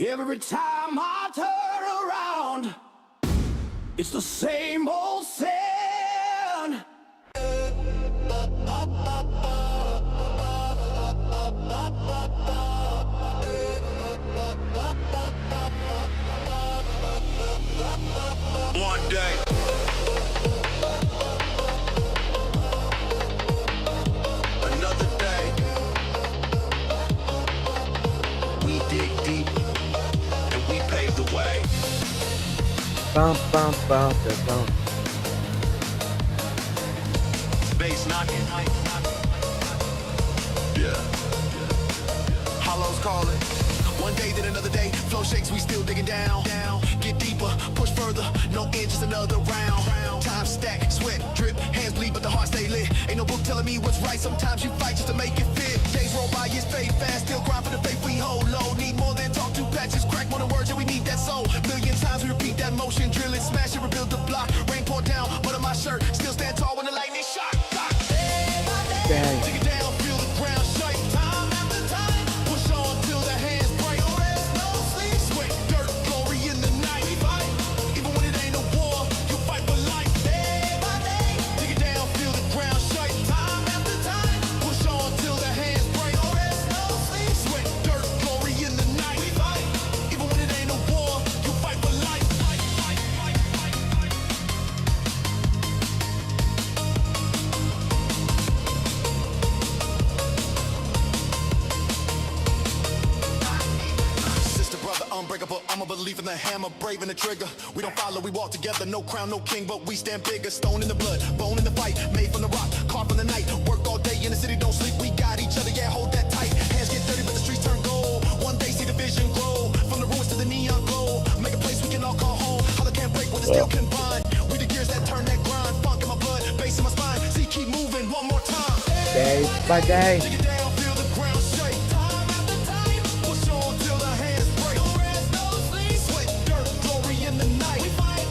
Every time I turn around, it's the same old sin. One day. Another day. We dig deep and we pave the way. Bum, bum, bum, bum. Bass knocking. Yeah. Hollows calling. One day, then another day. Flow shakes, we still digging down. Get deeper, push further. No end, just another round. Time stack, sweat, drip, hands bleed, but the heart stay lit. Ain't no book telling me what's right. Sometimes you fight just to make it fit. Days roll by, years fade fast. Still grind for the faith we hold low. Need more than talk, two patches, crack more than words, and we need that soul. Million times we repeat that motion, drill it, smash it, rebuild the block. Rain pour down, but on my shirt, still stand tall when the lightning shock. Dang. Take it down, feel the ground shake. Time after time, push on till the hands break. No rest, no sleep. Sweat, dirt, glory in the night. We fight, even when it ain't a war. You fight for life. Day by day, take it down, feel the ground shake. Time after time, push on till the hands break. No rest, no sleep. Sweat, dirt, glory in the night. We fight, even when it ain't a war. You fight for life. Sister, brother, unbreakable. I'm a believer in the hammer, brave in the trigger. We don't follow, we walk together. No crown, no king, but we stand bigger. Stone in the blood, bone in the fight. Made from the rock, carved from the night. Work all day in the city, don't sleep. We got each other, yeah, hold that tight. Hands get dirty, but the streets turn gold. One day, see the vision grow. From the ruins to the neon glow. Make a place we can all call home. Hollow can't break when the steel combine. We the gears that turn that grind. Funk in my blood, bass in my spine. See, keep moving one more time. Day by day. Take it down, feel the ground shake. Time after time, push on till the hands break. No rest, no sleep. Sweat, dirt, glory in the night. We fight,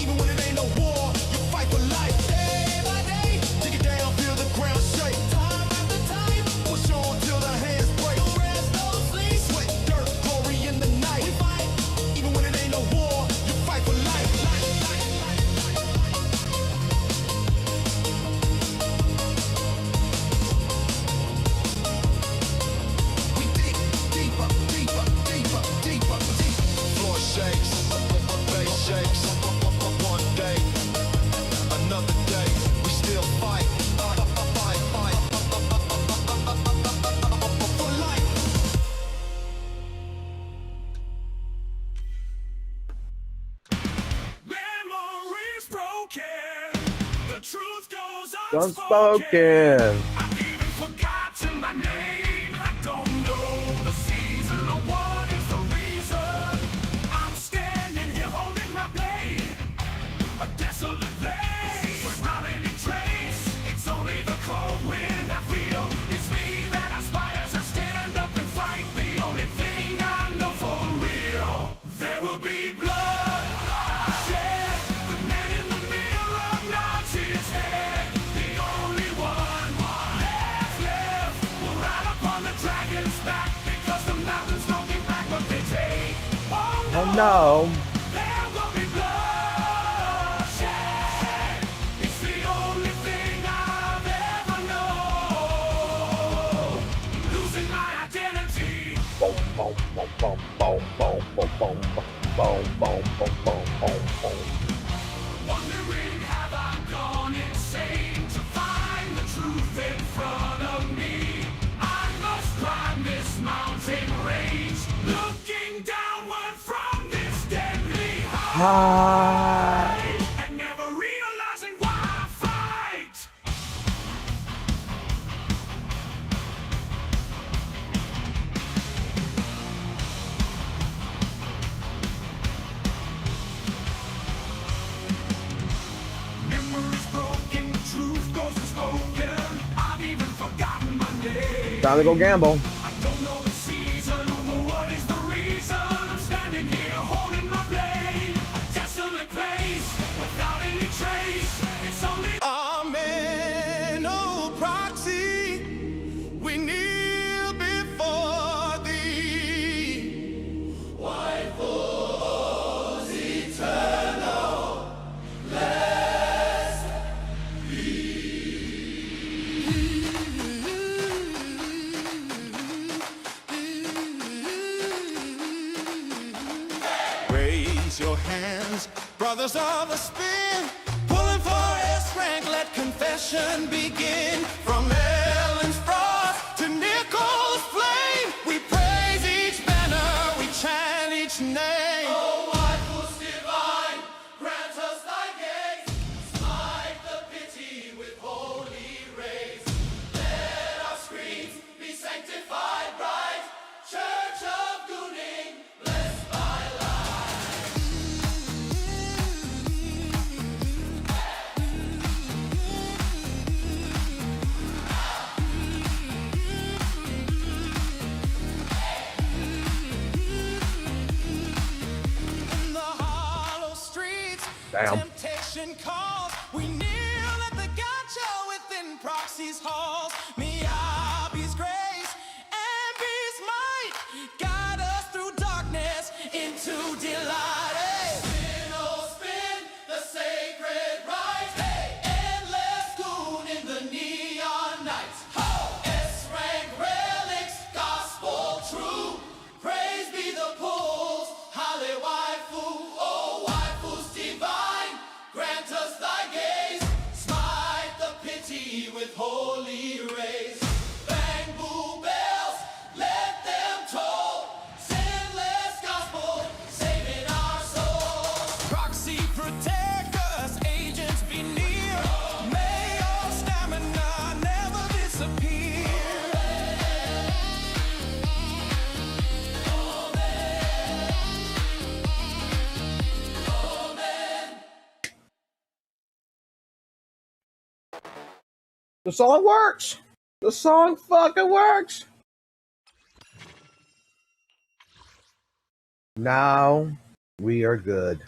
even when it ain't no war. You fight for life. Day by day, take it down, feel the ground shake. Time after time, push on till the hands break. No rest, no sleep. Sweat, dirt, glory in the night. We fight, even when it ain't no war. You fight for life. We dig deeper, deeper, deeper, deeper, deeper. Floor shakes, bass shakes. One day, another day, we still fight, fight, fight, for life. Memories broken, the truth goes Unspoken. I've even forgotten my name. I don't know the season or what is the reason. I'm standing here holding my blade, a desolate place without any trace. It's only the cold wind I feel. It's me that aspires to stand up and fight. The only thing I know for real, there will be blood shed. The man in the mirror nods his head. The only one left will ride up on the dragon's back, because the mountains don't get back what they take. Oh no. There will be bloodshed. It's the only thing I've ever known. Losing my identity. Boom, boom, boom, boom, boom, boom, boom, boom, boom, boom, boom, boom, boom, boom. Wondering, have I gone insane to find the truth in front of me? I must climb this mountain range, looking downward from this deadly height, and never realizing why I fight. Memories broken, truth goes unspoken. I've even forgotten my name. Time to go gamble. I don't know the season or what is the reason. I'm standing here holding my blade, a desolate place without any trace. It's only Amen, oh proxy, we kneel before thee. raise your hands. Brothers of the spin, pulling for S rank, let confession begin. From Ellen's frost to Nichols' flame, we praise each banner, we chant each name. Oh, what was divine, grant us thy gaze, smite the pity with holy rays. Let our screams be sanctified bright, Church of Gooning, blessed by light. In the hollow streets, Damn. temptation calls. We kneel at the gotcha within proxy's halls. Miyabi's grace and Beast might guide us through darkness into delight. Hey. Spin, oh spin, the sacred right. Hey. Endless goon in the neon nights. Ho. S-rank relics, gospel true. Praise be the pools, Holly waifu. Oh, waifus divine, grant us thy gaze. Smite the pity with holy rays. Bang, boo, bells, let them toll. Zenless gospel, saving our souls. Proxy protect us, agents be near. May our stamina never disappear. The song works. The song fucking works. Now we are good.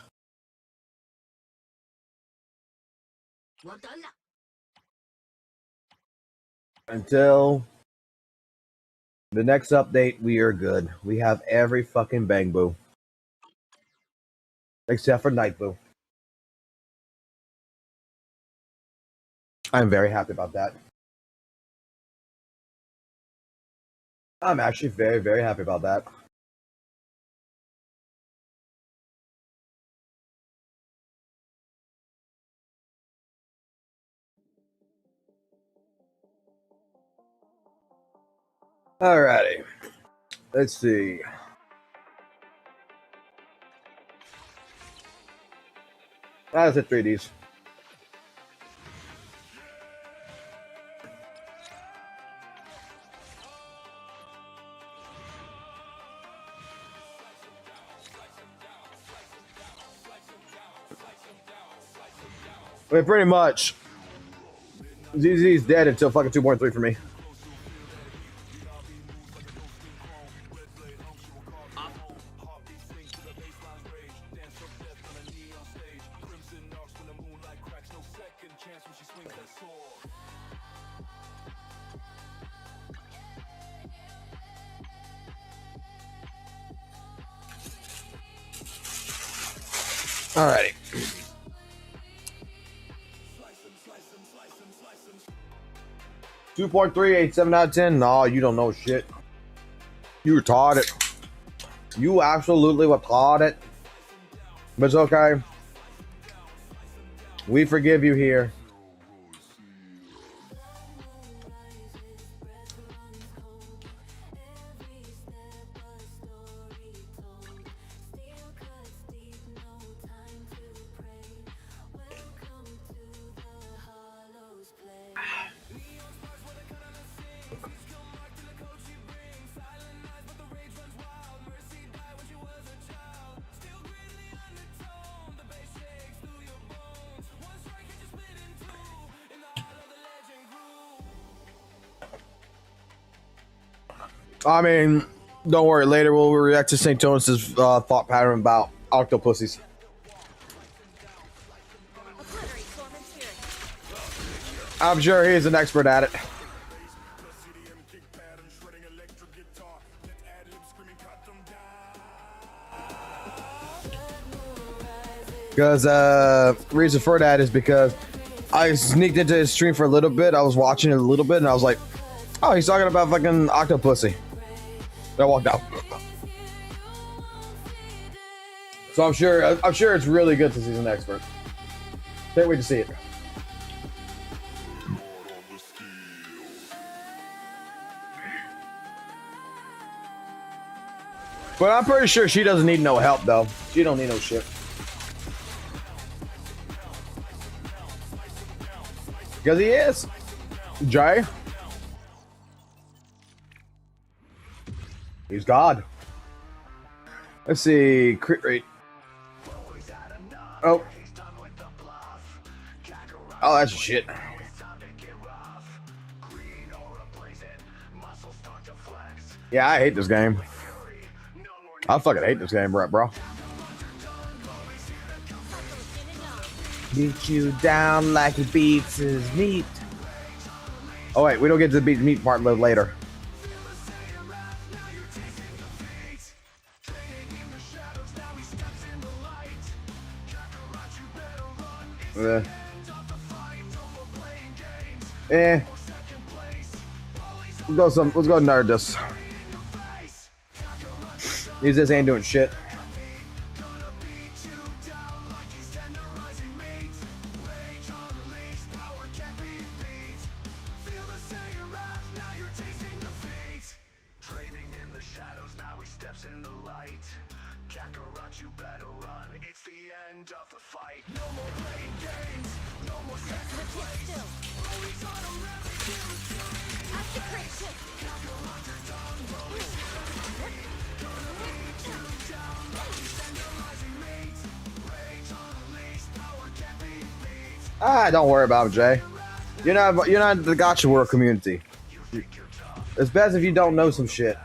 Until the next update, we are good. We have every fucking bang boo. Except for Night Boo. I'm very happy about that. I'm actually very, very happy about that. Alrighty. Let's see. That's it, 3Ds. I mean, pretty much. Z.Z.Z is dead until fucking 2.3 for me. Alrighty. 2.3, 7 out of 10. No, you don't know shit. You retarded. You absolutely retarded. But it's okay. We forgive you here. I mean, don't worry. Later we'll react to St. Thomas's thought pattern about octopussies. I'm sure he's an expert at it. Because reason for that is because I sneaked into his stream for a little bit. I was watching it a little bit, and I was like, "Oh, he's talking about fucking octopussy." I walked out. So I'm sure it's really good since he's an expert. Can't wait to see it. But I'm pretty sure she doesn't need no help though. She don't need no shit. Because he is. Jay. He's God. Let's see. Crit rate. Oh. Oh, that's shit. Yeah, I hate this game. I fucking hate this game, bro. Beat you down like he beats his meat. Oh wait, we don't get to the beat meat part later. Let's go nerd this. These just ain't doing shit. Don't worry about him, Jay. You're not the Gotcha World community. It's best if you don't know some shit.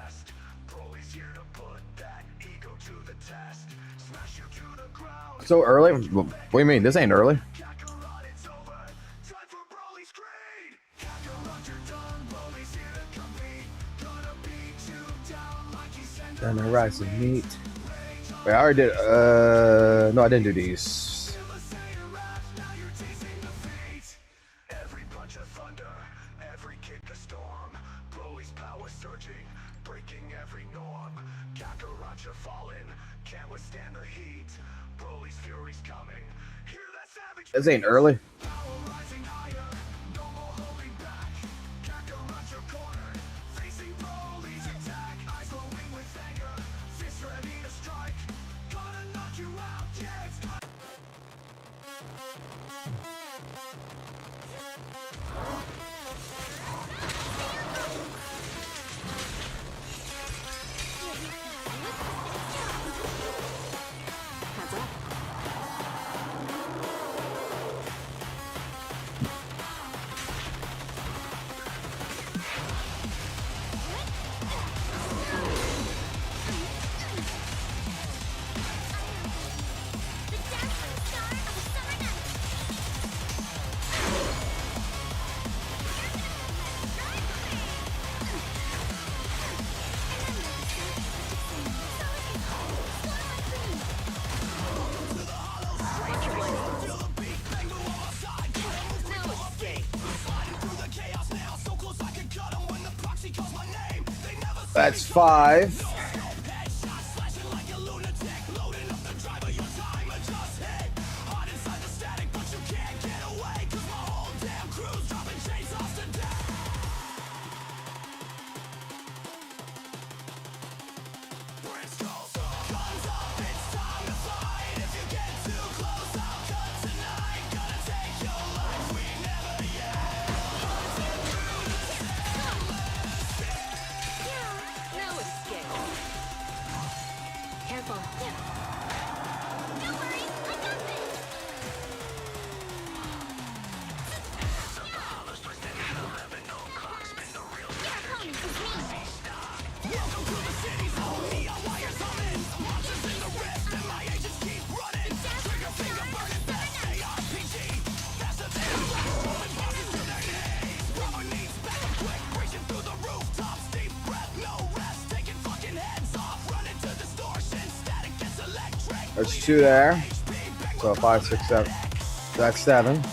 So early? What do you mean? This ain't early. And the rice and meat. Wait, I already did. No, I didn't do these. This ain't early. That's 5. There's 2 there. So 5, 6, 7. That's 7.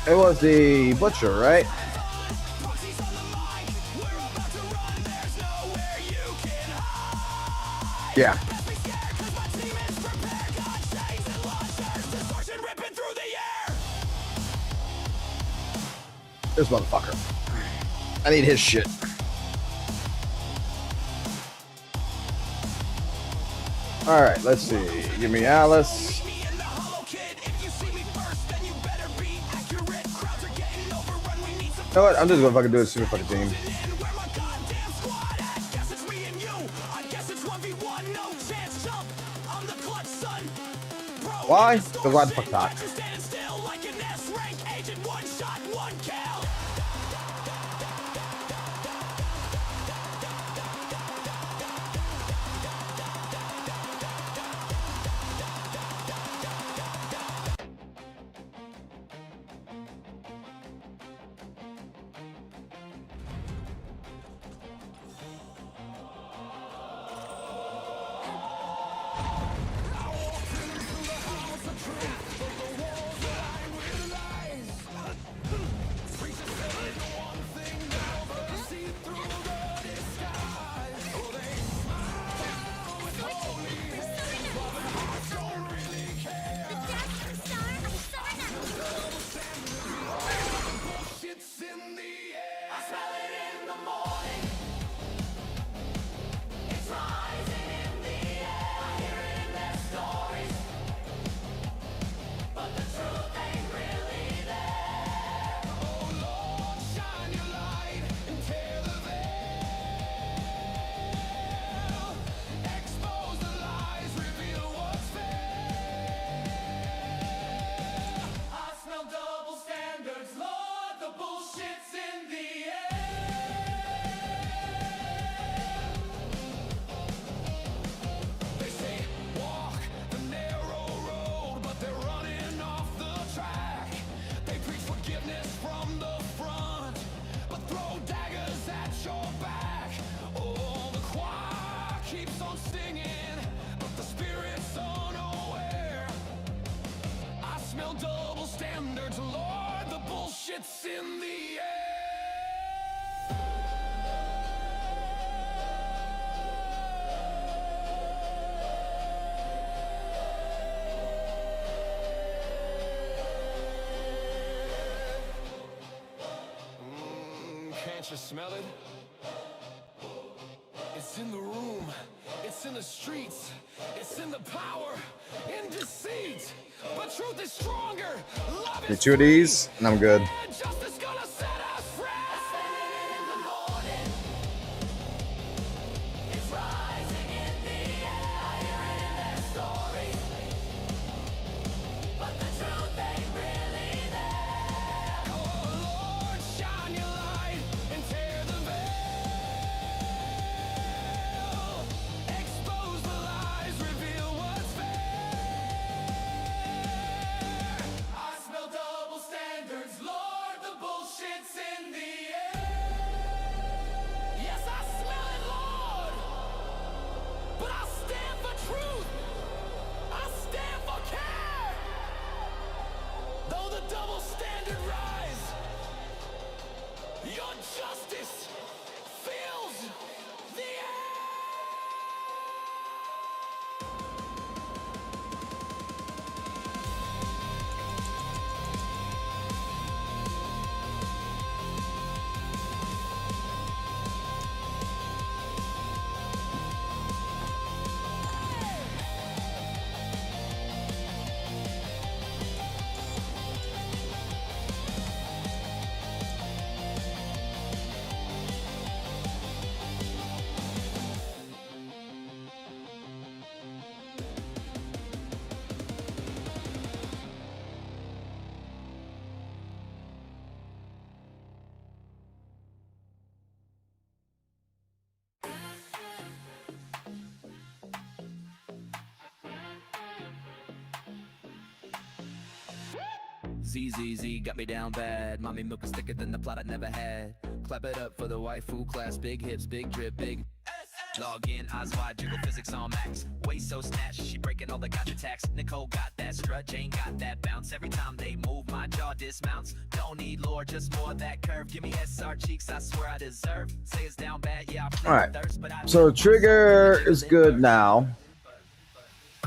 It was the butcher, right? Yeah. This motherfucker. I need his shit. Alright, let's see. Give me Alice. You know what? I'm just gonna fucking do a super fucking team. Why? Because why the fuck not? Double standards, Lord, the bullshit's in the air. Can't you smell it? It's in the room, it's in the streets, it's in the power, in deceit. But truth is stronger. Love Get two of these, and I'm good. Justice gonna set us free. In the morning, it's rising in the air. I hear it in their stories, but the truth ain't really there. Oh Lord, shine your light and tear the veil. Expose the lies, reveal what's fair. I smell double standards, Lord, the bullshit's in the air. Yes, I smell it, Lord, but I stand for truth. I stand for care. Though the double standard rise, your justice fills the air. Z.Z.Z got me down bad. Mommy milk is thicker than the plot I never had. Clap it up for the waifu class. Big hips, big drip, big Log in, eyes wide, jiggle physics on max. Waist so snatched, she breaking all the gotcha tax. Nicole got that strut, Jane got that bounce. Every time they move, my jaw dismounts. Don't need lore, just more of that curve. Give me SR cheeks, I swear I deserve. Say it's down bad, yeah. All right. So trigger is good now.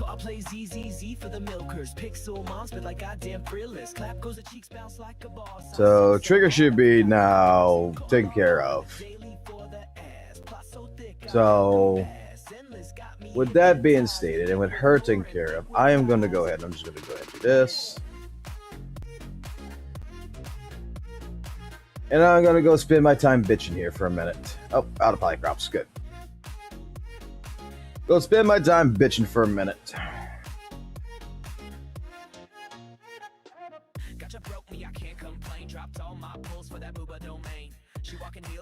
I play Z.Z.Z for the milkers. Pixel moms, but like goddamn thrillers. Clap goes the cheeks bounce like a boss. So trigger should be now taken care of. So with that being stated, and with her taken care of, I am going to go ahead. I'm just going to go ahead and do this. And I'm going to go spend my time bitching here for a minute. Oh, out of polycrops. Good. Go spend my time bitching for a minute.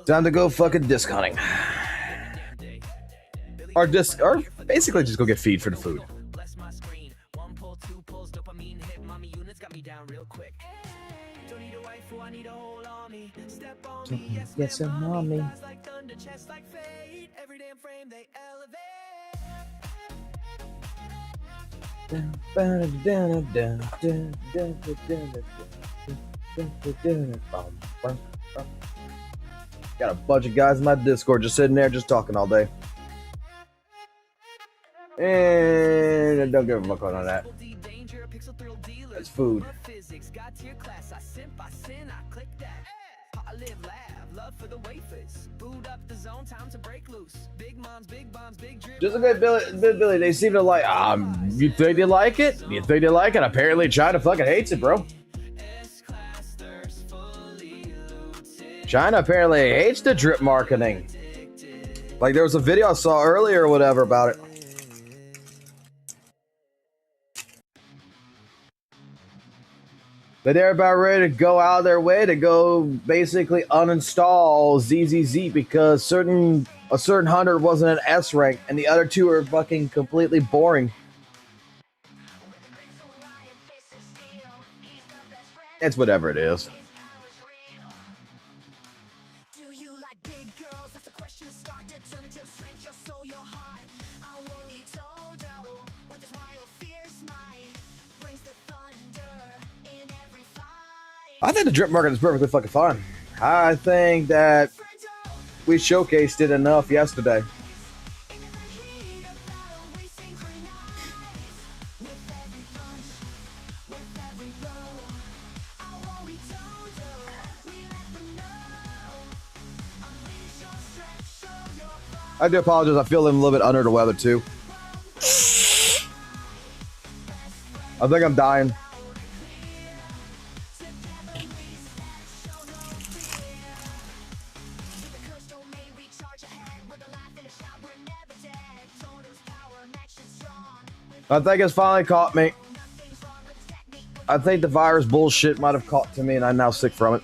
Time to go fucking disc hunting. Or basically just go get feed for the food. Get some mommy. Got a bunch of guys in my Discord just sitting there just talking all day. And I don't give a fuck on that. That's food. Just a good Billy. They seem to like. You think they like it? You think they like it? Apparently, China fucking hates it, bro. China apparently hates the drip marketing. Like there was a video I saw earlier or whatever about it. But they're about ready to go out of their way to go basically uninstall Z.Z.Z because a certain hunter wasn't an S rank and the other two are fucking completely boring. It's whatever it is. I think the drip market is perfectly fucking fine. I think that we showcased it enough yesterday. I do apologize. I feel a little bit under the weather too. I think I'm dying. I think it's finally caught me. I think the virus bullshit might have caught to me and I'm now sick from it.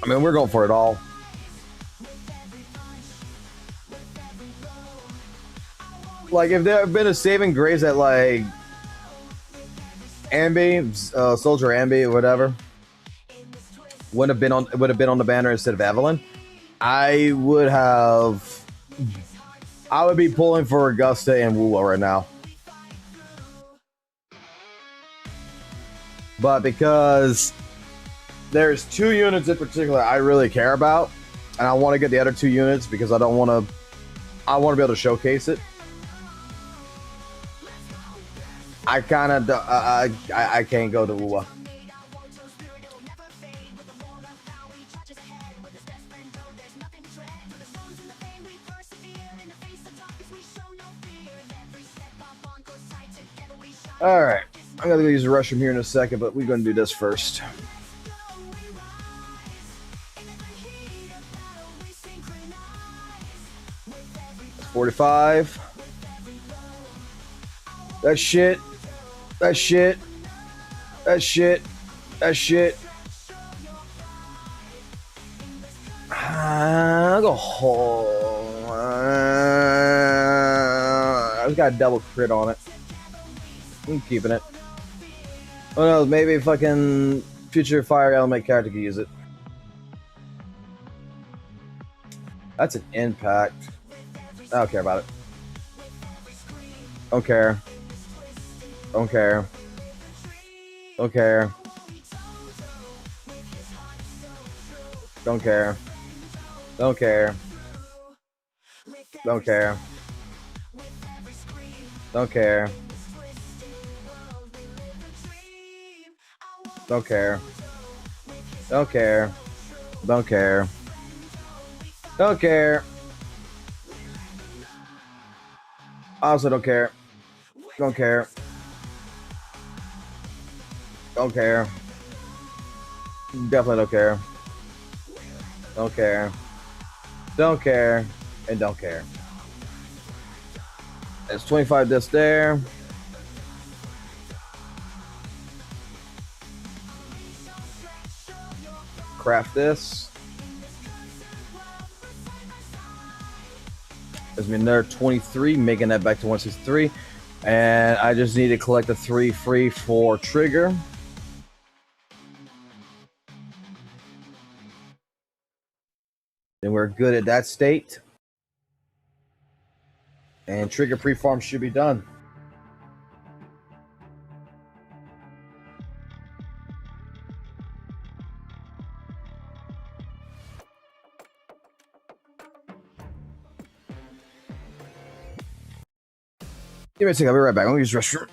I mean, we're going for it all. Like, if there had been a saving grace at, like, Ambi, Soldier Ambi, or whatever, would have been on the banner instead of Evelyn, I would be pulling for Augusta and WUWA right now. But because there's two units in particular I really care about, and I want to get the other two units because I want to be able to showcase it. I kind of I can't go to WUWA. All right, I'm gonna go use the restroom here in a second, but we're gonna do this first. It's 45. That shit. I'll go home. It's got a double crit on it. I'm keeping it. Oh no, maybe fucking future fire element character can use it. That's an impact. I don't care about it. Don't care. Don't care. Don't care. Don't care. Don't care. Don't care. Don't care. Don't care. Don't care. Don't care. Don't care. Also don't care. Don't care. Don't care. Definitely don't care. Don't care. Don't care. And don't care. It's 25 discs there. Craft this. There's me another 23, making that back to 163. And I just need to collect the 3 free for trigger. Then we're good at that state. And trigger pre-farm should be done. Give me a second, I'll be right back. I'm gonna use the restroom.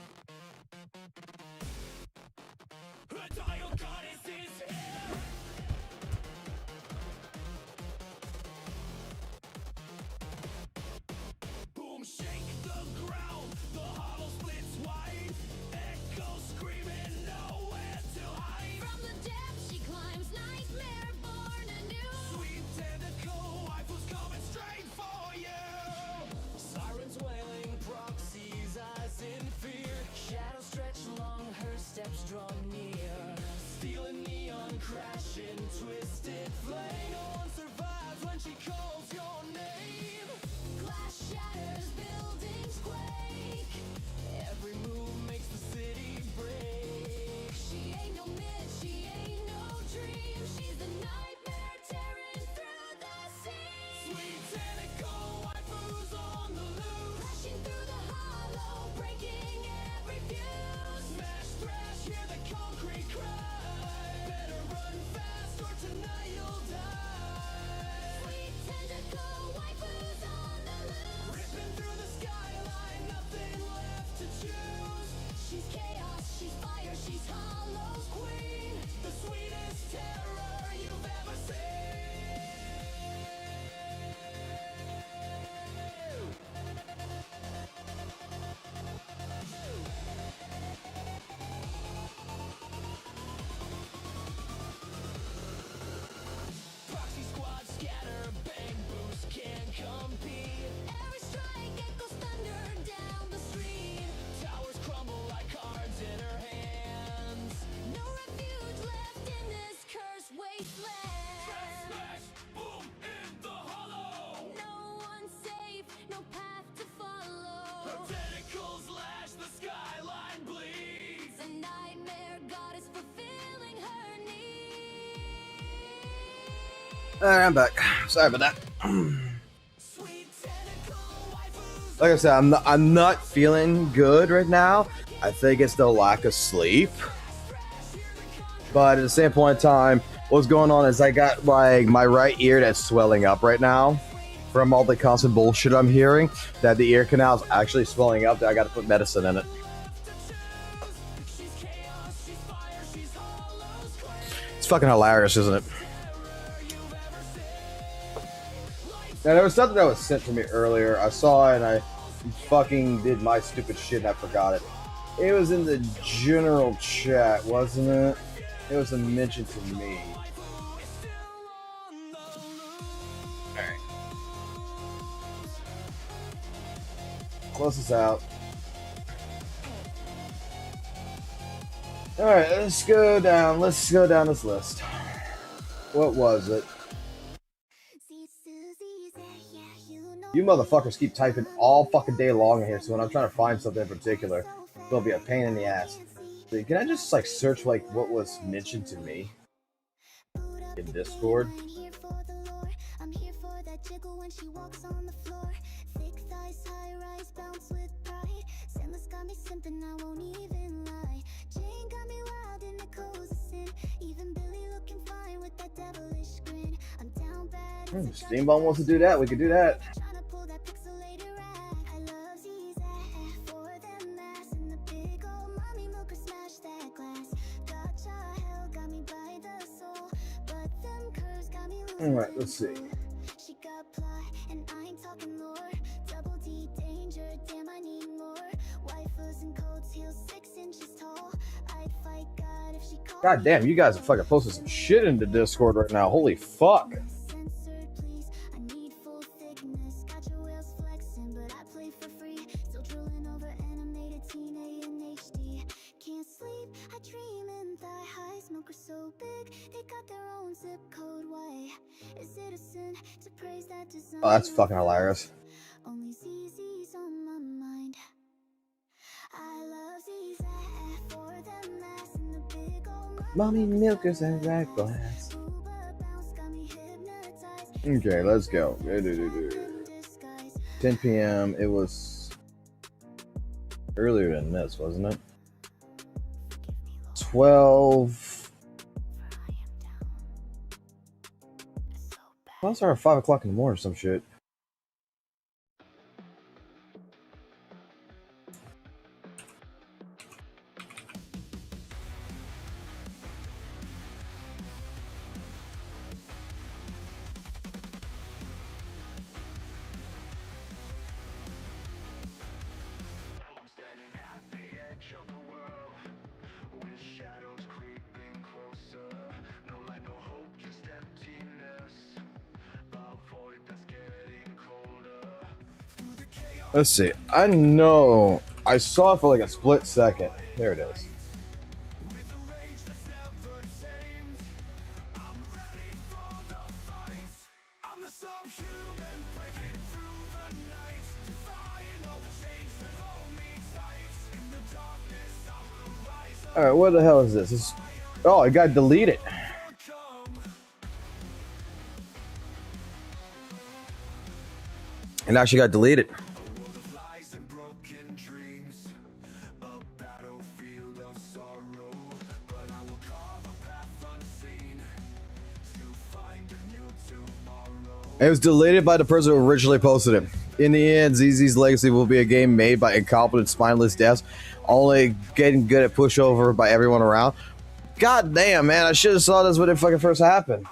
Alright, I'm back. Sorry about that. Like I said, I'm not feeling good right now. I think it's the lack of sleep. But at the same point in time, what's going on is I got like my right ear that's swelling up right now from all the constant bullshit I'm hearing. That the ear canal is actually swelling up. That I got to put medicine in it. It's fucking hilarious, isn't it? Now, there was something that was sent to me earlier. I saw it and I fucking did my stupid shit and I forgot it. It was in the general chat, wasn't it? It was a mention to me. Alright. Close this out. Alright, let's go down. Let's go down this list. What was it? You motherfuckers keep typing all fucking day long in here, so when I'm trying to find something in particular, it'll be a pain in the ass. Can I just like search like what was mentioned to me in Discord? I'm here for that jiggle when she walks on the floor. Thick thighs, high rise, bounce with pride. Zenless got me simping, I won't even lie. Jane got me wild in the cozy sin. Even Billy looking fine with that devilish grin. I'm down bad. Steamboat wants to do that. We could do that. Tryna pull that pixelated rag. I love Z.Z.Z for them mass and the big old mommy milker smash that glass. Gotcha, hell got me by the soul, but them curves got me losing. All right, let's see. She got plot, and I ain't talking lore. Double D danger, damn I need more. Wifers and coats, heels 6 inches tall. I'd fight God if she called. God damn, you guys are fucking posting some shit into Discord right now. Holy fuck. Censored, please. I need full thickness. Got your whales flexing, but I play for free. Still drooling over animated teen A in HD. Can't sleep, I dream in thigh high. Smoker so big, they got their own zip code. Why is it a sin to praise that design? Oh, that's fucking hilarious. Only Z.Z.Z on my mind. I love Z.Z.Z for them mass and the big old Mommy milkers and that glass. WUWA bounce got me hypnotized. Okay, let's go. 10 p.m. It was earlier than this, wasn't it? 12. I started at 5 o'clock in the morning or some shit. Let's see. I know I saw it for like a split second. There it is. All right, what the hell is this? Oh, it got deleted. It actually got deleted. It was deleted by the person who originally posted it. In the end, Z.Z.'s legacy will be a game made by incompetent, spineless devs, only getting good at pushover by everyone around. God damn, man, I should have saw this when it fucking first happened.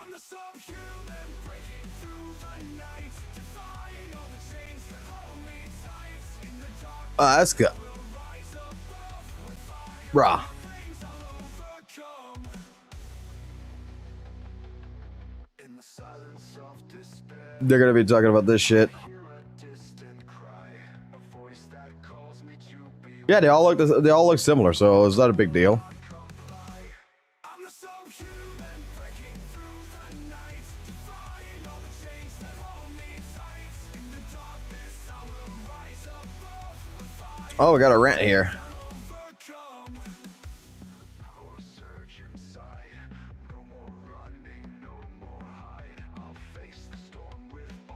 That's good. Bruh. They're gonna be talking about this shit. Yeah, they all look similar, so it's not a big deal. Oh, we got a rant here.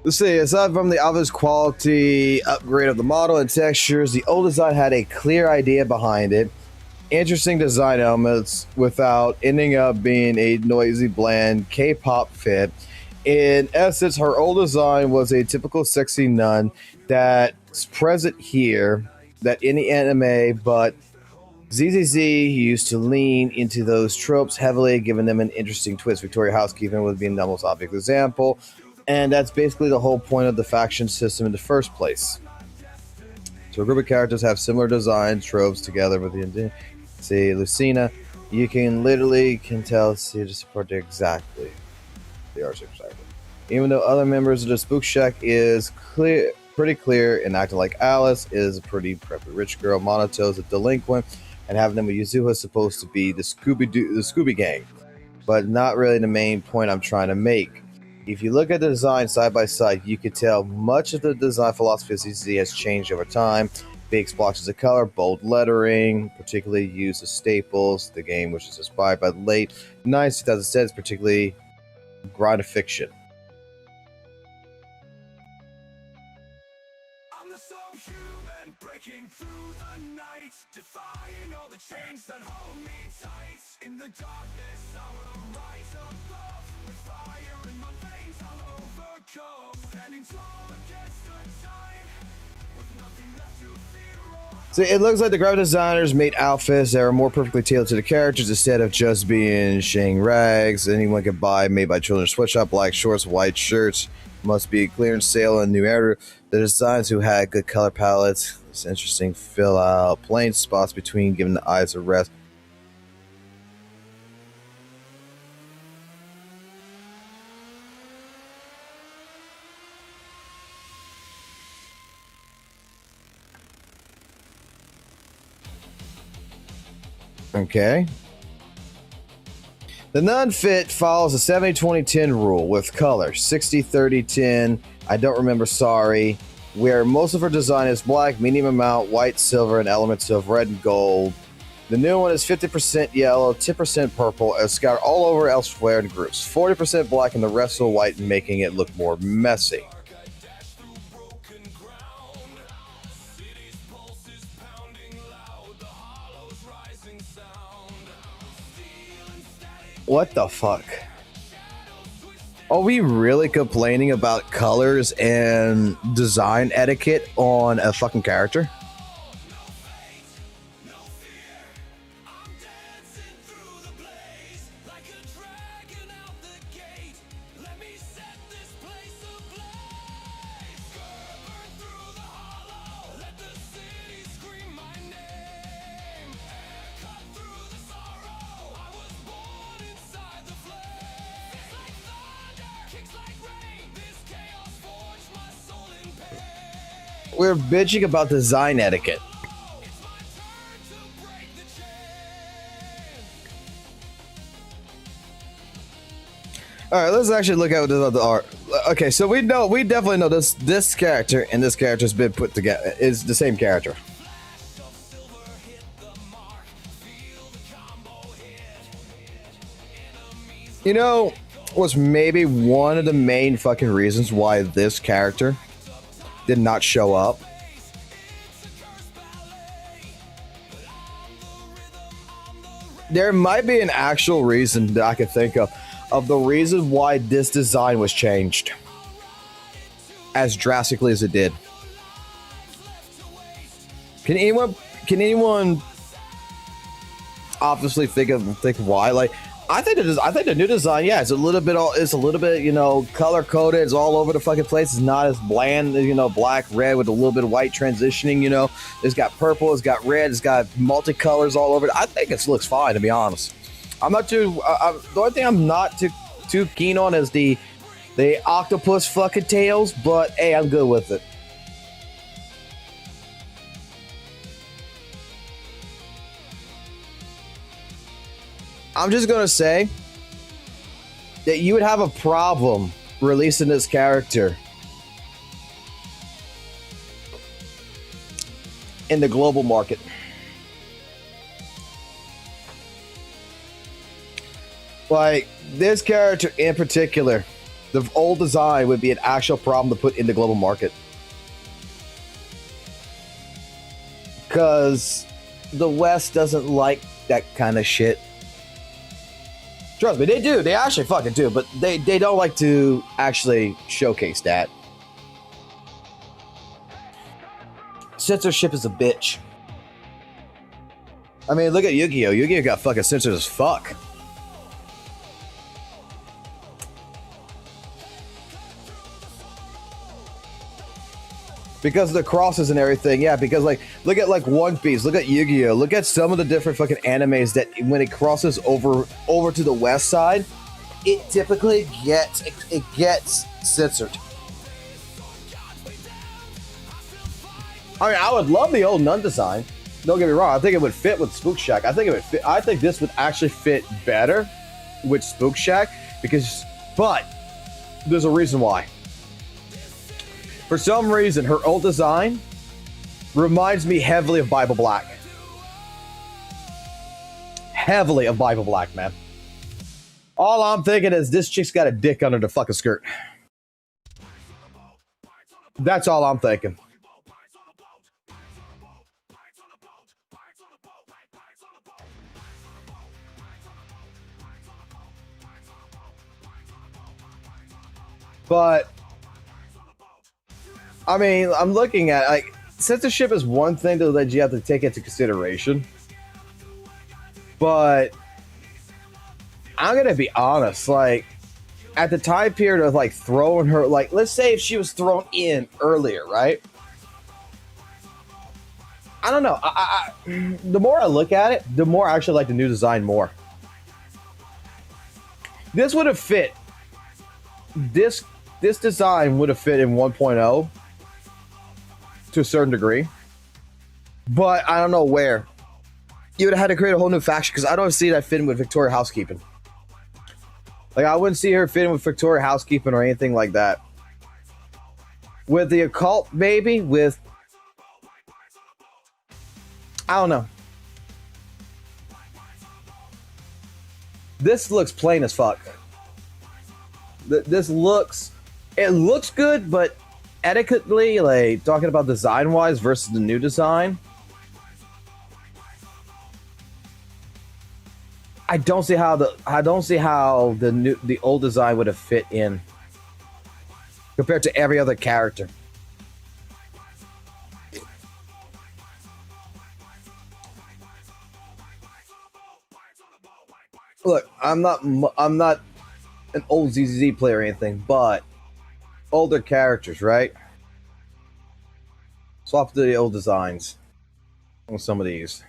Let's see, aside from the obvious quality upgrade of the model and textures, the old design had a clear idea behind it. Interesting design elements without ending up being a noisy, bland K-pop fit. In essence, her old design was a typical sexy nun that's present here, that in the anime, but Z.Z.Z used to lean into those tropes heavily, giving them an interesting twist. Victoria Housekeeping would be the most obvious example. And that's basically the whole point of the faction system in the first place. So a group of characters have similar designs, tropes together with the see Lucina. You can tell see the support exactly. They are exactly. Even though other members of the Spook Shack is pretty clear in acting like Alice is a pretty preppy rich girl, Monato is a delinquent, and having them with Yuzuha is supposed to be the Scooby gang, but not really the main point I'm trying to make. If you look at the design side by side, you can tell much of the design philosophy of Z.Z.Z has changed over time. Big splotches of color, bold lettering, particularly used as staples. The game, which is inspired by the late 90s, 2010s, particularly grind of fiction. I'm the soul human, breaking through the night, defying all the chains that hold me tight. In the darkness, I will rise above. With fire in my veins, I'll overcome. Standing tall against the tide, with nothing left to fear or So it looks like the graphic designers made outfits that are more perfectly tailored to the characters instead of just being shang rags anyone can buy, made by children's sweatshop. Black shorts, white shirts must be clearance sale in new era. The designs who had good color palettes. It's interesting. Fill out plain spots between, giving the eyes a rest. Okay. The non-fit follows the 70-20-10 rule with color 60-30-10. I don't remember, sorry. Where most of her design is black, medium amount, white, silver, and elements of red and gold. The new one is 50% yellow, 10% purple, and scattered all over elsewhere in groups. 40% black and the rest are white, making it look more messy. What the fuck? Are we really complaining about colors and design etiquette on a fucking character? We're bitching about design etiquette. All right, let's actually look at the art. Okay, so we definitely know this character and this character's been put together is the same character. You know, was maybe one of the main fucking reasons why this character did not show up. There might be an actual reason that I could think of the reason why this design was changed as drastically as it did. Can anyone obviously think why? Like, I think the new design, yeah, it's a little bit, you know, color coded. It's all over the fucking place. It's not as bland, you know, black, red with a little bit of white transitioning. You know, it's got purple, it's got red, it's got multicolors all over it. I think it looks fine, to be honest. I'm not too. The only thing I'm not too keen on is the octopus fucking tails, but hey, I'm good with it. I'm just gonna say that you would have a problem releasing this character in the global market. Like, this character in particular, the old design would be an actual problem to put in the global market. Because the West doesn't like that kind of shit. Trust me, they do. They actually fucking do, but they don't like to actually showcase that. Censorship is a bitch. I mean, look at Yu-Gi-Oh! Yu-Gi-Oh! Got fucking censored as fuck. Because of the crosses and everything, yeah, because like, look at like One Piece, look at Yu-Gi-Oh! Look at some of the different fucking animes that when it crosses over to the west side, it typically gets censored. I mean, I would love the old nun design. Don't get me wrong, I think it would fit with Spook Shack. I think this would actually fit better with Spook Shack but There's a reason why. For some reason, her old design reminds me heavily of Bible Black. Heavily of Bible Black, man. All I'm thinking is this chick's got a dick under the fucking skirt. That's all I'm thinking. But I mean, I'm looking at, like, censorship is one thing that you have to take into consideration. But I'm gonna be honest, like, at the time period of like throwing her, like, let's say if she was thrown in earlier, right? I don't know. The more I look at it, the more I actually like the new design more. This would have fit. This design would have fit in 1.0 to a certain degree, but I don't know where. You would have had to create a whole new faction because I don't see that fitting with Victoria Housekeeping. Like, I wouldn't see her fitting with Victoria Housekeeping or anything like that. With the occult, maybe. With, I don't know. This looks plain as fuck. This looks, it looks good, but etiquetely, like, talking about design-wise versus the new design, I don't see how the old design would have fit in compared to every other character. Look, I'm not an old Z.Z.Z player or anything, but older characters, right? Swap to the old designs on some of these.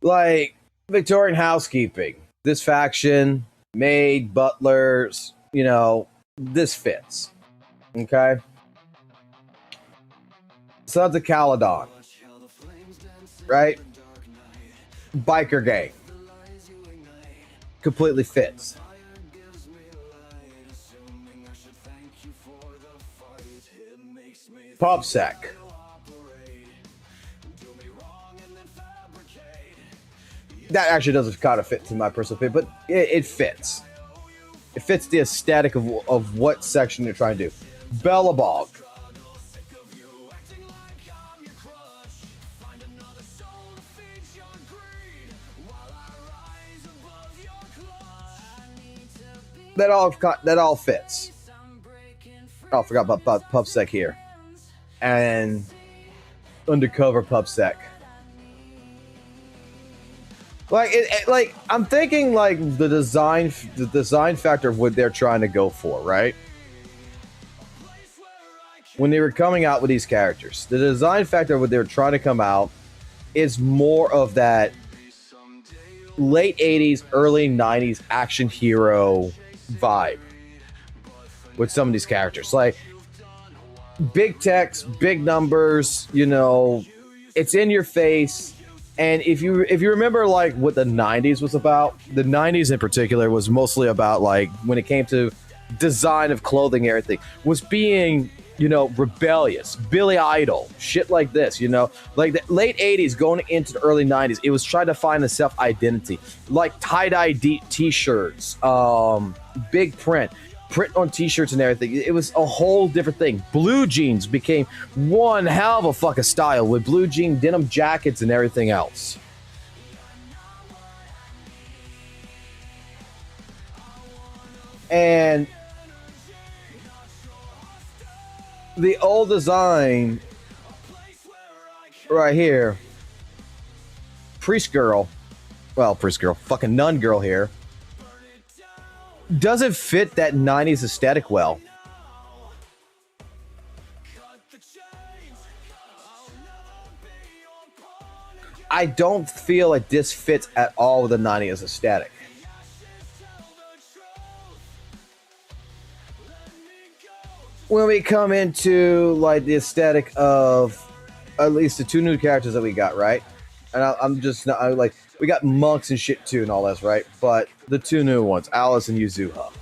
Like Victorian Housekeeping, this faction, maid, butlers, you know, this fits. Okay? Sons of Caledon, right? Biker gang. Completely fits. PubSec. That actually doesn't kind of fit to my personal opinion, but it fits. It fits the aesthetic of what section you're trying to do. Bellabog. That all fits. Oh, I forgot about PubSec here. And undercover PubSec. Like I'm thinking like the design factor of what they're trying to go for, right? When they were coming out with these characters, the design factor of what they were trying to come out is more of that late 80s, early 90s action hero vibe with some of these characters. Like big text, big numbers, you know, it's in your face. And if you remember like what the 90s was about, the 90s in particular was mostly about like when it came to design of clothing, everything was being, you know, rebellious, Billy Idol, shit like this, you know, like the late 80s going into the early 90s, it was trying to find a self-identity, like tie-dye t-shirts, big print on t-shirts and everything. It was a whole different thing. Blue jeans became one hell of a fucking style with blue jean denim jackets and everything else. And the old design right here, priest girl, fucking nun girl here, doesn't fit that 90s aesthetic well. I don't feel like this fits at all with the 90s aesthetic. When we come into like the aesthetic of at least the two new characters that we got, right? And I'm just not like, we got monks and shit too and all this, right? But the two new ones, Alice and Yuzuha.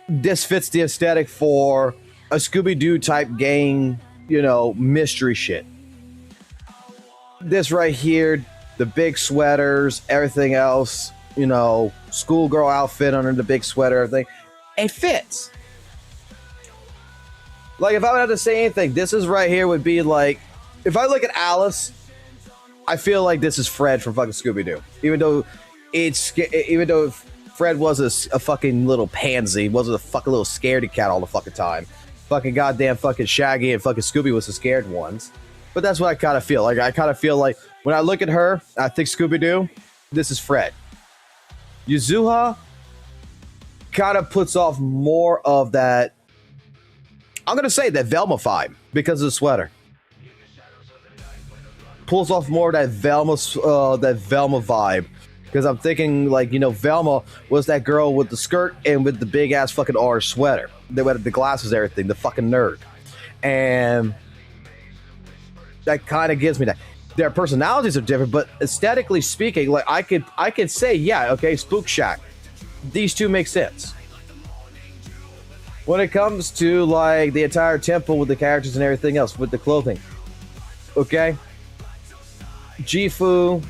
this fits the aesthetic for a Scooby-Doo type gang, you know, mystery shit. This right here, the big sweaters, everything else, you know, schoolgirl outfit under the big sweater, everything, it fits. Like, if I would have to say anything, this is right here would be like, if I look at Alice, I feel like this is Fred from fucking Scooby-Doo. Even though Fred was a fucking little pansy, wasn't a fucking little scaredy cat all the fucking time. Fucking goddamn fucking Shaggy and fucking Scooby was the scared ones. But that's what I kind of feel. Like, I kind of feel like when I look at her, I think Scooby-Doo, this is Fred. Yuzuha kind of puts off more of that, I'm going to say that Velma vibe because of the sweater. Pulls off more of that Velma vibe. Because I'm thinking, like, you know, Velma was that girl with the skirt and with the big ass fucking orange sweater. They had the glasses, everything, the fucking nerd. And that kind of gives me that. Their personalities are different, but aesthetically speaking, like, I could say, yeah, okay, Spook Shack. These two make sense. When it comes to, like, the entire temple with the characters and everything else, with the clothing, okay? Gifu,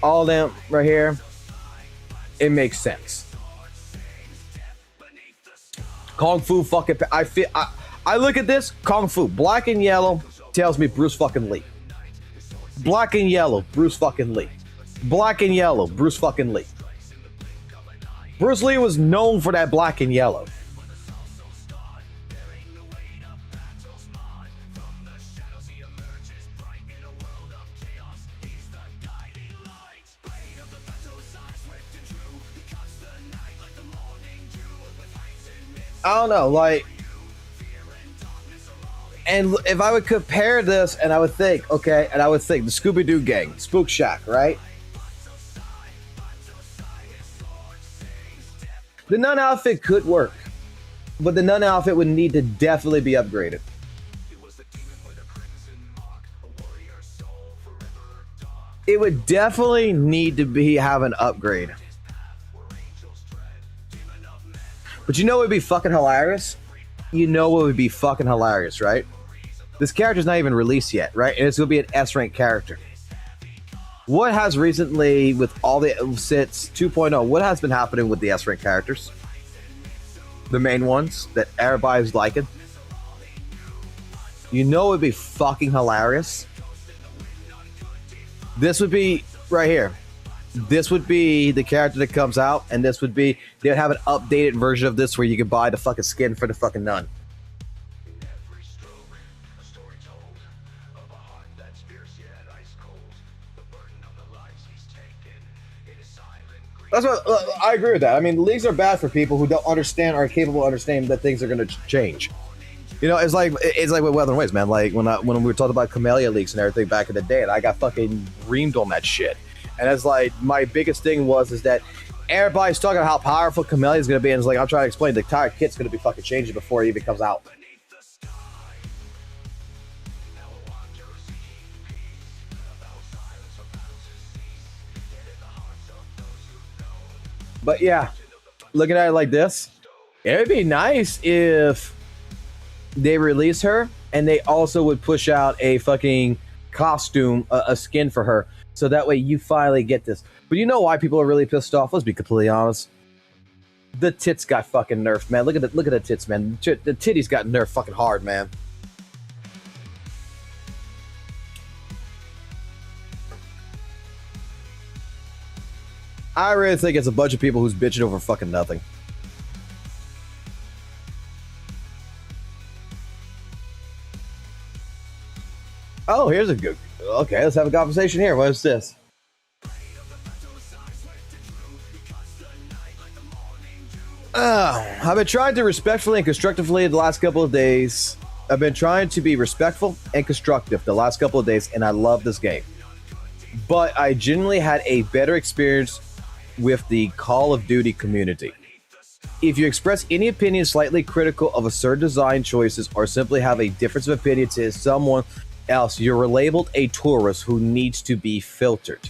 all them right here, it makes sense. Kung Fu fucking, I look at this, Kung Fu, black and yellow, tells me Bruce fucking Lee. Black and yellow, Bruce fucking Lee. Black and yellow, Bruce fucking Lee. Bruce Lee was known for that black and yellow. I don't know, like, and if I would compare this, and I would think, okay, and I would think the Scooby-Doo gang, Spook Shack, right? The nun outfit could work, but the nun outfit would need to definitely be upgraded. It would definitely need to have an upgrade. But you know what would be fucking hilarious? You know what would be fucking hilarious, right? This character's not even released yet, right? And it's going to be an S-rank character. What has recently, with all the since 2.0, what has been happening with the S-rank characters? The main ones that everybody's liking. You know what would be fucking hilarious? This would be right here. This would be the character that comes out, and this would be, they would have an updated version of this where you could buy the fucking skin for the fucking nun. That's what I agree with that. I mean, leagues are bad for people who don't understand or are capable of understanding that things are going to change. You know, it's like with Weather and Waves, man. Like when we were talking about Camellia leaks and everything back in the day, and I got fucking reamed on that shit. And it's like, my biggest thing is that everybody's talking about how powerful Camellia is going to be, and it's like, I'm trying to explain the entire kit's going to be fucking changing before it even comes out. But yeah, looking at it like this, it would be nice if they release her and they also would push out a fucking costume, a skin for her, so that way you finally get this. But you know why people are really pissed off? Let's be completely honest. The tits got fucking nerfed, man. Look at the tits, man. The titties got nerfed fucking hard, man. I really think it's a bunch of people who's bitching over fucking nothing. Oh, here's a good... Okay, let's have a conversation here. What is this? I've been trying to respectfully and constructively the last couple of days. I've been trying to be respectful and constructive the last couple of days, and I love this game. But I genuinely had a better experience with the Call of Duty community. If you express any opinion slightly critical of a certain design choices or simply have a difference of opinion to someone else, you're labeled a tourist who needs to be filtered.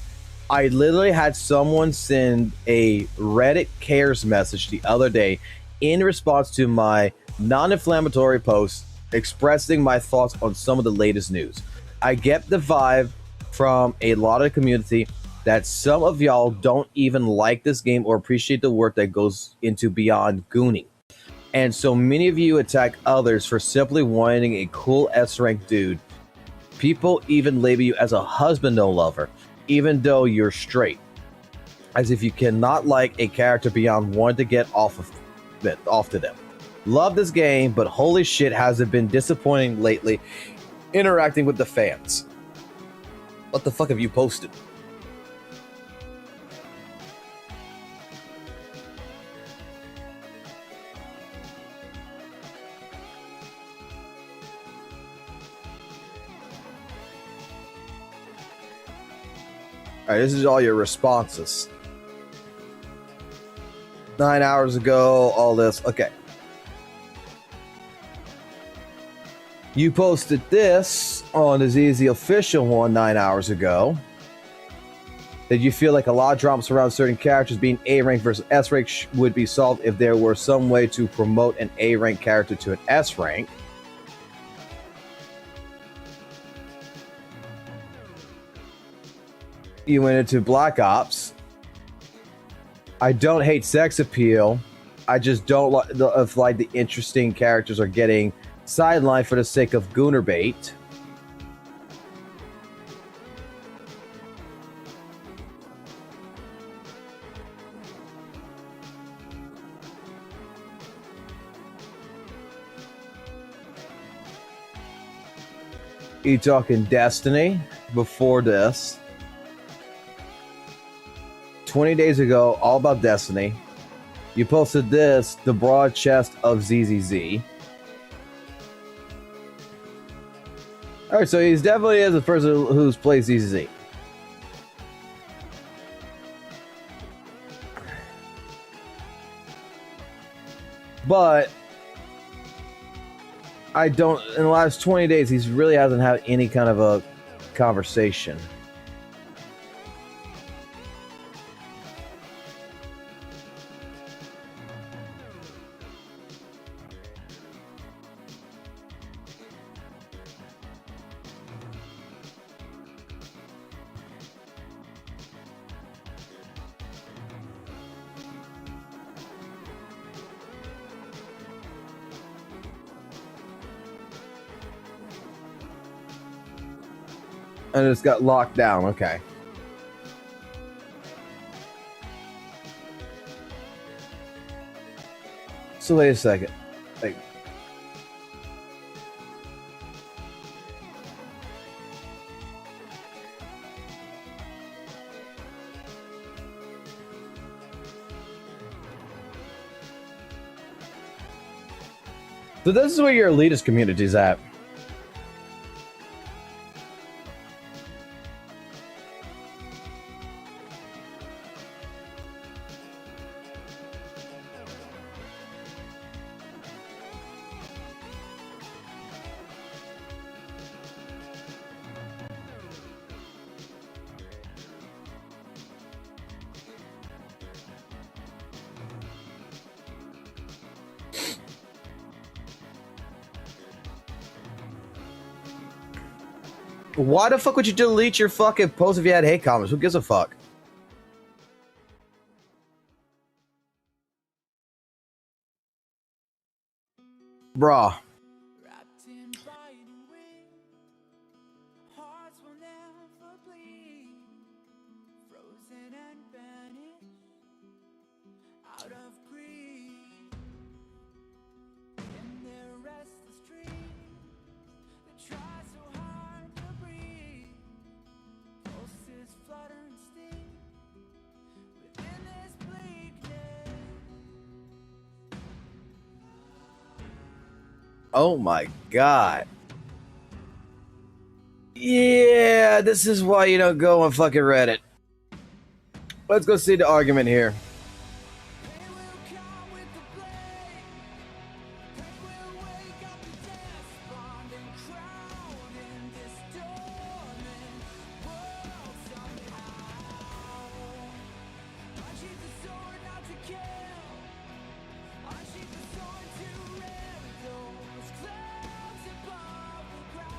I literally had someone send a Reddit cares message the other day in response to my non-inflammatory post expressing my thoughts on some of the latest news. I get the vibe from a lot of the community that some of y'all don't even like this game or appreciate the work that goes into beyond gooning. And so many of you attack others for simply wanting a cool S-rank dude. People even label you as a husband no lover, even though you're straight. As if you cannot like a character beyond wanting to get off to them. Love this game, but holy shit has it been disappointing lately interacting with the fans. What the fuck have you posted? All right, this is all your responses. 9 hours ago, all this. Okay. You posted this on the Z.Z.Z official one 9 hours ago. That you feel like a lot of drops around certain characters being A rank versus S rank would be solved if there were some way to promote an A rank character to an S rank. You went into Black Ops. I don't hate sex appeal. I just don't like the interesting characters are getting sidelined for the sake of gooner bait. You talking Destiny before this. 20 days ago, all about Destiny. You posted this, the broad chest of Z.Z.Z. Alright, so he's definitely is a person who's played Z.Z.Z. But I don't, in the last 20 days, he really hasn't had any kind of a conversation. And it's got locked down, okay. So wait a second. Like, so this is where your elitist community is at. Why the fuck would you delete your fucking post if you had hate comments? Who gives a fuck? Bruh. Oh my god. Yeah, this is why you don't go on fucking Reddit. Let's go see the argument here.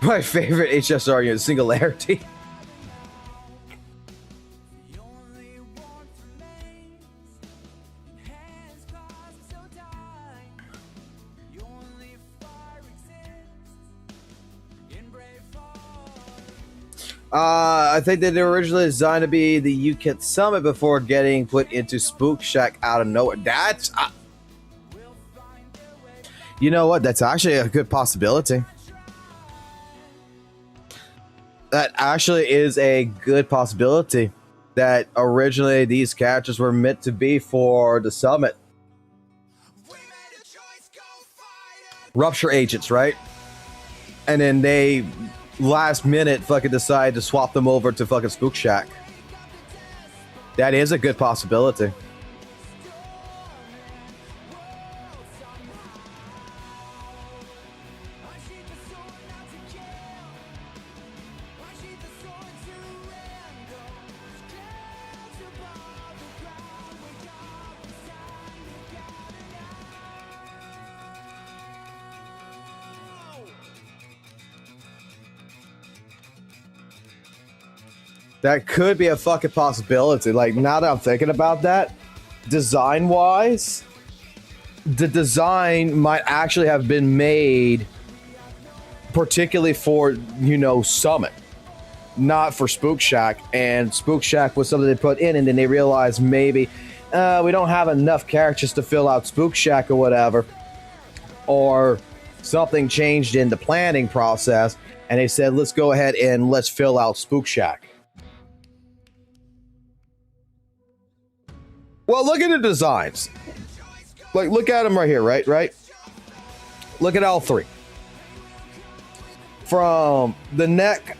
My favorite HSR unit, Singularity. I think that they were originally designed to be the UKIT Summit before getting put into Spook Shack out of nowhere. That's... you know what? That's actually a good possibility. That actually is a good possibility. That originally these characters were meant to be for the Summit. Rupture agents, right? And then they... last minute fucking decide to swap them over to fucking Spook Shack. That is a good possibility. That could be a fucking possibility. Like, now that I'm thinking about that, design-wise, the design might actually have been made particularly for, you know, Summit, not for Spook Shack. And Spook Shack was something they put in, and then they realized maybe we don't have enough characters to fill out Spook Shack or whatever, or something changed in the planning process, and they said, let's go ahead and let's fill out Spook Shack. Well, look at the designs. Like, look at them right here, right? Look at all three. From the neck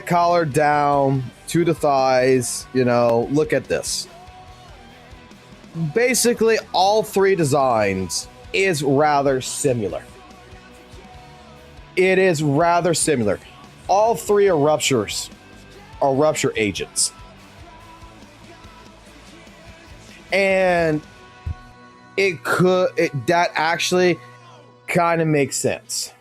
collar down to the thighs, you know, look at this. Basically, all three designs is rather similar. It is rather similar. All three are ruptures, are rupture agents. And that actually kind of makes sense.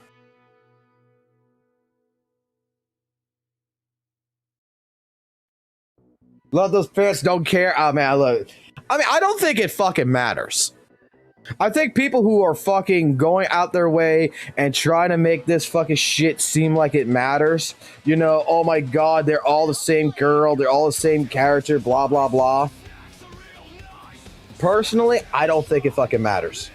Love those parents don't care. Oh man, I don't think it fucking matters. I think people who are fucking going out their way and trying to make this fucking shit seem like it matters, you know, oh my god, they're all the same girl, they're all the same character, blah blah blah. Personally, I don't think it fucking matters.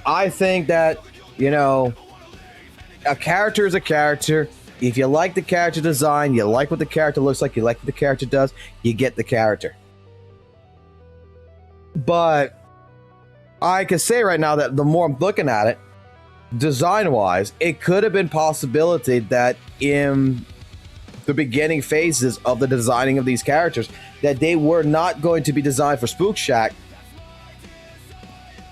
I think that, you know, a character is a character. If you like the character design, you like what the character looks like, you like what the character does, you get the character. But I can say right now that the more I'm looking at it, design-wise, it could have been possibility that in the beginning phases of the designing of these characters, that they were not going to be designed for Spook Shack.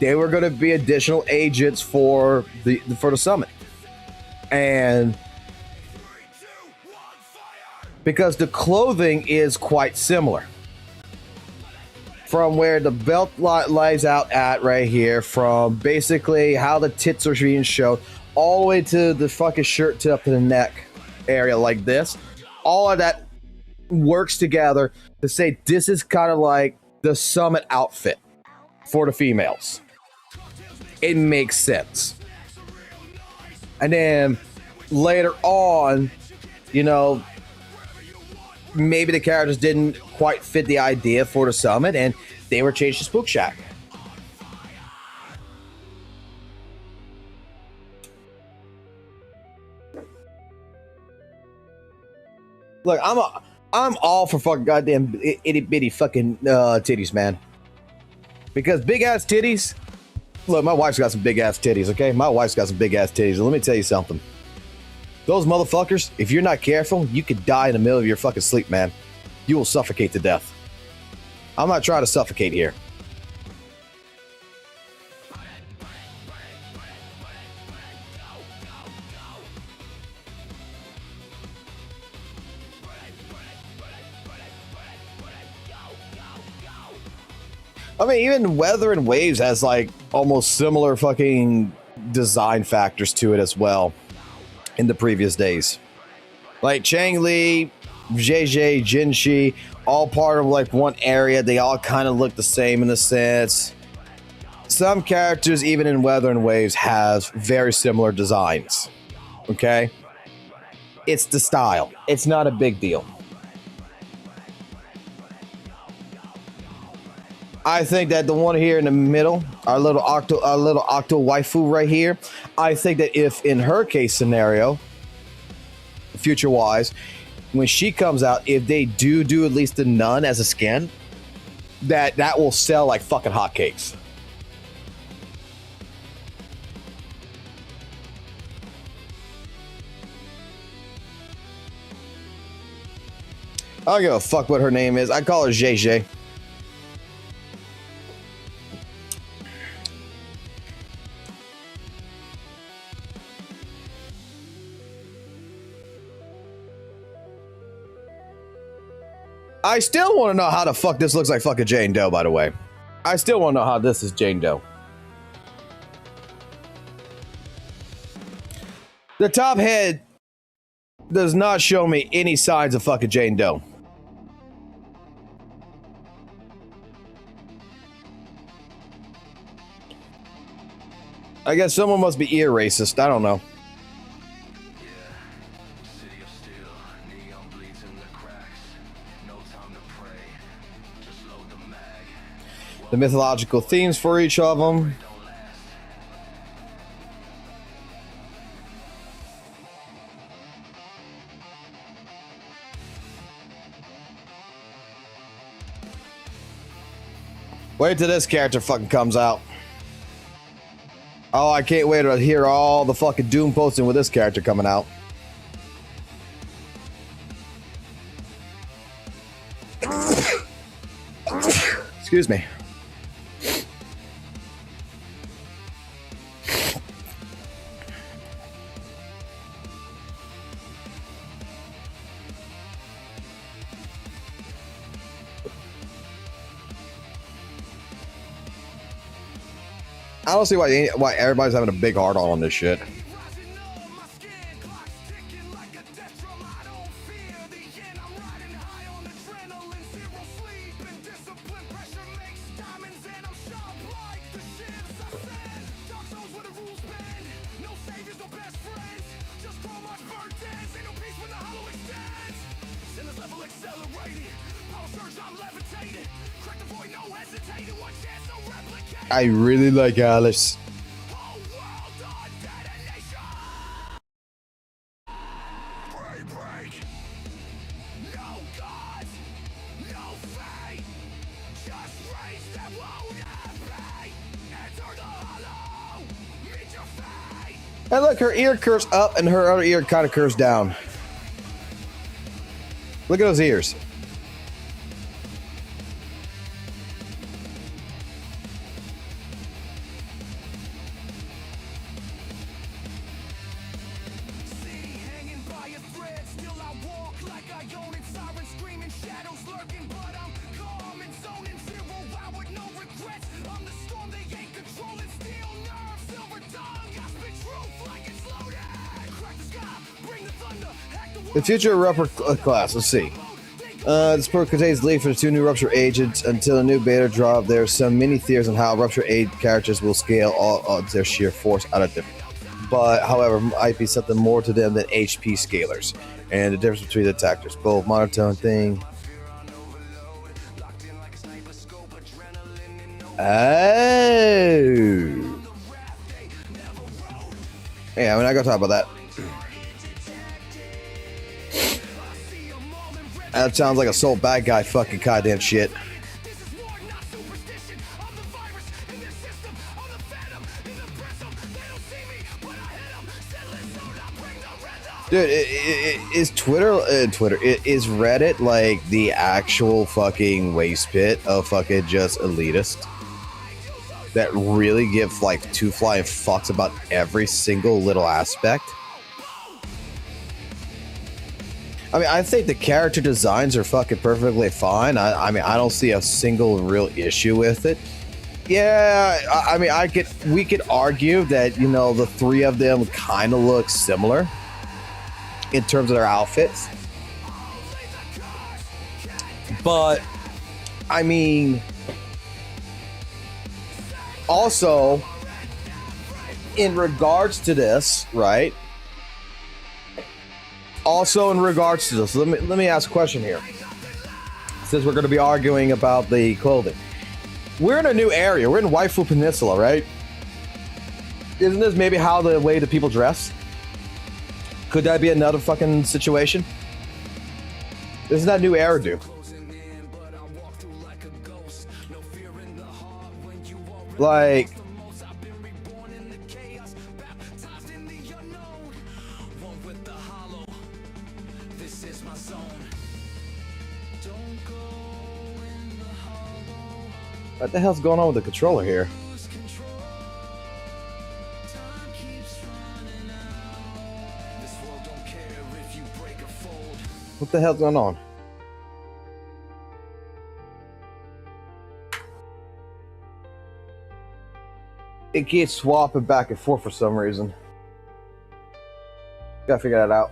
They were going to be additional agents for the Summit. And because the clothing is quite similar. From where the belt lies out at right here, from basically how the tits are being shown, all the way to the fucking shirt to up to the neck area like this. All of that works together to say this is kind of like the Summit outfit for the females. It makes sense. And then later on, you know, maybe the characters didn't quite fit the idea for the Summit and they were changed to Spook Shack. Look, I'm all for fucking goddamn itty bitty fucking titties, man. Because big ass titties. Look, my wife's got some big ass titties, okay? My wife's got some big ass titties. And let me tell you something. Those motherfuckers, if you're not careful, you could die in the middle of your fucking sleep, man. You will suffocate to death. I'm not trying to suffocate here. I mean, even Weather and Waves has like almost similar fucking design factors to it as well in the previous days. Like Chang Li, JJ, Jinshi, all part of like one area. They all kind of look the same in a sense. Some characters, even in Weather and Waves, have very similar designs. Okay? It's the style. It's not a big deal. I think that the one here in the middle, our little octo waifu right here, I think that if in her case scenario, future wise, when she comes out, if they do at least the nun as a skin, that will sell like fucking hotcakes. I don't give a fuck what her name is. I call her JJ. I still want to know how the fuck this looks like fucking Jane Doe, by the way. I still want to know how this is Jane Doe. The top head does not show me any signs of fucking Jane Doe. I guess someone must be ear racist. I don't know. The mythological themes for each of them. Wait till this character fucking comes out. Oh, I can't wait to hear all the fucking doom posting with this character coming out. Excuse me. I don't see why everybody's having a big heart on this shit. I really like Alice. And look, her ear curves up and her other ear kind of curves down. Look at those ears. The future rupture class, let's see. This book contains lead for the 2 new rupture agents. Until a new beta drop, there are some mini theories on how rupture aid characters will scale all their sheer force out of them. But, however, might be something more to them than HP scalers. And the difference between the tactics, both monotone thing. Oh. Yeah, we're not gonna talk about that. That sounds like a soul bad guy fucking goddamn shit. Dude, is is Reddit like the actual fucking waste pit of fucking just elitist that really give like two flying fucks about every single little aspect? I mean, I think the character designs are fucking perfectly fine. I mean, I don't see a single real issue with it. Yeah, I mean, we could argue that, you know, the three of them kind of look similar in terms of their outfits. But I mean, also in regards to this, right? Also in regards to this, let me ask a question here. Since we're going to be arguing about the clothing, we're in a new area. We're in Waifu Peninsula, right? Isn't this maybe how the way the people dress? Could that be another fucking situation? Isn't that new era do? Like, what the hell's going on with the controller here? What the hell's going on? It keeps swapping back and forth for some reason. Gotta figure that out.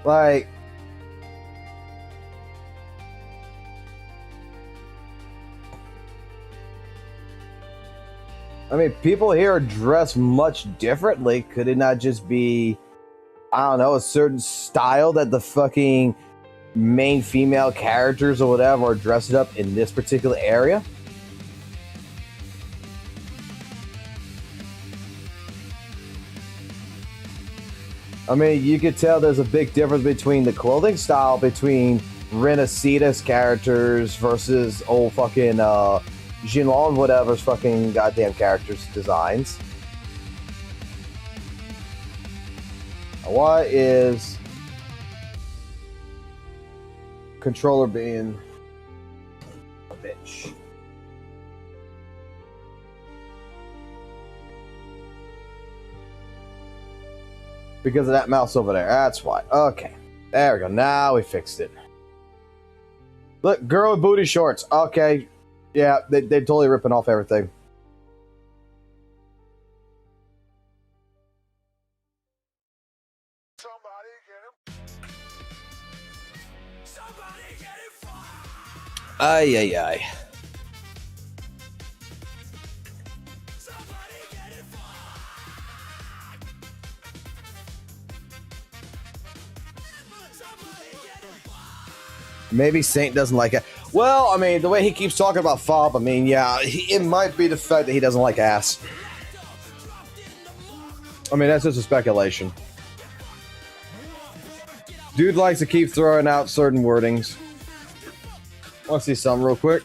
Like, I mean, people here are dressed much differently. Could it not just be, I don't know, a certain style that the fucking main female characters or whatever are dressed up in this particular area? I mean, you could tell there's a big difference between the clothing style between Renaceda's characters versus old fucking Jinlong whatever's fucking goddamn characters designs. Why is controller being a bitch? Because of that mouse over there. That's why. Okay. There we go. Now we fixed it. Look, girl with booty shorts. Okay. Yeah, they're totally ripping off everything. Ay, ay, ay. Maybe Saint doesn't like it. Well, I mean, the way he keeps talking about Fob, I mean, yeah, it might be the fact that he doesn't like ass. I mean, that's just a speculation. Dude likes to keep throwing out certain wordings. I want to see something real quick.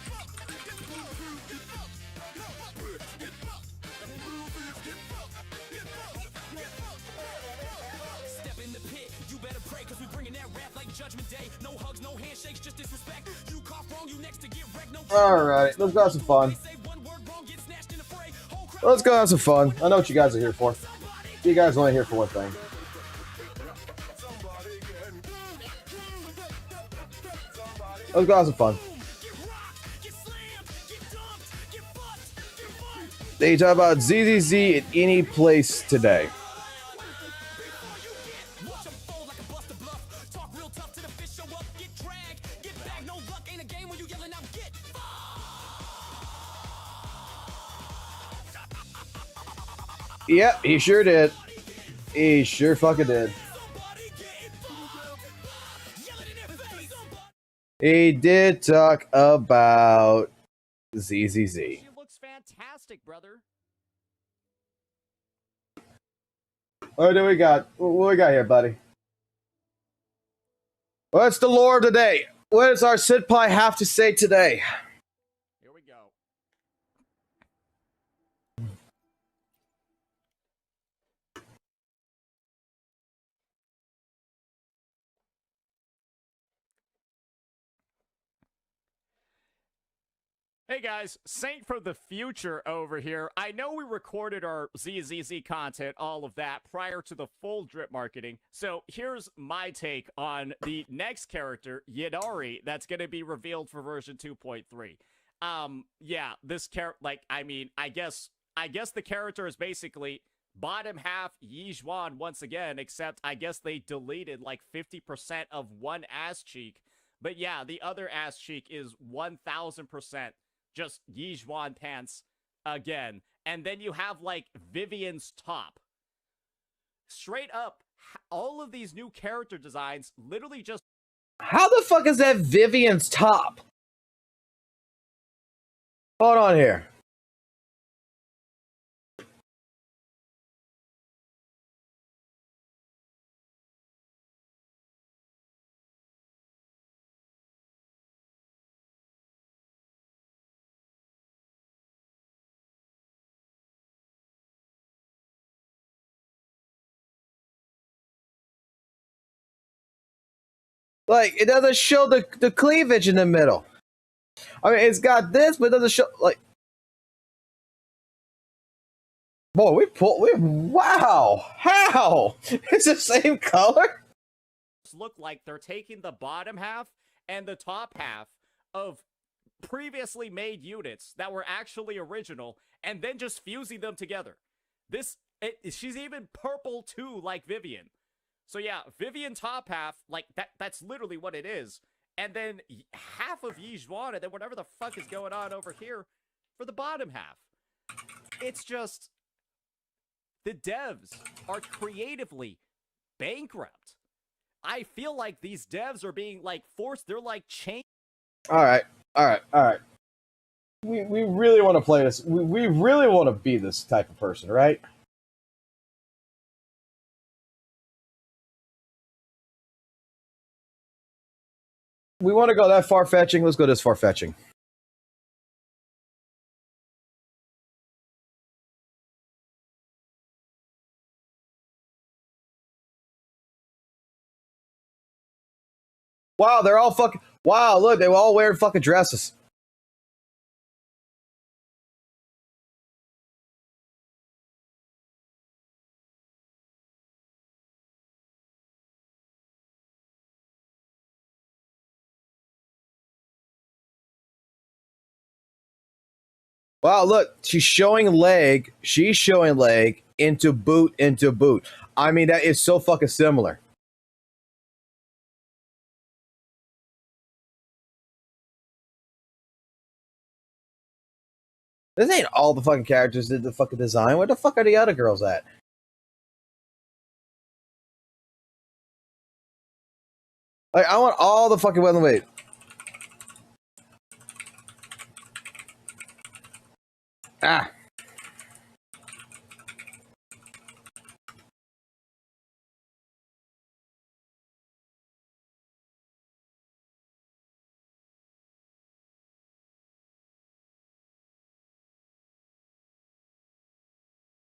Alright, let's go have some fun. Let's go have some fun. I know what you guys are here for. You guys are only here for one thing. Let's go have some fun. They talk about Z.Z.Z. in any place today. Yep, he sure did. He sure fucking did. He did talk about Z.Z.Z. She looks fantastic, brother. What do we got? What we got here, buddy? What's the lore of the day? What does our senpai have to say today? Here we go. Hey guys, Saint from the future over here. I know we recorded our Z.Z.Z content, all of that, prior to the full drip marketing. So here's my take on the next character, Yidari, that's going to be revealed for version 2.3. Yeah, this character, like, I guess the character is basically bottom half Yizhuan once again, except I guess they deleted like 50% of one ass cheek. But yeah, the other ass cheek is 1000% just Yizhuan pants again. And then you have like Vivian's top. Straight up, all of these new character designs literally just. How the fuck is that Vivian's top? Hold on here. Like, it doesn't show the cleavage in the middle. I mean, it's got this, but it doesn't show, like... Boy, wow! How? It's the same color? Look like they're taking the bottom half and the top half of previously made units that were actually original and then just fusing them together. She's even purple too, like Vivian. So yeah, Vivian top half, like that's literally what it is. And then half of Yizhuan, and then whatever the fuck is going on over here for the bottom half. It's just, the devs are creatively bankrupt. I feel like these devs are being like forced, they're like chained. All right. We really want to play this. We really want to be this type of person, right? We want to go that far-fetching. Let's go this far-fetching. Wow, they're all fucking... Wow, look, they were all wearing fucking dresses. Wow, look, she's showing leg into boot into boot. I mean, that is so fucking similar. This ain't all the fucking characters did the fucking design. Where the fuck are the other girls at? Like, I want all the fucking weapon. Wait. Ah.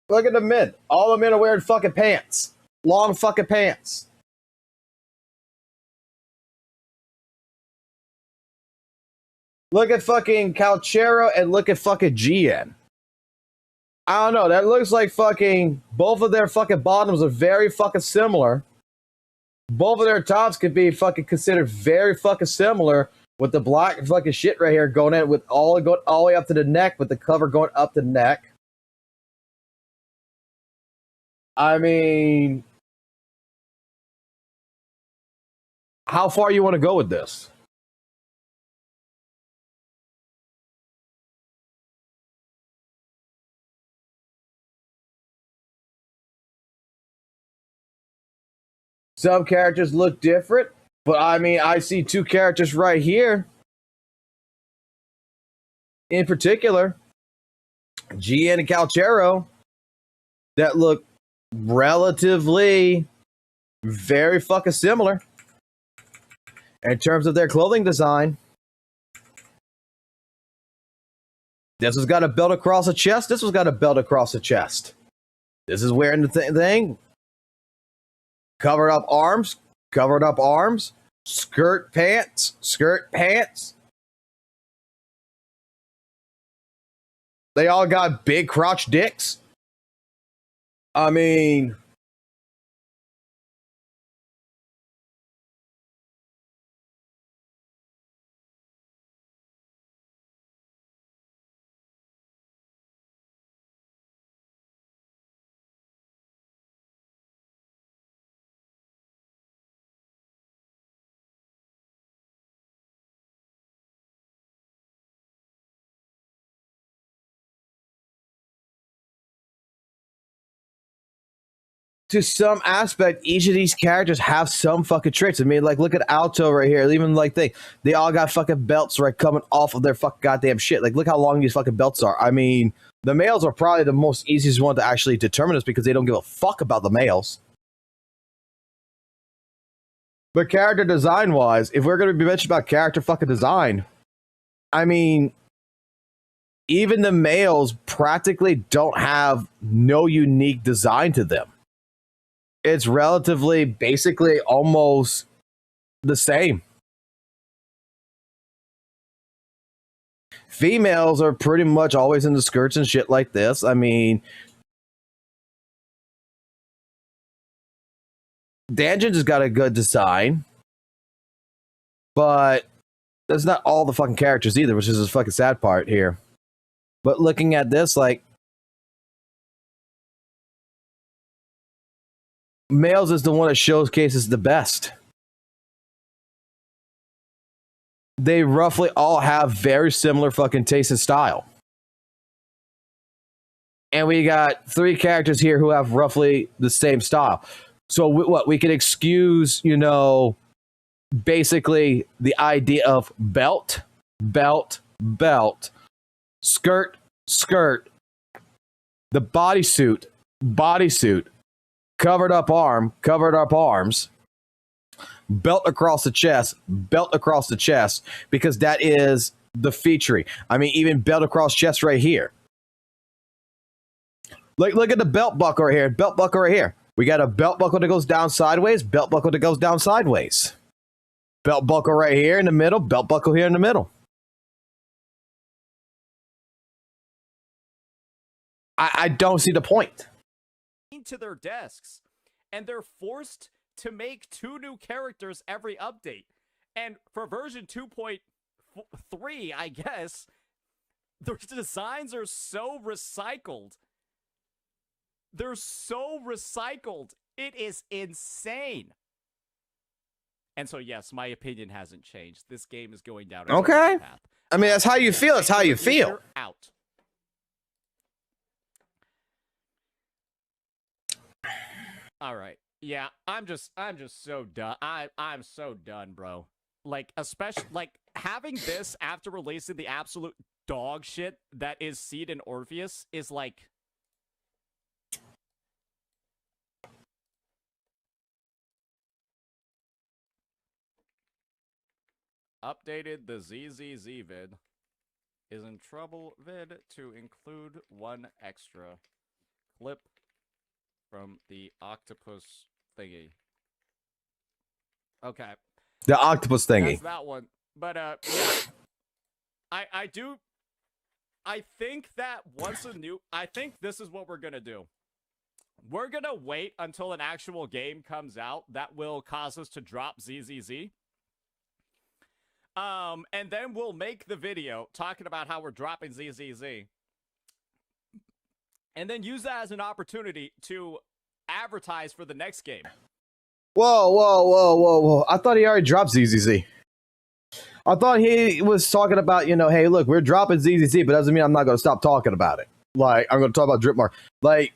Look at the men. All the men are wearing fucking pants. Long fucking pants. Look at fucking Calchero and look at fucking GN. I don't know. That looks like fucking... Both of their fucking bottoms are very fucking similar. Both of their tops could be fucking considered very fucking similar. With the black fucking shit right here going in with going all the way up to the neck with the cover going up the neck. I mean... How far you want to go with this? Some characters look different, but I mean, I see two characters right here. In particular, GN and Calchero that look relatively very fucking similar in terms of their clothing design. This one's got a belt across the chest. This one's got a belt across the chest. This is wearing the thing. Covered up arms. Skirt pants. They all got big crotch dicks. I mean, to some aspect, each of these characters have some fucking traits. I mean, like, look at Alto right here. Even like they all got fucking belts right coming off of their fucking goddamn shit. Like, look how long these fucking belts are. I mean, the males are probably the most easiest one to actually determine this because they don't give a fuck about the males. But character design wise, if we're going to be mentioning about character fucking design, I mean, even the males practically don't have no unique design to them. It's relatively, basically, almost the same. Females are pretty much always in the skirts and shit like this. I mean, Danjins has got a good design, but that's not all the fucking characters either, which is the fucking sad part here. But looking at this, like, males is the one that showcases the best. They roughly all have very similar fucking taste and style. And we got 3 characters here who have roughly the same style. So what we can excuse, you know, basically the idea of belt, belt, belt, skirt, skirt, the bodysuit, bodysuit, covered up arm, covered up arms, belt across the chest, because that is the featuring. I mean, even belt across chest right here. Look at the belt buckle right here, belt buckle right here. We got a belt buckle that goes down sideways, belt buckle that goes down sideways. Belt buckle right here in the middle, belt buckle here in the middle. I don't see the point. To their desks, and they're forced to make 2 new characters every update. And for version 2.3, I guess, their designs are so recycled. They're so recycled. It is insane. And so, yes, my opinion hasn't changed. This game is going down a okay path. I mean, that's how you feel. It's how you feel. Out. All right. Yeah, I'm just so done. I'm so done, bro. Like, especially like having this after releasing the absolute dog shit that is Seed and Orpheus is like updated the Z.Z.Z vid is in trouble vid to include 1 extra clip from the octopus thingy. Okay. The octopus thingy. That's that one. But yeah. I think that I think this is what we're gonna do. We're gonna wait until an actual game comes out that will cause us to drop Z.Z.Z. And then we'll make the video talking about how we're dropping Z.Z.Z. And then use that as an opportunity to advertise for the next game. Whoa. I thought he already dropped Z.Z.Z. I thought he was talking about, you know, hey, look, we're dropping Z.Z.Z, but doesn't mean I'm not going to stop talking about it. Like, I'm going to talk about Dripmark. Like,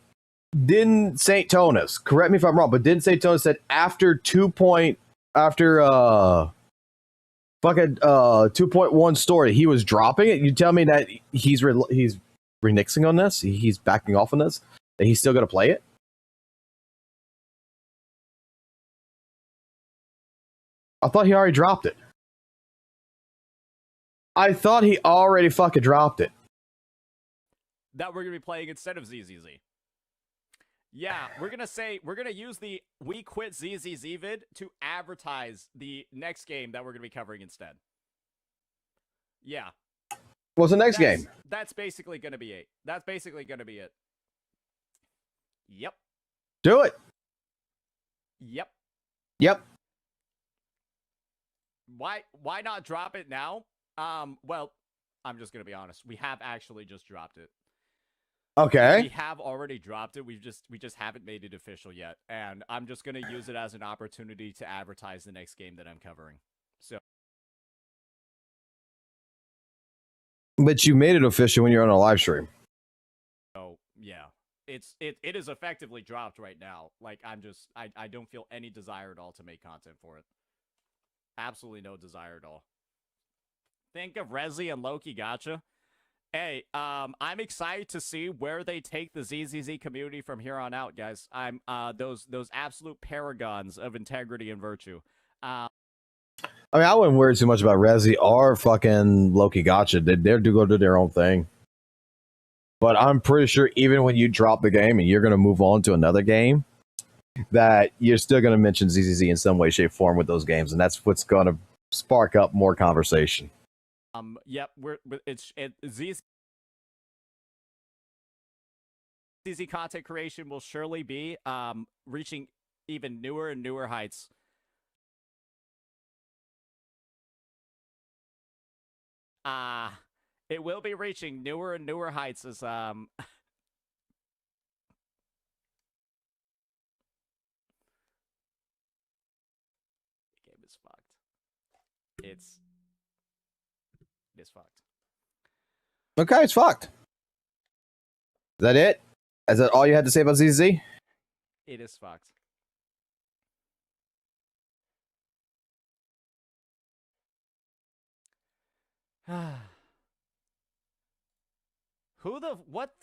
didn't St. Tonas, correct me if I'm wrong, but didn't St. Tonas said after 2.1 story, he was dropping it? You tell me that he's renixing on this? He's backing off on this? That he's still going to play it? I thought he already dropped it. I thought he already fucking dropped it. That we're going to be playing instead of Z.Z.Z. Yeah, we're going to use the We Quit Z.Z.Z vid to advertise the next game that we're going to be covering instead. Yeah. What's the next game? That's basically going to be it. That's basically going to be it. Yep. Do it. Yep. Yep. Why not drop it now? Well, I'm just going to be honest. We have actually just dropped it. Okay. We have already dropped it. We just haven't made it official yet. And I'm just going to use it as an opportunity to advertise the next game that I'm covering. So But you made it official when you're on a live stream. So yeah, it is effectively dropped right now. Like I don't feel any desire at all to make content for it. Absolutely no desire at all. Think of Rezi and Loki Gotcha. Hey, I'm excited to see where they take the Z.Z.Z community from here on out, guys. I'm those absolute paragons of integrity and virtue. I mean, I wouldn't worry too much about Rezi or fucking Loki Gotcha. They're do go do their own thing. But I'm pretty sure even when you drop the game and you're going to move on to another game, that you're still going to mention Z.Z.Z in some way, shape, form with those games, and that's what's going to spark up more conversation. Yep, Z.Z content creation will surely be reaching even newer and newer heights. It will be reaching newer and newer heights as the game is fucked. It is fucked. Okay, it's fucked. Is that it? Is that all you had to say about Z.Z.Z? It is fucked.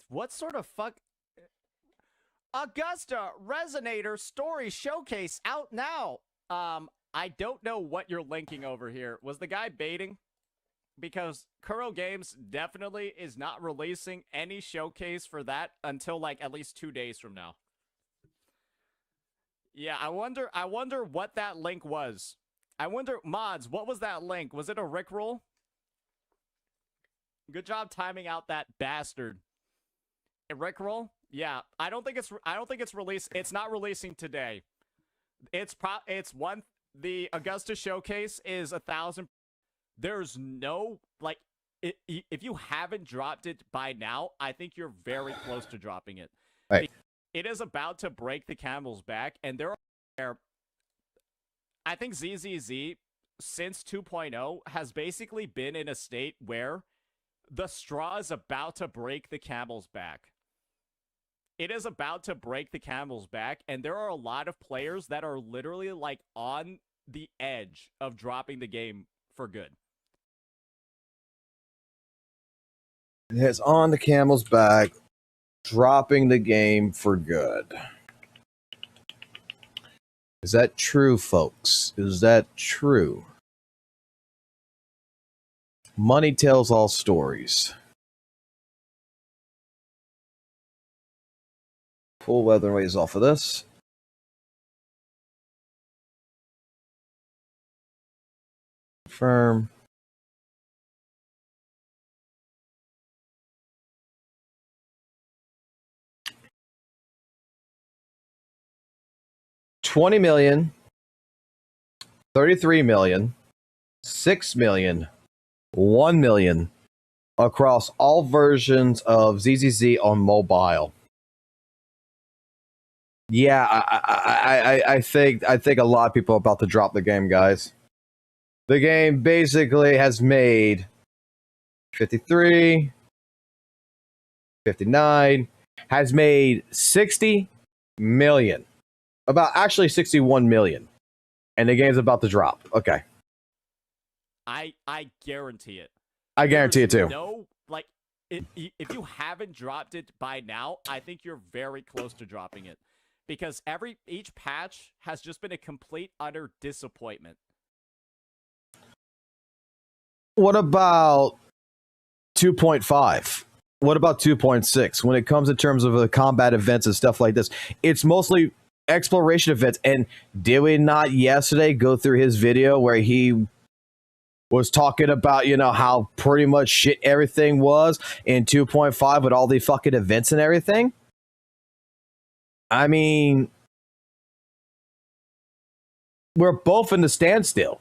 What sort of fuck? Augusta Resonator Story Showcase out now. I don't know what you're linking over here. Was the guy baiting? Because Kuro Games definitely is not releasing any showcase for that until like at least 2 days from now. Yeah, I wonder what that link was. I wonder, mods, what was that link? Was it a Rickroll? Good job timing out that bastard. A Rickroll? Yeah, I don't think it's released. It's not releasing today. The Augusta showcase is 1,000. There's no like if you haven't dropped it by now, I think you're very close to dropping it. Right. It is about to break the camel's back, and I think Z.Z.Z since 2.0 has basically been in a state where the straw is about to break the camel's back. It is about to break the camel's back, and there are a lot of players that are literally like on the edge of dropping the game for good. It's on the camel's back, dropping the game for good. Is that true, folks? Is that true? Money tells all stories. Pull weatherways off of this. Confirm. $20 million, $33 million, $6 million, $1 million across all versions of Z.Z.Z on mobile. Yeah, I think a lot of people are about to drop the game, guys. The game basically has made 53, 59, has made 60 million. About actually 61 million. And the game's about to drop. Okay. I guarantee it. I guarantee it too. No, like, if you haven't dropped it by now, I think you're very close to dropping it. Because each patch has just been a complete, utter disappointment. What about 2.5? What about 2.6? When it comes in terms of the combat events and stuff like this, it's mostly exploration events. And did we not yesterday go through his video where he was talking about, you know, how pretty much shit everything was in 2.5 with all the fucking events and everything. I mean, we're both in the standstill.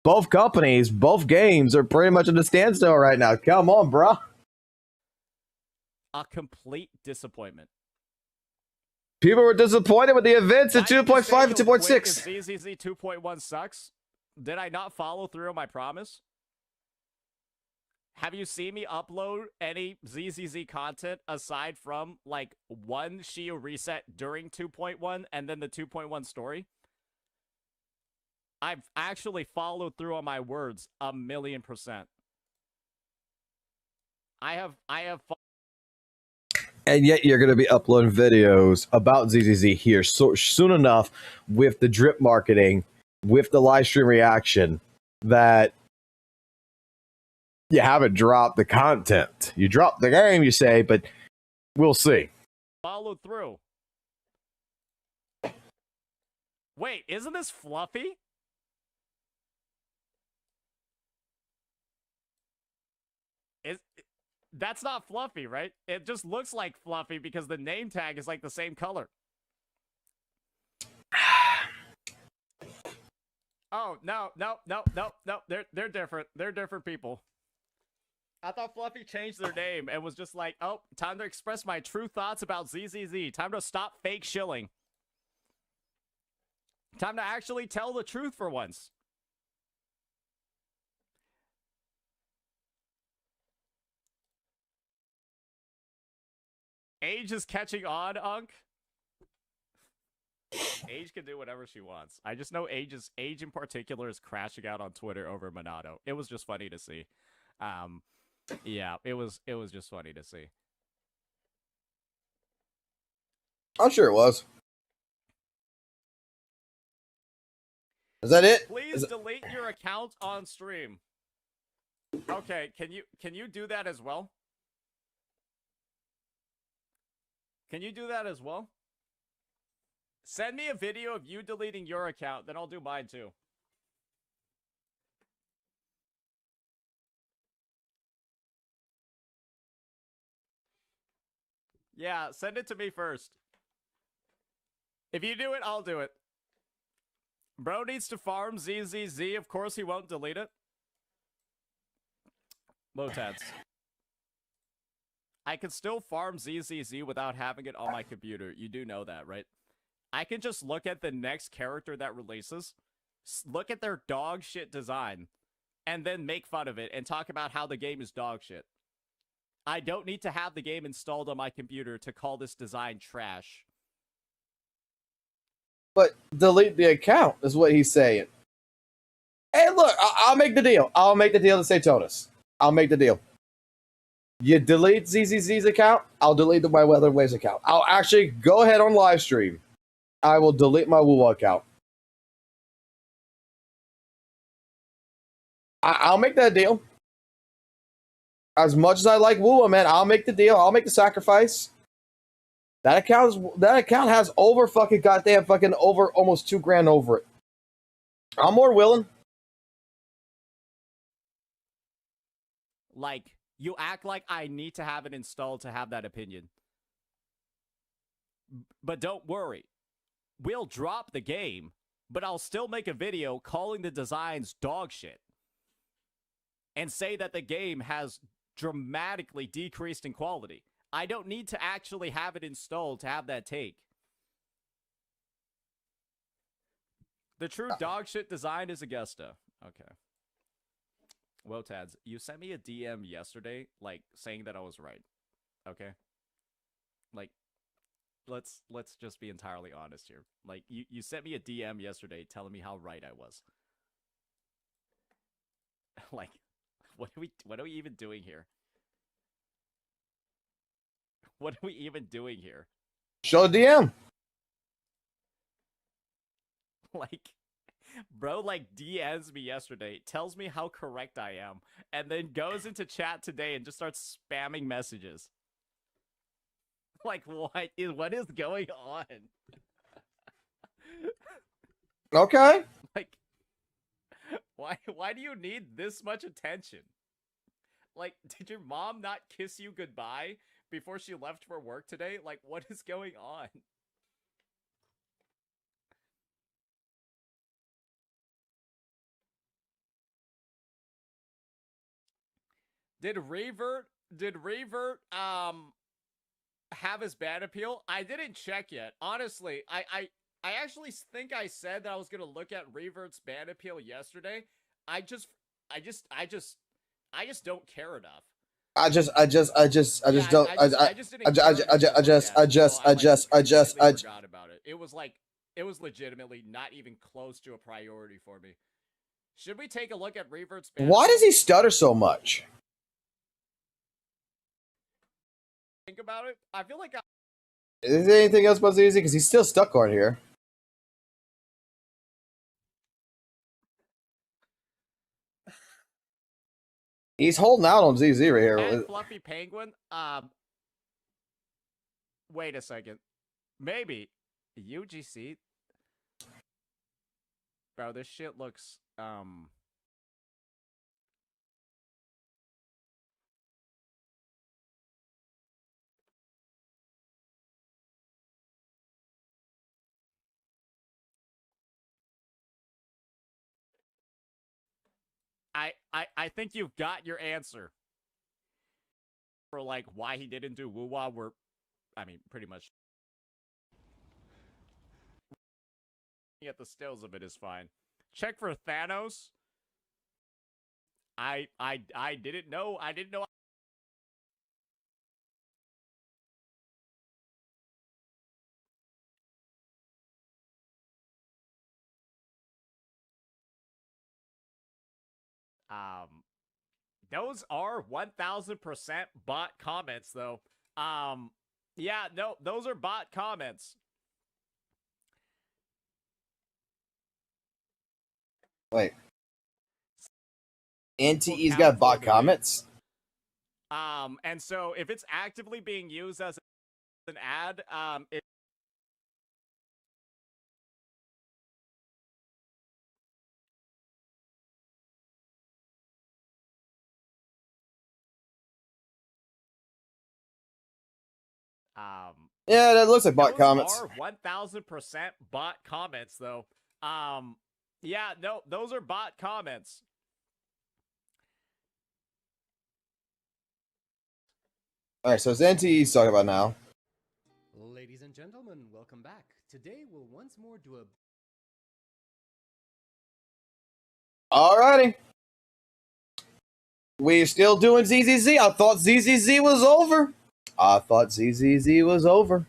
Both companies, both games are pretty much in the standstill right now. Come on, bro. A complete disappointment. People were disappointed with the events at 2.5 and 2.6. Z.Z.Z 2.1 sucks. Did I not follow through on my promise? Have you seen me upload any Z.Z.Z content aside from like one Shio reset during 2.1 and then the 2.1 story? I've actually followed through on my words 1,000,000%. I have. And yet you're going to be uploading videos about Z.Z.Z here so soon enough with the drip marketing, with the live stream reaction, that you haven't dropped the content. You dropped the game, you say, but we'll see. Followed through. Wait, isn't this Fluffy? That's not Fluffy, right? It just looks like Fluffy because the name tag is like the same color. Oh, no. They're different. They're different people. I thought Fluffy changed their name and was just like, oh, time to express my true thoughts about Z.Z.Z. Time to stop fake shilling. Time to actually tell the truth for once. Age is catching on, Unk. Age can do whatever she wants. I just know Age in particular is crashing out on Twitter over Monado. It was just funny to see. Yeah, it was just funny to see. I'm sure it was. Is that it? Please delete your account on stream. Okay, can you do that as well? Can you do that as well? Send me a video of you deleting your account, then I'll do mine too. Yeah, send it to me first. If you do it, I'll do it. Bro needs to farm Z.Z.Z. Of course he won't delete it. Motads. I can still farm Z.Z.Z. without having it on my computer. You do know that, right? I can just look at the next character that releases, look at their dog shit design, and then make fun of it and talk about how the game is dog shit. I don't need to have the game installed on my computer to call this design trash. But delete the account is what he's saying. Hey, look, I'll make the deal. I'll make the deal to say Totus. I'll make the deal. You delete Z.Z.Z's account, I'll delete my Weather Waves account. I'll actually go ahead on live stream. I will delete my WUWA account. I'll make that deal. As much as I like WUWA, man, I'll make the deal. I'll make the sacrifice. That account has over fucking goddamn fucking over almost $2,000 over it. I'm more willing. Like, you act like I need to have it installed to have that opinion. But don't worry. We'll drop the game, but I'll still make a video calling the designs dog shit. And say that the game has dramatically decreased in quality. I don't need to actually have it installed to have that take. The true dog shit design is Augusta. Okay. Wotads, you sent me a DM yesterday, like, saying that I was right. Okay? Like, let's just be entirely honest here. Like, you sent me a DM yesterday telling me how right I was. Like, what are we even doing here? What are we even doing here? Show the DM. Like, bro, like, DMs me yesterday, tells me how correct I am, and then goes into chat today and just starts spamming messages. Like, what is going on? Okay. Like, Why do you need this much attention? Like, did your mom not kiss you goodbye before she left for work today? Like, what is going on? Did Revert have his ban appeal? I didn't check yet. Honestly, I actually think I said that I was gonna look at Revert's ban appeal yesterday. I just don't care enough. I just don't. I just didn't care enough to look at it, so I completely forgot about it. It was legitimately not even close to a priority for me. Should we take a look at Revert's ban Why appeal? does he stutter so much? Think about it. I feel like Is there anything else but Z.Z? Because he's still stuck on here. He's holding out on Z.Z right here. and Fluffy Penguin. Wait a second. Maybe UGC. Bro, this shit looks I think you've got your answer for like why he didn't do WUWA. Pretty much at the stills of it is fine. Check for Thanos. I didn't know. I didn't know. Those are 1000% bot comments though. Yeah, no, those are bot comments. Wait. NTE's got bot comments? And so if it's actively being used as an ad, it Yeah, that looks like bot those comments. are 1000% bot comments though. Yeah, no, those are bot comments. Alright, so it's NTE's talking about now. Ladies and gentlemen, welcome back. Today we'll once more do a Alrighty. We're still doing Z.Z.Z. I thought Z.Z.Z was over. I thought Z.Z.Z was over.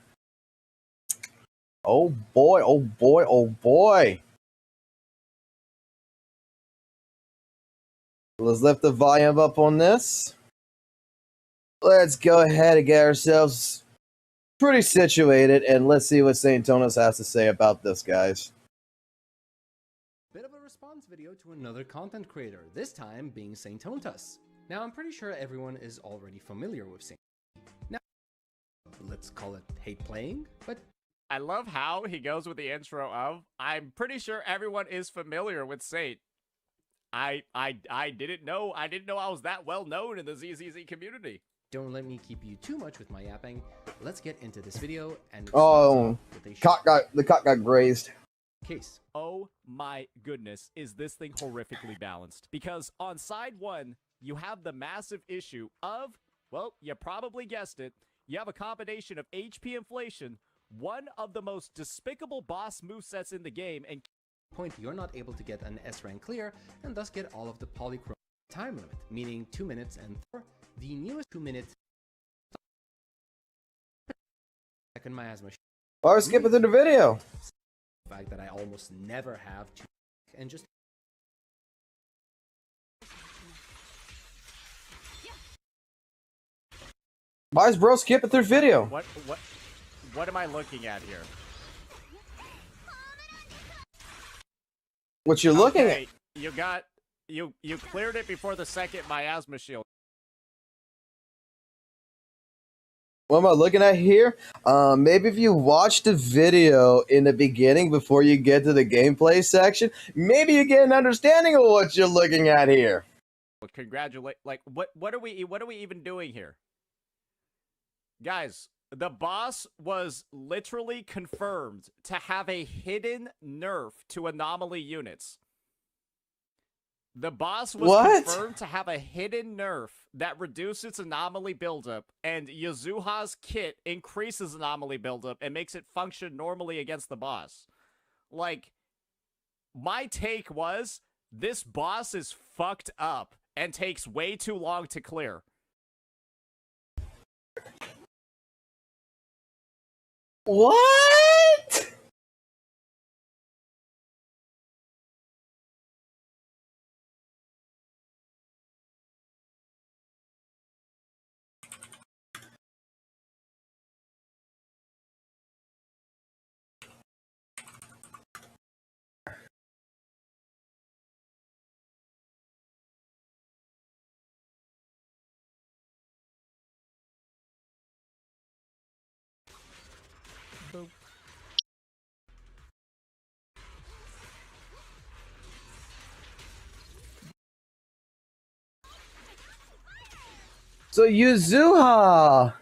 Oh boy, oh boy, oh boy. Let's lift the volume up on this. Let's go ahead and get ourselves pretty situated, and let's see what St. Tonos has to say about this, guys. bit of a response video to another content creator, this time being Saint Tontus. Now I'm pretty sure everyone is already familiar with Saint. Now, let's call it hate playing, but I love how he goes with the intro of, I'm pretty sure everyone is familiar with Saint. I didn't know I was that well known in the Z.Z.Z community. don't let me keep you too much with my yapping. Let's get into this video and Oh, the cock got grazed. case. Oh my goodness, is this thing horrifically balanced? Because on side one, you have the massive issue of, well, you probably guessed it, you have a combination of HP inflation, one of the most despicable boss movesets in the game, and Point you're not able to get an S rank clear and thus get all of the polychrome time limit, meaning 2 minutes, and the newest 2 minutes second miasma. Why are we skipping through the video? The fact that I almost never have to and just Why is bro skipping through video? what am I looking at here? What you're looking at? Okay, you cleared it before the second miasma shield. What am I looking at here? Maybe if you watch the video in the beginning before you get to the gameplay section, maybe you get an understanding of what you're looking at here. Well, congratulate. Like, what are we even doing here, guys? The boss was literally confirmed to have a hidden nerf to anomaly units. The boss was confirmed to have a hidden nerf that reduces anomaly buildup, and Yasuha's kit increases anomaly buildup and makes it function normally against the boss. Like, my take was, this boss is fucked up and takes way too long to clear. What? So Yuzuha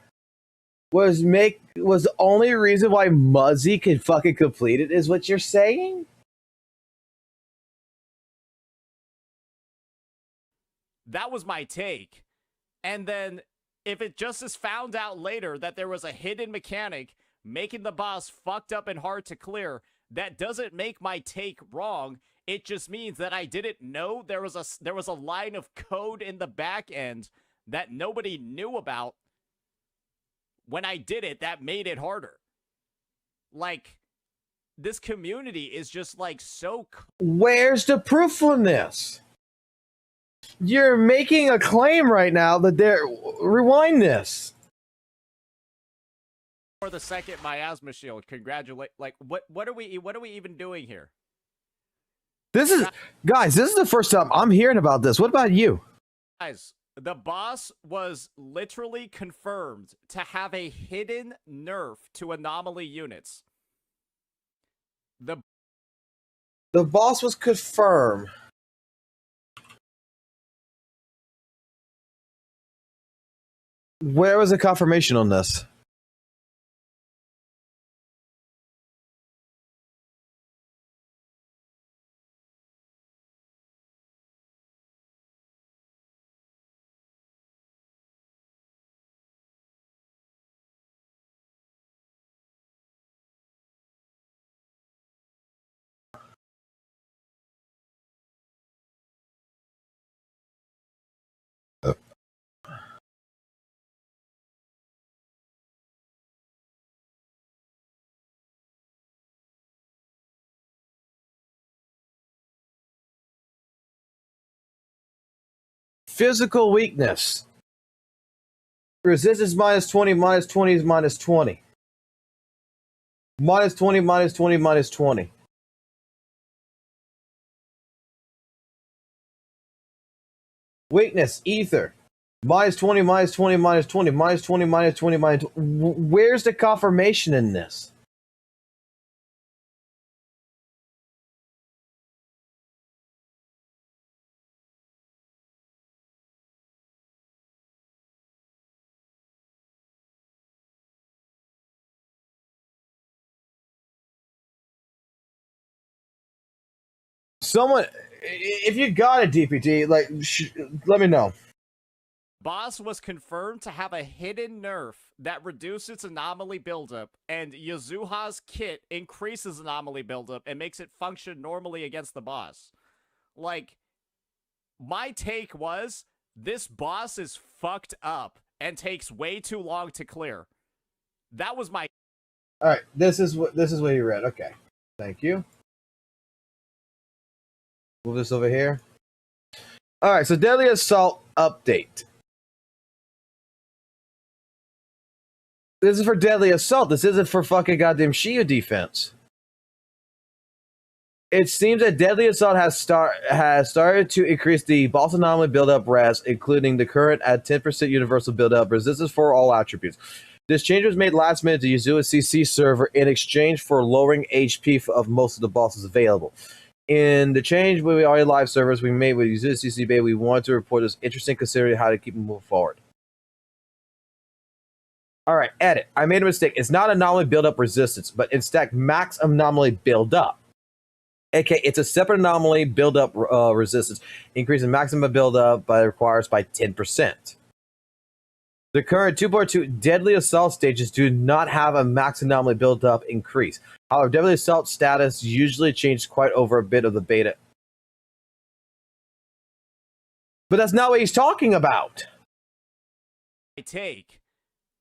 was the only reason why Muzzy could fucking complete it, is what you're saying? That was my take. And then if it just is found out later that there was a hidden mechanic making the boss fucked up and hard to clear, that doesn't make my take wrong. It just means that I didn't know there was a line of code in the back end that nobody knew about. When I did it, that made it harder. Like, this community is just like so. Where's the proof on this? You're making a claim right now that rewind this. For the second miasma shield, congratulate. Like, what are we even doing here? This is the first time I'm hearing about this. What about you? Guys, the boss was literally confirmed to have a hidden nerf to anomaly units. The boss was confirmed. Where was the confirmation on this? Physical weakness. Resistance minus 20, minus 20 is minus 20. Minus 20, minus 20, minus 20. Weakness, ether. Minus 20, minus 20, minus 20, minus 20, minus 20, minus 20. Where's the confirmation in this? Someone, if you got a DPT, like, let me know. boss was confirmed to have a hidden nerf that reduces anomaly buildup, and Yasuha's kit increases anomaly buildup and makes it function normally against the boss. Like, my take was, this boss is fucked up and takes way too long to clear. That was my. All right, this is what you read. Okay, thank you. Move this over here. All right, so Deadly Assault update. This is for Deadly Assault. This isn't for fucking goddamn Shield defense. It seems that Deadly Assault has started to increase the boss anomaly build-up res, including the current at 10% universal build-up resistance for all attributes. This change was made last minute to WUWA server in exchange for lowering HP of most of the bosses available. In the change with the already live servers we made with Z.Z.Z beta, we wanted to report this interesting considering how to keep moving forward. Alright, edit. I made a mistake. It's not anomaly build-up resistance, but instead max anomaly build-up. Okay, it's a separate anomaly build-up resistance, increasing maximum build-up requires by 10%. The current 2.2 Deadly Assault stages do not have a max anomaly build-up increase. However, Deadly Assault status usually changes quite over a bit of the beta. But that's not what he's talking about. Take.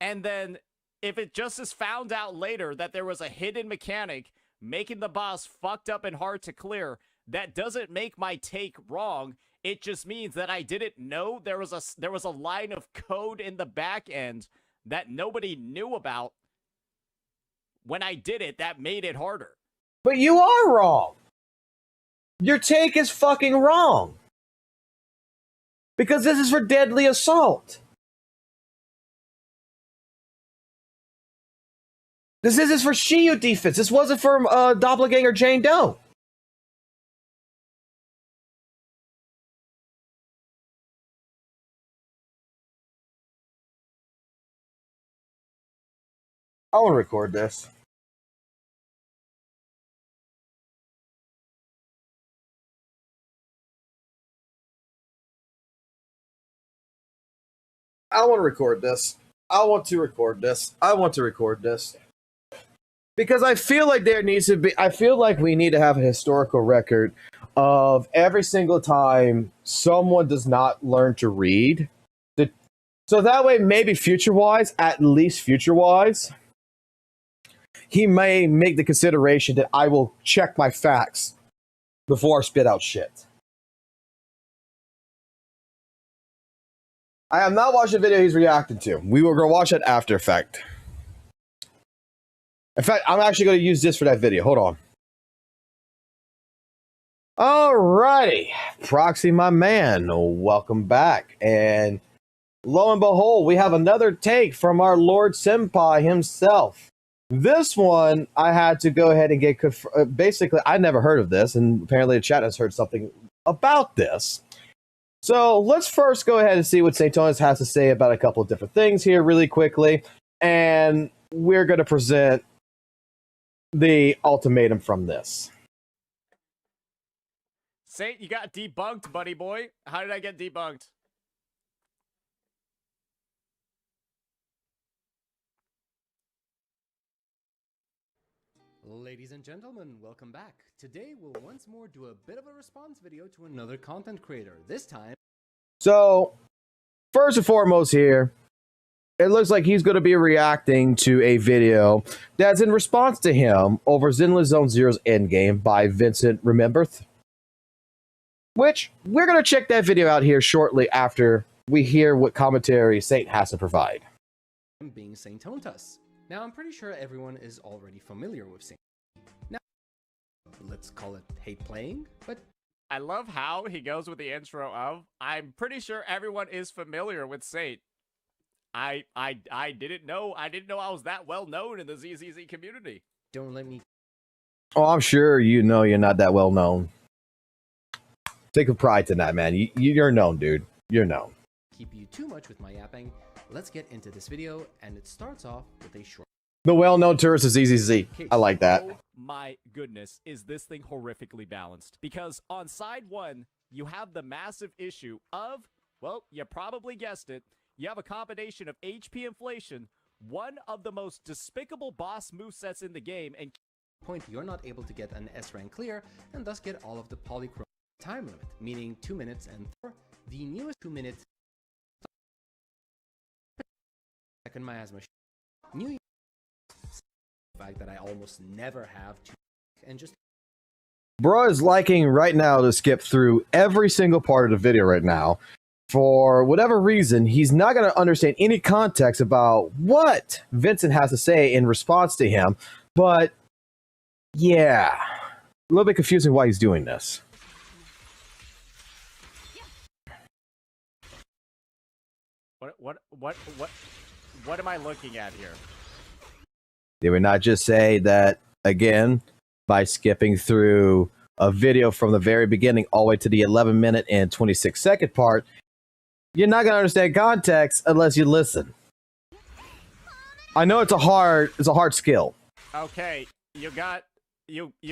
And then, if it just is found out later that there was a hidden mechanic making the boss fucked up and hard to clear, that doesn't make my take wrong. It just means that I didn't know there was a line of code in the back end that nobody knew about. When I did it, that made it harder. But you are wrong. Your take is fucking wrong. Because this is for Deadly Assault. This is for Shiyu defense. This wasn't for Doppelganger Jane Doe. I want to record this. I want to record this. I want to record this. I want to record this. Because I feel like there needs to be, I feel like we need to have a historical record of every single time someone does not learn to read. So that way, maybe future-wise, at least future-wise, he may make the consideration that I will check my facts before I spit out shit. I am not watching the video he's reacting to. We will go watch that after effect. In fact, I'm actually going to use this for that video. Hold on. Alrighty. Proxy, my man. Welcome back. And lo and behold, we have another take from our Lord Senpai himself. This one, I had to go ahead and get... basically, I never heard of this, and apparently the chat has heard something about this. So let's first go ahead and see what St. Tonis has to say about a couple of different things here really quickly. And we're going to present the ultimatum from this. Saint, you got debunked, buddy boy. How did I get debunked? Ladies and gentlemen, welcome back. Today we'll once more do a bit of a response video to another content creator. This time... So, first and foremost here, it looks like he's going to be reacting to a video that's in response to him over Zenless Zone Zero's Endgame by Vincent Rememberth. Which, we're going to check that video out here shortly after we hear what commentary Saint has to provide. Being Saint Tontus. Now, I'm pretty sure everyone is already familiar with Saint. Now, let's call it hate playing, but... I love how he goes with the intro of, I'm pretty sure everyone is familiar with Saint. I didn't know I was that well known in the Z.Z.Z community. Don't let me... Oh, I'm sure you know you're not that well known. Take a pride in that, man. You're known, dude. You're known. Keep you too much with my yapping. Let's get into this video, and it starts off with a short... The well-known tourist is Z.Z.Z. I like that. Oh my goodness, is this thing horrifically balanced? Because on side one, you have the massive issue of, well, you probably guessed it, you have a combination of HP inflation, one of the most despicable boss movesets in the game, and point you're not able to get an S rank clear, and thus get all of the polychrome time limit, meaning 2 minutes, and for the newest 2 minutes... Second miasma. New fact that I almost never have to, and just... Bro is liking right now to skip through every single part of the video right now. For whatever reason, he's not going to understand any context about what Vincent has to say in response to him. But, yeah, a little bit confusing why he's doing this. What am I looking at here? Did we not just say that, again, by skipping through a video from the very beginning all the way to the 11-minute and 26-second part, you're not going to understand context unless you listen. I know it's a hard skill. Okay, you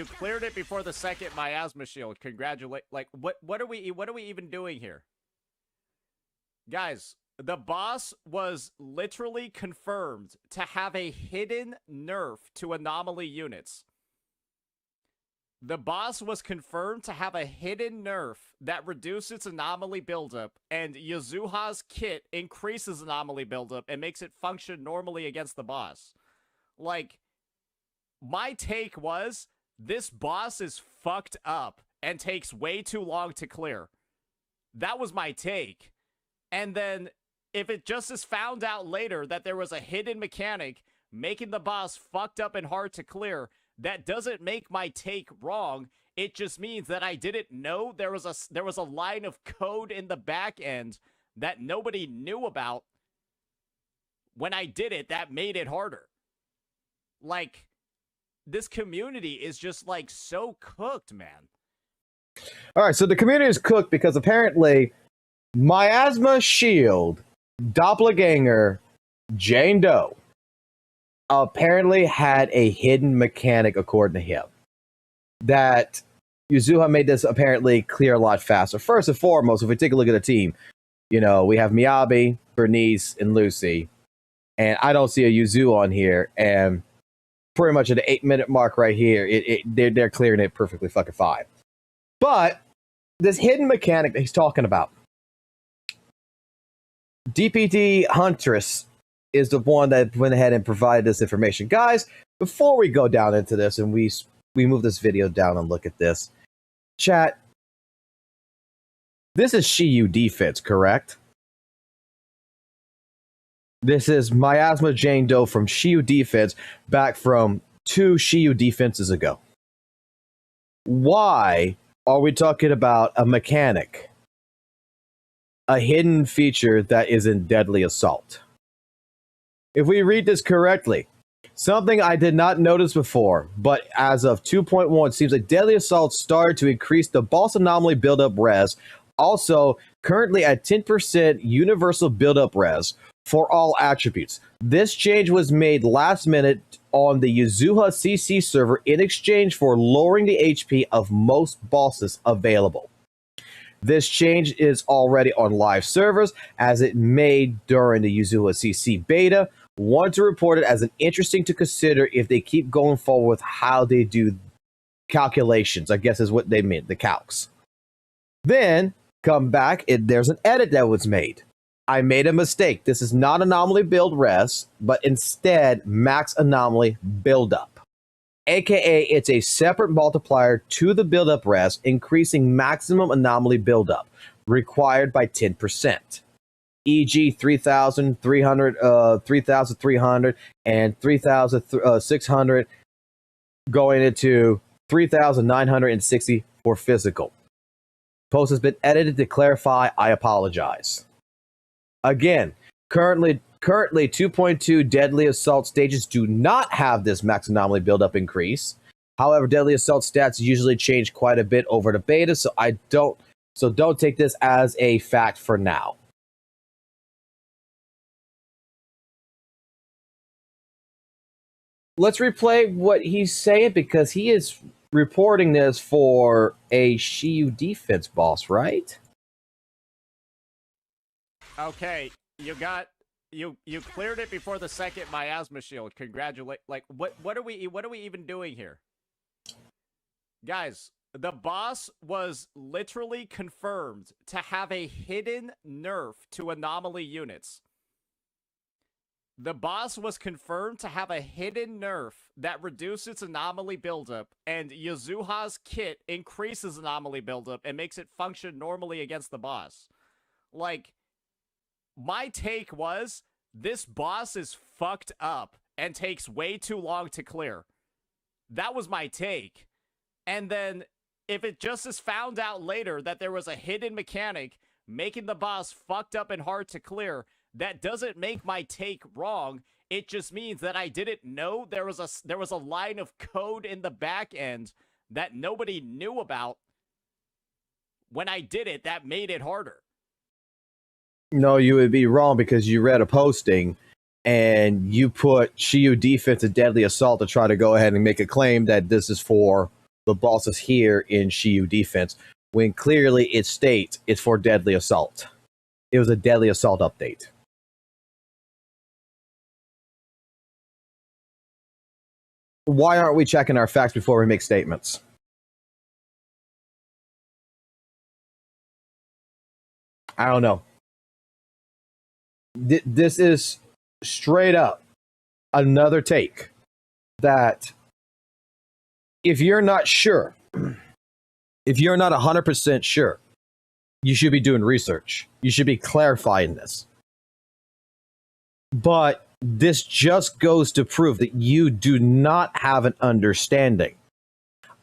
cleared it before the second miasma shield. Congratulate. Like, what are we even doing here? Guys, the boss was literally confirmed to have a hidden nerf to anomaly units. The boss was confirmed to have a hidden nerf that reduces anomaly buildup, and Yasuha's kit increases anomaly buildup and makes it function normally against the boss. Like, my take was, this boss is fucked up and takes way too long to clear. That was my take. And then, if it just is found out later that there was a hidden mechanic making the boss fucked up and hard to clear, that doesn't make my take wrong. It just means that I didn't know there was a line of code in the back end that nobody knew about. When I did it, that made it harder. Like, this community is just, like, so cooked, man. All right, so the community is cooked because apparently Miasma Shield Doppelganger Jane Doe apparently had a hidden mechanic, according to him, that Yasuha made this apparently clear a lot faster. First and foremost, if we take a look at the team, you know, we have Miyabi, Bernice, and Lucy, and I don't see a Yuzu on here, and pretty much at the 8-minute mark right here, they're clearing it perfectly fucking fine. But this hidden mechanic that he's talking about, DPD Huntress is the one that went ahead and provided this information. Guys, before we go down into this and we move this video down and look at this, chat, this is Shiyu defense, correct? This is Miasma Jane Doe from Shiyu defense back from 2 Shiyu defenses ago. Why are we talking about a mechanic, a hidden feature that is in Deadly Assault? If we read this correctly, something I did not notice before, but as of 2.1, it seems like Deadly Assault started to increase the boss anomaly buildup res, also currently at 10% universal buildup res for all attributes. This change was made last minute on the Yasuha CC server in exchange for lowering the HP of most bosses available. This change is already on live servers as it made during the Yasuha CC beta. Want to report it as an interesting to consider if they keep going forward with how they do calculations, I guess is what they meant, the calcs. Then come back, there's an edit that was made. I made a mistake. This is not anomaly build res, but instead max anomaly buildup. AKA, it's a separate multiplier to the buildup res, increasing maximum anomaly buildup required by 10%. E.g. 3,300, 3,300, and 3,600 going into 3,960 for physical. Post has been edited to clarify. I apologize. Again, currently 2.2 Deadly Assault stages do not have this max anomaly buildup increase. However, Deadly Assault stats usually change quite a bit over the beta, so don't take this as a fact for now. Let's replay what he's saying because he is reporting this for a Shiyu defense boss, right? Okay, you cleared it before the second miasma shield. Congratulate. Like, what are we even doing here? Guys, the boss was literally confirmed to have a hidden nerf to anomaly units. The boss was confirmed to have a hidden nerf that reduces anomaly buildup, and Yasuha's kit increases anomaly buildup and makes it function normally against the boss. Like, my take was, this boss is fucked up and takes way too long to clear. That was my take. And then, if it just is found out later that there was a hidden mechanic making the boss fucked up and hard to clear, that doesn't make my take wrong. It just means that I didn't know there was a line of code in the back end that nobody knew about. When I did it, that made it harder. No, you would be wrong because you read a posting and you put Shiyu defense and deadly assault to try to go ahead and make a claim that this is for the bosses here in Shiyu defense, when clearly it states it's for deadly assault. It was a deadly assault update. Why aren't we checking our facts before we make statements? I don't know. This is straight up another take that if you're not sure, if you're not 100% sure, you should be doing research. You should be clarifying this. But this just goes to prove that you do not have an understanding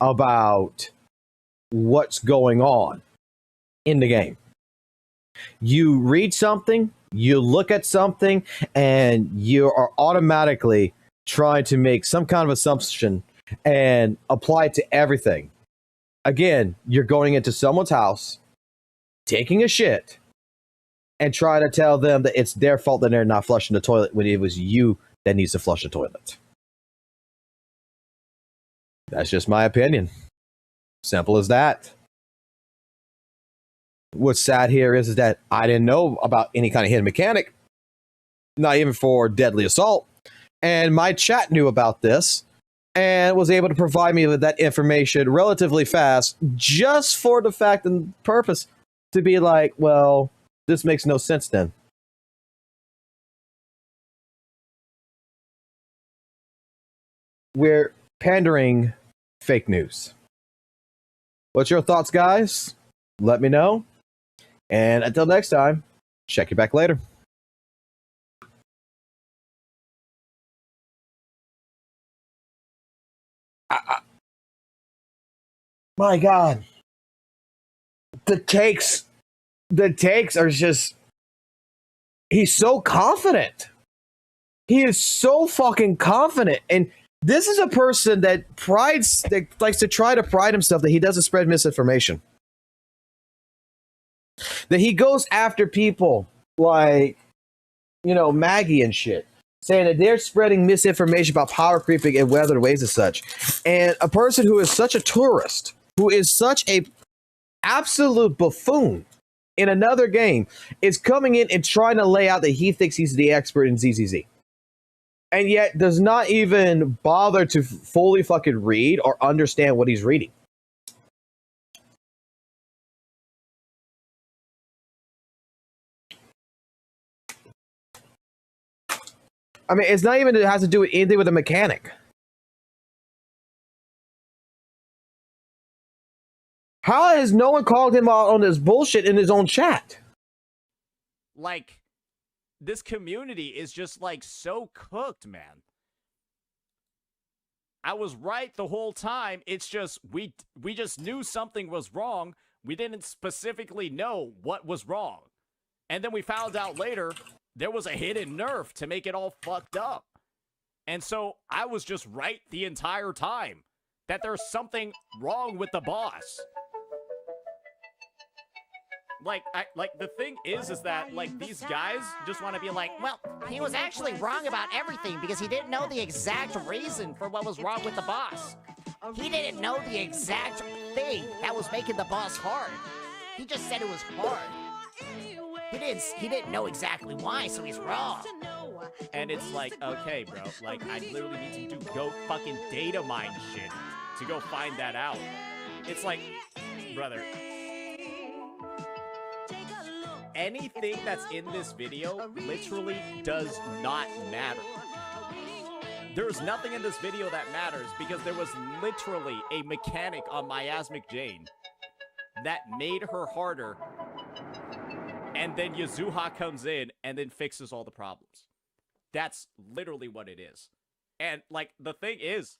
about what's going on in the game. You read something, you look at something, and you are automatically trying to make some kind of assumption and apply it to everything. Again, you're going into someone's house, taking a shit, and trying to tell them that it's their fault that they're not flushing the toilet when it was you that needs to flush the toilet. That's just my opinion. Simple as that. What's sad here is that I didn't know about any kind of hidden mechanic, not even for deadly assault. And my chat knew about this and was able to provide me with that information relatively fast, just for the fact and purpose to be like, well, this makes no sense then. We're pandering fake news. What's your thoughts, guys? Let me know. And until next time, check you back later. My God. The takes are just... He's so confident. He is so fucking confident. And this is a person that likes to try to pride himself that he doesn't spread misinformation. That he goes after people like, Maggie and shit, saying that they're spreading misinformation about power creeping and weathered ways and such. And a person who is such a tourist, who is such a absolute buffoon in another game, is coming in and trying to lay out that he thinks he's the expert in Z.Z.Z. And yet does not even bother to fully fucking read or understand what he's reading. I mean, it's not even that it has to do with anything with a mechanic. How has no one called him out on this bullshit in his own chat? Like, this community is just, like, so cooked, man. I was right the whole time. It's just, we just knew something was wrong. We didn't specifically know what was wrong. And then we found out later there was a hidden nerf to make it all fucked up. And so I was just right the entire time that there's something wrong with the boss. Like, the thing is that, like, these guys just want to be like, well, He was actually wrong about everything because he didn't know the exact reason for what was wrong with the boss. He didn't know the exact thing that was making the boss hard. He just said it was hard. He didn't know exactly why, so he's wrong. and it's like, okay, bro, like, I literally need to go fucking data mine shit to go find that out. It's like, brother, anything that's in this video literally does not matter. There's nothing in this video that matters because there was literally a mechanic on Miasmic Jane that made her harder, and then Yazuha comes in and then fixes all the problems. That's literally what it is. And, like, the thing is...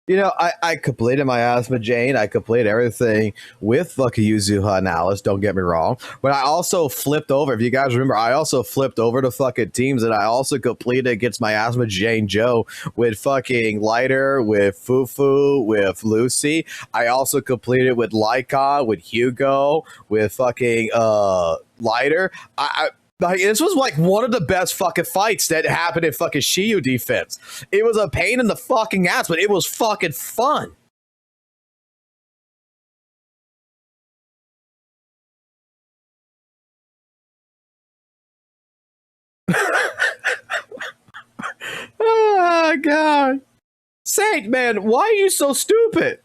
You know, I completed my Asthma Jane. I completed everything with fucking Yuzuha and Alice, don't get me wrong. But I also flipped over. If you guys remember, I also flipped over to fucking teams and I also completed against my Asthma Jane Joe with fucking Lighter, with Fufu, with Lucy. I also completed with Lycon, with Hugo, with fucking Lighter. Like, this was like one of the best fucking fights that happened in fucking Shiyu defense. It was a pain in the fucking ass, but it was fucking fun. Oh, God. Saint, man, why are you so stupid?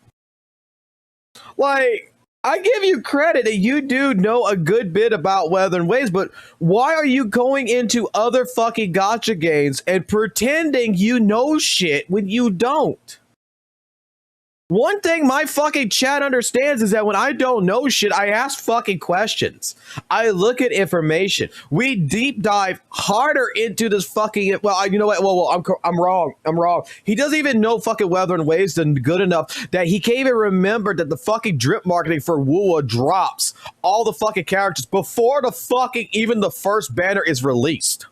Like, I give you credit that you do know a good bit about weather and waves, but why are you going into other fucking gotcha games and pretending you know shit when you don't? One thing my fucking chat understands is that when I don't know shit, I ask fucking questions. I look at information. We deep dive harder into this fucking. Well, you know what? Well, I'm wrong. I'm wrong. He doesn't even know fucking weather and waves good enough that he can't even remember that the fucking drip marketing for WUWA drops all the fucking characters before the fucking even the first banner is released.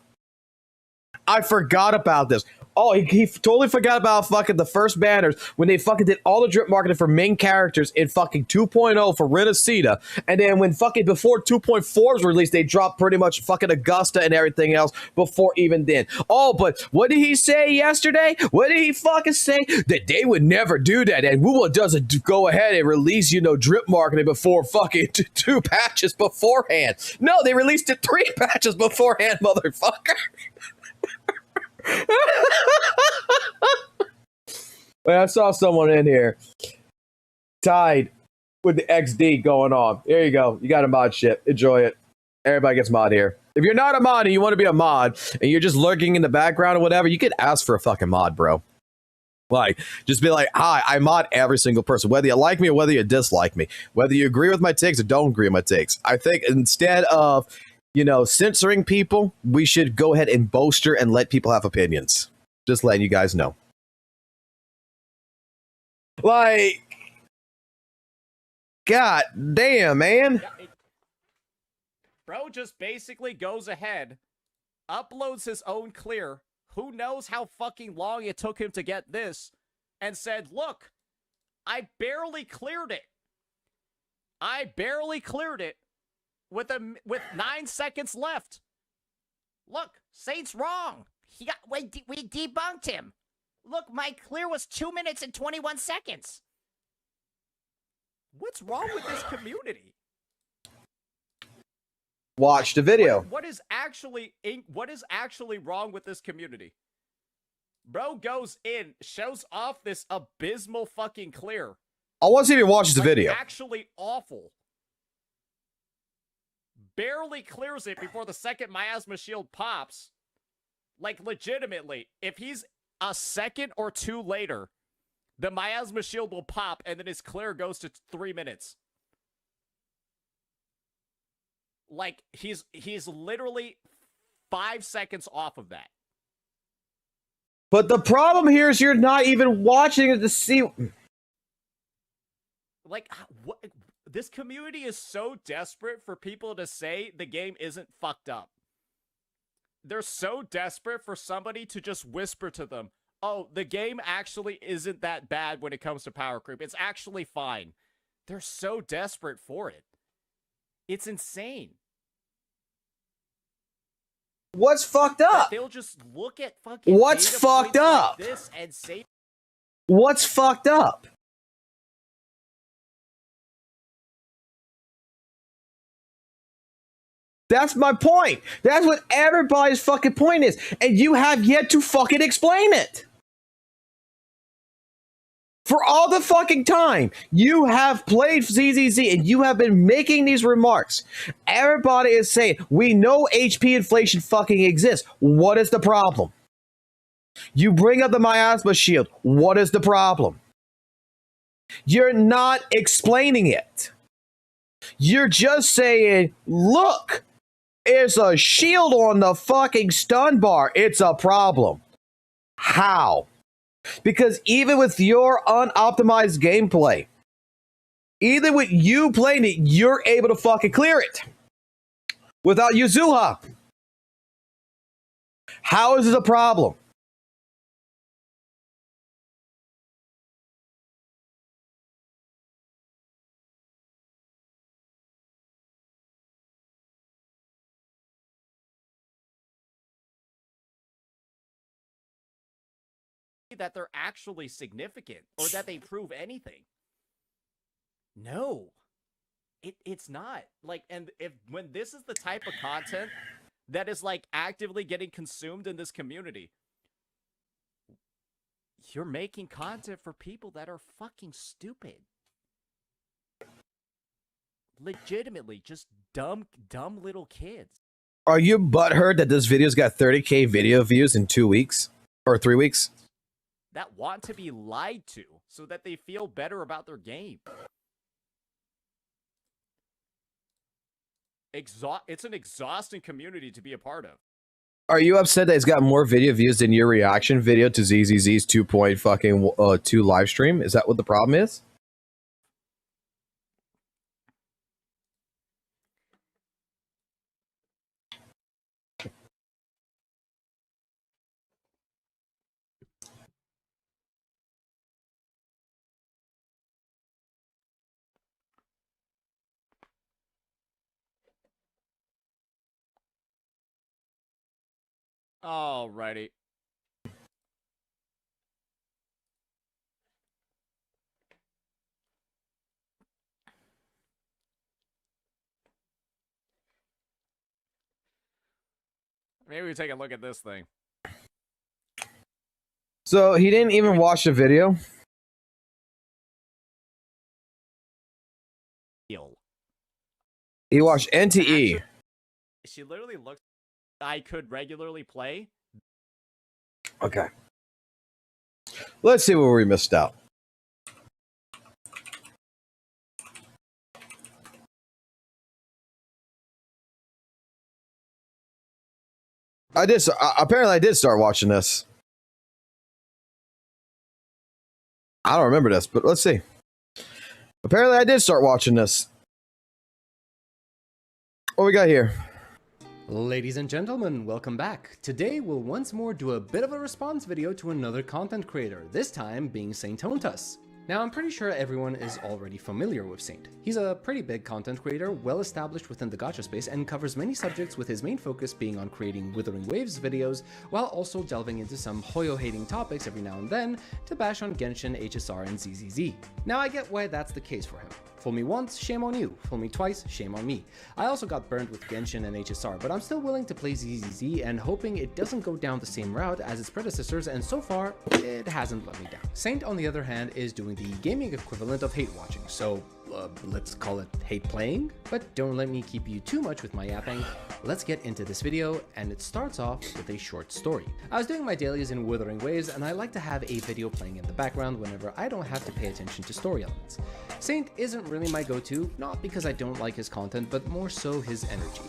I forgot about this. Oh, he totally forgot about fucking the first banners when they fucking did all the drip marketing for main characters in fucking 2.0 for Renacita. And then when fucking before 2.4 was released, they dropped pretty much fucking Augusta and everything else before even then. Oh, but what did he say yesterday? What did he fucking say? That they would never do that. And WUWA doesn't go ahead and release, you know, drip marketing before fucking two patches beforehand. No, they released it 3 patches beforehand, motherfucker. I saw someone in here tied with the XD going on. There you go. You got a mod ship. Enjoy it. Everybody gets mod here. If you're not a mod and you want to be a mod and you're just lurking in the background or whatever, you could ask for a fucking mod, bro. Like, just be like, hi, I mod every single person, whether you like me or whether you dislike me, whether you agree with my takes or don't agree with my takes. I think instead of, you know, censoring people, we should go ahead and bolster and let people have opinions. Just letting you guys know. Like, god damn, man. Bro just basically goes ahead, uploads his own clear, who knows how fucking long it took him to get this, and said, look, I barely cleared it. I barely cleared it with 9 seconds left. Look, Saint's wrong. We debunked him. Look, my clear was 2 minutes and 21 seconds. What's wrong with this community? Watch the video. What is actually wrong with this community? Bro goes in, shows off this abysmal fucking clear. I want to see if he watches the video. Actually awful. Barely clears it before the second Miasma Shield pops. Like, legitimately, if he's a second or two later, the Miasma Shield will pop, and then his clear goes to 3 minutes. Like, he's literally 5 seconds off of that. But the problem here is you're not even watching it to see. Like, what? This community is so desperate for people to say the game isn't fucked up. They're so desperate for somebody to just whisper to them, oh, the game actually isn't that bad when it comes to power creep. It's actually fine. They're so desperate for it. It's insane. What's fucked up? They'll just look at fucking What's data fucked points up? like this and say, What's fucked up? That's my point. That's what everybody's fucking point is. And you have yet to fucking explain it. For all the fucking time you have played Z.Z.Z and you have been making these remarks, everybody is saying, we know HP inflation fucking exists. What is the problem? You bring up the miasma shield. What is the problem? You're not explaining it. You're just saying, look, there's a shield on the fucking stun bar. It's a problem. How? Because even with your unoptimized gameplay, even with you playing it, you're able to fucking clear it without Yuzuha. How is this a problem? That they're actually significant or that they prove anything. No, it's not. Like, and if when this is the type of content that is like actively getting consumed in this community, you're making content for people that are fucking stupid. Legitimately, just dumb little kids. Are you butthurt that this video's got 30K video views in 2 weeks or 3 weeks? That want to be lied to so that they feel better about their game. It's an exhausting community to be a part of. Are you upset that it's got more video views than your reaction video to Z.Z.Z's 2 live stream? Is that what the problem is? Alrighty. Maybe we take a look at this thing. So he didn't even watch the video? He watched NTE. Actually, she literally looked I could regularly play. Okay. Let's see where we missed out. Apparently I did start watching this. I don't remember this, but let's see. Apparently I did start watching this. What we got here? Ladies and gentlemen, welcome back. Today we'll once more do a bit of a response video to another content creator, this time being Saint Tontus. Now I'm pretty sure everyone is already familiar with Saint. He's a pretty big content creator, well established within the gacha space, and covers many subjects with his main focus being on creating Withering Waves videos, while also delving into some Hoyo-hating topics every now and then to bash on Genshin, HSR, and Z.Z.Z. Now I get why that's the case for him. Fool me once, shame on you. Fool me twice, shame on me. I also got burned with Genshin and HSR, but I'm still willing to play Z.Z.Z and hoping it doesn't go down the same route as its predecessors, and so far, it hasn't let me down. Saint, on the other hand, is doing the gaming equivalent of hate watching, so let's call it hate playing. But don't let me keep you too much with my yapping. Let's get into this video, and it starts off with a short story. I was doing my dailies in Withering Waves, and I like to have a video playing in the background whenever I don't have to pay attention to story elements. Saint isn't really my go-to, not because I don't like his content, but more so his energy.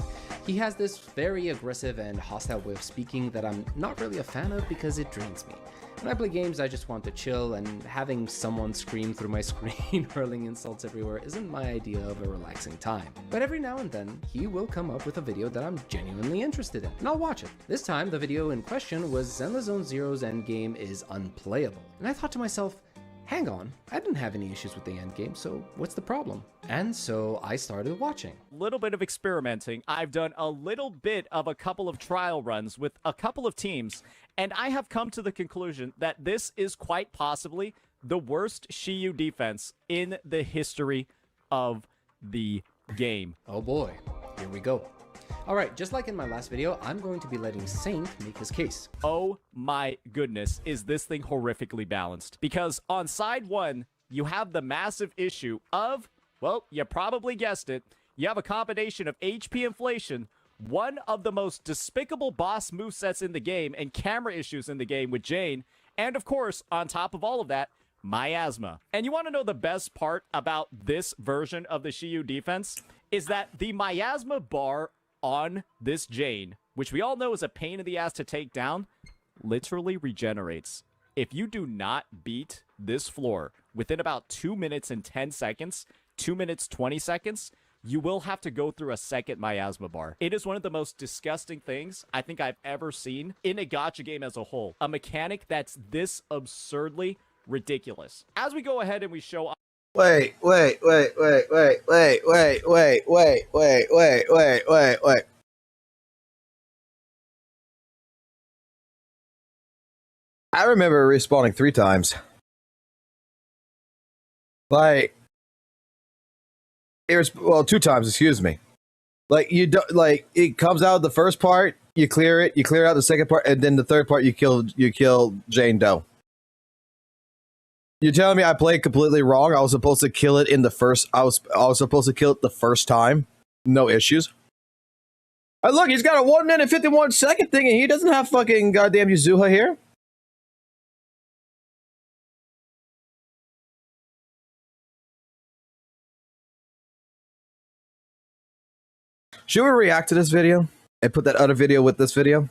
He has this very aggressive and hostile way of speaking that I'm not really a fan of because it drains me. When I play games, I just want to chill, and having someone scream through my screen hurling insults everywhere isn't my idea of a relaxing time. But every now and then, he will come up with a video that I'm genuinely interested in, and I'll watch it. This time, the video in question was Zenless Zone Zero's endgame is unplayable. And I thought to myself, hang on, I didn't have any issues with the endgame, so what's the problem? And so I started watching. Little bit of experimenting. I've done a little bit of a couple of trial runs with a couple of teams, and I have come to the conclusion that this is quite possibly the worst Shiyu defense in the history of the game. Oh boy, here we go. Alright, just like in my last video, I'm going to be letting Saint make his case. Oh my goodness, is this thing horrifically balanced? Because on side one, you have the massive issue of, well, you probably guessed it, you have a combination of HP inflation, one of the most despicable boss movesets in the game, and camera issues in the game with Jane, and of course, on top of all of that, miasma. And you want to know the best part about this version of the Shiyu defense? Is that the miasma bar on this Jane, which we all know is a pain in the ass to take down, literally regenerates. if you do not beat this floor within about 2 minutes and 10 seconds, 2 minutes 20 seconds, you will have to go through a second miasma bar. It is one of the most disgusting things I think I've ever seen in a gacha game as a whole. A mechanic that's this absurdly ridiculous. As we go ahead and we show Wait. I remember respawning 3 times. Like, well, 2 times, excuse me. Like, you don't, like, it comes out of the first part, you clear it, you clear out the second part, and then the third part you kill Jane Doe. You're telling me I played completely wrong? I was supposed to kill it in the first. I was supposed to kill it the first time. No issues. Look, he's got a 1 minute 51 second thing, and he doesn't have fucking goddamn Yuzuha here. Should we react to this video and put that other video with this video?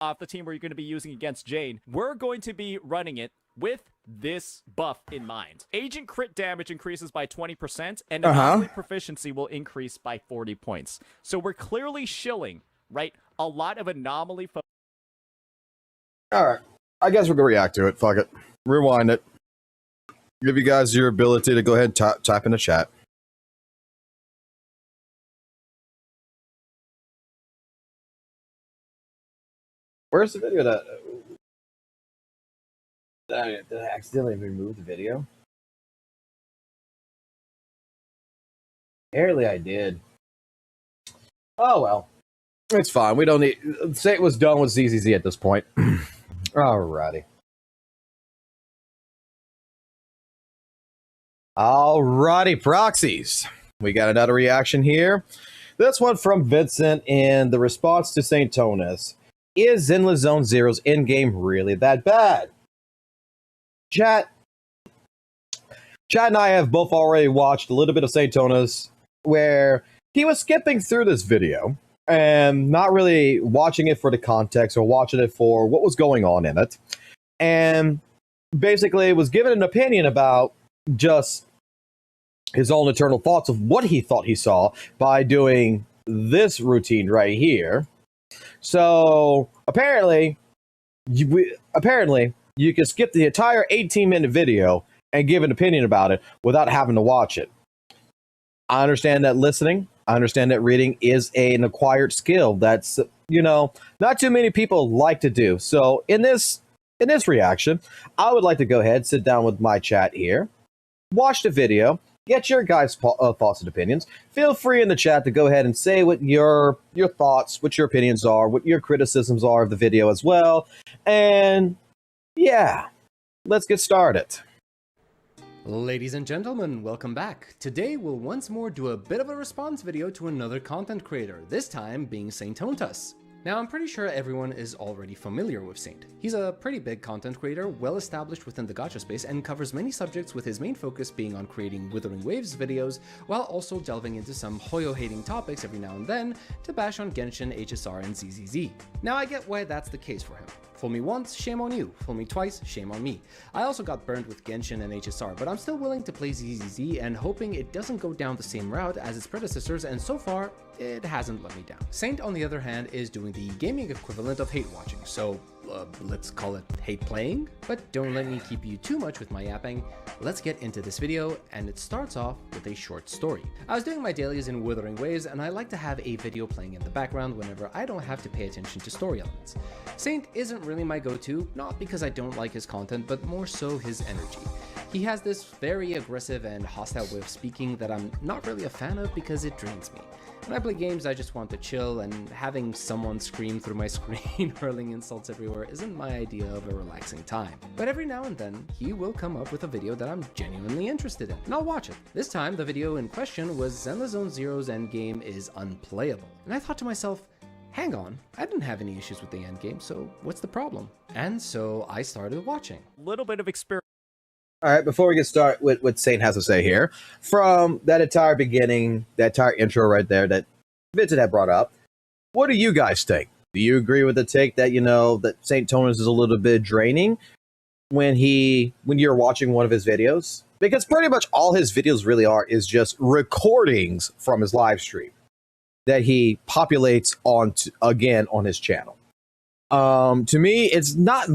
off the team where you're going to be using against Jane, we're going to be running it with this buff in mind. Agent crit damage increases by 20%, and anomaly proficiency will increase by 40 points. So we're clearly shilling, right, a lot of anomaly. Alright, I guess we're going to react to it. Fuck it. Rewind it. Give you guys your ability to go ahead and type in the chat. Where's the video that... Did I accidentally remove the video? Apparently I did. Oh well. It's fine. We don't need... Say it was done with Z.Z.Z at this point. Alrighty. Alrighty, proxies. We got another reaction here. This one from Vincent, and the response to St. Tonas. Is Zenless Zone Zero's endgame really that bad? Chat and I have both already watched a little bit of St. Tonas, where he was skipping through this video and not really watching it for the context or watching it for what was going on in it. And basically was given an opinion about just his own internal thoughts of what he thought he saw by doing this routine right here. So apparently you can skip the entire 18-minute video and give an opinion about it without having to watch it. I understand that listening, I understand that reading is an acquired skill that's, you know, not too many people like to do. So in this reaction, I would like to go ahead, sit down with my chat here, watch the video, get your guys' thoughts and opinions. Feel free in the chat to go ahead and say what your thoughts, what your opinions are, what your criticisms are of the video as well. And yeah, let's get started. Ladies and gentlemen, welcome back. Today we'll once more do a bit of a response video to another content creator, this time being Saint Tontas. Now, I'm pretty sure everyone is already familiar with Saint. He's a pretty big content creator, well established within the gacha space, and covers many subjects, with his main focus being on creating Withering Waves videos, while also delving into some Hoyo-hating topics every now and then to bash on Genshin, HSR, and Z.Z.Z. Now, I get why that's the case for him. Fool me once, shame on you. Fool me twice, shame on me. I also got burned with Genshin and HSR, but I'm still willing to play Z.Z.Z and hoping it doesn't go down the same route as its predecessors, and so far, it hasn't let me down. Saint, on the other hand, is doing the gaming equivalent of hate watching, so let's call it hate playing. But don't let me keep you too much with my yapping. Let's get into this video, and it starts off with a short story. I was doing my dailies in Withering Waves, and I like to have a video playing in the background whenever I don't have to pay attention to story elements. Saint isn't really my go-to, not because I don't like his content, but more so his energy. He has this very aggressive and hostile way of speaking that I'm not really a fan of because it drains me. When I play games, I just want to chill, and having someone scream through my screen hurling insults everywhere isn't my idea of a relaxing time. But every now and then, he will come up with a video that I'm genuinely interested in, and I'll watch it. This time, the video in question was Zenless Zone Zero's endgame is unplayable. And I thought to myself, hang on, I didn't have any issues with the endgame, so what's the problem? And so I started watching. Little bit of experience. All right, before we get started with what Saint has to say here, from that entire beginning, that entire intro right there that Vincent had brought up, what do you guys think? Do you agree with the take that, that Saint Tonus is a little bit draining when you're watching one of his videos? Because pretty much all his videos really are is just recordings from his live stream that he populates again on his channel. To me, it's not.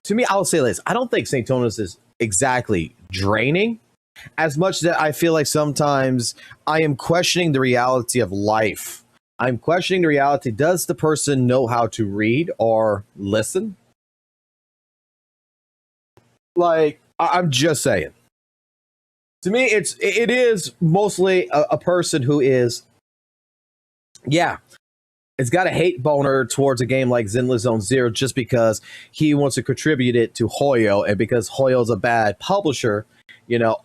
To me, I'll say this: I don't think Saint Tonus is exactly draining, as much that I feel like sometimes I am questioning the reality of life. I'm questioning the reality. Does the person know how to read or listen? Like, I'm just saying. To me, it is mostly a person who is, it's got a hate boner towards a game like Zenless Zone Zero just because he wants to contribute it to Hoyo, and because Hoyo's a bad publisher,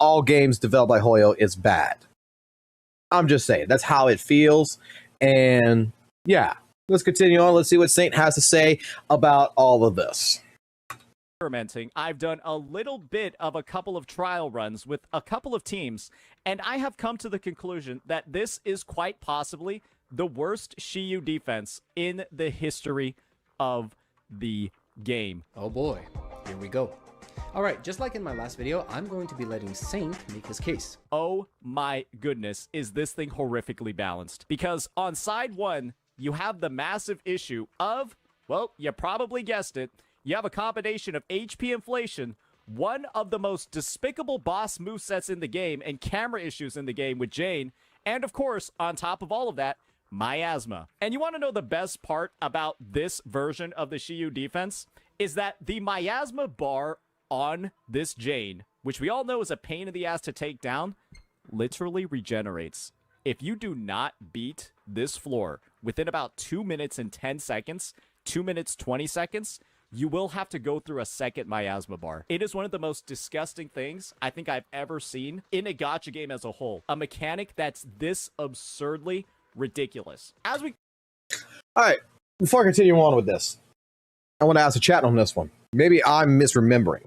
all games developed by Hoyo is bad. I'm just saying, that's how it feels. And yeah, let's continue on. Let's see what Saint has to say about all of this. Experimenting, I've done a little bit of a couple of trial runs with a couple of teams, and I have come to the conclusion that this is quite possibly the worst Shiyu defense in the history of the game. Oh boy, here we go. Alright, just like in my last video, I'm going to be letting Saint make his case. Oh my goodness, is this thing horrifically balanced? Because on side one, you have the massive issue of, well, you probably guessed it, you have a combination of HP inflation, one of the most despicable boss movesets in the game, and camera issues in the game with Jane, and of course, on top of all of that, miasma. And you want to know the best part about this version of the Shiyu defense? Is that the miasma bar on this Jane, which we all know is a pain in the ass to take down, literally regenerates. If you do not beat this floor within about 2 minutes and 10 seconds, 2 minutes 20 seconds, you will have to go through a second miasma bar. It is one of the most disgusting things I think I've ever seen in a gacha game as a whole. A mechanic that's this absurdly ridiculous. All right, before I continue on with this, I want to ask the chat on this one. Maybe I'm misremembering.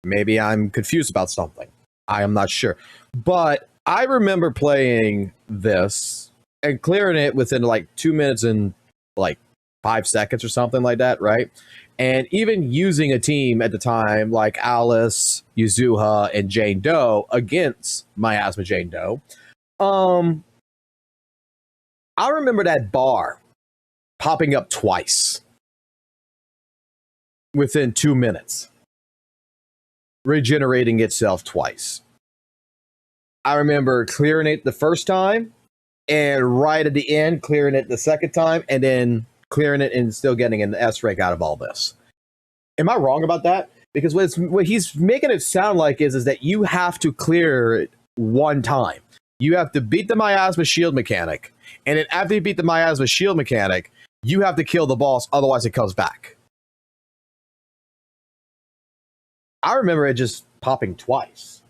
Maybe I'm confused about something. I am not sure. But I remember playing this and clearing it within like 2 minutes and like 5 seconds or something like that, right? And even using a team at the time like Alice, Yuzuha, and Jane Doe against Miasma Jane Doe. I remember that bar popping up twice within 2 minutes, regenerating itself twice. I remember clearing it the first time, and right at the end, clearing it the second time, and then clearing it and still getting an S rank out of all this. Am I wrong about that? Because what he's making it sound like is that you have to clear it one time. You have to beat the miasma shield mechanic, and then after you beat the miasma shield mechanic, you have to kill the boss, otherwise it comes back. I remember it just popping twice.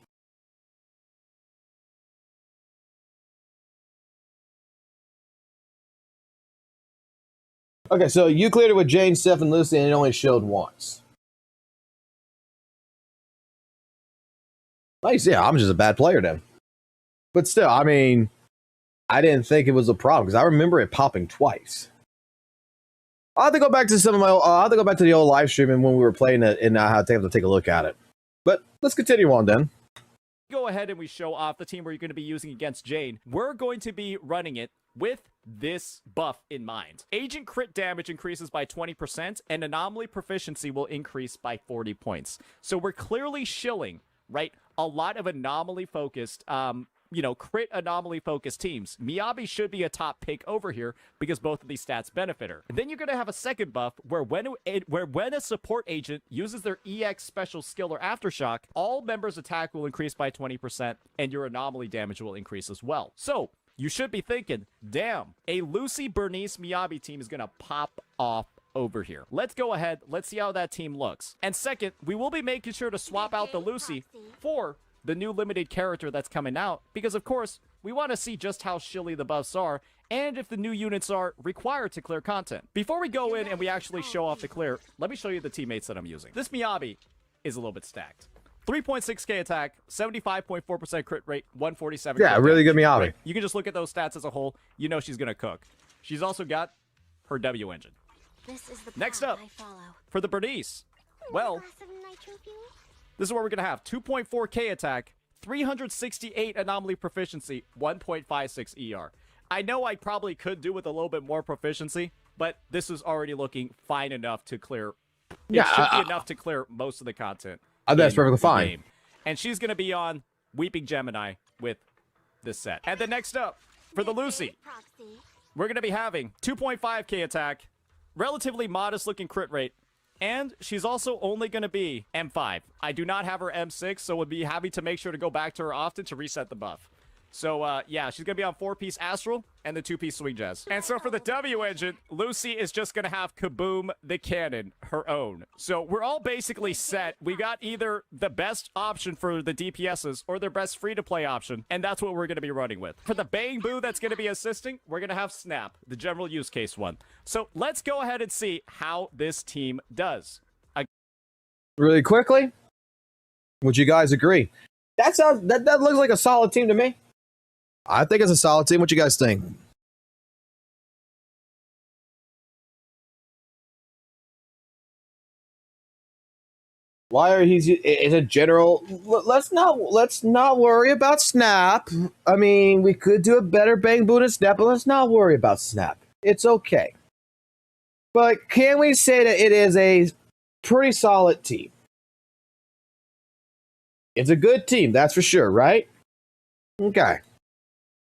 Okay, so you cleared it with Jane, Steph, and Lucy, and it only showed once. Nice, yeah, I'm just a bad player then. But still, I mean, I didn't think it was a problem because I remember it popping twice. I'll have to go back to I'll have to go back to the old live stream and when we were playing it, and I have to take a look at it. But let's continue on then. Go ahead and we show off the team we're going to be using against Jane. We're going to be running it with this buff in mind. Agent crit damage increases by 20%, and anomaly proficiency will increase by 40 points. So we're clearly shilling, right, a lot of anomaly-focused, crit anomaly-focused teams. Miyabi should be a top pick over here because both of these stats benefit her. And then you're going to have a second buff where when a support agent uses their EX special skill or aftershock, all members' attack will increase by 20%, and your anomaly damage will increase as well. So you should be thinking, damn, a Lucy, Bernice, Miyabi team is going to pop off over here. Let's go ahead. Let's see how that team looks. And second, we will be making sure to swap out the Lucy for the new limited character that's coming out, because of course, we want to see just how shilly the buffs are, and if the new units are required to clear content. Before we go in and we actually show off the clear, let me show you the teammates that I'm using. This Miyabi is a little bit stacked. 3.6k attack, 75.4% crit rate, 147. Yeah, crit really damage, good Miyavi. right? You can just look at those stats as a whole. You know she's gonna cook. She's also got her W engine. This is the Next path up, I follow. for the Bernice. Well, Glass of nitro fuel? this is what we're gonna have: 2.4k attack, 368 anomaly proficiency, 1.56 ER. I know I probably could do with a little bit more proficiency, but this is already looking fine enough to clear. It should be enough to clear most of the content. That's in perfectly the fine. game. And she's gonna be on Weeping Gemini with this set. And then next up, for the Lucy, Proxy. we're gonna be having 2.5k attack, relatively modest looking crit rate, and she's also only gonna be M5. I do not have her M6, so would be happy to make sure to go back to her often to reset the buff. So, yeah, she's going to be on 4-piece Astral and the 2-piece Swing Jazz. And so for the W engine, Lucy is just going to have Kaboom the Cannon, her own. So we're all basically set. We got either the best option for the DPSs or their best free-to-play option, and that's what we're going to be running with. For the Bang Boo that's going to be assisting, we're going to have Snap, the general use case one. So let's go ahead and see how this team does. Really quickly, would you guys agree? That looks like a solid team to me. I think it's a solid team. What you guys think? Why are he's in a general? Let's not worry about Snap. I mean, we could do a better Bang Boon and Snap, but let's not worry about Snap. It's okay. But can we say that it is a pretty solid team? It's a good team, that's for sure, right? Okay.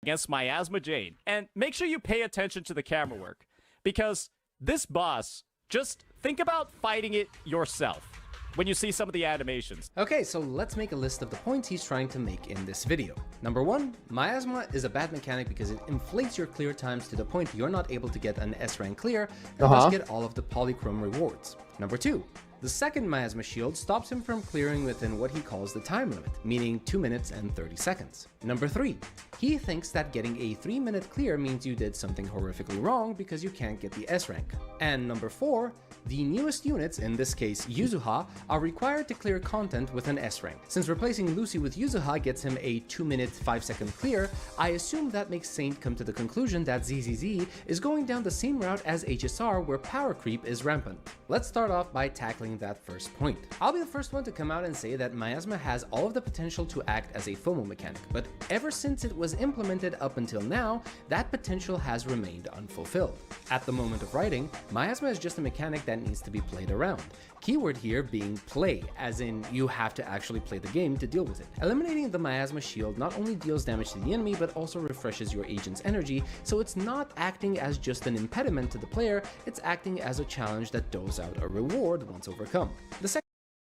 Against Miasma Jade. And make sure you pay attention to the camera work, because this boss, just think about fighting it yourself when you see some of the animations. Okay, so let's make a list of the points he's trying to make in this video. Number 1, Miasma is a bad mechanic because it inflates your clear times to the point you're not able to get an S rank clear and thus get all of the polychrome rewards. Number 2, the second Miasma shield stops him from clearing within what he calls the time limit, meaning 2 minutes and 30 seconds. Number 3, he thinks that getting a 3-minute clear means you did something horrifically wrong because you can't get the S rank. And number 4, the newest units, in this case Yuzuha, are required to clear content with an S rank. Since replacing Lucy with Yuzuha gets him a 2-minute 5-second clear, I assume that makes Saint come to the conclusion that Z.Z.Z is going down the same route as HSR, where power creep is rampant. Let's start off by tackling that first point. I'll be the first one to come out and say that Miasma has all of the potential to act as a FOMO mechanic, but ever since it was implemented up until now, that potential has remained unfulfilled. At the moment of writing, Miasma is just a mechanic that needs to be played around. Keyword here being play, as in you have to actually play the game to deal with it. Eliminating the Miasma shield not only deals damage to the enemy, but also refreshes your agent's energy, so it's not acting as just an impediment to the player, it's acting as a challenge that doles out a reward once overcome. The second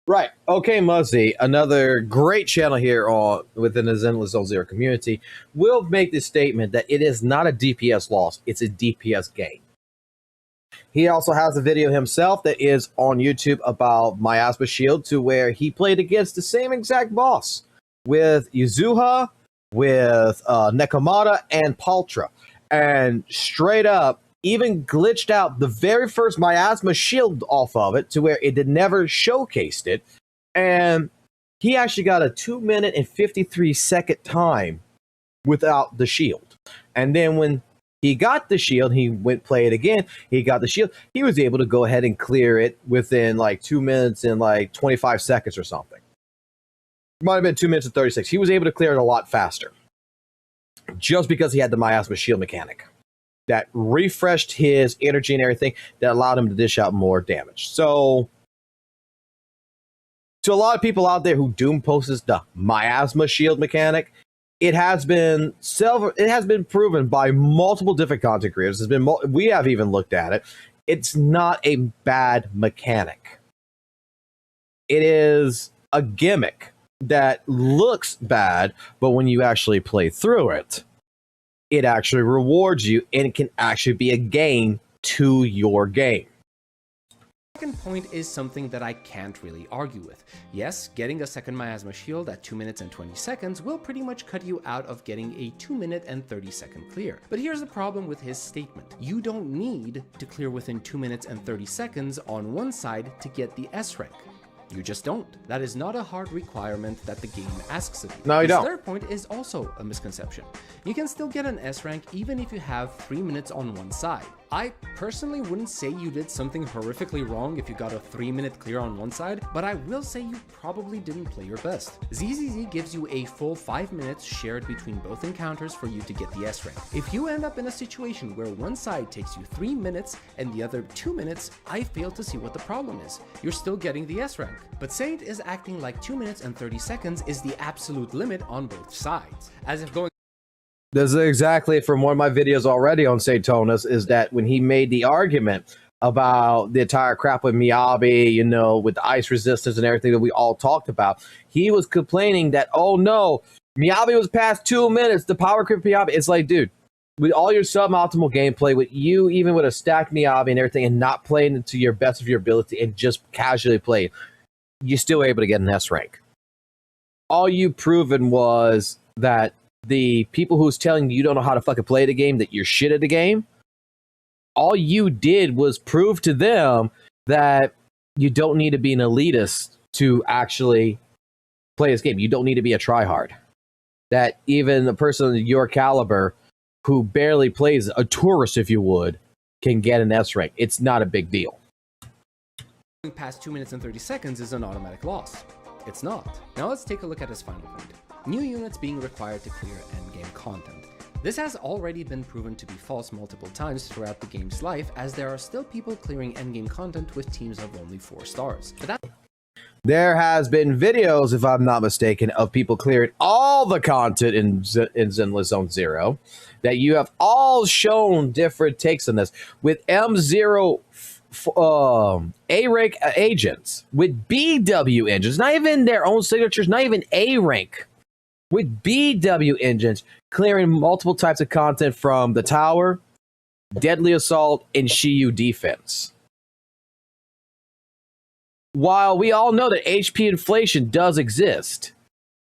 Right. Okay, Muzzy, another great channel here within the Zenless Zone Zero community, will make this statement that it is not a DPS loss, it's a DPS gain. He also has a video himself that is on YouTube about Miasma Shield, to where he played against the same exact boss with Yuzuha, with Nekomata, and Paltra. And straight up, even glitched out the very first Miasma Shield off of it, to where it had never showcased it. And he actually got a 2-minute and 53-second time without the shield. And then when he got the shield, he went play it again, he got the shield, he was able to go ahead and clear it within like 2 minutes and like 25 seconds or something. Might have been 2 minutes and 36. He was able to clear it a lot faster, just because he had the Miasma Shield mechanic that refreshed his energy and everything, that allowed him to dish out more damage. So, to a lot of people out there who doom posts the Miasma Shield mechanic, it has been proven by multiple different content creators. We have even looked at it. It's not a bad mechanic. It is a gimmick that looks bad, but when you actually play through it, it actually rewards you, and it can actually be a gain to your game. second point is something that I can't really argue with. Yes, getting a second Miasma Shield at 2 minutes and 20 seconds will pretty much cut you out of getting a 2-minute and 30-second clear. But here's the problem with his statement. You don't need to clear within 2 minutes and 30 seconds on one side to get the S rank. You just don't. That is not a hard requirement that the game asks of you. No, you This don't. third point is also a misconception. You can still get an S rank even if you have 3 minutes on one side. I personally wouldn't say you did something horrifically wrong if you got a 3-minute clear on one side, but I will say you probably didn't play your best. Z.Z.Z gives you a full 5 minutes shared between both encounters for you to get the S rank. If you end up in a situation where one side takes you 3 minutes and the other 2 minutes, I fail to see what the problem is. You're still getting the S rank. But Saint is acting like 2 minutes and 30 seconds is the absolute limit on both sides, as if going This is exactly from one of my videos already on Saintonus, is that when he made the argument about the entire crap with Miyabi, you know, with the ice resistance and everything that we all talked about, he was complaining that, oh no, Miyabi was past 2 minutes, the power creep Miyabi. It's like, dude, with all your suboptimal gameplay, with you even with a stacked Miyabi and everything, and not playing to your best of your ability and just casually playing, you're still able to get an S rank. All you proven was that the people who's telling you don't know how to fucking play the game, that you're shit at the game, all you did was prove to them that you don't need to be an elitist to actually play this game. You don't need to be a tryhard. That even a person of your caliber who barely plays, a tourist if you would, can get an S rank. It's not a big deal. past 2 minutes and 30 seconds is an automatic loss. It's not. Now let's take a look at his final point. New units being required to clear endgame content. This has already been proven to be false multiple times throughout the game's life, as there are still people clearing endgame content with teams of only 4 stars. But There has been videos, if I'm not mistaken, of people clearing all the content in Zenless Zone Zero, that you have all shown different takes on this. With M0 A-rank agents, with BW engines, not even their own signatures, not even A-rank, with BW engines clearing multiple types of content from the tower, deadly assault, and Shiyu defense. While we all know that HP inflation does exist,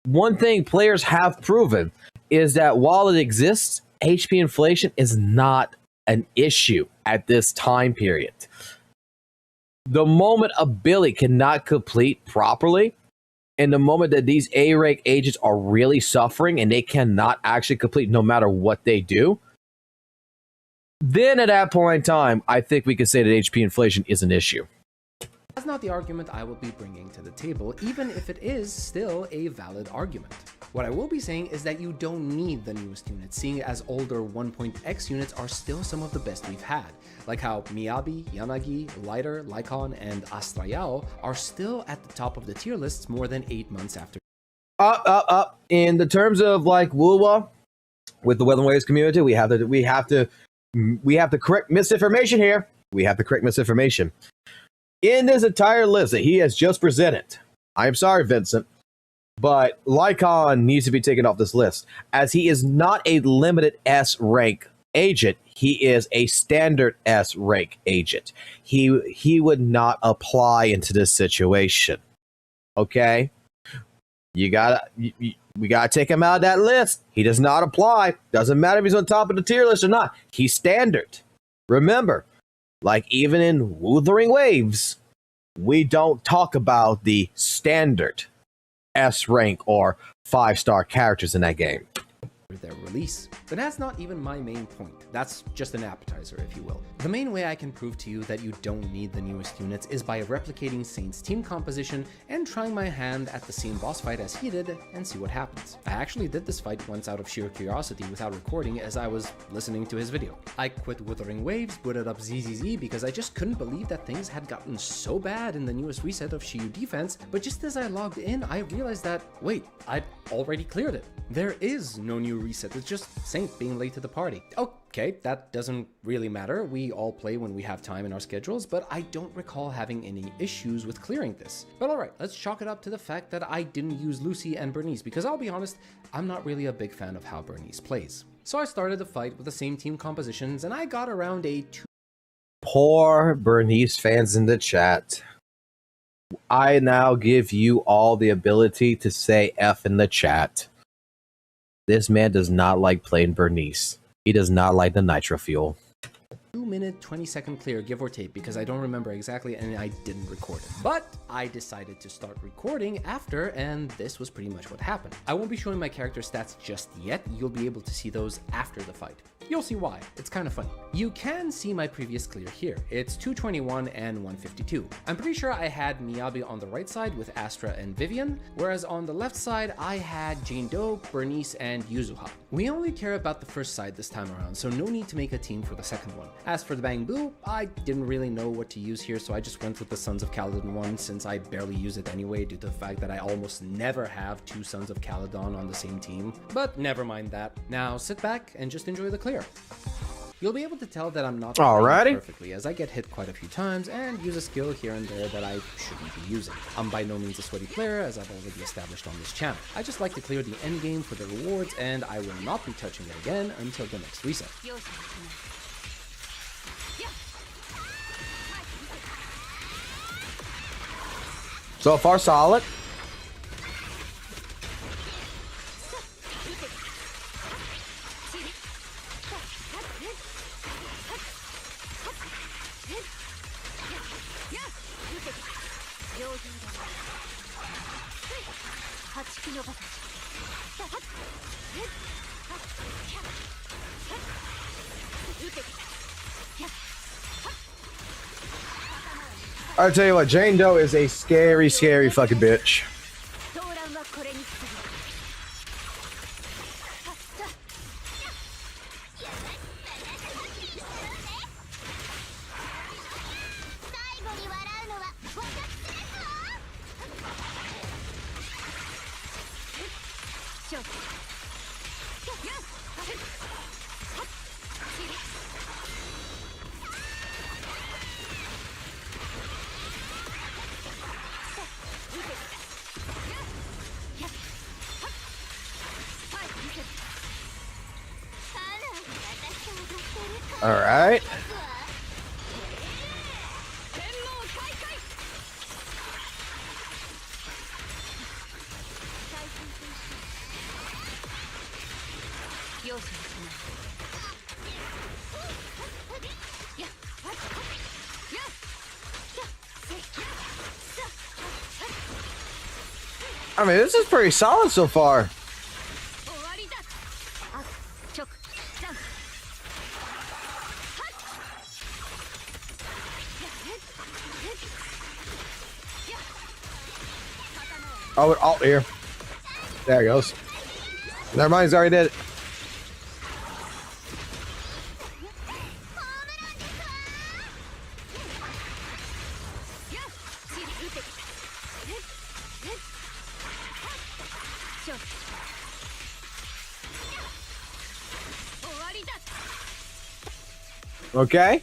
one thing players have proven is that while it exists, HP inflation is not an issue at this time period. The moment a ability cannot complete properly, and the moment that these A-rank agents are really suffering and they cannot actually complete no matter what they do, then at that point in time, I think we can say that HP inflation is an issue. that's not the argument I will be bringing to the table, even if it is still a valid argument. What I will be saying is that you don't need the newest units, seeing as older 1.x units are still some of the best we've had, like how Miyabi, Yanagi, Lighter, Lycon, and Astrayao are still at the top of the tier lists more than 8 months after. In the terms of like WUWA, with the Weather Waves community, we have to correct misinformation here. We have to correct misinformation. In this entire list that he has just presented, I am sorry, Vincent, but Lycon needs to be taken off this list, as he is not a limited S rank agent. He is a standard S rank agent. He would not apply into this situation. Okay? We gotta take him out of that list. He does not apply. Doesn't matter if he's on top of the tier list or not. He's standard. Remember, like even in Wuthering Waves, we don't talk about the standard S rank or 5-star characters in that game. Their release. But that's not even my main point. That's just an appetizer, if you will. The main way I can prove to you that you don't need the newest units is by replicating Saint's team composition and trying my hand at the same boss fight as he did and see what happens. I actually did this fight once out of sheer curiosity without recording as I was listening to his video. I quit Wuthering Waves, booted up Z.Z.Z because I just couldn't believe that things had gotten so bad in the newest reset of Shiyu defense, but just as I logged in, I realized that, wait, I'd already cleared it. There is no new reset, it's just Saint being late to the party. Okay, that doesn't really matter. We all play when we have time in our schedules, but I don't recall having any issues with clearing this. But alright, let's chalk it up to the fact that I didn't use Lucy and Bernice, because I'll be honest, I'm not really a big fan of how Bernice plays. So I started the fight with the same team compositions, and I got around a 2. Poor Bernice fans in the chat. I now give you all the ability to say F in the chat. This man does not like playing Bernice. He does not like the nitro fuel. 2-minute 20-second clear, give or take, because I don't remember exactly and I didn't record it. But I decided to start recording after, and this was pretty much what happened. I won't be showing my character stats just yet. You'll be able to see those after the fight. You'll see why. It's kind of funny. You can see my previous clear here. It's 221 and 152. I'm pretty sure I had Miyabi on the right side with Astra and Vivian, whereas on the left side I had Jane Doe, Bernice, and Yuzuha. We only care about the first side this time around, so no need to make a team for the second one. As for the Bang Boo, I didn't really know what to use here, so I just went with the Sons of Caledon one since I barely use it anyway due to the fact that I almost never have two Sons of Caledon on the same team. But never mind that. Now sit back and just enjoy the clear. You'll be able to tell that I'm not playing perfectly as I get hit quite a few times and use a skill here and there that I shouldn't be using. I'm by no means a sweaty player, as I've already established on this channel. I just like to clear the end game for the rewards, and I will not be touching it again until the next reset. So far, solid. I tell you what, Jane Doe is a scary, scary fucking bitch. All right. I mean, this is pretty solid so far. Oh, it alt here. There it goes. Never mind, he's already did it. Okay.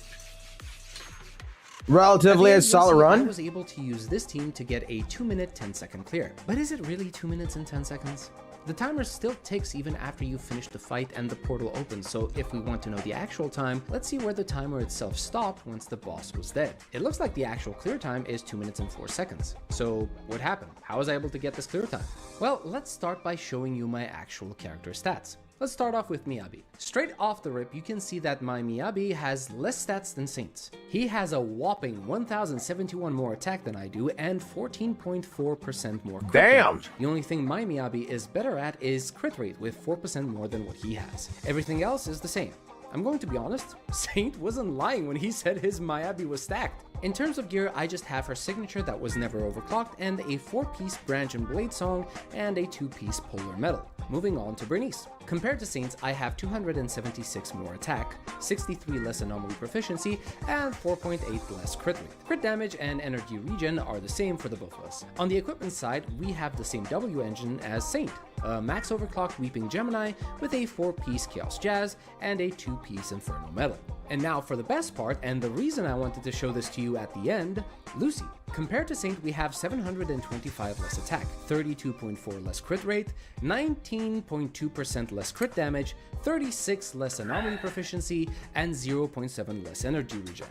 Relatively a solid run. I was able to use this team to get a 2-minute 10-second clear. But is it really 2 minutes and 10 seconds? The timer still ticks even after you finish the fight and the portal opens, so if we want to know the actual time, let's see where the timer itself stopped once the boss was dead. It looks like the actual clear time is 2 minutes and 4 seconds. So what happened? How was I able to get this clear time? Well, let's start by showing you my actual character stats. Let's start off with Miyabi. Straight off the rip, you can see that my Miyabi has less stats than Saints. He has a whopping 1071 more attack than I do and 14.4% more crit damage. The only thing my Miyabi is better at is crit rate with 4% more than what he has. Everything else is the same. I'm going to be honest, Saint wasn't lying when he said his Miyabi was stacked. In terms of gear, I just have her signature that was never overclocked and a 4-piece branch and blade song and a 2-piece polar medal. Moving on to Bernice. Compared to Saints, I have 276 more attack, 63 less anomaly proficiency, and 4.8 less crit rate. Crit damage and energy regen are the same for the both of us. On the equipment side, we have the same W engine as Saint, a max overclocked Weeping Gemini with a 4-piece Chaos Jazz and a 2-piece Inferno Medal. And now for the best part, and the reason I wanted to show this to you at the end, Lucy. Compared to Saint, we have 725 less attack, 32.4 less crit rate, 19.2% less crit damage, 36 less anomaly proficiency, and 0.7 less energy regen.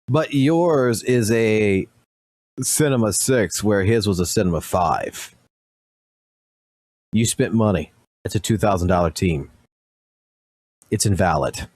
But yours is a Cinema 6, where his was a Cinema 5. You spent money. It's a $2,000 team. It's invalid.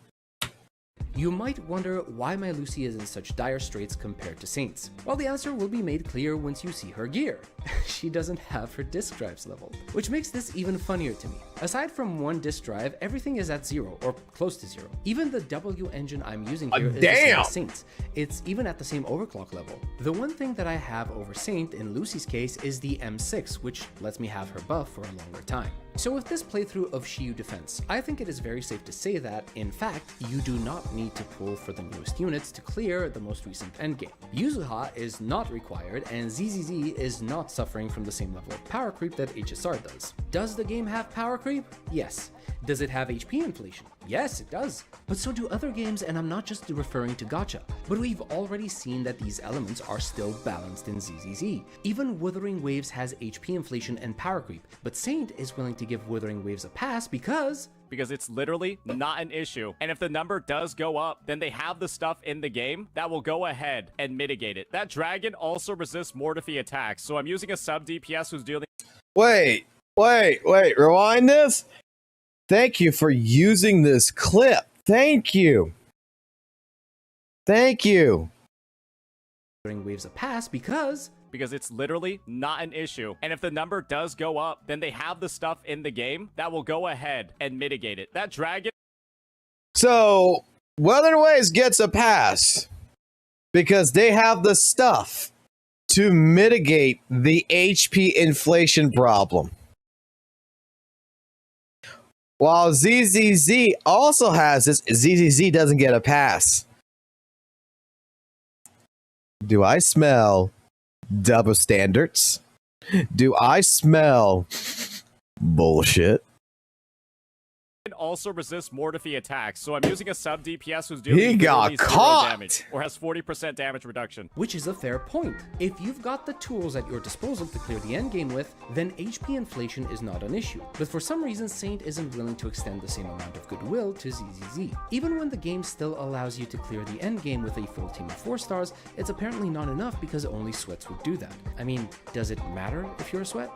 You might wonder why my Lucy is in such dire straits compared to Saint's. Well, the answer will be made clear once you see her gear. She doesn't have her disk drives leveled, which makes this even funnier to me. Aside from one disk drive, everything is at 0 or close to 0. Even the W engine I'm using here is the same as Saint's. It's even at the same overclock level. The one thing that I have over Saint in Lucy's case is the M6, which lets me have her buff for a longer time. So with this playthrough of Shiyu Defense, I think it is very safe to say that, in fact, you do not need to pull for the newest units to clear the most recent endgame. Yuzuha is not required, and Z.Z.Z is not suffering from the same level of power creep that HSR does. Does the game have power creep? Yes. Does it have HP inflation? Yes, it does. But so do other games, and I'm not just referring to gacha. But we've already seen that these elements are still balanced in Z.Z.Z. Even Wuthering Waves has HP inflation and power creep, but Saint is willing to give Wuthering Waves a pass because it's literally not an issue. And if the number does go up, then they have the stuff in the game that will go ahead and mitigate it. That dragon also resists Mortify attacks, so I'm using a sub DPS who's dealing... Wait, rewind this? Thank you for using this clip. Thank you. Wuthering Waves a pass because it's literally not an issue. And if the number does go up, then they have the stuff in the game that will go ahead and mitigate it. That dragon... So, Wuthering Waves gets a pass because they have the stuff to mitigate the HP inflation problem. While Z.Z.Z also has this, Z.Z.Z doesn't get a pass. Do I smell double standards? Do I smell bullshit? Also resists Mortify attacks, so I'm using a sub DPS who's dealing He got caught! damage, or has 40% damage reduction. which is a fair point. If you've got the tools at your disposal to clear the endgame with, then HP inflation is not an issue. But for some reason, Saint isn't willing to extend the same amount of goodwill to Z.Z.Z. Even when the game still allows you to clear the endgame with a full team of 4 stars, it's apparently not enough because only sweats would do that. I mean, does it matter if you're a sweat?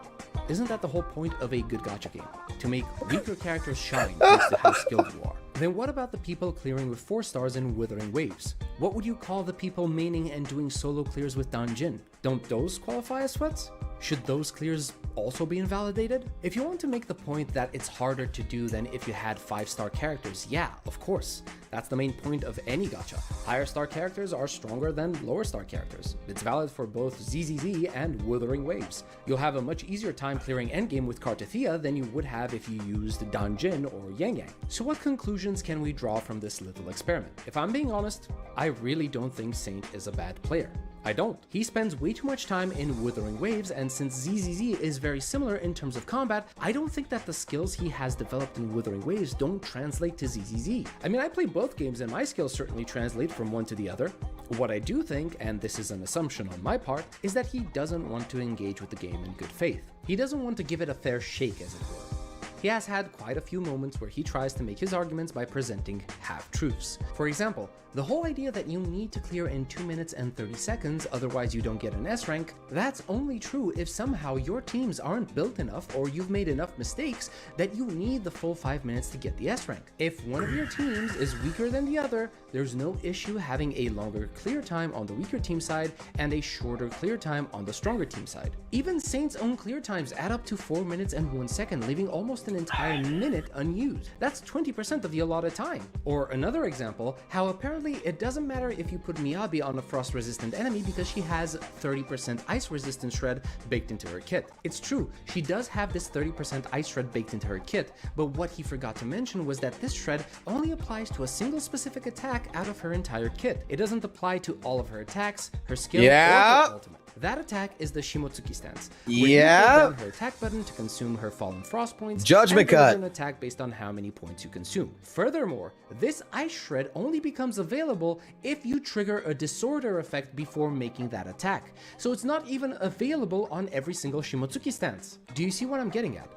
Isn't that the whole point of a good gacha game? To make weaker characters shine thanks to how skilled you are. Then what about the people clearing with 4 stars in Wuthering Waves? What would you call the people maining and doing solo clears with Danjin? Don't those qualify as sweats? Should those clears also be invalidated? If you want to make the point that it's harder to do than if you had 5-star characters, yeah, of course. That's the main point of any gacha. Higher star characters are stronger than lower star characters. It's valid for both Z.Z.Z and Wuthering Waves. You'll have a much easier time clearing endgame with Kartathea than you would have if you used Danjin or Yang Yang. So what conclusions can we draw from this little experiment? If I'm being honest, I really don't think Saint is a bad player. I don't. He spends way too much time in Wuthering Waves, and since Z.Z.Z is very similar in terms of combat, I don't think that the skills he has developed in Wuthering Waves don't translate to Z.Z.Z. I mean, I play both games and my skills certainly translate from one to the other. What I do think, and this is an assumption on my part, is that he doesn't want to engage with the game in good faith. He doesn't want to give it a fair shake, as it were. He has had quite a few moments where he tries to make his arguments by presenting half-truths. For example, the whole idea that you need to clear in 2 minutes and 30 seconds, otherwise you don't get an S rank, that's only true if somehow your teams aren't built enough or you've made enough mistakes that you need the full 5 minutes to get the S rank. If one of your teams is weaker than the other, there's no issue having a longer clear time on the weaker team side and a shorter clear time on the stronger team side. Even Saint's own clear times add up to 4 minutes and 1 second, leaving almost an entire minute unused. That's 20% of the allotted time. Or another example, how apparently it doesn't matter if you put Miyabi on a frost resistant enemy because she has 30% ice resistance shred baked into her kit. It's true, she does have this 30% ice shred baked into her kit, but what he forgot to mention was that this shred only applies to a single specific attack out of her entire kit. It doesn't apply to all of her attacks, her skill, or her ultimate. That attack is the Shimotsuki stance, where you hold down her attack button to consume her fallen frost points, Judgment cut. An attack based on how many points you consume. Furthermore, this ice shred only becomes available if you trigger a disorder effect before making that attack, so it's not even available on every single Shimotsuki stance. Do you see what I'm getting at?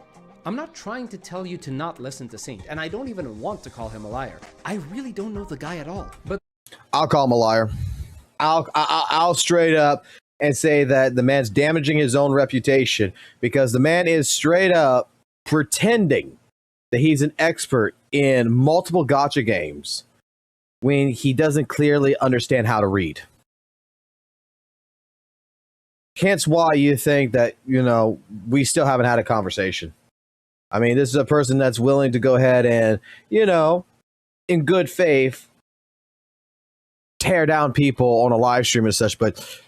I'm not trying to tell you to not listen to Saint, and I don't even want to call him a liar. I really don't know the guy at all, but I'll call him a liar. I'll straight up and say that the man's damaging his own reputation because the man is straight up pretending that he's an expert in multiple gacha games when he doesn't clearly understand how to read. Hence why you think that, we still haven't had a conversation. I mean, this is a person that's willing to go ahead and, in good faith, tear down people on a live stream and such, but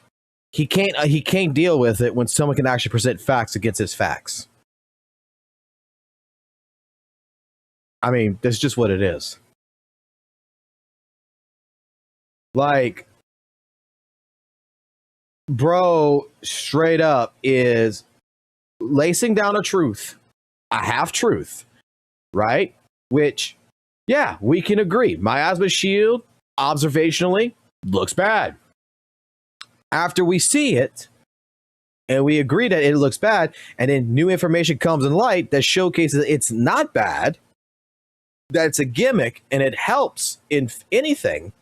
he can't deal with it when someone can actually present facts against his facts. I mean, that's just what it is. Like, bro, straight up is lacing down a truth, a half truth, right? Which, yeah, we can agree. Miasma Shield, observationally, looks bad. After we see it, and we agree that it looks bad, and then new information comes in light that showcases it's not bad, that it's a gimmick, and it helps in anything,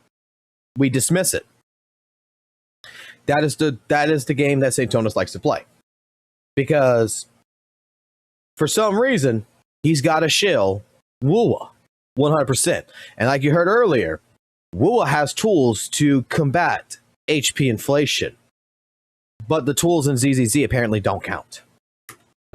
we dismiss it. That is the game that St. Tonus likes to play. Because for some reason, he's got to shill WUWA 100%. And like you heard earlier, WUWA has tools to combat HP inflation. But the tools in Z.Z.Z apparently don't count.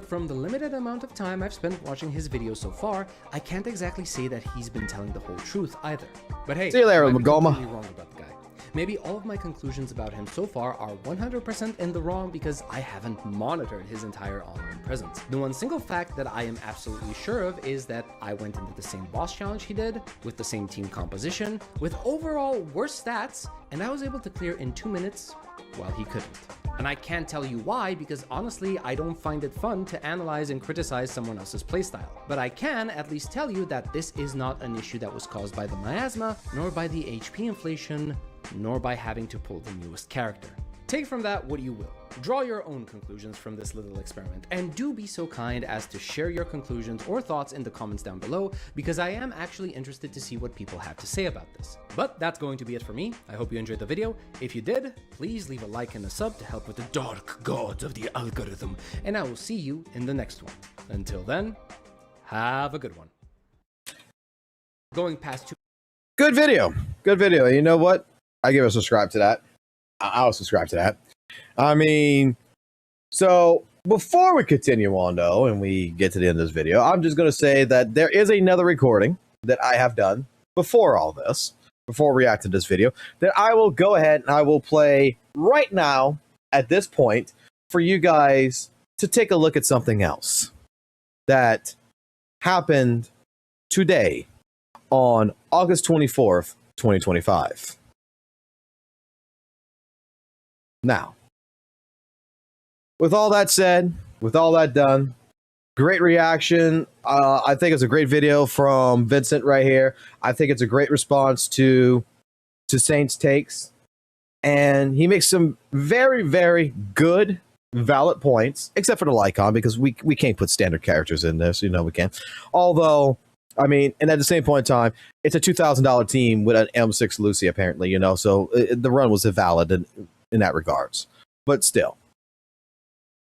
From the limited amount of time I've spent watching his videos so far, I can't exactly say that he's been telling the whole truth either. But hey, see you later, I might be Magoma. completely wrong about the guy. Maybe all of my conclusions about him so far are 100% in the wrong because I haven't monitored his entire online presence. The one single fact that I am absolutely sure of is that I went into the same boss challenge he did, with the same team composition, with overall worse stats, and I was able to clear in 2 minutes while he couldn't. And I can't tell you why, because honestly, I don't find it fun to analyze and criticize someone else's playstyle. But I can at least tell you that this is not an issue that was caused by the miasma, nor by the HP inflation, nor by having to pull the newest character. Take from that what you will. Draw your own conclusions from this little experiment, and do be so kind as to share your conclusions or thoughts in the comments down below, because I am actually interested to see what people have to say about this. But that's going to be it for me. I hope you enjoyed the video. If you did, please leave a like and a sub to help with the dark gods of the algorithm, and I will see you in the next one. Until then, have a good one. Going past 2. Good video. Good video. You know what? I give a subscribe to that. I'll subscribe to that. I mean, so before we continue on, though, and we get to the end of this video, I'm just going to say that there is another recording that I have done before all this, before we react to this video, that I will go ahead and I will play right now at this point for you guys to take a look at something else that happened today on August 24th, 2025. Now, with all that said, with all that done, great reaction. I think it's a great video from Vincent right here. I think it's a great response to Saint's takes. And he makes some very, very good, valid points, except for the Lycon, because we can't put standard characters in this. We can't. Although, I mean, and at the same point in time, it's a $2,000 team with an M6 Lucy, apparently, so the run was invalid in that regards. But still,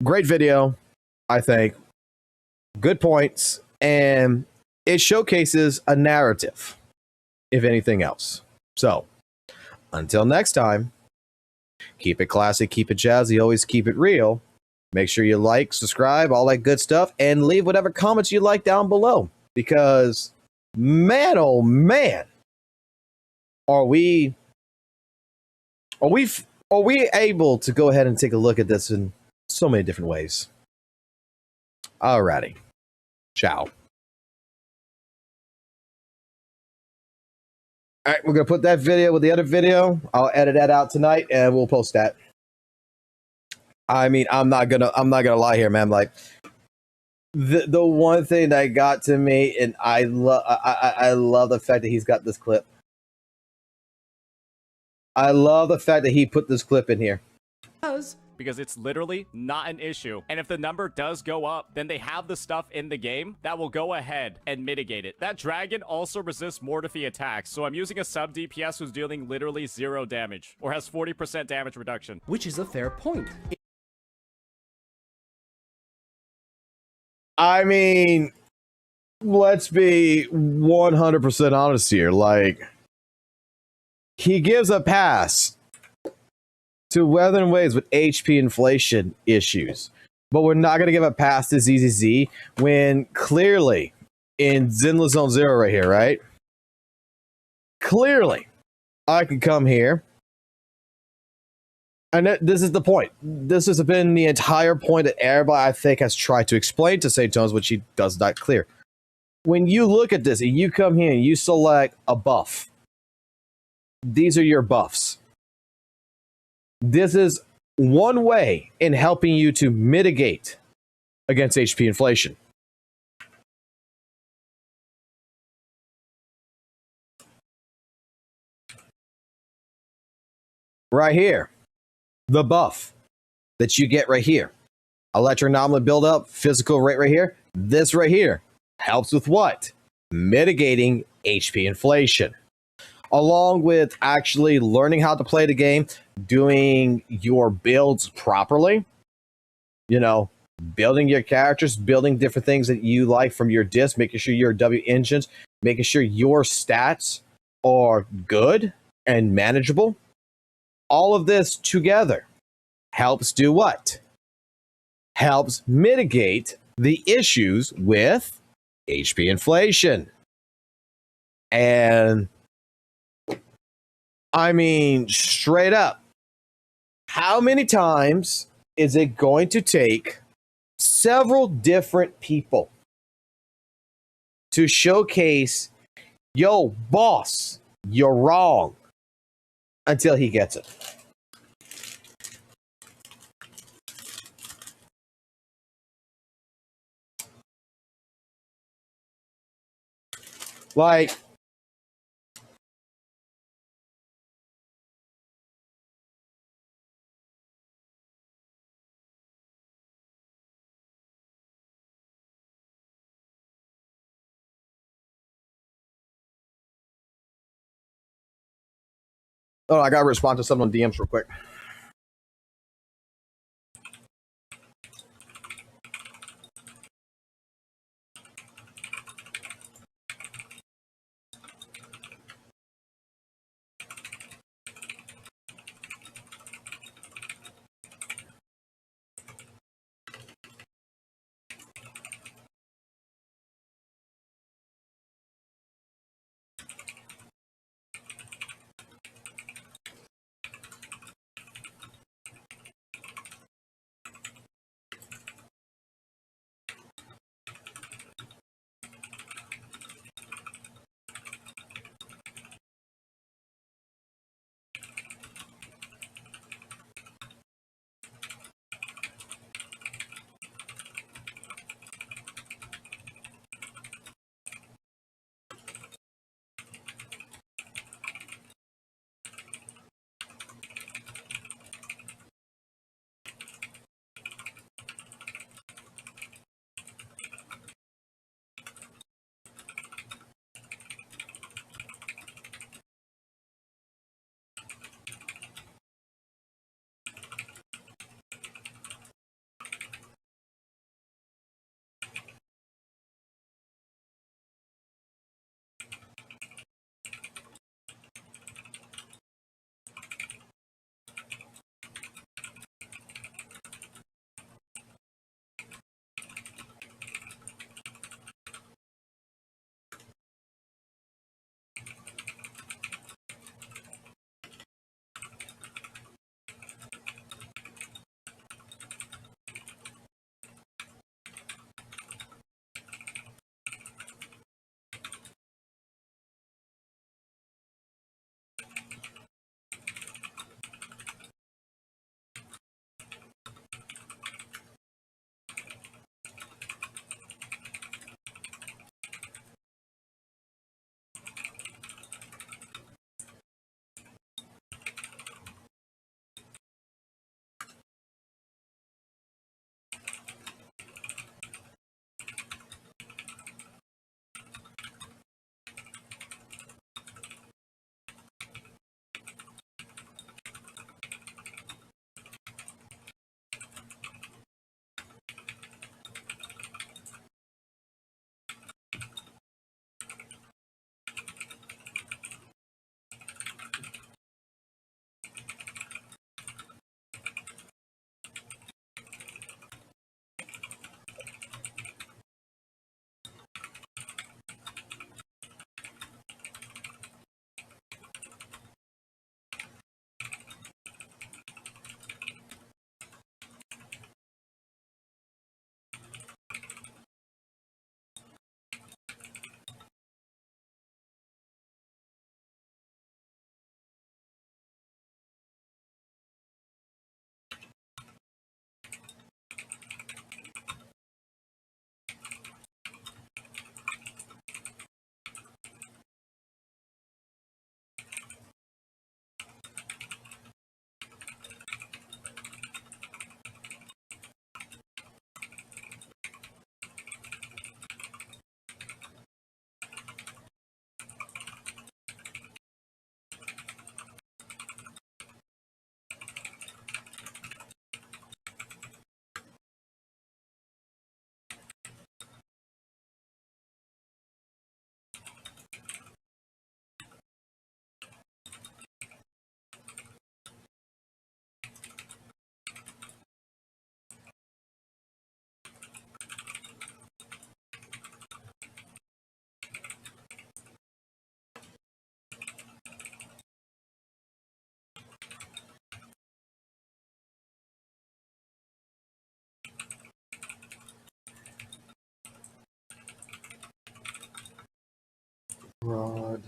great video, I think. Good points, and it showcases a narrative, if anything else. So, until next time, keep it classy, keep it jazzy, always keep it real. Make sure you like, subscribe, all that good stuff, and leave whatever comments you like down below. Because, man, oh man, are we able to go ahead and take a look at this in so many different ways. Alrighty. Ciao. Alright, we're gonna put that video with the other video. I'll edit that out tonight and we'll post that. I mean, I'm not gonna lie here, man. Like, the one thing that got to me, and I love the fact that he's got this clip. I love the fact that he put this clip in here. Because it's literally not an issue. And if the number does go up, then they have the stuff in the game that will go ahead and mitigate it. That dragon also resists Mortify attacks, so I'm using a sub DPS who's dealing literally 0 damage, or has 40% damage reduction. Which is a fair point. I mean, let's be 100% honest here. Like, He gives a pass to weathering waves with HP inflation issues. But we're not going to give a pass to Z.Z.Z when clearly in Zenless Zone Zero right here, right? Clearly, I can come here. And this is the point. This has been the entire point that everybody, I think, has tried to explain to St. Jones, which he does not clear. When you look at this and you come here and you select a buff, these are your buffs. This is one way in helping you to mitigate against HP inflation. Right here, the buff that you get right here. Electric anomaly buildup, physical rate right here. This right here helps with what? Mitigating HP inflation. Along with actually learning how to play the game, doing your builds properly, you know, building your characters, building different things that you like from your disc, making sure your W engines, making sure your stats are good and manageable. All of this together helps do what? Helps mitigate the issues with HP inflation. And I mean, straight up, how many times is it going to take several different people to showcase, yo, boss, you're wrong, until he gets it? Like, oh, I got to respond to someone on DMs real quick. Rod.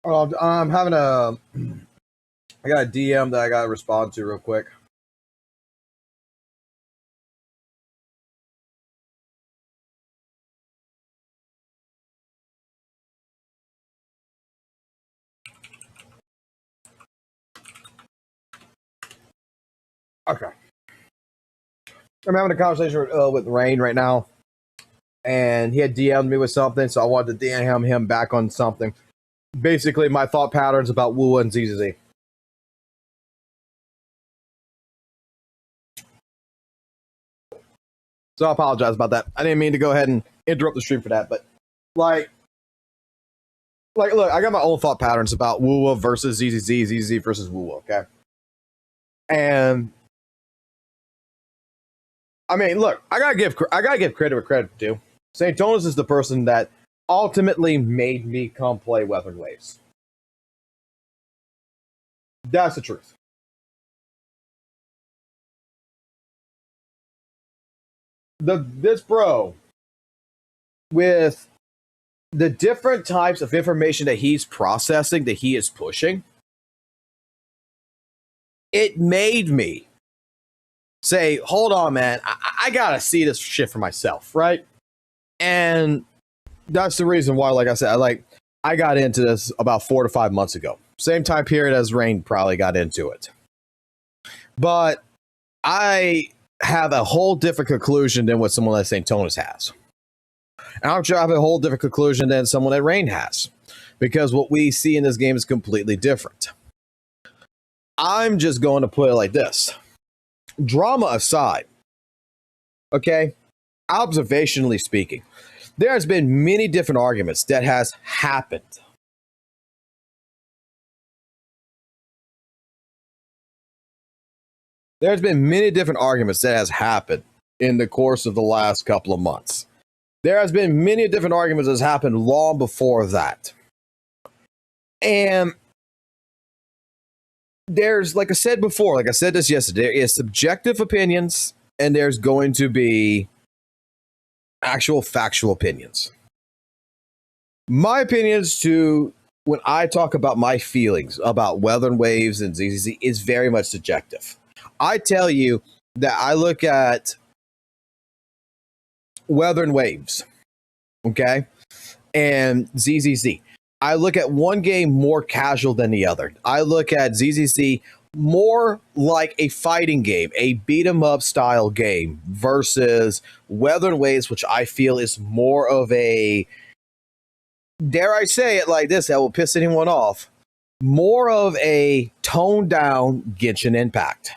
I'm having a. I got a DM that I got to respond to real quick. Okay. I'm having a conversation with Rain right now, and he had DM'd me with something, so I wanted to DM him back on something. Basically, my thought patterns about WUWA and Z.Z.Z. So I apologize about that. I didn't mean to go ahead and interrupt the stream for that, but like, Like, look, I got my own thought patterns about WUWA versus Z.Z.Z, Z.Z.Z versus WUWA, okay? And I mean, look, I gotta give credit where credit due. St. Jonas is the person that ultimately made me come play Weathered Waves. That's the truth. This bro, with the different types of information that he's processing, that he is pushing, it made me say, hold on, man, I gotta see this shit for myself, right? And that's the reason why, like I said, I got into this about 4 to 5 months ago. Same time period as Rain probably got into it. But I have a whole different conclusion than what someone like St. Jonas has. And I'm sure I have a whole different conclusion than someone that Rain has. Because what we see in this game is completely different. I'm just going to put it like this. Drama aside, okay, observationally speaking, there has been many different arguments that has happened. There's been many different arguments that has happened in the course of the last couple of months. There has been many different arguments that has happened long before that. And there's, like I said before, like I said this yesterday, there is subjective opinions and there's going to be actual factual opinions. My opinions to when I talk about my feelings about Weathered Waves and Z.Z.Z is very much subjective. I tell you that I look at Weathered Waves, okay, and Z.Z.Z. I look at one game more casual than the other. I look at Z.Z.Z more like a fighting game, a beat 'em up style game, versus Weathered Waves, which I feel is more of a, dare I say it like this, that will piss anyone off, more of a toned down Genshin Impact.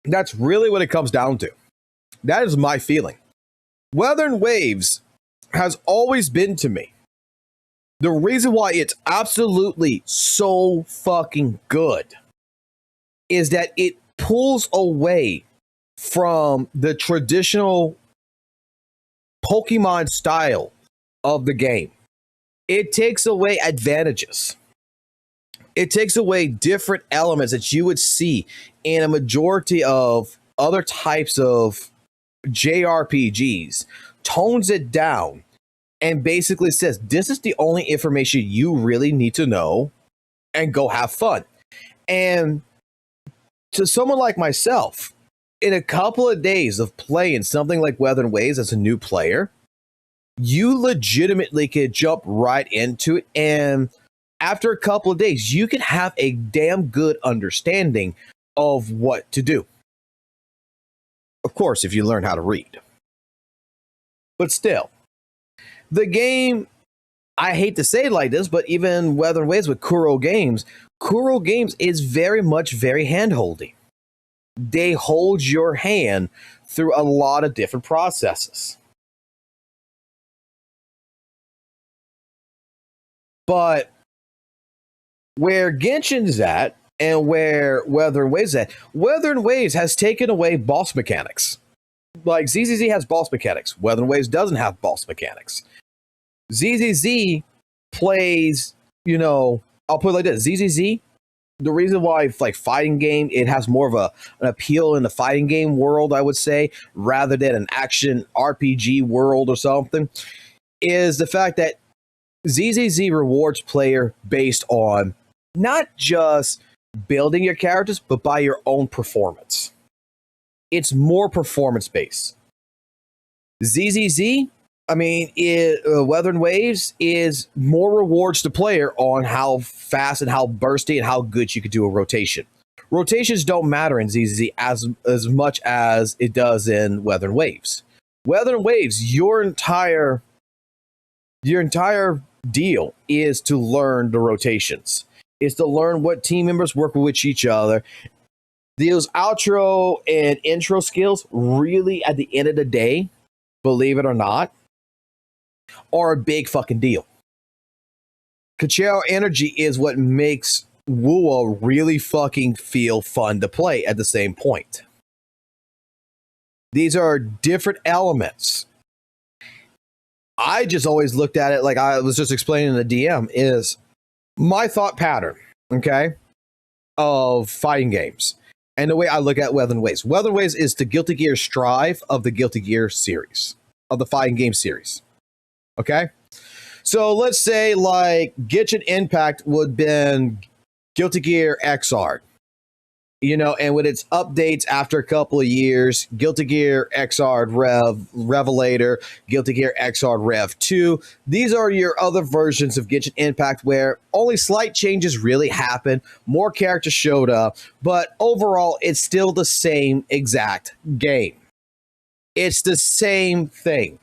That's really what it comes down to. That is my feeling. Weathered Waves has always been to me. The reason why it's absolutely so fucking good is that it pulls away from the traditional Pokemon style of the game. It takes away advantages. It takes away different elements that you would see in a majority of other types of JRPGs, tones it down, and basically says, this is the only information you really need to know, and go have fun. And to someone like myself, in a couple of days of playing something like Weathered Waves as a new player, you legitimately could jump right into it, and after a couple of days, you can have a damn good understanding of what to do. Of course, if you learn how to read. But still, the game, I hate to say it like this, but even Weathered Waves with Kuro Games is very much very hand-holding. They hold your hand through a lot of different processes. But where Genshin's at and where Weathered Waves at, Weathered Waves has taken away boss mechanics. Like Z.Z.Z has boss mechanics. Weathered Waves doesn't have boss mechanics. Z.Z.Z plays, I'll put it like this. Z.Z.Z, the reason why it's like fighting game, it has more of an appeal in the fighting game world, I would say, rather than an action RPG world or something, is the fact that Z.Z.Z rewards player based on not just building your characters, but by your own performance. It's more performance based. Z.Z.Z, Weathered Waves is more rewards to player on how fast and how bursty and how good you could do a rotation. Rotations don't matter in Z.Z.Z as much as it does in Weathered Waves. Weathered Waves, your entire deal is to learn the rotations. It's to learn what team members work with each other. Those outro and intro skills, really, at the end of the day, believe it or not, are a big fucking deal. Conchero energy is what makes WUWA really fucking feel fun to play at the same point. These are different elements. I just always looked at it like I was just explaining in the DM is my thought pattern, okay, of fighting games. And the way I look at Weather and Waves. Weather and Waves is the Guilty Gear Strive of the Guilty Gear series, of the fighting game series. Okay? So let's say like Genshin Impact would have been Guilty Gear XR. You know, and with its updates after a couple of years, Guilty Gear XR Revelator, Guilty Gear XR Rev 2, these are your other versions of Genshin Impact where only slight changes really happened, more characters showed up, but overall, it's still the same exact game. It's the same thing.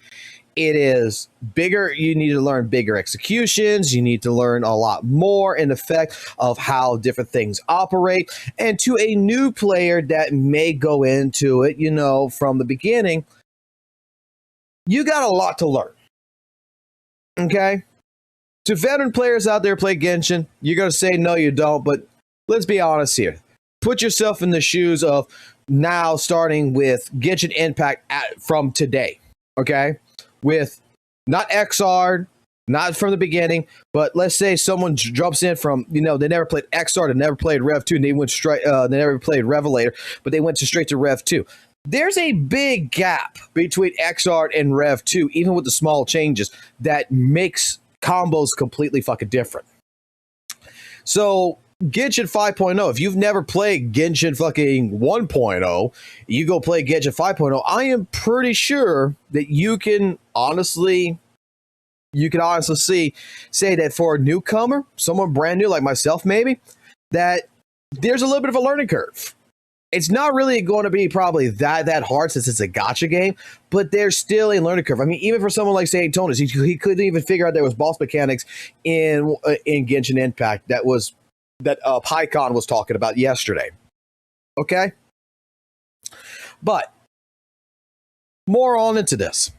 It is bigger. You need to learn bigger executions. You need to learn a lot more in effect of how different things operate. And to a new player that may go into it, you know, from the beginning, you got a lot to learn. Okay? To veteran players out there play Genshin, you're going to say, no, you don't. But let's be honest here. Put yourself in the shoes of now starting with Genshin Impact from today. Okay? With not XR, not from the beginning, but let's say someone jumps in from, you know, they never played XR, they never played Rev 2, and they went straight, they never played Revelator, but they went straight to Rev 2. There's a big gap between XR and Rev 2, even with the small changes, that makes combos completely fucking different. So Genshin 5.0, if you've never played Genshin fucking 1.0, you go play Genshin 5.0, I am pretty sure that you can honestly say that for a newcomer, someone brand new like myself maybe, that there's a little bit of a learning curve. It's not really going to be probably that hard since it's a gacha game, but there's still a learning curve. I mean, even for someone like St. Tonus, he couldn't even figure out there was boss mechanics in Genshin Impact that PyCon was talking about yesterday. Okay? But more on into this.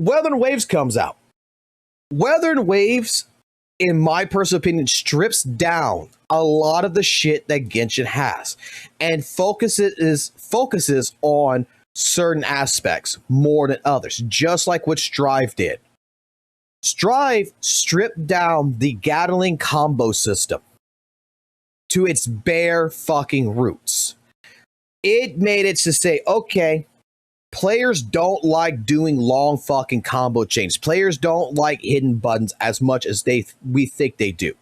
Weather and Waves comes out. Weather and Waves, in my personal opinion, strips down a lot of the shit that Genshin has and focuses on certain aspects more than others, just like what Strive did. Strive stripped down the Gatling combo system to its bare fucking roots. It made it to say, okay, players don't like doing long fucking combo chains. Players don't like hidden buttons as much as we think they do.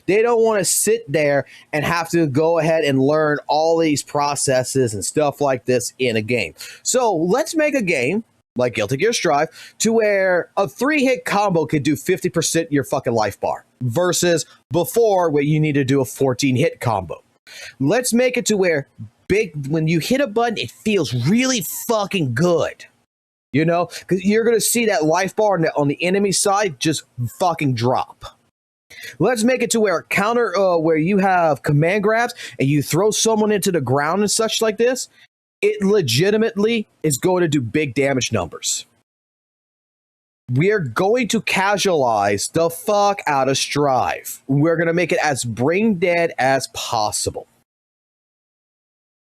They don't want to sit there and have to go ahead and learn all these processes and stuff like this in a game. So let's make a game like Guilty Gear Strive to where a 3-hit combo could do 50% your fucking life bar versus before where you need to do a 14-hit combo. Let's make it to where when you hit a button, it feels really fucking good. You know, because you're going to see that life bar on the enemy side just fucking drop. Let's make it to where where you have command grabs and you throw someone into the ground and such like this, it legitimately is going to do big damage numbers. We're going to casualize the fuck out of Strive. We're going to make it as brain dead as possible.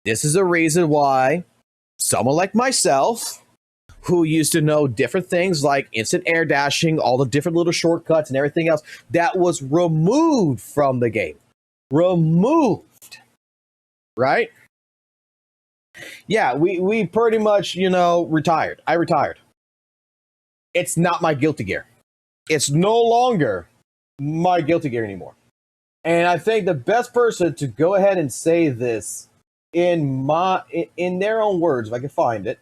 This is a reason why someone like myself, who used to know different things like instant air dashing, all the different little shortcuts and everything else, that was removed from the game. Removed. Right? Yeah, we pretty much, retired. I retired. It's not my Guilty Gear. It's no longer my Guilty Gear anymore. And I think the best person to go ahead and say this in their own words, if I can find it,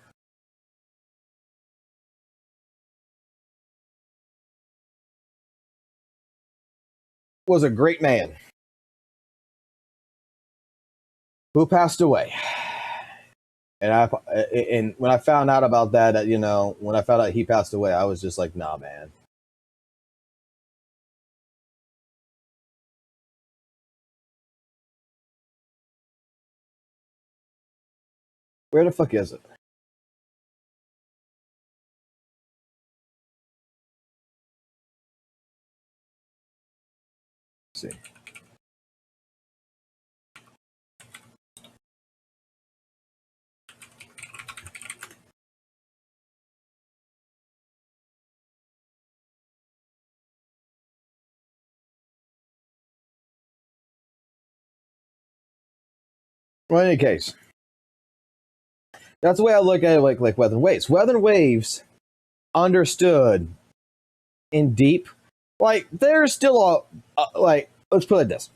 was a great man who passed away. And when I found out about that, when I found out he passed away, I was just like, nah, man. Where the fuck is it? see. Well, in any case, that's the way I look at it. Like Weather and Waves. Weather and Waves understood in deep. Like there's still like let's put it like this.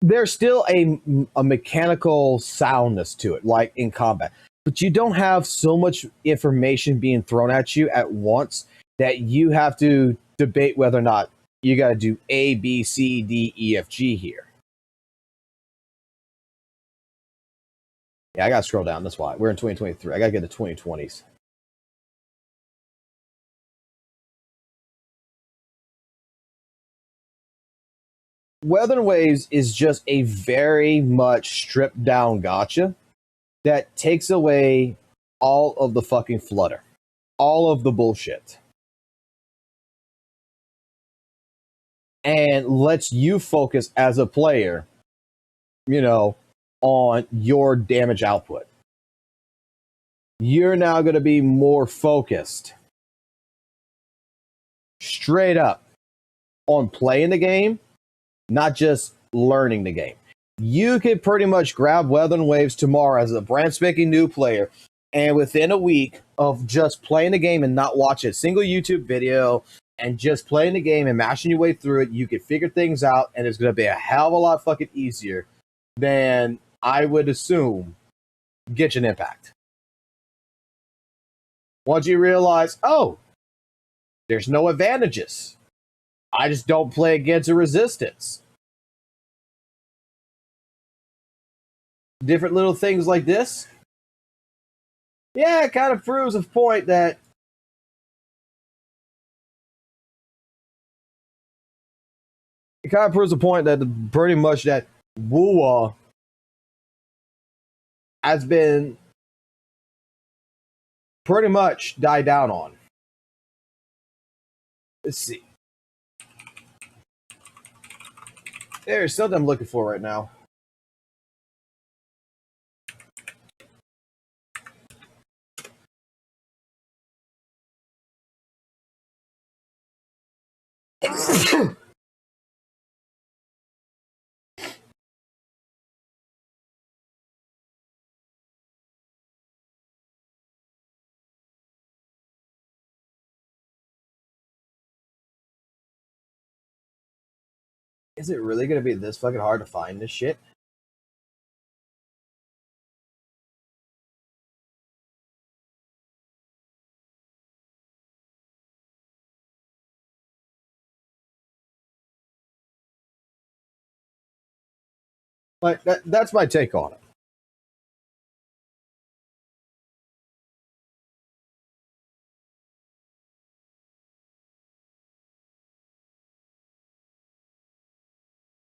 There's still a mechanical soundness to it, like in combat. But you don't have so much information being thrown at you at once that you have to debate whether or not you got to do A, B, C, D, E, F, G here. Yeah, I got to scroll down. That's why. We're in 2023. I got to get the 2020s. Weather and Waves is just a very much stripped down gotcha that takes away all of the fucking flutter, all of the bullshit, and lets you focus as a player, you know, on your damage output. You're now going to be more focused straight up on playing the game, not just learning the game. You could pretty much grab Weather and Waves tomorrow as a brand spanking new player, and within a week of just playing the game and not watching a single YouTube video and just playing the game and mashing your way through it, you could figure things out, and it's going to be a hell of a lot fucking easier than I would assume Genshin Impact. Once you realize, oh, there's no advantages. I just don't play against a resistance. Different little things like this. Yeah, it kind of proves a point that pretty much that WUWA has been pretty much died down on. Let's see. There's something I'm looking for right now. Is it really going to be this fucking hard to find this shit? Like that's my take on it.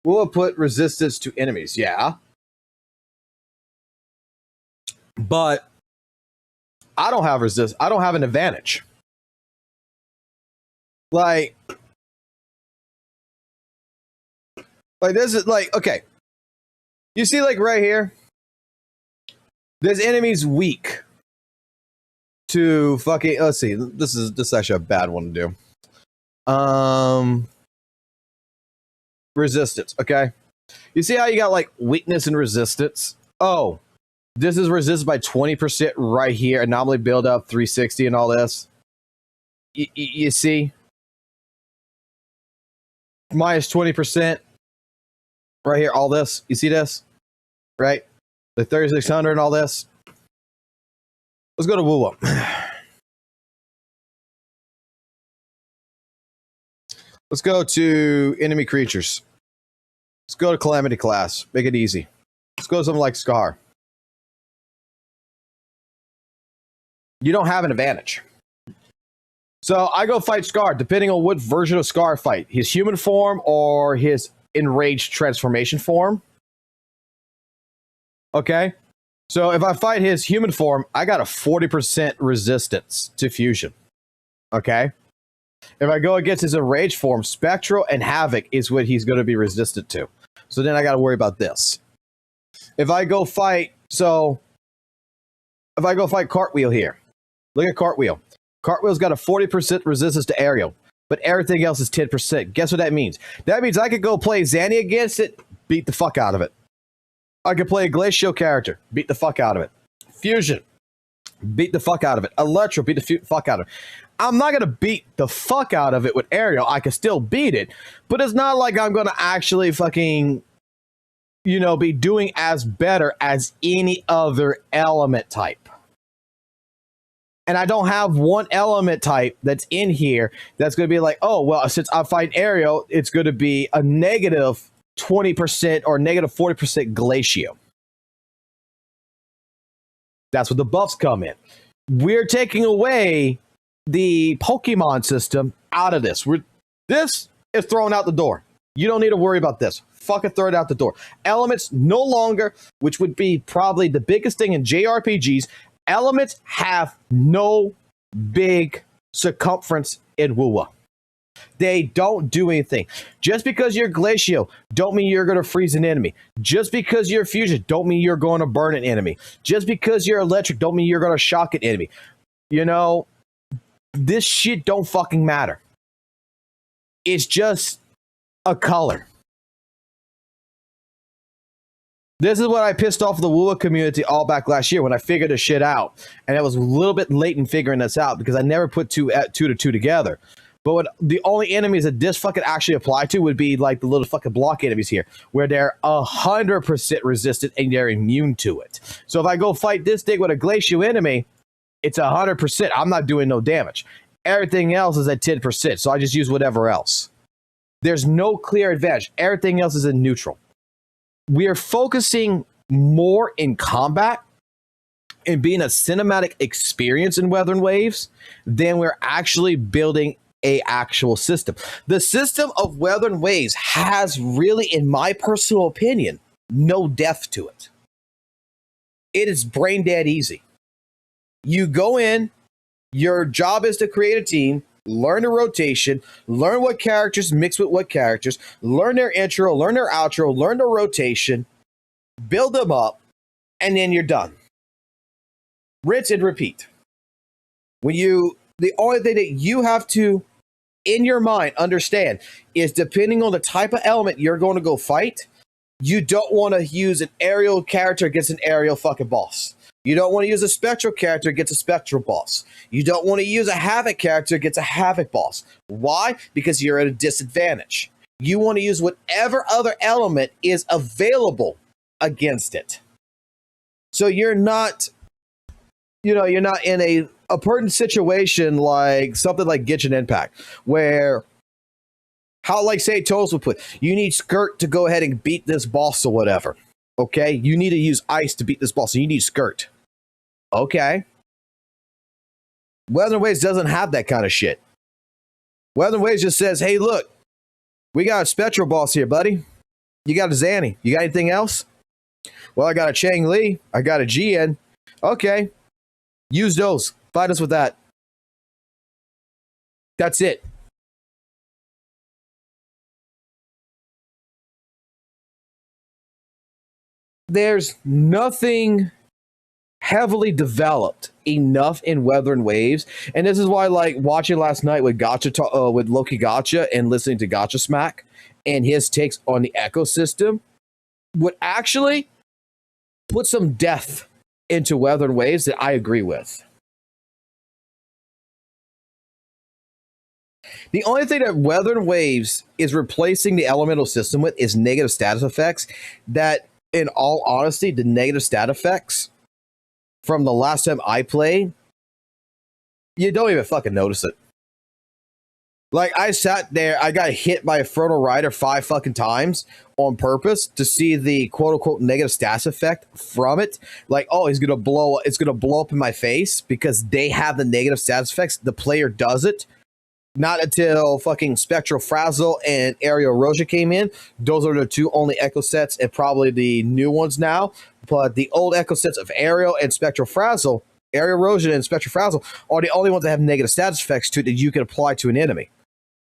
We'll put resistance to enemies, yeah. But I don't have I don't have an advantage. Like this is like, okay. You see, like right here, this enemy's weak to fucking. Let's see. This is actually a bad one to do. Resistance. Okay. You see how you got like weakness and resistance? Oh, this is resisted by 20% right here. Anomaly build up 360 and all this. You see, minus 20% right here. All this. You see this? Right? The 3600 and all this. Let's go to WUWA. Let's go to enemy creatures. Let's go to Calamity class. Make it easy. Let's go to something like Scar. You don't have an advantage. So I go fight Scar, depending on what version of Scar I fight. His human form or his enraged transformation form. Okay, so if I fight his human form, I got a 40% resistance to fusion. Okay, If I go against his enraged form, Spectral and Havoc is what he's going to be resistant to. So then I got to worry about this. If I go fight Cartwheel here, look at Cartwheel. Cartwheel's got a 40% resistance to aerial, but everything else is 10%. Guess what that means? That means I could go play Zanny against it, beat the fuck out of it. I could play a Glacial character, beat the fuck out of it. Fusion, beat the fuck out of it. Electro, beat the fuck out of it. I'm not going to beat the fuck out of it with aerial. I can still beat it, but it's not like I'm going to actually fucking, be doing as better as any other element type. And I don't have one element type that's in here that's going to be like, oh, well, since I fight aerial, it's going to be a negative 20% or negative 40% Glacial. That's where the buffs come in. We're taking away the Pokemon system out of this. This is thrown out the door. You don't need to worry about this. Fucking throw it out the door. Elements no longer, which would be probably the biggest thing in JRPGs, elements have no big circumference in WUWA. They don't do anything. Just because you're Glacial, don't mean you're going to freeze an enemy. Just because you're Fusion, don't mean you're going to burn an enemy. Just because you're Electric, don't mean you're going to shock an enemy. This shit don't fucking matter. It's just a color. This is what I pissed off the WUWA community all back last year when I figured this shit out. And I was a little bit late in figuring this out because I never put two to two together. But the only enemies that this fucking actually apply to would be like the little fucking block enemies here, where they're 100% resistant and they're immune to it. So if I go fight this thing with a Glacial enemy, it's 100%. I'm not doing no damage. Everything else is at 10%. So I just use whatever else. There's no clear advantage. Everything else is in neutral. We are focusing more in combat and being a cinematic experience in Weather and Waves than we're actually building a actual system. The system of Weather and Waves has really, in my personal opinion, no depth to it. It is brain dead easy. You go in, your job is to create a team, learn a rotation, learn what characters mix with what characters, learn their intro, learn their outro, learn their rotation, build them up, and then you're done. Rinse and repeat. The only thing that you have to, in your mind, understand is depending on the type of element you're going to go fight, you don't want to use an aerial character against an aerial fucking boss. You don't want to use a Spectral character against a Spectral boss. You don't want to use a Havoc character against a Havoc boss. Why? Because you're at a disadvantage. You want to use whatever other element is available against it. So you're not, you're not in a pertinent situation like something like Genshin Impact, where like say Toes would put, you need Skirt to go ahead and beat this boss or whatever. Okay? You need to use Ice to beat this boss, so you need Skirt. Okay. Weather and Waves doesn't have that kind of shit. Weather and Waves just says, hey, look, we got a Spectral boss here, buddy. You got a Zanny. You got anything else? Well, I got a Chang Li. I got a GN. Okay. Use those. Fight us with that. That's it. There's nothing heavily developed enough in Weather and Waves, and this is why, like, watching last night with with Loki Gotcha and listening to Gotcha Smack and his takes on the ecosystem would actually put some depth into Weather and Waves that I agree with. The only thing that Weather and Waves is replacing the elemental system with is negative status effects that, in all honesty, the negative stat effects from the last time I played, you don't even fucking notice it. Like, I sat there, I got hit by a Frontal Rider 5 fucking times on purpose to see the quote-unquote negative stats effect from it. Like, oh, it's gonna blow up in my face because they have the negative stats effects. The player does it. Not until fucking Spectral Frazzle and Aerial Erosion came in. Those are the two only Echo sets and probably the new ones now. But the old Echo sets of Aerial and Spectral Frazzle area erosion, and spectral frazzle are the only ones that have negative status effects to it that you can apply to an enemy.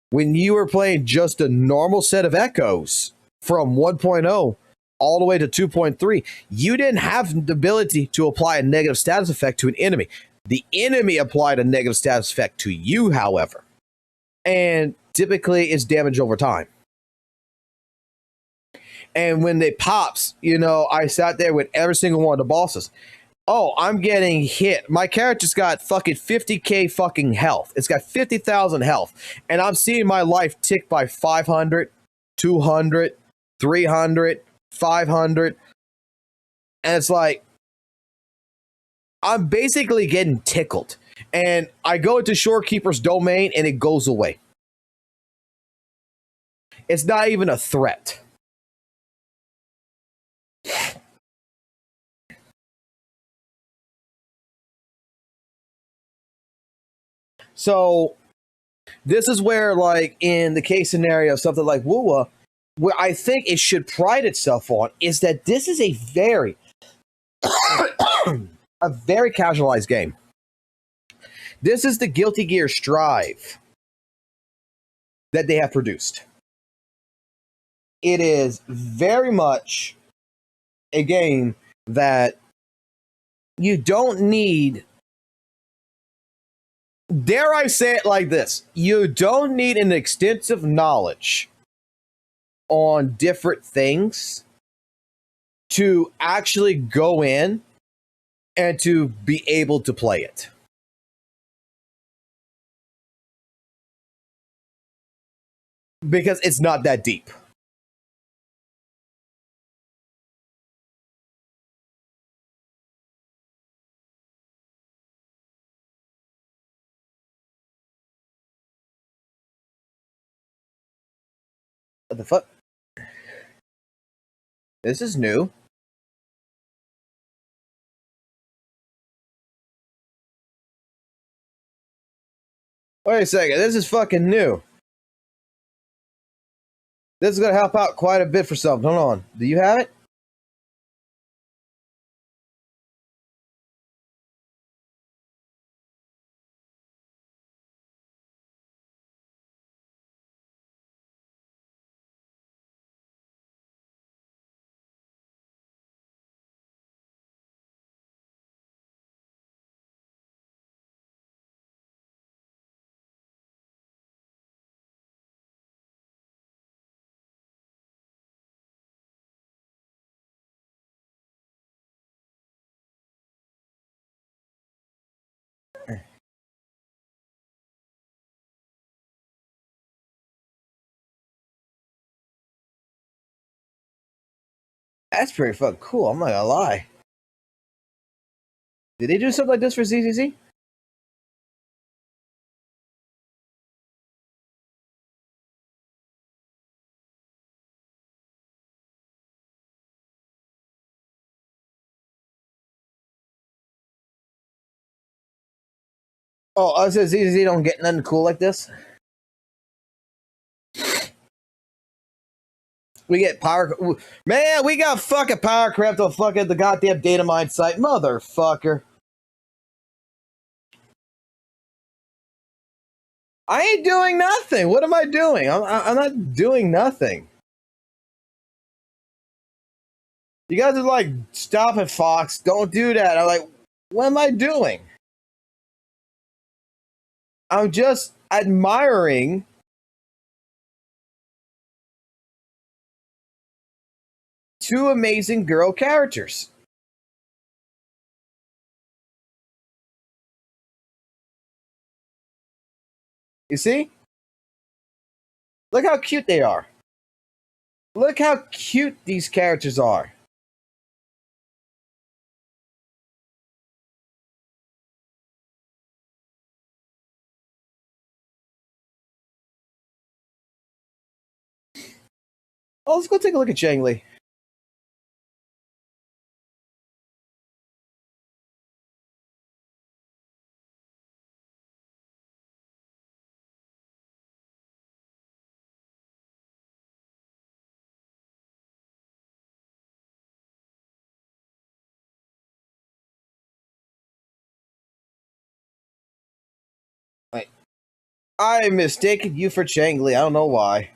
When you were playing just a normal set of echoes from 1.0 all the way to 2.3, you didn't have the ability to apply a negative status effect to an enemy. The enemy applied a negative status effect to you, however, and typically it's damage over time. And when it pops, you know, I sat there with every single one of the bosses. Oh, I'm getting hit. My character's got fucking 50k fucking health. It's got 50,000 health. And I'm seeing my life tick by 500, 200, 300, 500. And it's like, I'm basically getting tickled. And I go into Shorekeeper's domain and it goes away. It's not even a threat. So this is where, like, in the case scenario of something like WUWA, where I think it should pride itself on is that this is a very casualized game. This is the Guilty Gear Strive that they have produced. It is very much a game that you don't need. Dare I say it like this? You don't need an extensive knowledge on different things to actually go in and to be able to play it. Because it's not that deep. What the fuck? This is new. Wait a second, this is fucking new. This is gonna help out quite a bit for something. Hold on. Do you have it? That's pretty fucking cool. I'm not gonna lie. Did they do something like this for Z.Z.Z? Oh, I said Z.Z.Z don't get nothing cool like this. We get power. Man, we got fucking power craft on fucking the goddamn data mine site. Motherfucker. I ain't doing nothing. What am I doing? I'm not doing nothing. You guys are like, stop it, Fox. Don't do that. I'm like, what am I doing? I'm just admiring two amazing girl characters. You see? Look how cute they are. Look how cute these characters are. Oh, let's go take a look at Zhang Li. I mistaken you for Changli. I don't know why.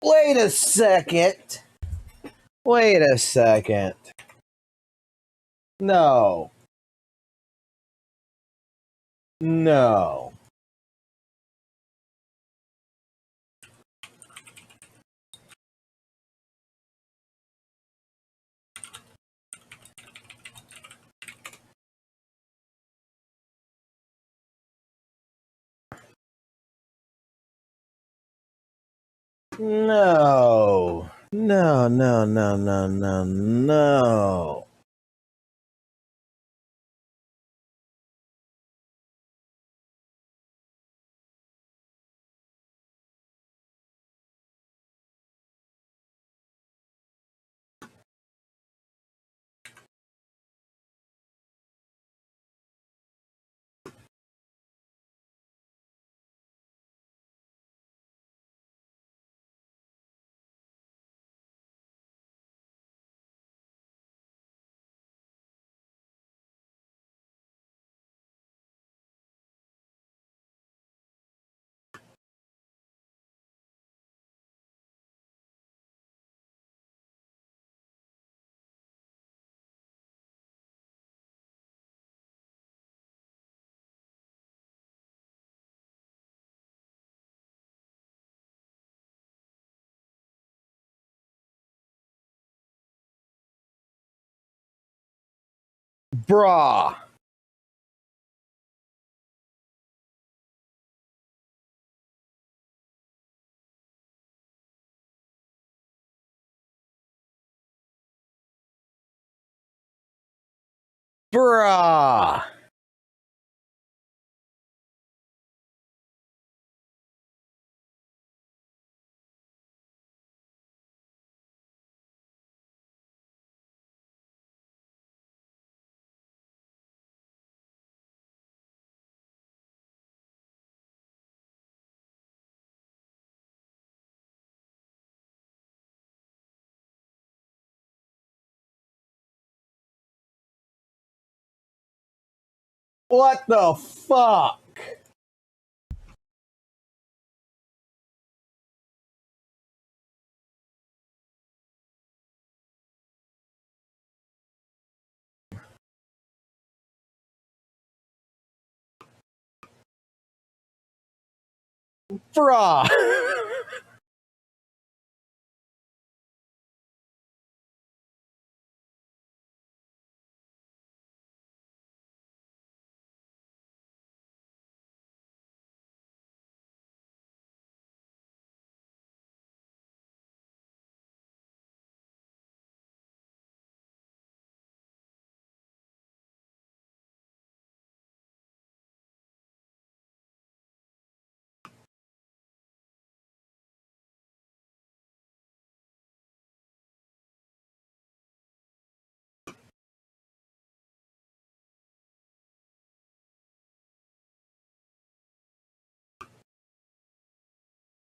Wait a second. Wait a second. No. No. No. No, no, no, no, no, no. Bruh. Bruh. What the fuck? Bruh.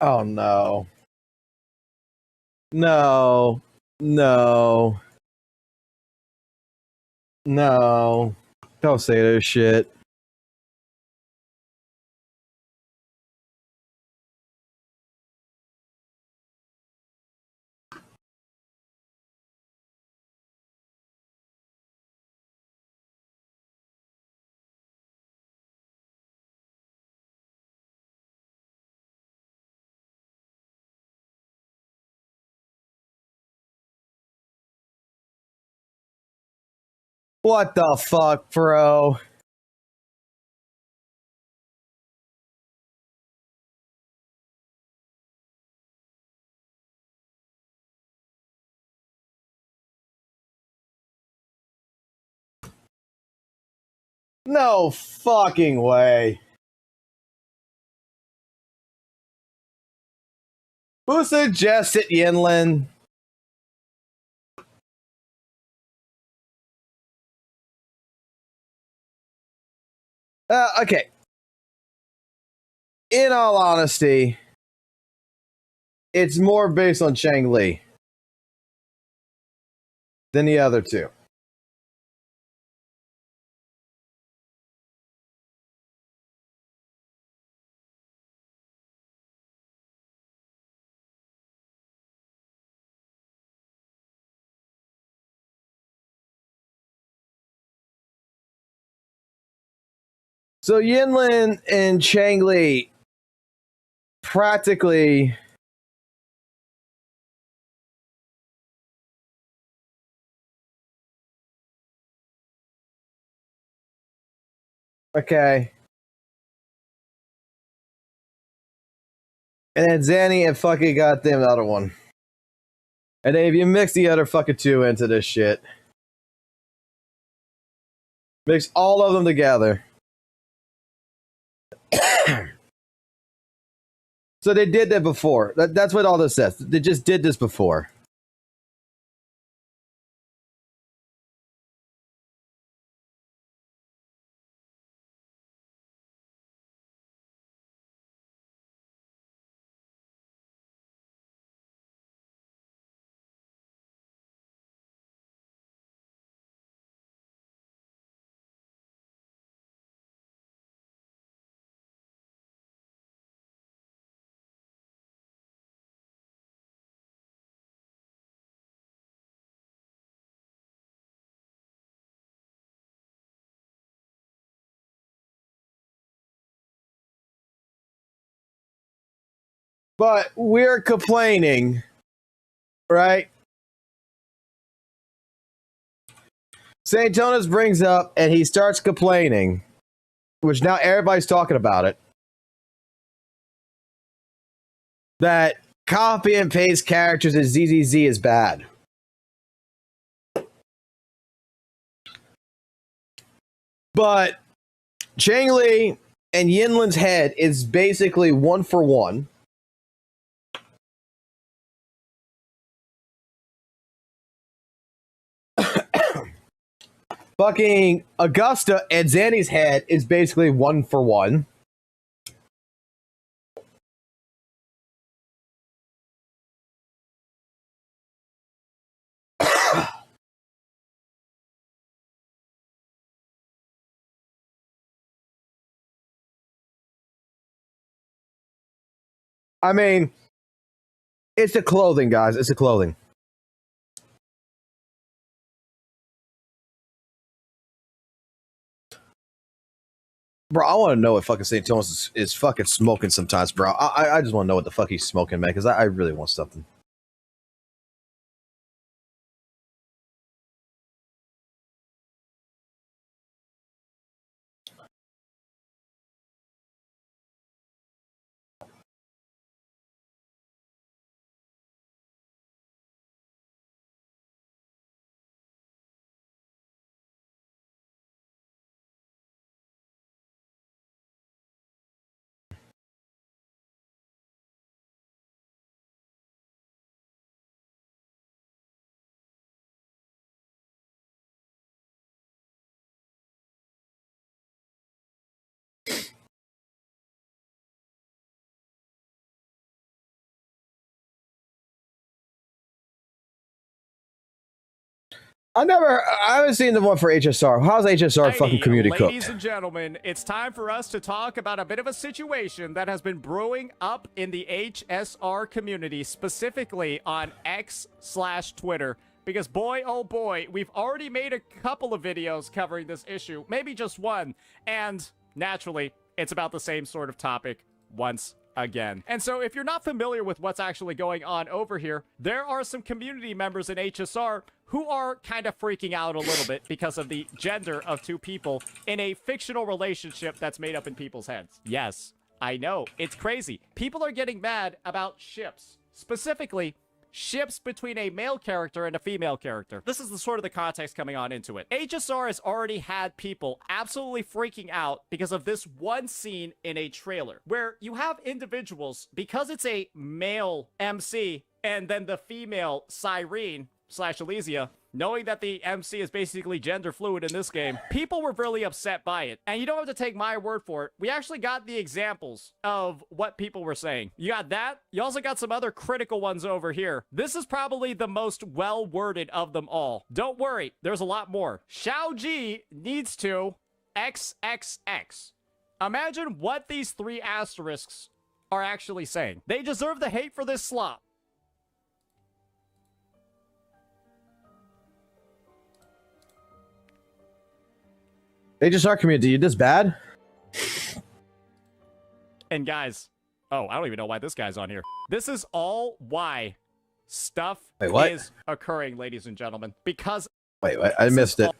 Oh no. No. No. No. Don't say this shit. What the fuck, bro? No fucking way. Who suggested Yinlin? Okay. In all honesty, it's more based on Chang Li than the other two. So Yinlin and Chang Li practically okay. And then Zanny and fucking goddamn the other one. And then if you mix the other fucking two into this shit, mix all of them together. So they did that before. That's what all this says. They just did this before. But we're complaining, right? St. Tonas brings up and he starts complaining, which now everybody's talking about it, that copy and paste characters in Z.Z.Z is bad. But Chang Li and Yinlin's head is basically one for one. Fucking Augusta and Zanny's head is basically one for one. I mean, it's the clothing, guys. It's the clothing. Bro, I want to know what fucking St. Thomas is fucking smoking sometimes, bro. I just want to know what the fuck he's smoking, man, because I really want something. I haven't seen the one for HSR. How's HSR fucking community cooked? Ladies and gentlemen, it's time for us to talk about a bit of a situation that has been brewing up in the HSR community, specifically on X/Twitter. Because boy, oh boy, we've already made a couple of videos covering this issue, maybe just one, and naturally, it's about the same sort of topic once again. And so if you're not familiar with what's actually going on over here, there are some community members in HSR who are kind of freaking out a little bit because of the gender of two people in a fictional relationship that's made up in people's heads. Yes, I know, it's crazy. People are getting mad about ships, specifically ships between a male character and a female character. This is the sort of the context coming on into it. HSR has already had people absolutely freaking out because of this one scene in a trailer where you have individuals, because it's a male MC and then the female Cyrene / Elysia, knowing that the MC is basically gender fluid in this game, people were really upset by it. And you don't have to take my word for it. We actually got the examples of what people were saying. You got that. You also got some other critical ones over here. This is probably the most well-worded of them all. Don't worry, there's a lot more. Xiao Ji needs to XXX. Imagine what these 3 asterisks are actually saying. They deserve the hate for this slop. HSR community, you this bad? And guys, oh, I don't even know why this guy's on here. This is all why stuff is occurring, ladies and gentlemen. Because wait, I missed it.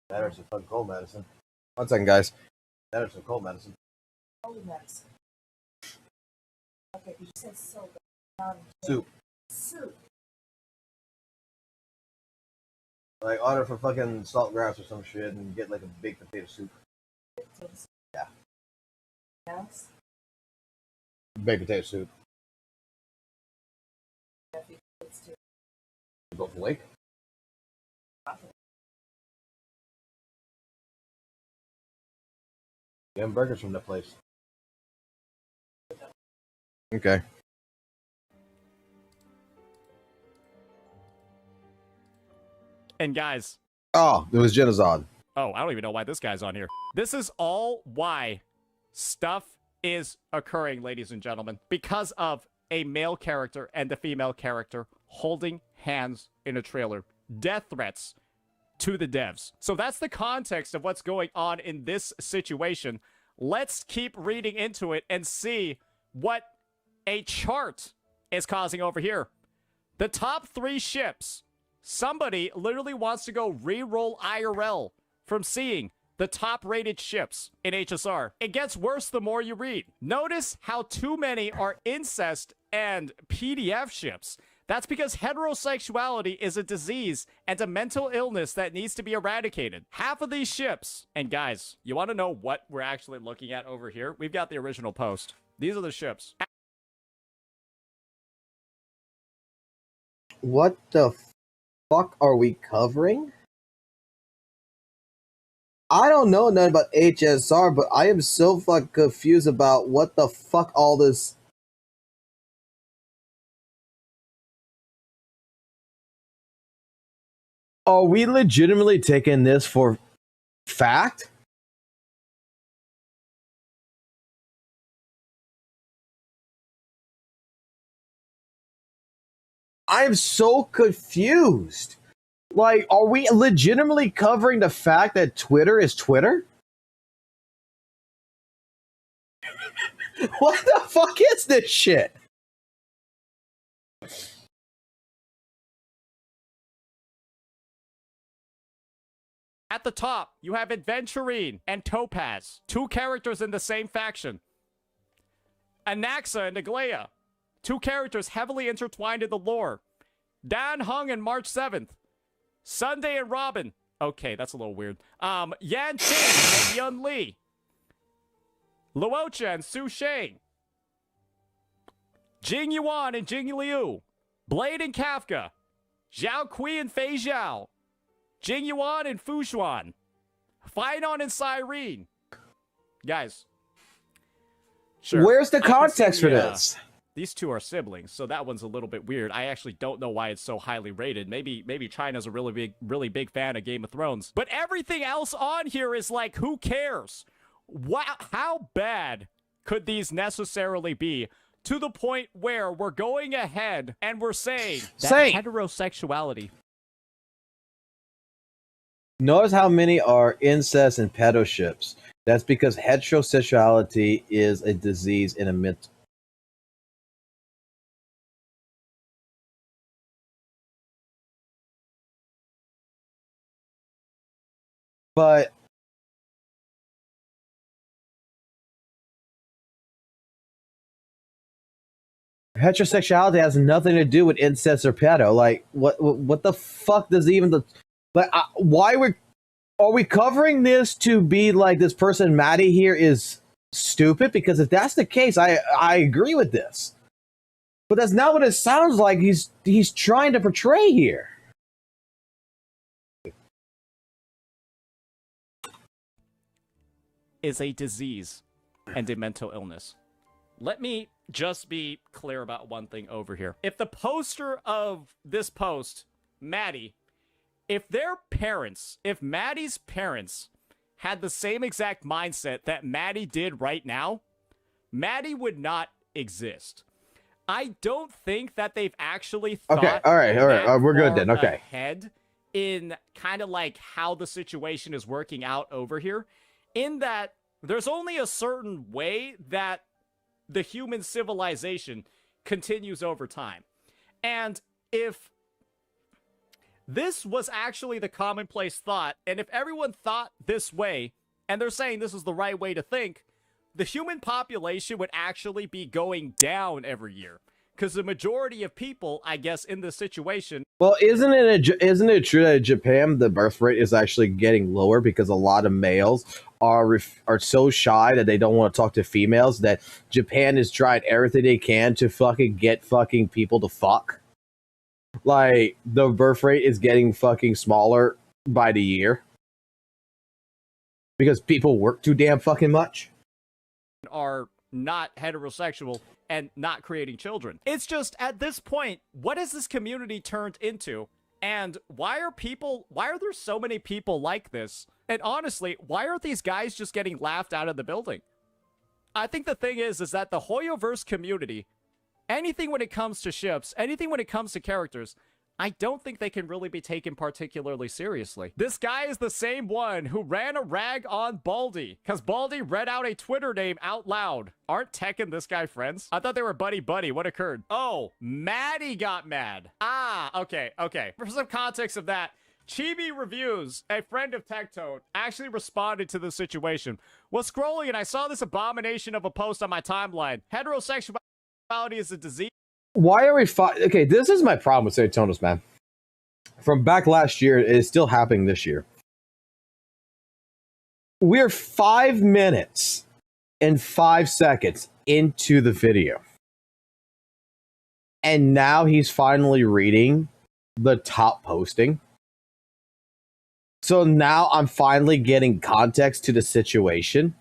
That or some fun cold medicine. 1 second, guys. That or some cold medicine. Cold medicine. Okay, you said soda. Soup. Soup. Like, order for fucking salt and grass or some shit and get like a baked potato soup. Yeah. Yes. Baked potato soup. It's too. Go for Lake? Get burgers from that place. Okay. And guys. Oh, it was Genazon. Oh, I don't even know why this guy's on here. This is all why stuff is occurring, ladies and gentlemen. Because of a male character and a female character holding hands in a trailer. Death threats to the devs. So that's the context of what's going on in this situation. Let's keep reading into it and see what a chart is causing over here. The top 3 ships. Somebody literally wants to go re-roll IRL from seeing the top-rated ships in HSR. It gets worse the more you read. Notice how too many are incest and PDF ships. That's because heterosexuality is a disease and a mental illness that needs to be eradicated. Half of these ships, and guys, you want to know what we're actually looking at over here? We've got the original post. These are the ships. What the fuck are we covering? I don't know nothing about HSR, but I am so fucking confused about what the fuck all this. Are we legitimately taking this for fact? I'm so confused. Like, are we legitimately covering the fact that Twitter is Twitter? What the fuck is this shit? At the top, you have Adventurine and Topaz, 2 characters in the same faction. Anaxa and Aglaya, 2 characters heavily intertwined in the lore. Dan Hung and March 7th. Sunday and Robin. Okay, that's a little weird. Yan Qing and Yun Li. Luocha and Su Shang. Jing Yuan and Jing Liu. Blade and Kafka. Zhao Kui and Fei Zhao. Jing Yuan and Fu Xuan. Finon and Cyrene. Guys. Sure. Where's the context for this? These 2 are siblings, so that one's a little bit weird. I actually don't know why it's so highly rated. Maybe China's a really big fan of Game of Thrones. But everything else on here is like, who cares? How bad could these necessarily be? To the point where we're going ahead and we're saying that heterosexuality. Notice how many are incest and pedo ships. That's because heterosexuality is a disease in a mental. But heterosexuality has nothing to do with incest or pedo. Like, what the fuck does even the like? Why we're Are we covering this to be like this person Maddie here is stupid? Because if that's the case, I agree with this. But that's not what it sounds like he's trying to portray here. Is a disease and a mental illness. Let me just be clear about one thing over here. If the poster of this post, Maddie, if their parents, if Maddie's parents had the same exact mindset that Maddie did right now, Maddie would not exist. I don't think that they've actually thought Okay, all right, we're good then. Okay. Ahead in kind of like how the situation is working out over here, in that there's only a certain way that the human civilization continues over time. And if this was actually the commonplace thought, and if everyone thought this way, and they're saying this is the right way to think, the human population would actually be going down every year. Because the majority of people, I guess, in this situation... Well, isn't it true that in Japan, the birth rate is actually getting lower because a lot of males are so shy that they don't want to talk to females, that Japan is trying everything they can to fucking get fucking people to fuck? Like, the birth rate is getting fucking smaller by the year. Because people work too damn fucking much. Are not heterosexual and not creating children. It's just, at this point, what has this community turned into? And why are there so many people like this? And honestly, why are these guys just getting laughed out of the building? I think the thing is that the Hoyoverse community, anything when it comes to ships, anything when it comes to characters, I don't think they can really be taken particularly seriously. This guy is the same one who ran a rag on Baldy, because Baldy read out a Twitter name out loud. Aren't Tech and this guy friends? I thought they were buddy-buddy. What occurred? Oh, Maddie got mad. Ah, okay. For some context of that, Chibi Reviews, a friend of Tectone, actually responded to the situation. Was scrolling and I saw this abomination of a post on my timeline. Heterosexuality is a disease. Why are we okay, this is my problem with Satanus, man. From back last year, it is still happening this year. We're 5 minutes and 5 seconds into the video. And now he's finally reading the top posting. So now I'm finally getting context to the situation.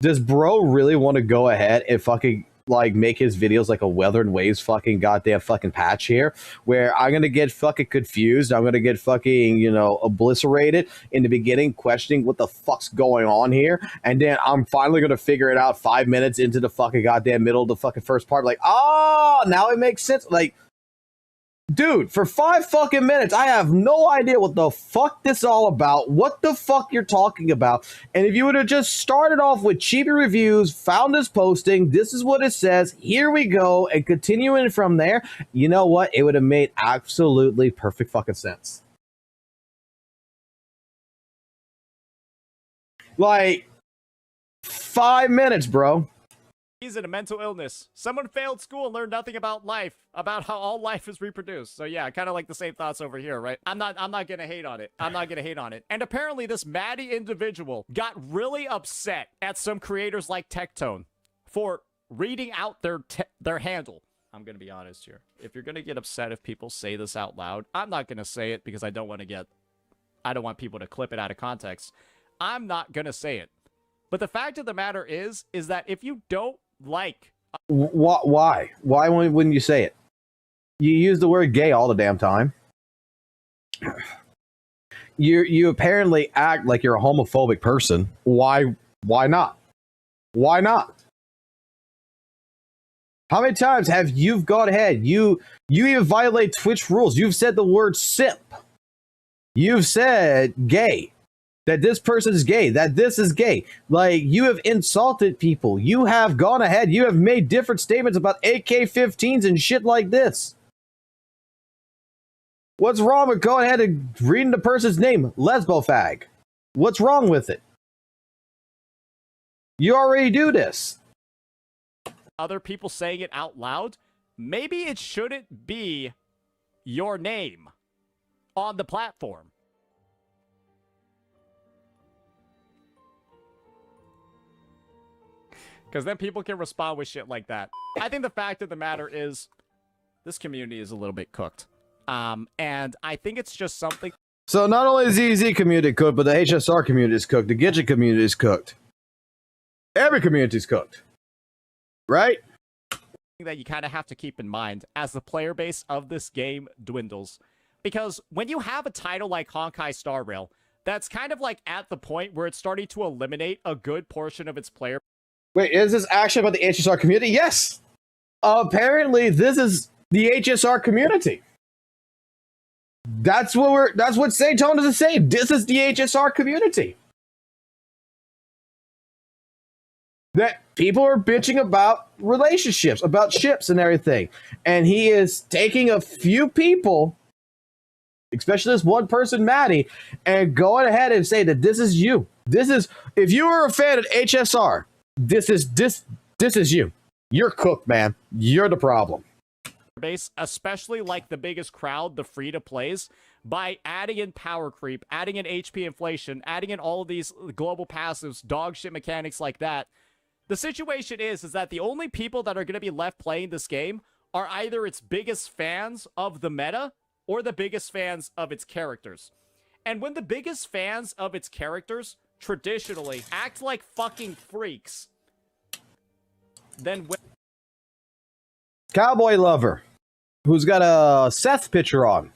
Does bro really want to go ahead and fucking like make his videos like a Weather and Waves fucking goddamn fucking patch here, where I'm gonna get fucking confused, I'm gonna get fucking, you know, obliterated in the beginning, questioning what the fuck's going on here, and then I'm finally gonna figure it out 5 minutes into the fucking goddamn middle of the fucking first part, like, oh, now it makes sense. Like, dude, for 5 fucking minutes, I have no idea what the fuck this is all about, what the fuck you're talking about. And if you would have just started off with Chibi Reviews, found this posting, this is what it says, here we go, and continuing from there, you know what? It would have made absolutely perfect fucking sense. Like, 5 minutes, bro. He's in a mental illness. Someone failed school and learned nothing about life, about how all life is reproduced. So yeah, kind of like the same thoughts over here, right? I'm not gonna hate on it. And apparently this Maddie individual got really upset at some creators like Tectone for reading out their handle. I'm gonna be honest here. If you're gonna get upset if people say this out loud, I'm not gonna say it because I don't want people to clip it out of context. I'm not gonna say it. But the fact of the matter is that if you don't like... Why? Why wouldn't you say it? You use the word gay all the damn time. You apparently act like you're a homophobic person. Why not? Why not? How many times have you gone ahead? You even violate Twitch rules. You've said the word simp. You've said gay. That this person is gay, that this is gay. Like, you have insulted people. You have gone ahead. You have made different statements about AK-15s and shit like this. What's wrong with going ahead and reading the person's name? Lesbofag. What's wrong with it? You already do this. Other people saying it out loud, maybe it shouldn't be your name on the platform. because then people can respond with shit like that. I think the fact of the matter is this community is a little bit cooked. And I think it's just something. So not only the Z.Z community cooked, but the HSR community is cooked. The Gidget community is cooked. Every community is cooked. Right? That you kind of have to keep in mind as the player base of this game dwindles. Because when you have a title like Honkai Star Rail, that's kind of like at the point where it's starting to eliminate a good portion of its player. Wait, is this actually about the HSR community? Yes. Apparently, this is the HSR community. That's what St. Thomas is saying. This is the HSR community. That people are bitching about relationships, about ships and everything. And he is taking a few people, especially this one person, Maddie, and going ahead and say that this is you. This is, if you are a fan of HSR, this is you. You're cooked, man. You're the problem. Base, especially like the biggest crowd, the free-to-plays, by adding in power creep, adding in HP inflation, adding in all of these global passives, dog shit mechanics like that. The situation is that the only people that are going to be left playing this game are either its biggest fans of the meta or the biggest fans of its characters. And when the biggest fans of its characters traditionally act like fucking freaks, then when Cowboy Lover, who's got a Seth picture on.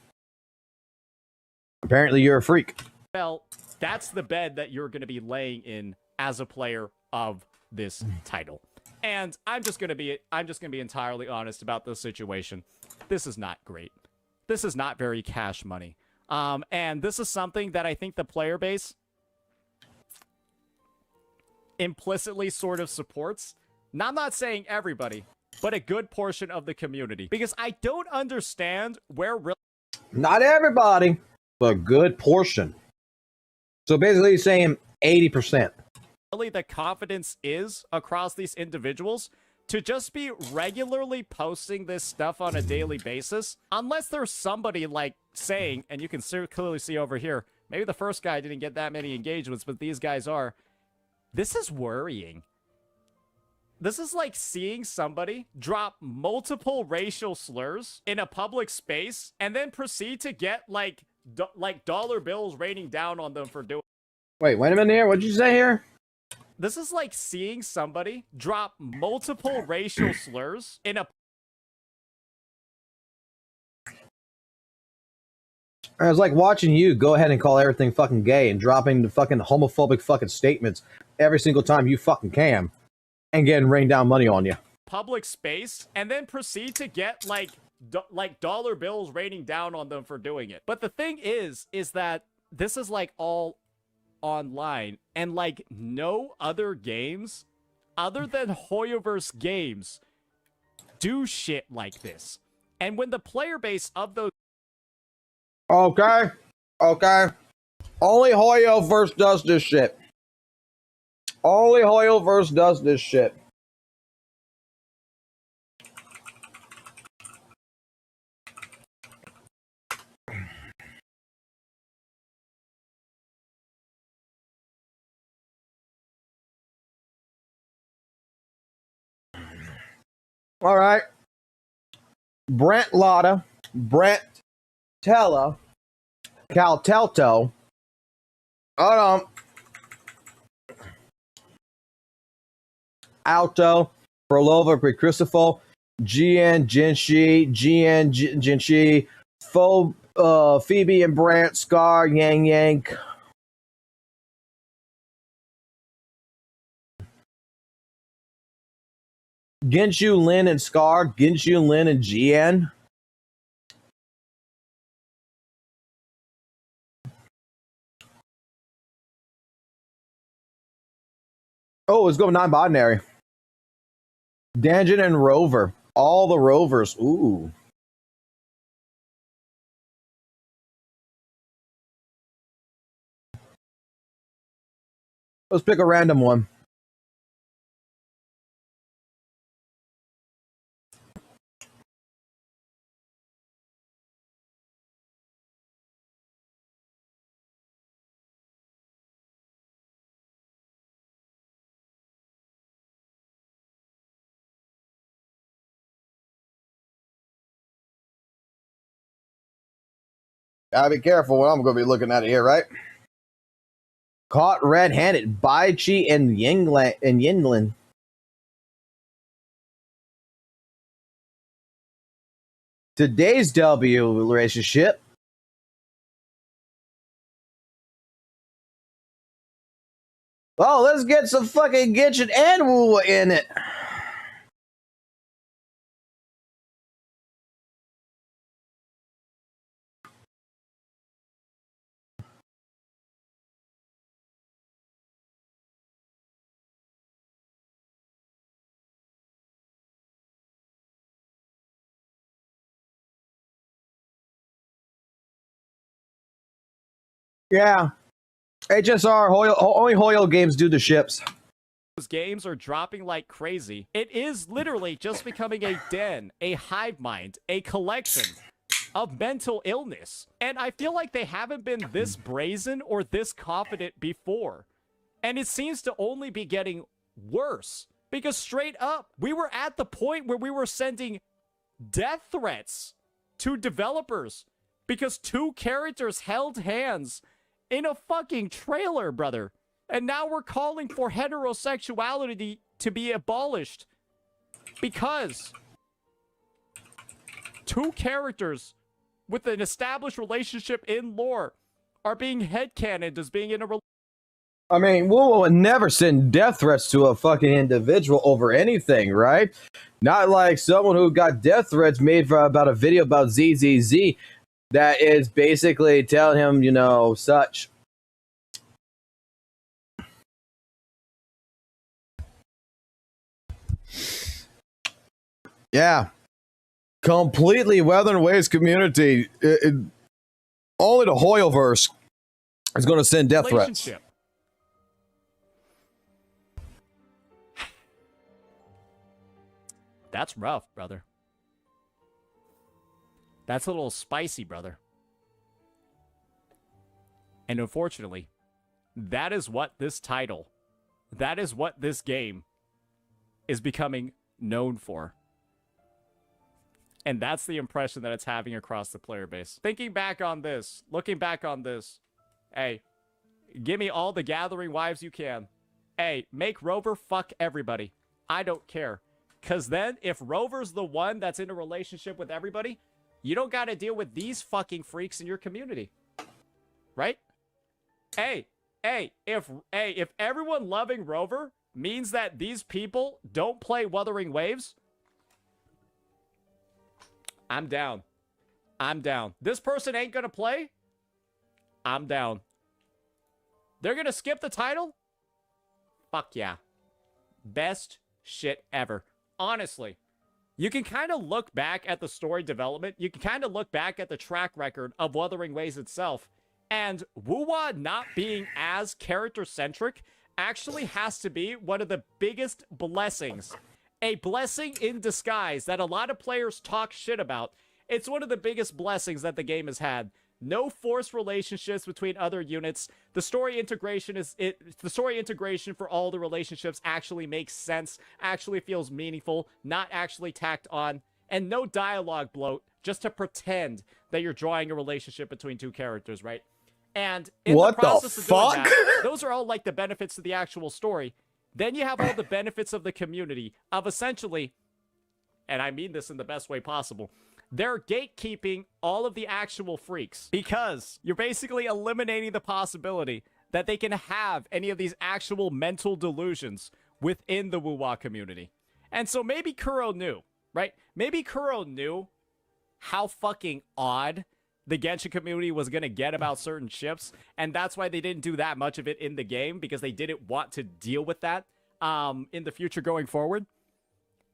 Apparently you're a freak. well, that's the bed that you're going to be laying in as a player of this title. And I'm just going to be entirely honest about this situation. This is not great. This is not very cash money. And this is something that I think the player base implicitly sort of supports. Now, I'm not saying everybody, but a good portion of the community. Because I don't understand where really... Not everybody, but a good portion. So basically he's saying 80%. really the confidence is across these individuals to just be regularly posting this stuff on a daily basis, unless there's somebody like saying, and you can clearly see over here, maybe the first guy didn't get that many engagements, but these guys are. This is worrying. This is like seeing somebody drop multiple racial slurs in a public space and then proceed to get like dollar bills raining down on them for doing. Wait a minute here. What'd you say here? This is like seeing somebody drop multiple racial slurs in a... It's like watching you go ahead and call everything fucking gay and dropping the fucking homophobic fucking statements every single time you fucking can and getting rained down money on you. Public space and then proceed to get like dollar bills raining down on them for doing it. But the thing is that this is like all online, and like no other games other than Hoyoverse games do shit like this. And when the player base of those... Okay. Only Hoyoverse does this shit. Only Hoyoverse does this shit. All right. Brent Lotta, Brent Tella, Caltelto. Hold on. Alto, Berlova, Precrucifo, GN, Jinshi, GN, Jinshi, Phoebe and Brant, Scar, Yang Yang. Genshu, Lin, and Scar, Genshu, Lin, and GN. Oh, let's go non-binary. Danjin and Rover. All the Rovers. Ooh. Let's pick a random one. Gotta be careful what I'm gonna be looking at here, right? Caught red-handed, Bai Chi and Yinlin. Today's W relationship. Oh, let's get some fucking Genshin and WUWA in it. Yeah. HSR, only Hoyo games do the ships. Those games are dropping like crazy. It is literally just becoming a den, a hive mind, a collection of mental illness. And I feel like they haven't been this brazen or this confident before. And it seems to only be getting worse. Because straight up, we were at the point where we were sending death threats to developers because two characters held hands in a fucking trailer, brother. And now we're calling for heterosexuality to be abolished because two characters with an established relationship in lore are being headcanoned as being in a relationship. I mean, WUWA would never send death threats to a fucking individual over anything, right? Not like someone who got death threats made for about a video about Z.Z.Z that is basically telling him, you know, such. Yeah. Completely Weathering Waves community. Only the Hoyoverse is going to send death threats. That's rough, brother. That's a little spicy, brother. And unfortunately, that is what this title, that is what this game is becoming known for. And that's the impression that it's having across the player base. Thinking back on this, looking back on this, hey, give me all the gathering wives you can. Hey, make Rover fuck everybody. I don't care. Because then, if Rover's the one that's in a relationship with everybody, you don't got to deal with these fucking freaks in your community. Right? Hey, if everyone loving Rover means that these people don't play Wuthering Waves, I'm down. I'm down. This person ain't gonna play? I'm down. They're gonna skip the title? Fuck yeah. Best shit ever. Honestly. You can kind of look back at the story development. You can kind of look back at the track record of Wuthering Waves itself. And WUWA not being as character-centric actually has to be one of the biggest blessings. A blessing in disguise that a lot of players talk shit about. It's one of the biggest blessings that the game has had. No forced relationships between other units. The story integration for all the relationships actually makes sense, actually feels meaningful, not actually tacked on, and no dialogue bloat just to pretend that you're drawing a relationship between two characters, right? And in the process of doing that, those are all like the benefits to the actual story. Then you have all the benefits of the community of essentially, and I mean this in the best way possible, they're gatekeeping all of the actual freaks because you're basically eliminating the possibility that they can have any of these actual mental delusions within the WUWA community. And so maybe Kuro knew, right? Maybe Kuro knew how fucking odd the Genshin community was going to get about certain ships, and that's why they didn't do that much of it in the game, because they didn't want to deal with that in the future going forward.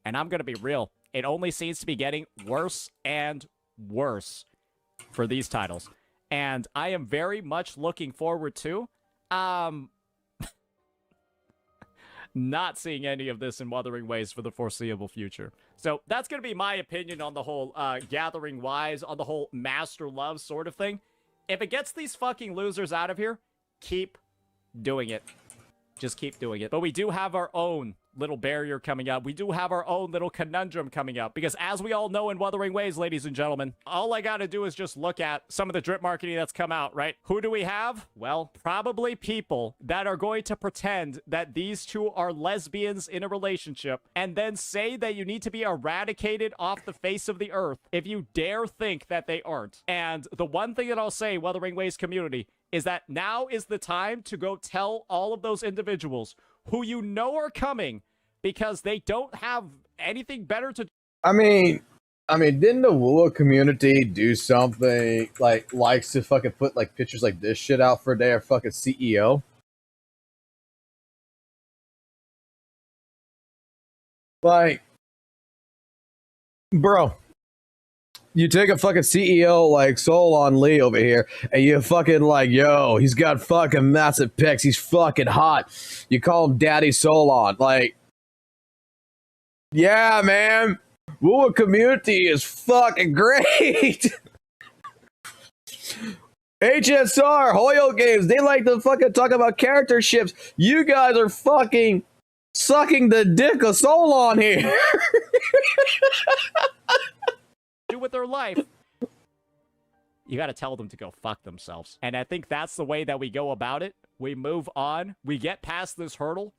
And I'm going to be real. It only seems to be getting worse and worse for these titles. And I am very much looking forward to not seeing any of this in Wuthering Waves for the foreseeable future. So that's going to be my opinion on the whole gathering wives, on the whole master love sort of thing. If it gets these fucking losers out of here, keep doing it. Just keep doing it. But we do have our own little barrier coming up. We do have our own little conundrum coming up, because as we all know in Wuthering Waves, ladies and gentlemen, all I gotta do is just look at some of the drip marketing that's come out, right? Who do we have? Well, probably people that are going to pretend that these two are lesbians in a relationship and then say that you need to be eradicated off the face of the earth if you dare think that they aren't. And the one thing that I'll say, Wuthering Waves community, is that now is the time to go tell all of those individuals who you know are coming, because they don't have anything better to do. I mean, didn't the WUWA community do something like likes to fucking put like pictures like this shit out for their fucking CEO? Like, bro, you take a fucking CEO like Solon Lee over here, and you fucking like, yo, he's got fucking massive pecs, he's fucking hot. You call him Daddy Solon. Like, yeah, man, WUWA community is fucking great. HSR, Hoyo Games, they like to fucking talk about character ships. You guys are fucking sucking the dick of Solon here. Do with their life. You got to tell them to go fuck themselves. And I think that's the way that we go about it. We move on, we get past this hurdle,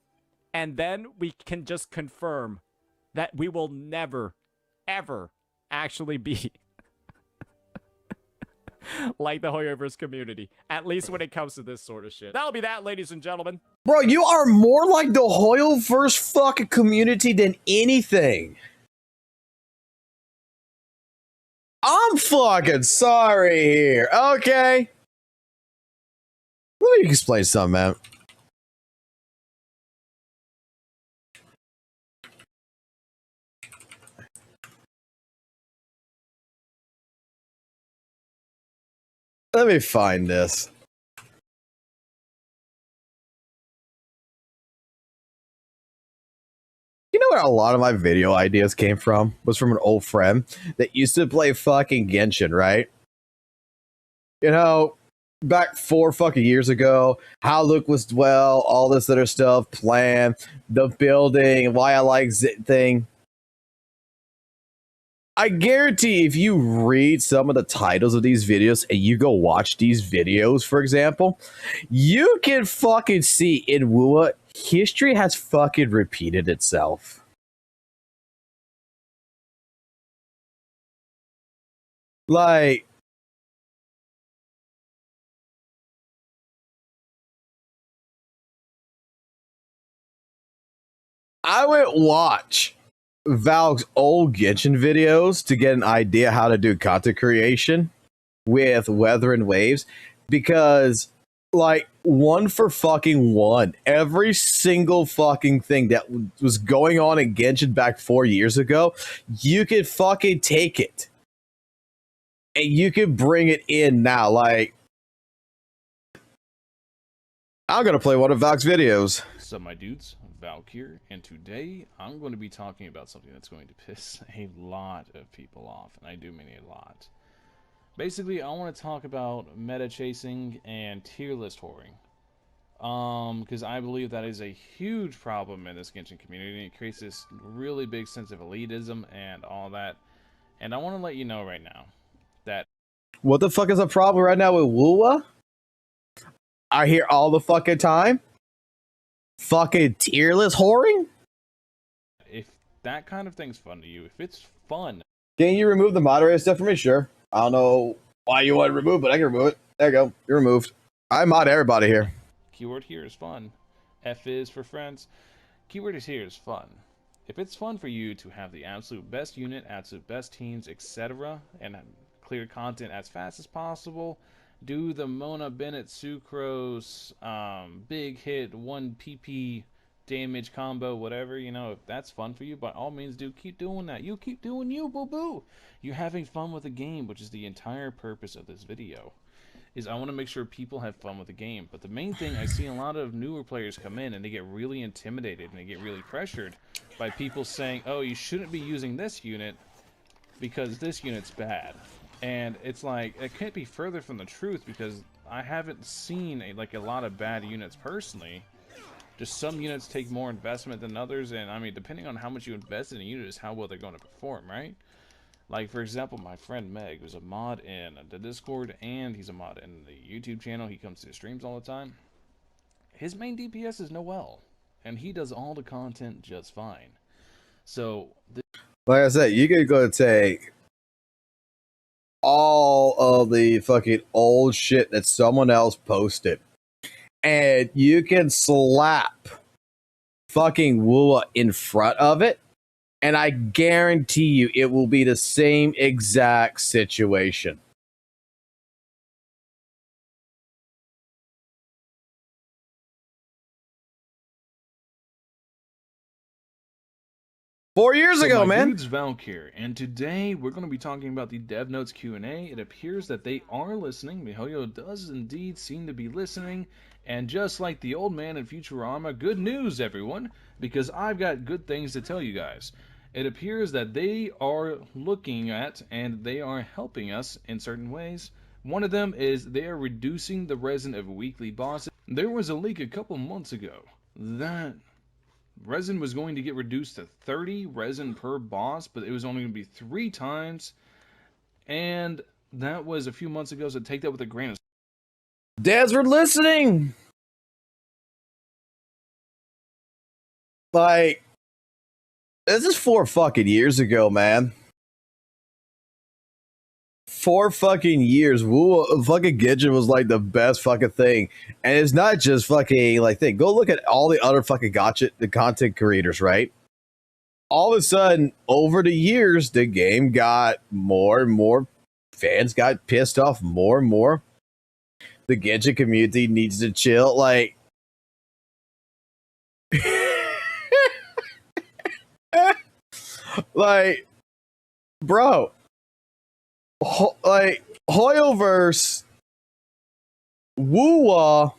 and then we can just confirm that we will never, ever actually be like the Hoyoverse community, at least when it comes to this sort of shit. That'll be that, ladies and gentlemen. Bro, you are more like the Hoyoverse fucking community than anything. I'm fucking sorry here, okay? Let me explain something, man. Let me find this. You know where a lot of my video ideas came from? Was from an old friend that used to play fucking Genshin, right? You know, back 4 fucking years ago, how Luke was dwell, all this other stuff, plan, the building, why I like Z thing. I guarantee if you read some of the titles of these videos and you go watch these videos, for example, you can fucking see in WUWA, history has fucking repeated itself. Like, I would watch Valk's old Genshin videos to get an idea how to do content creation with Weather and Waves, because like 1 for fucking 1, every single fucking thing that was going on in Genshin back 4 years ago, you could fucking take it and you could bring it in now. Like, I'm gonna play one of Valk's videos. What's up, my dudes? Valk here, and today I'm going to be talking about something that's going to piss a lot of people off, and I do mean a lot. Basically, I want to talk about meta chasing and tier list whoring, because I believe that is a huge problem in this Genshin community, and it creates this really big sense of elitism and all that. And I want to let you know right now that What the fuck is the problem right now with WUWA? I hear all the fucking time. Fucking tier list whoring? if that kind of thing's fun to you, if it's fun, Can you remove the moderator stuff for me? Sure. I don't know why you want to remove it, but I can remove it. There you go. You're removed. I mod everybody here. keyword here is fun. F is for friends. Keyword is here is fun. If it's fun for you to have the absolute best unit, absolute best teams, etc., and clear content as fast as possible, do the Mona Bennett Sucrose big hit 1 PP damage combo, whatever, you know, if that's fun for you, by all means do keep doing that. You keep doing you, boo-boo. You're having fun with the game, which is the entire purpose of this video. Is I want to make sure people have fun with the game. But the main thing, I see a lot of newer players come in and they get really intimidated and they get really pressured by people saying, oh, you shouldn't be using this unit because this unit's bad. And it's like, it can't be further from the truth, because I haven't seen a lot of bad units personally. Just some units take more investment than others, and I mean, depending on how much you invest in a unit is how well they're going to perform, right? Like, for example, my friend Meg, who's a mod in the Discord, and he's a mod in the YouTube channel. He comes to the streams all the time. His main DPS is Noel, and he does all the content just fine. So, like I said, you could go take all of the fucking old shit that someone else posted, and you can slap fucking WUWA in front of it, and I guarantee you it will be the same exact situation. Four years ago, my man. dude's Valk here, and today we're going to be talking about the Dev Notes Q&A. It appears that they are listening. Mihoyo does indeed seem to be listening, and just like the old man in Futurama, good news, everyone, because I've got good things to tell you guys. It appears that they are looking at, and they are helping us in certain ways. One of them is they are reducing the resin of weekly bosses. There was a leak a couple months ago that resin was going to get reduced to 30 resin per boss, but it was only going to be 3 times. And that was a few months ago, so take that with a grain of salt. Dads were listening. Like, this is 4 fucking years ago, man. 4 fucking years. WUWA, fucking Gidget was like the best fucking thing. And it's not just fucking like thing. Go look at all the other fucking the content creators, right? All of a sudden, over the years, the game got more and more. Fans got pissed off more and more. The Gidget community needs to chill. Like, like, bro. Like, Hoyoverse, WUWA,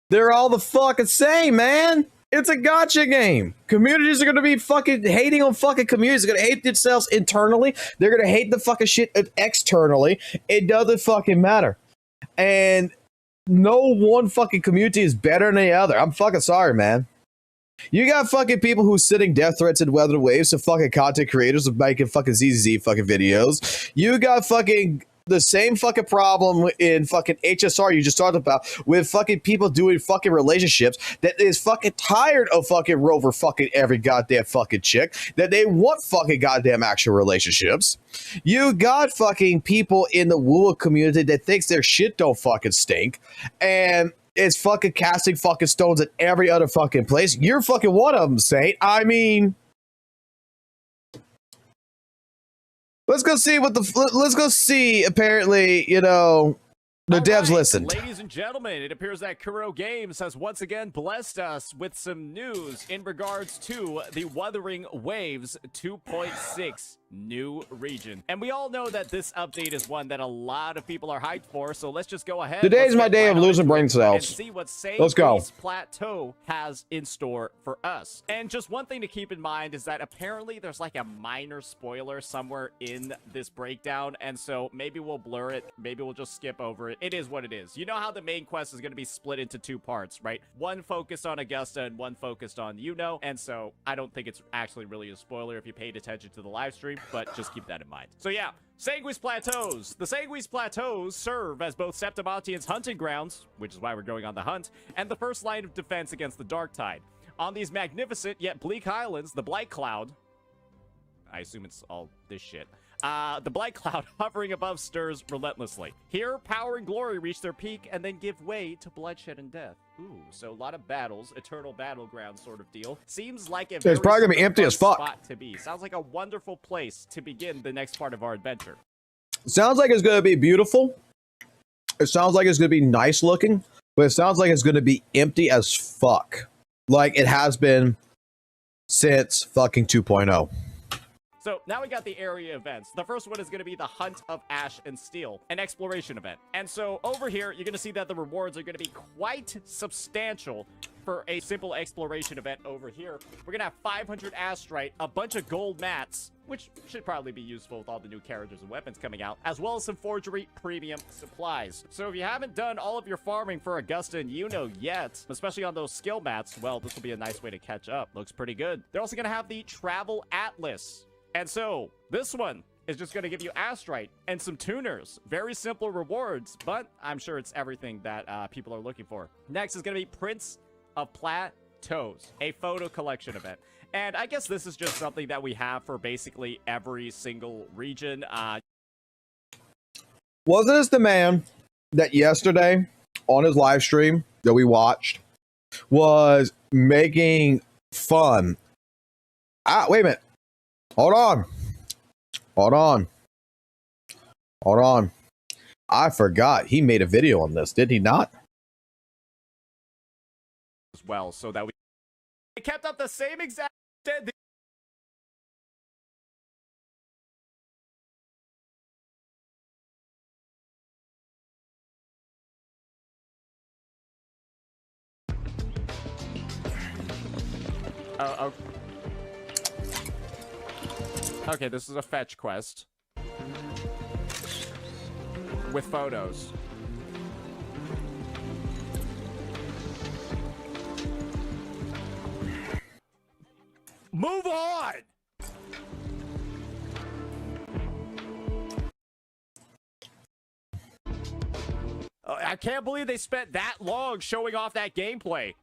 they're all the fucking same, man. It's a gotcha game. Communities are going to be fucking hating on fucking communities. They're going to hate themselves internally. They're going to hate the fucking shit externally. It doesn't fucking matter. And no one fucking community is better than the other. I'm fucking sorry, man. You got fucking people who's sending death threats and weather waves to fucking content creators of making fucking Z.Z.Z fucking videos. You got fucking the same fucking problem in fucking HSR you just talked about with fucking people doing fucking relationships that is fucking tired of fucking Rover fucking every goddamn fucking chick, that they want fucking goddamn actual relationships. You got fucking people in the WUWA community that thinks their shit don't fucking stink, and it's fucking casting fucking stones at every other fucking place. You're fucking one of them, Saint. I mean, let's go see what the. Let's go see. Apparently, you know, the devs listened. Ladies and gentlemen, it appears that Kuro Games has once again blessed us with some news in regards to the Wuthering Waves 2.6 new region. And we all know that this update is one that a lot of people are hyped for, so let's just go ahead. Today's my day of losing brain cells. And see what Let's go. Plateau has in store for us. And just one thing to keep in mind is that apparently there's like a minor spoiler somewhere in this breakdown, and so maybe we'll blur it, maybe we'll just skip over it. It is what it is. You know how the main quest is going to be split into 2 parts, right? One focused on Augusta and one focused on Yuno, and so I don't think it's actually really a spoiler if you paid attention to the live stream, but just keep that in mind. So yeah, Sanguis Plateaus. The Sanguis Plateaus serve as both Septimontian's hunting grounds, which is why we're going on the hunt, and the first line of defense against the Dark Tide. On these magnificent yet bleak islands, the Blight Cloud, I assume it's all this shit, the Blight Cloud hovering above stirs relentlessly. Here, power and glory reach their peak and then give way to bloodshed and death. Ooh, so a lot of battles, eternal battleground sort of deal. Seems like a It's probably gonna be empty as fuck. Spot to be. Sounds like a wonderful place to begin the next part of our adventure. Sounds like it's gonna be beautiful. It sounds like it's gonna be nice looking, but it sounds like it's gonna be empty as fuck, like it has been since fucking 2.0. So now we got the area events. The first one is going to be the Hunt of Ash and Steel, an exploration event. And so over here, you're going to see that the rewards are going to be quite substantial for a simple exploration event over here. We're gonna have 500 astrite, a bunch of gold mats, which should probably be useful with all the new characters and weapons coming out, as well as some forgery premium supplies. So if you haven't done all of your farming for Augusta and Yuno yet, especially on those skill mats, well, this will be a nice way to catch up. Looks pretty good. They're also gonna have the travel atlas. And so this one is just going to give you astrite and some tuners. Very simple rewards, but I'm sure it's everything that people are looking for. Next is going to be Prince of Plateaus, a photo collection event. And I guess this is just something that we have for basically every single region. Wasn't this the man that yesterday on his live stream that we watched was making fun? Wait a minute. Hold on. I forgot. He made a video on this, did he not? As well, so that we kept up the same exact... Oh. Okay, this is a fetch quest. With photos. Move on! I can't believe they spent that long showing off that gameplay.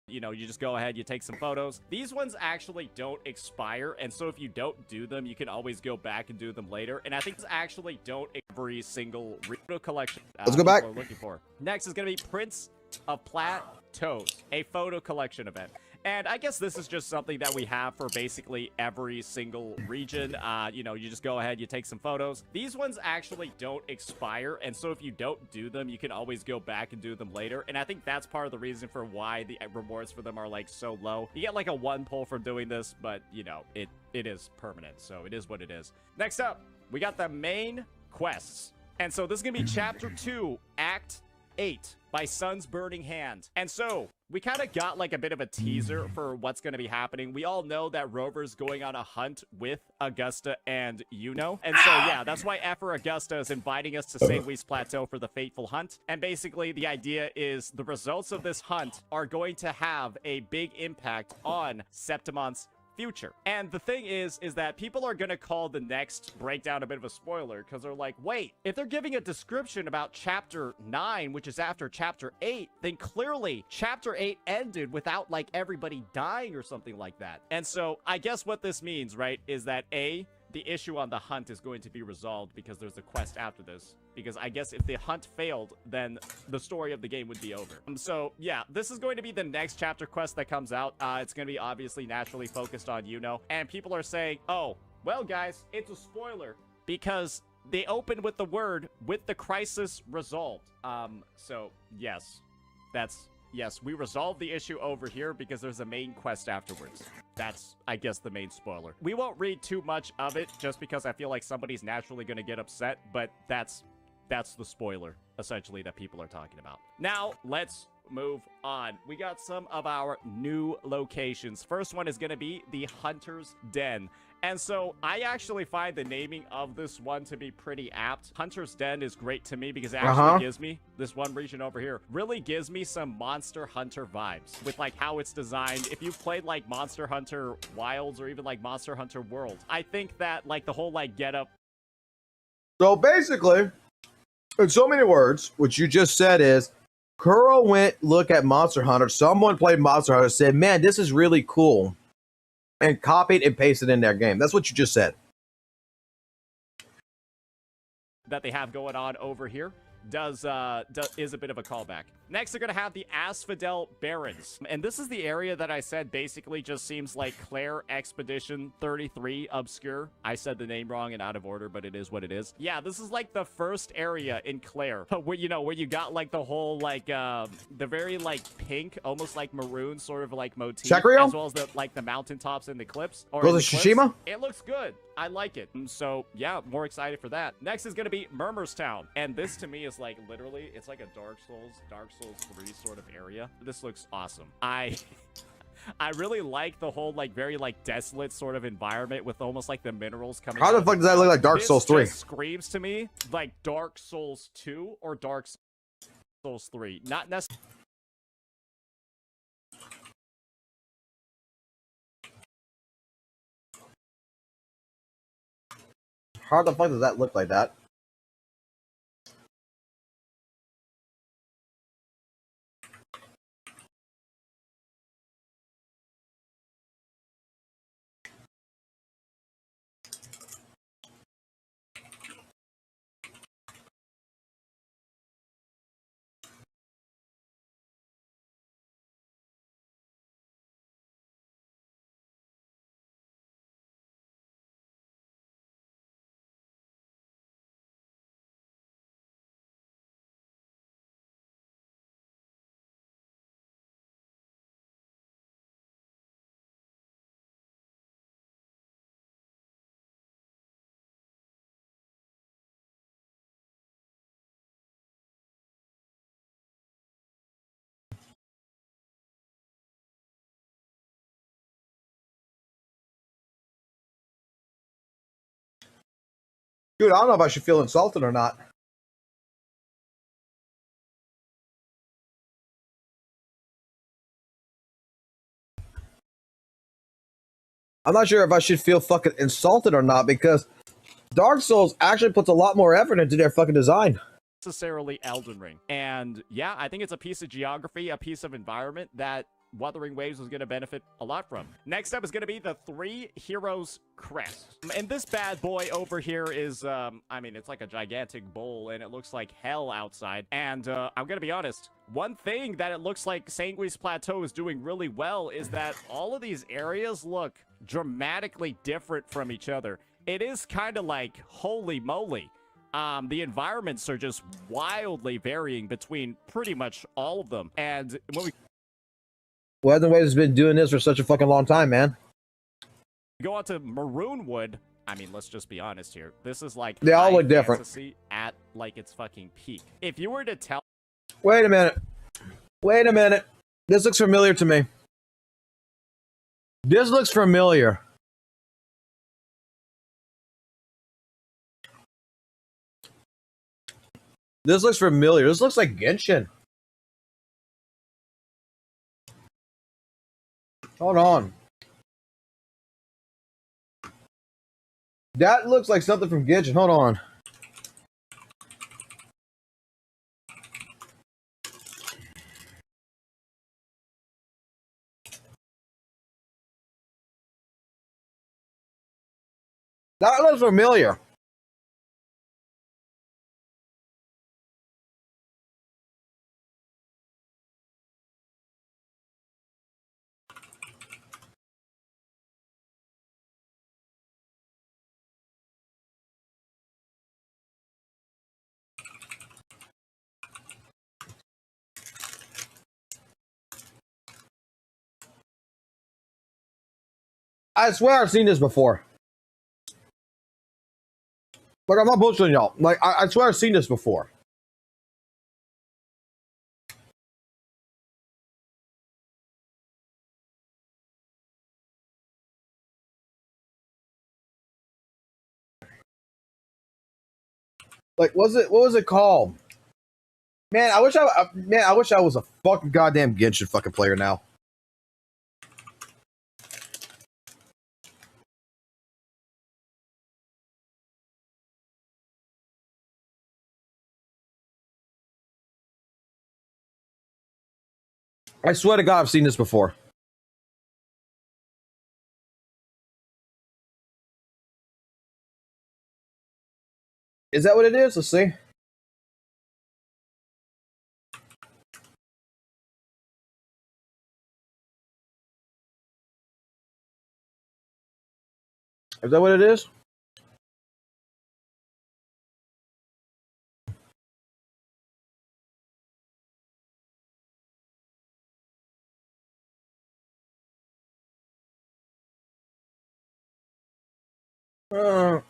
You know, you just go ahead, you take some photos. These ones actually don't expire, and so if you don't do them, you can always go back and do them later. And I think these actually don't every single photo collection. Let's go back. We're looking for. Next is going to be Prince of Plateaus, a photo collection event. And I guess this is just something that we have for basically every single region. You know, you just go ahead, you take some photos. These ones actually don't expire, and so if you don't do them, you can always go back and do them later. And I think that's part of the reason for why the rewards for them are, like, so low. You get, like, a 1 pull for doing this, but, you know, it is permanent, so it is what it is. Next up, we got the main quests. And so this is going to be Chapter 2, Act 8 by Sun's Burning Hand. And so we kind of got like a bit of a teaser for what's going to be happening. We all know that Rover's going on a hunt with Augusta and Yuno. And so, yeah, that's why Effer Augusta is inviting us to St. Luis Plateau for the fateful hunt. And basically, the idea is the results of this hunt are going to have a big impact on Septimon's future. And the thing is that people are going to call the next breakdown a bit of a spoiler because they're like, wait, if they're giving a description about Chapter 9, which is after Chapter 8, then clearly Chapter 8 ended without, like, everybody dying or something like that. And so I guess what this means, right, is that A, the issue on the hunt is going to be resolved because there's a quest after this. Because I guess if the hunt failed, then the story of the game would be over. So, yeah, this is going to be the next chapter quest that comes out. It's going to be obviously naturally focused on Yuno. And people are saying, oh, well, guys, it's a spoiler. Because they open with the word, with the crisis resolved. So, yes, yes, we resolved the issue over here because there's a main quest afterwards. That's, I guess, the main spoiler. We won't read too much of it just because I feel like somebody's naturally going to get upset, but that's the spoiler, essentially, that people are talking about. Now, let's move on. We got some of our new locations. First one is going to be the Hunter's Den. And so I actually find the naming of this one to be pretty apt. Hunter's Den is great to me because it actually gives me, this one region over here, really gives me some Monster Hunter vibes with like how it's designed. If you've played like Monster Hunter Wilds or even like Monster Hunter World, I think that like the whole like getup. So basically, in so many words, what you just said is, Kuro went look at Monster Hunter. Someone played Monster Hunter, said, man, this is really cool, and copied and pasted in their game. That's what you just said. That they have going on over here. is a bit of a callback. Next, they're gonna have the Asphodel Barrens, and this is the area that I said basically just seems like Claire Expedition 33 Obscure. I said the name wrong and out of order, but it is what it is. Yeah, this is like the first area in Claire where where you got like the whole like the very like pink, almost like maroon sort of like motif, Chakrio? as well as the like the mountaintops and the cliffs. Or Goes in the to cliffs. Tsushima? It looks good. I like it. So yeah, more excited for that. Next is gonna be Murmurstown, and this to me is like literally, it's like a Dark Souls 3 sort of area. This looks awesome. I really like the whole like very like desolate sort of environment with almost like the minerals coming. How the out fuck of does that look like Dark This Souls 3? just screams to me like Dark Souls 2 or Dark Souls 3. Not necessarily. How the fuck does that look like that? Dude, I don't know if I should feel insulted or not. I'm not sure if I should feel fucking insulted or not, because Dark Souls actually puts a lot more effort into their fucking design. Necessarily Elden Ring. And yeah, I think it's a piece of geography, a piece of environment that Wuthering Waves was going to benefit a lot from. Next up is going to be the Three Heroes Crest. And this bad boy over here is, I mean, it's like a gigantic bowl, and it looks like hell outside. And I'm going to be honest, one thing that it looks like Sangui's Plateau is doing really well is that all of these areas look dramatically different from each other. It is kind of like, holy moly. The environments are just wildly varying between pretty much all of them. And when we Wuthering Waves has been doing this for such a fucking long time, man. go on to Maroonwood, I mean, let's just be honest here. This is like They all high look different. fantasy at like its fucking peak. If you were to tell Wait a minute. Wait a minute. This looks familiar to me. This looks familiar. This looks familiar. This looks like Genshin. Hold on. That looks like something from Genshin. Hold on. That looks familiar. I swear I've seen this before. Like, I'm not bullshitting y'all. Like, I swear I've seen this before. Like, what was it called? Man, I wish I was a fucking goddamn Genshin fucking player now. I swear to God, I've seen this before. Is that what it is? Let's see. Is that what it is? Uh,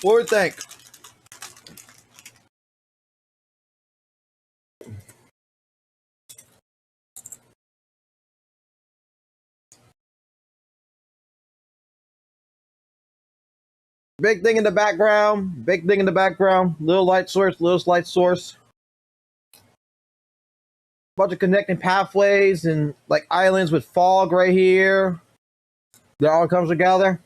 what do you think? Big thing in the background. Big thing in the background. Little light source. Little light source. Bunch of connecting pathways and like islands with fog right here. That all comes together.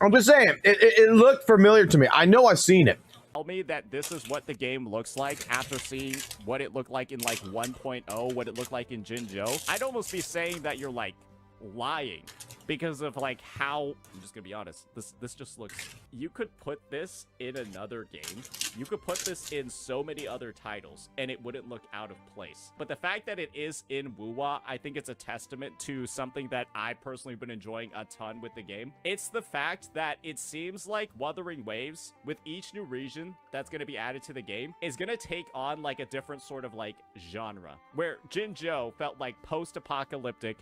I'm just saying, it looked familiar to me. I know I've seen it. Tell me that this is what the game looks like after seeing what it looked like in like 1.0, what it looked like in Jinzhou. I'd almost be saying that you're like lying because of like how, I'm just gonna be honest, this just looks, you could put this in another game, you could put this in so many other titles and it wouldn't look out of place. But the fact that it is in WUWA, I think it's a testament to something that I personally been enjoying a ton with the game. It's the fact that it seems like Wuthering Waves, with each new region that's going to be added to the game, is going to take on like a different sort of like genre, where Jinzhou felt like post-apocalyptic,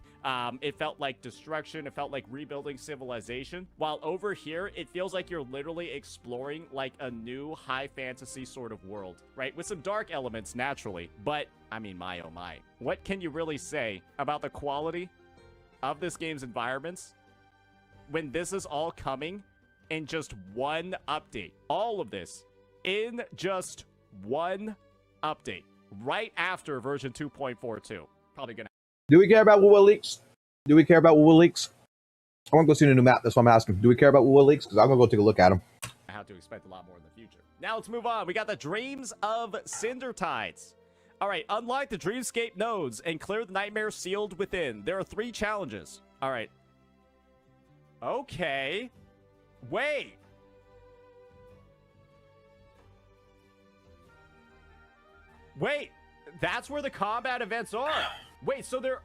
it felt like destruction, it felt like rebuilding civilization, while over here it feels like you're literally exploring like a new high fantasy sort of world, right, with some dark elements naturally. But I mean, my oh my, what can you really say about the quality of this game's environments when this is all coming in just one update? All of this in just one update right after version 2.42. Probably gonna. Do we care about WUWA leaks? Do we care about WUWA leaks? I want to go see the new map. That's why I'm asking. Do we care about WUWA leaks? Because I'm going to go take a look at them. I have to expect a lot more in the future. Now let's move on. We got the Dreams of Cinder Tides. All right, unlock the Dreamscape nodes and clear the nightmare sealed within. There are 3 challenges. All right. Okay. Wait. Wait. That's where the combat events are. Wait, so there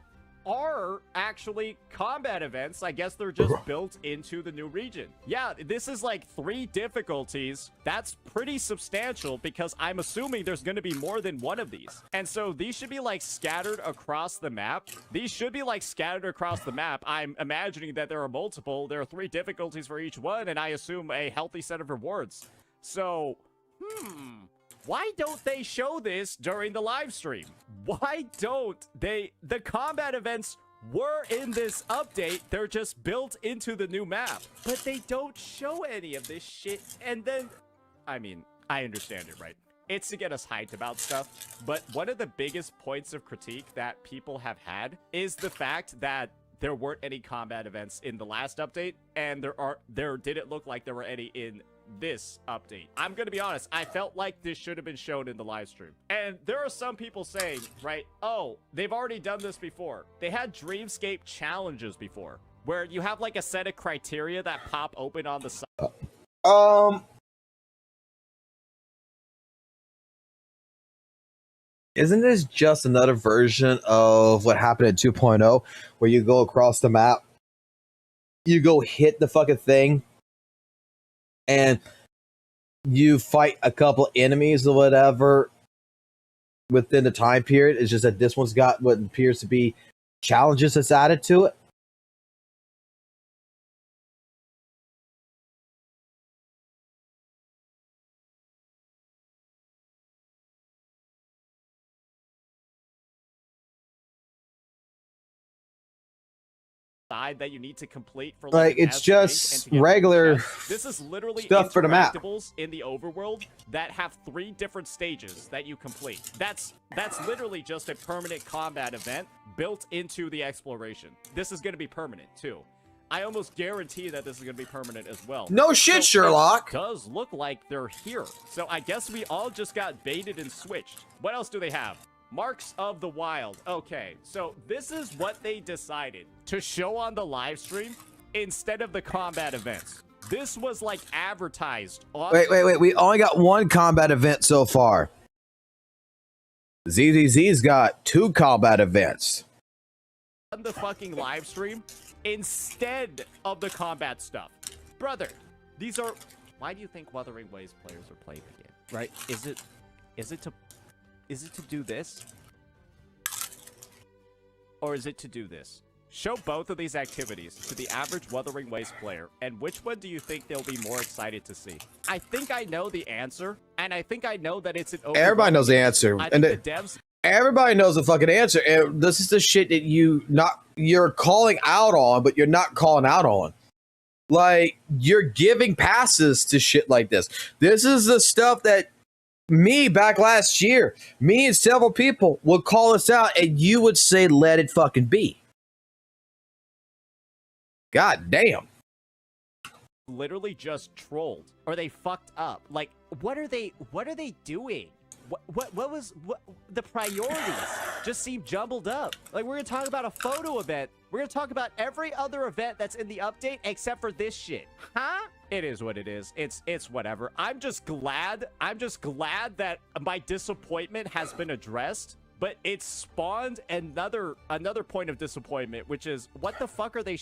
are actually combat events. I guess they're just built into the new region. Yeah, this is like 3 difficulties. That's pretty substantial because I'm assuming there's going to be more than one of these. And so these should be like scattered across the map. These should be like scattered across the map. I'm imagining that there are multiple. There are 3 difficulties for each one, and I assume a healthy set of rewards. So, why don't they show this during the live stream? Why don't they? The combat events were in this update. They're just built into the new map. But they don't show any of this shit. And then, I mean, I understand it, right? It's to get us hyped about stuff. But one of the biggest points of critique that people have had is the fact that there weren't any combat events in the last update. And there didn't look like there were any in this update. I'm gonna be honest, I felt like this should have been shown in the live stream. And there are some people saying, right, oh, they've already done this before. They had Dreamscape challenges before, where you have like a set of criteria that pop open on the side. Isn't this just another version of what happened in 2.0, where you go across the map, you go hit the fucking thing, and you fight a couple enemies or whatever within the time period? It's just that this one's got what appears to be challenges that's added to it. That you need to complete for like it's just regular this is literally stuff for the map in the overworld that have 3 different stages that you complete. That's literally just a permanent combat event built into the exploration. This is going to be permanent too. I almost guarantee that this is going to be permanent as well. No shit, So Sherlock. It does look like they're here. So I guess we all just got baited and switched. What else do they have? Marks of the Wild. Okay, so this is what they decided to show on the live stream instead of the combat events. This was like advertised on— Wait. We only got one combat event so far. Z.Z.Z's got 2 combat events. On the fucking live stream instead of the combat stuff. Brother, these are— why do you think Wuthering Waves players are playing the game? Right? Is it to do this? Or is it to do this? Show both of these activities to the average Wuthering Waves player, and which one do you think they'll be more excited to see? I think I know the answer, and I think I know that it's an— Everybody knows the answer. I And think the devs— everybody knows the fucking answer. And this is the shit that you're calling out on, but you're not calling out on. Like, you're giving passes to shit like this. This is the stuff that me back last year, me and several people would call us out, and you would say, let it fucking be. God damn. literally just trolled, or they fucked up. Like, what are they doing? What was the priorities just seem jumbled up. Like, we're gonna talk about a photo event. We're gonna talk about every other event that's in the update except for this shit. Huh? It is what it is. It's whatever. I'm just glad that my disappointment has been addressed, but it spawned another point of disappointment, which is, what the fuck are they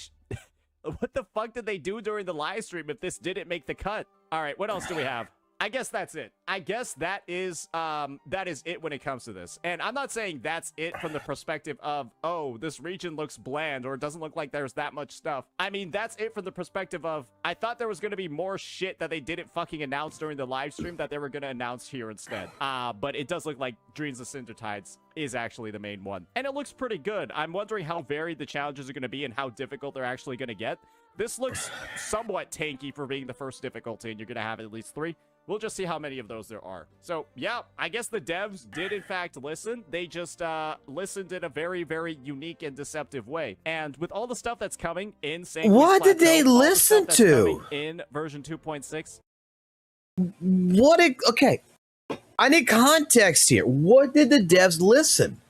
what the fuck did they do during the live stream if this didn't make the cut? All right, what else do we have? I guess that's it. I guess that is it when it comes to this. And I'm not saying that's it from the perspective of, oh, this region looks bland or it doesn't look like there's that much stuff. I mean, that's it from the perspective of, I thought there was going to be more shit that they didn't fucking announce during the live stream that they were going to announce here instead. But it does look like Dreams of Cindertides is actually the main one. And it looks pretty good. I'm wondering how varied the challenges are going to be and how difficult they're actually going to get. This looks somewhat tanky for being the first difficulty, and you're going to have at least 3. We'll just see how many of those there are. So, yeah, I guess the devs did, in fact, listen. They just listened in a very, very unique and deceptive way. And with all the stuff that's coming in Sanctuary What did they Plateau, all the listen stuff that's to? coming in version 2.6. Okay. I need context here. What did the devs listen?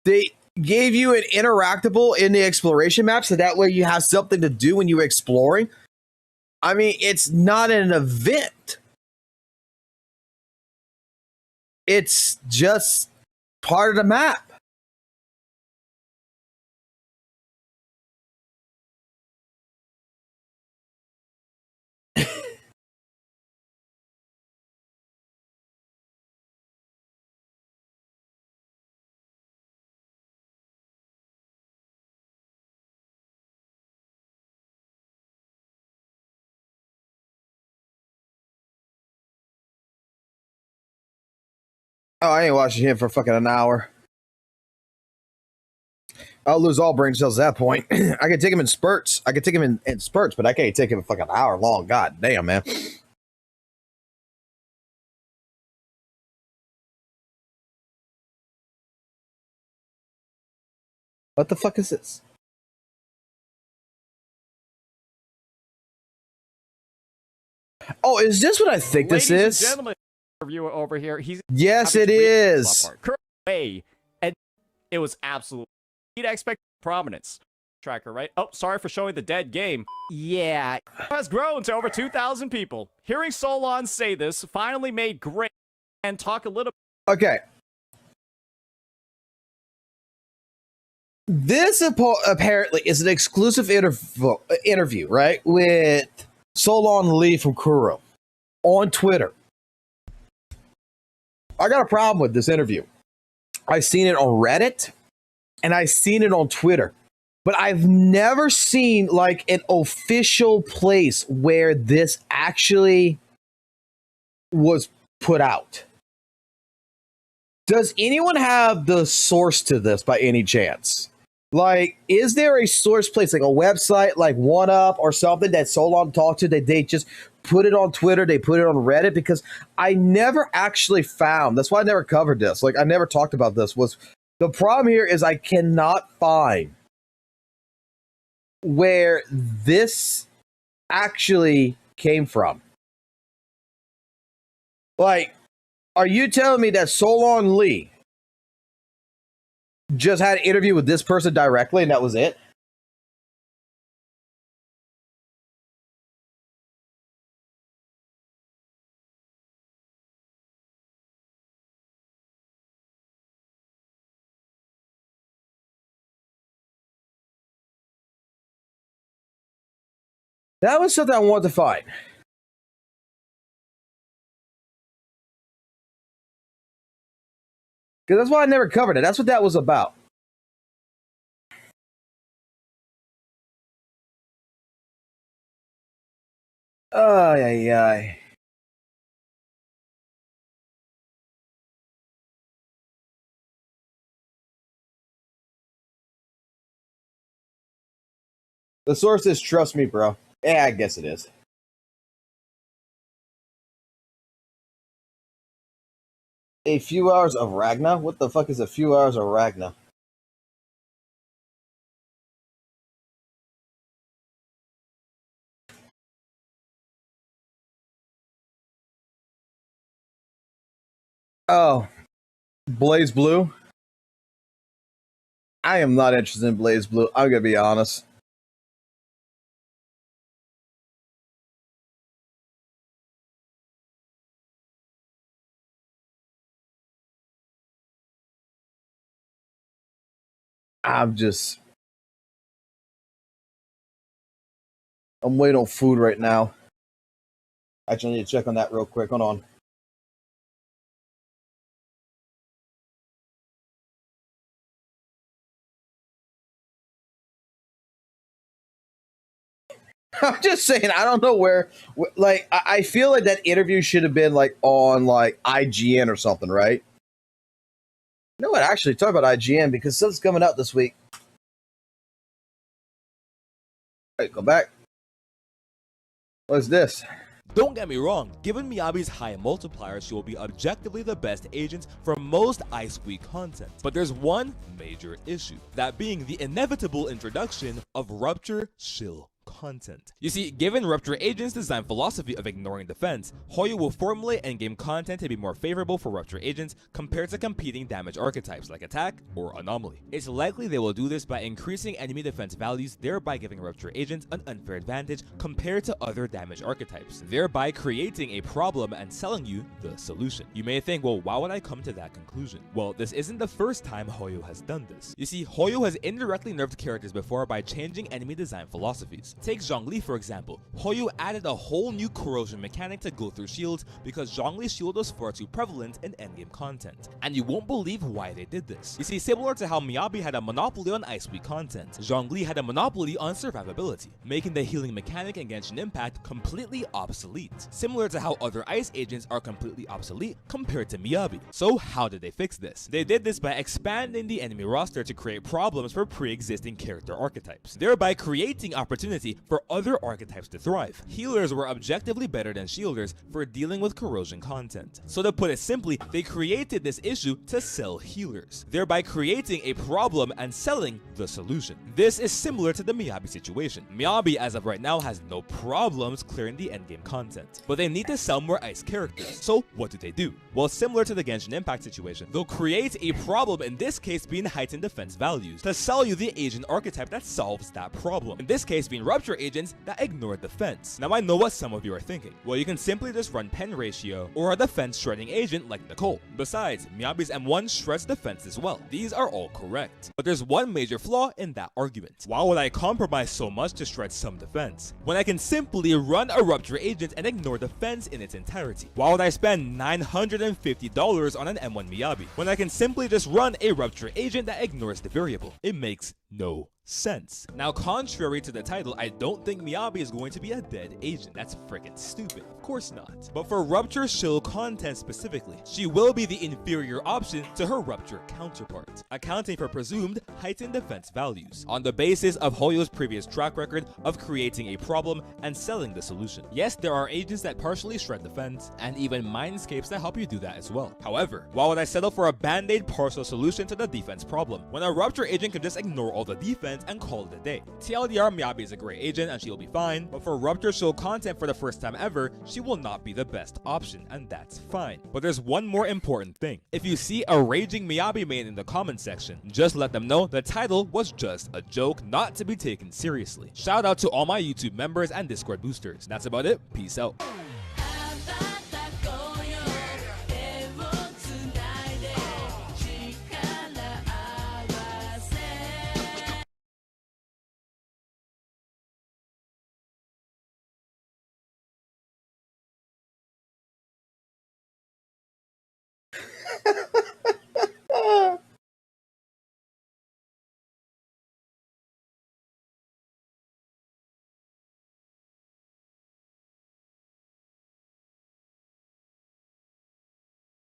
They gave you an interactable in the exploration map, so that way you have something to do when you're exploring. I mean, it's not an event. It's just part of the map. Oh, I ain't watching him for fucking an hour. I'll lose all brain cells at that point. I can take him in spurts. I can take him in spurts, but I can't take him a fucking hour long. God damn, man. What the fuck is this? Oh, is this what I think this Ladies is? and gentlemen, reviewer over here. Yes, it is. Way, and it was absolutely you'd expect prominence. Tracker, right? Oh, sorry for showing the dead game. Yeah, has grown to over 2,000 people. Hearing Solon say this finally made great and talk a little. Okay. This apparently is an exclusive interview, right, with Solon Lee from Kuro on Twitter. I got a problem with this interview. I've seen it on Reddit and I've seen it on Twitter, but I've never seen like an official place where this actually was put out. Does anyone have the source to this by any chance? Like, is there a source place, like a website, like OneUp or something that Solon talked to, that they just put it on Twitter, they put it on Reddit? Because I never actually found, that's why I never covered this, like I never talked about this, was The problem here is I cannot find where this actually came from. Like, are you telling me that Solon Lee just had an interview with this person directly and that was it? That was something I wanted to find. Because that's why I never covered it. That's what that was about. Ay, ay, ay. The source is trust me, bro. Yeah, I guess it is. A few hours of Ragna? What the fuck is a few hours of Ragna? Oh, Blaze Blue? I am not interested in Blaze Blue. I'm gonna be honest. I'm waiting on food right now. Actually, I need to check on that real quick. Hold on. I'm just saying, I don't know where. Like, I feel like that interview should have been like on like IGN or something, right? You know what? Actually, talk about IGN because stuff's coming out this week. All right, go back. What's this? Don't get me wrong, given Miyabi's high multiplier, she will be objectively the best agent for most Ice Week content. But there's one major issue, that being the inevitable introduction of Rupture Shill content. You see, given Rupture Agent's design philosophy of ignoring defense, Hoyo will formulate endgame content to be more favorable for Rupture Agents compared to competing damage archetypes like Attack or Anomaly. It's likely they will do this by increasing enemy defense values, thereby giving Rupture Agents an unfair advantage compared to other damage archetypes, thereby creating a problem and selling you the solution. You may think, well, why would I come to that conclusion? Well, this isn't the first time Hoyo has done this. You see, Hoyo has indirectly nerfed characters before by changing enemy design philosophies. Take Zhongli for example. Hoyo added a whole new corrosion mechanic to go through shields because Zhongli's shield was far too prevalent in endgame content. And you won't believe why they did this. You see, similar to how Miyabi had a monopoly on Ice Week content, Zhongli had a monopoly on survivability, making the healing mechanic in Genshin Impact completely obsolete. Similar to how other Ice agents are completely obsolete compared to Miyabi. So how did they fix this? They did this by expanding the enemy roster to create problems for pre-existing character archetypes, thereby creating opportunity for other archetypes to thrive. Healers were objectively better than shielders for dealing with corrosion content. So to put it simply, they created this issue to sell healers, thereby creating a problem and selling the solution. This is similar to the Miyabi situation. Miyabi as of right now has no problems clearing the endgame content, but they need to sell more Ice characters. So what do? Well, similar to the Genshin Impact situation, they'll create a problem, in this case being heightened defense values, to sell you the agent archetype that solves that problem. In this case being Rupture agents that ignore defense. Now I know what some of you are thinking. Well, you can simply just run pen ratio or a defense shredding agent like Nicole. Besides, Miyabi's M1 shreds defense as well. These are all correct. But there's one major flaw in that argument. Why would I compromise so much to shred some defense when I can simply run a Rupture agent and ignore defense in its entirety? Why would I spend $950 on an M1 Miyabi when I can simply just run a Rupture agent that ignores the variable? It makes no sense. Now, contrary to the title, I don't think Miyabi is going to be a dead agent. That's freaking stupid. Of course not. But for Rupture Shield content specifically, she will be the inferior option to her Rupture counterpart, accounting for presumed heightened defense values, on the basis of Hoyo's previous track record of creating a problem and selling the solution. Yes, there are agents that partially shred defense, and even mindscapes that help you do that as well. However, why would I settle for a band-aid partial solution to the defense problem, when a Rupture agent can just ignore all the defense and call it a day? TLDR, Miyabi is a great agent and she'll be fine, but for Rupture Shield content for the first time ever, she will not be the best option, and that's fine. But there's one more important thing. If you see a raging Miyabi main in the comment section, just let them know the title was just a joke, not to be taken seriously. Shout out to all my YouTube members and Discord boosters. That's about it. Peace out.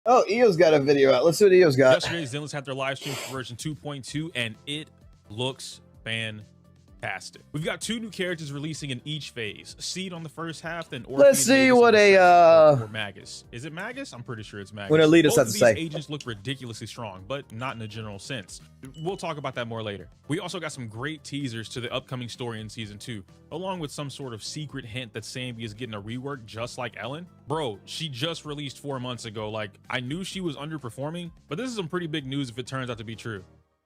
Oh, EO's got a video out. Let's see what EO's got. Yesterday, Zenless had their live stream for version 2.2, and it looks fantastic. We've got 2 new characters releasing in each phase. Seed on the first half, then Orpheus. Let's see what or Magus. Is it Magus? I'm pretty sure it's Magus. What Elite has Both to of these say. agents look ridiculously strong, but not in a general sense. We'll talk about that more later. We also got some great teasers to the upcoming story in season 2, along with some sort of secret hint that Sambi is getting a rework just like Ellen. Bro, she just released 4 months ago. Like, I knew she was underperforming, but this is some pretty big news if it turns out to be true.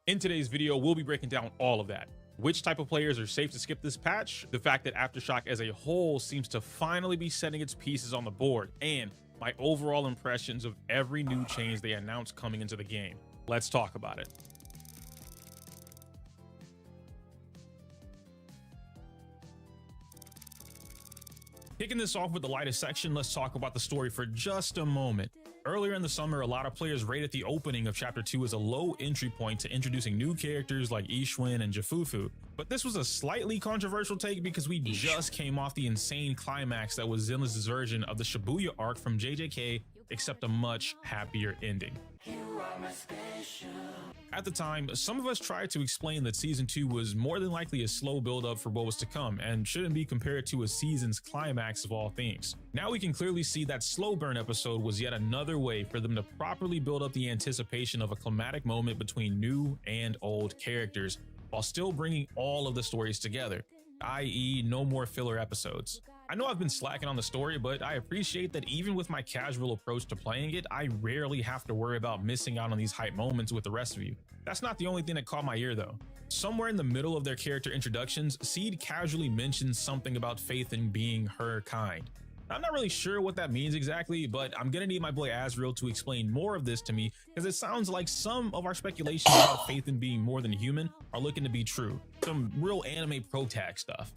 In today's video, we'll be breaking down all of that. Which type of players are safe to skip this patch, the fact that Aftershock as a whole seems to finally be setting its pieces on the board, and my overall impressions of every new change they announced coming into the game. Let's talk about it. Kicking this off with the lightest section, let's talk about the story for just a moment. Earlier in the summer, a lot of players rated the opening of Chapter 2 as a low entry point to introducing new characters like Ishwin and Jafufu. But this was a slightly controversial take because we just came off the insane climax that was Zenless' version of the Shibuya arc from JJK, except a much happier ending. At the time, some of us tried to explain that Season 2 was more than likely a slow build-up for what was to come and shouldn't be compared to a season's climax of all things. Now we can clearly see that slow burn episode was yet another way for them to properly build up the anticipation of a climatic moment between new and old characters, while still bringing all of the stories together, i.e. no more filler episodes. I know I've been slacking on the story, but I appreciate that even with my casual approach to playing it, I rarely have to worry about missing out on these hype moments with the rest of you. That's not the only thing that caught my ear though. Somewhere in the middle of their character introductions, Seed casually mentions something about faith in being her kind. I'm not really sure what that means exactly, but I'm gonna need my boy Azrael to explain more of this to me, because it sounds like some of our speculations about faith in being more than human are looking to be true. Some real anime pro tag stuff.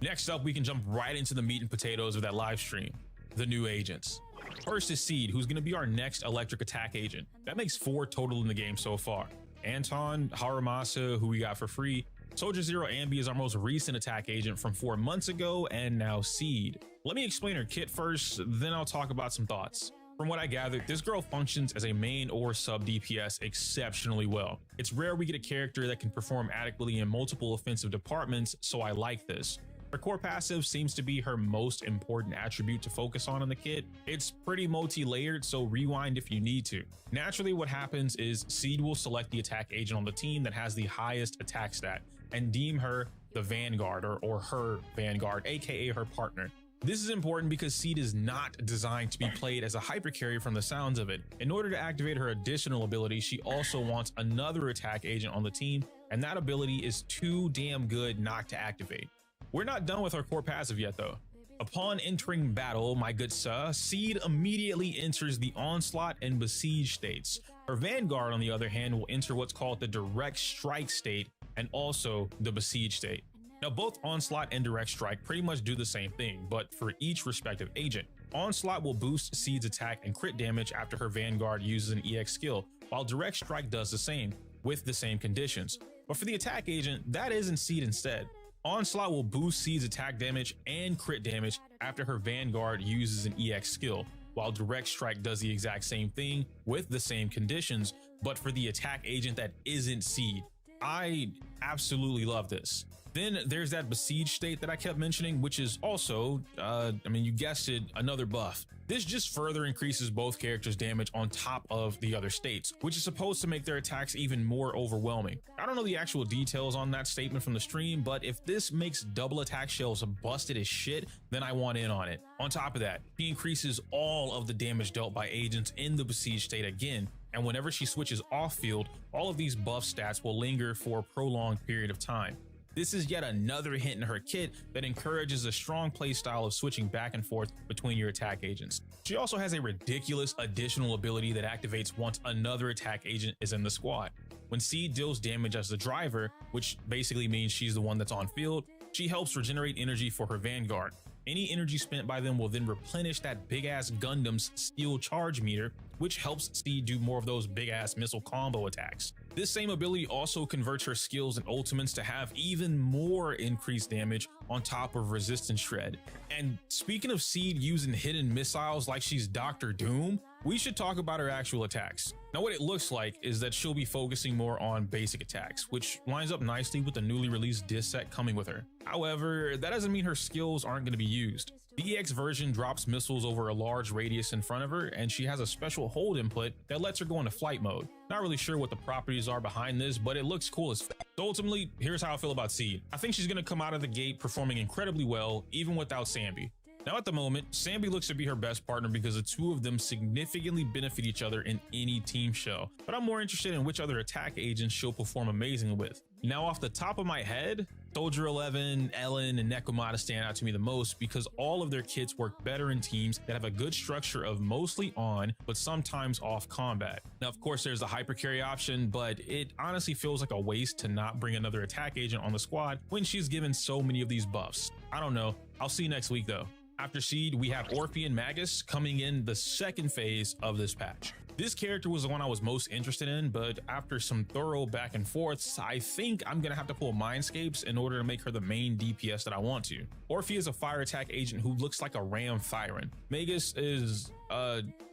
Next up, we can jump right into the meat and potatoes of that live stream, the new agents. First is Seed, who's gonna be our next electric attack agent. That makes 4 total in the game so far. Anton, Harumasa, who we got for free, Soldier Zero Ambi is our most recent attack agent from 4 months ago, and now Seed. Let me explain her kit first, then I'll talk about some thoughts. From what I gathered, this girl functions as a main or sub DPS exceptionally well. It's rare we get a character that can perform adequately in multiple offensive departments, so I like this. Her core passive seems to be her most important attribute to focus on in the kit. It's pretty multi-layered, so rewind if you need to. Naturally, what happens is Seed will select the attack agent on the team that has the highest attack stat and deem her the Vanguard or her Vanguard, aka her partner. This is important because Seed is not designed to be played as a hypercarry from the sounds of it. In order to activate her additional ability, she also wants another attack agent on the team, and that ability is too damn good not to activate. We're not done with our core passive yet though. Upon entering battle, my good sir, Seed immediately enters the Onslaught and Besiege states. Her Vanguard, on the other hand, will enter what's called the Direct Strike state and also the Besiege state. Now both Onslaught and Direct Strike pretty much do the same thing, but for each respective agent. Onslaught will boost Seed's attack and crit damage after her Vanguard uses an EX skill, while Direct Strike does the same, with the same conditions. But for the attack agent, that isn't Seed instead. Onslaught will boost Seed's attack damage and crit damage after her Vanguard uses an EX skill, while Direct Strike does the exact same thing with the same conditions, but for the attack agent that isn't Seed. I absolutely love this. Then there's that Besiege state that I kept mentioning, which is also, I mean, you guessed it, another buff. This just further increases both characters' damage on top of the other states, which is supposed to make their attacks even more overwhelming. I don't know the actual details on that statement from the stream, but if this makes double attack shells busted as shit, then I want in on it. On top of that, he increases all of the damage dealt by agents in the Besiege state again, and whenever she switches off field, all of these buff stats will linger for a prolonged period of time. This is yet another hint in her kit that encourages a strong playstyle of switching back and forth between your attack agents. She also has a ridiculous additional ability that activates once another attack agent is in the squad. When Seed deals damage as the driver, which basically means she's the one that's on field, she helps regenerate energy for her Vanguard. Any energy spent by them will then replenish that big-ass Gundam's steel charge meter, which helps Seed do more of those big-ass missile combo attacks. This same ability also converts her skills and ultimates to have even more increased damage on top of resistance shred. And speaking of Seed using hidden missiles like she's Dr. Doom, we should talk about her actual attacks. Now what it looks like is that she'll be focusing more on basic attacks, which lines up nicely with the newly released disc set coming with her. However, that doesn't mean her skills aren't going to be used. The EX version drops missiles over a large radius in front of her, and she has a special hold input that lets her go into flight mode. Not really sure what the properties are behind this, but it looks cool as f. So ultimately, here's how I feel about Seed. I think she's going to come out of the gate performing incredibly well, even without Sambi. Now at the moment, Sambi looks to be her best partner because the two of them significantly benefit each other in any team show, but I'm more interested in which other attack agents she'll perform amazing with. Now off the top of my head, Soldier 11, Ellen, and Nekomata stand out to me the most because all of their kits work better in teams that have a good structure of mostly on, but sometimes off combat. Now of course there's the hyper carry option, but it honestly feels like a waste to not bring another attack agent on the squad when she's given so many of these buffs. I don't know, I'll see you next week though. After Seed, we have Orphe and Magus coming in the second phase of this patch. This character was the one I was most interested in, but after some thorough back and forths, I think I'm gonna have to pull Mindscapes in order to make her the main DPS that I want to. Orphe is a fire attack agent who looks like a ram firing. Magus is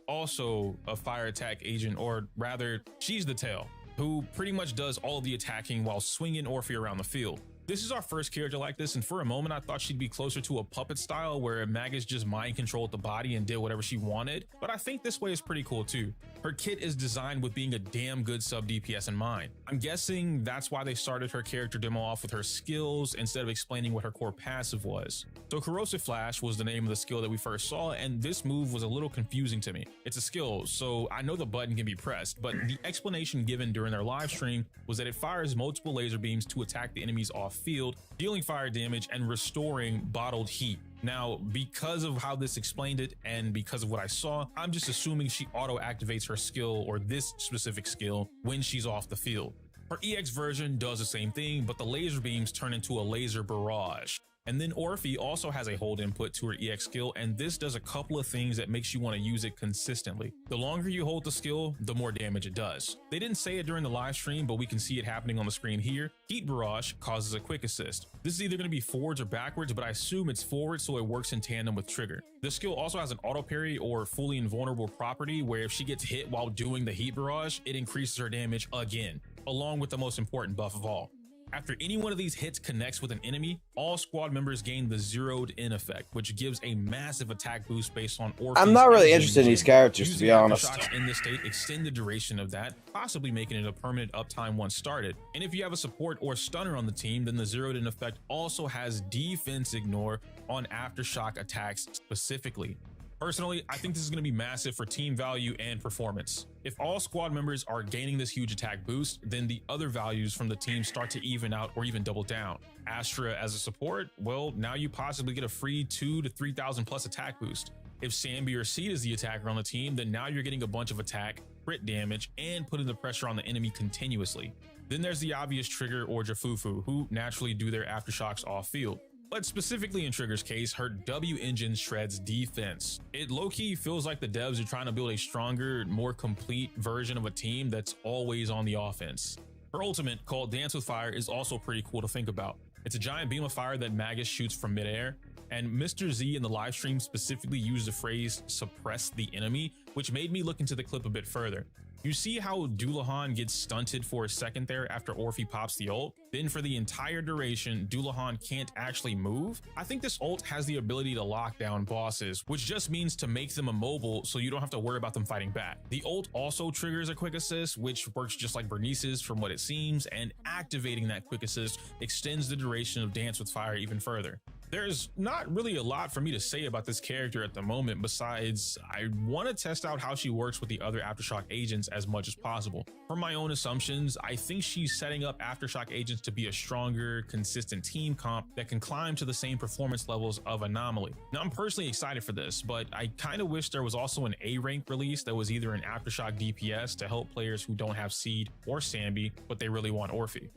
also a fire attack agent, or rather, she's the tail, who pretty much does all the attacking while swinging Orphe around the field. This is our first character like this, and for a moment I thought she'd be closer to a puppet style where Magus just mind controlled the body and did whatever she wanted, but I think this way is pretty cool too. Her kit is designed with being a damn good sub DPS in mind. I'm guessing that's why they started her character demo off with her skills instead of explaining what her core passive was. So Corrosive Flash was the name of the skill that we first saw, and this move was a little confusing to me. It's a skill, so I know the button can be pressed, but the explanation given during their live stream was that it fires multiple laser beams to attack the enemies off field, dealing fire damage and restoring bottled heat. Now, because of how this explained it and because of what I saw, I'm just assuming she auto activates her skill, or this specific skill, when she's off the field. Her EX version does the same thing, but the laser beams turn into a laser barrage. And then Orphe also has a hold input to her EX skill, and this does a couple of things that makes you want to use it consistently. The longer you hold the skill, the more damage it does. They didn't say it during the live stream, but we can see it happening on the screen here. Heat Barrage causes a quick assist. This is either going to be forwards or backwards, but I assume it's forward so it works in tandem with Trigger. The skill also has an auto parry or fully invulnerable property where if she gets hit while doing the Heat Barrage, it increases her damage again, along with the most important buff of all. After any one of these hits connects with an enemy, all squad members gain the zeroed in effect, which gives a massive attack boost based on Orphe's. I'm not really interested in these characters, to be honest. Shots in this state extend the duration of that, possibly making it a permanent uptime once started. And if you have a support or stunner on the team, then the zeroed in effect also has defense ignore on aftershock attacks specifically. Personally, I think this is going to be massive for team value and performance. If all squad members are gaining this huge attack boost, then the other values from the team start to even out or even double down. Astra as a support, well, now you possibly get a free 2,000 to 3,000 plus attack boost. If Sambi or Seed is the attacker on the team, then now you're getting a bunch of attack, crit damage, and putting the pressure on the enemy continuously. Then there's the obvious Trigger or Jafufu, who naturally do their aftershocks off field. But specifically in Trigger's case, her W engine shreds defense. It low-key feels like the devs are trying to build a stronger, more complete version of a team that's always on the offense. Her ultimate, called Dance with Fire, is also pretty cool to think about. It's a giant beam of fire that Magus shoots from midair, and Mr. Z in the live stream specifically used the phrase suppress the enemy, which made me look into the clip a bit further. You see how Dullahan gets stunted for a second there after Orphe pops the ult? Then for the entire duration, Dullahan can't actually move? I think this ult has the ability to lock down bosses, which just means to make them immobile so you don't have to worry about them fighting back. The ult also triggers a quick assist, which works just like Bernice's from what it seems, and activating that quick assist extends the duration of Dance with Fire even further. There's not really a lot for me to say about this character at the moment, besides I want to test out how she works with the other Aftershock agents as much as possible. From my own assumptions, I think she's setting up Aftershock agents to be a stronger, consistent team comp that can climb to the same performance levels of Anomaly. Now, I'm personally excited for this, but I kind of wish there was also an A rank release that was either an Aftershock DPS to help players who don't have Seed or Sambi, but they really want Orphe.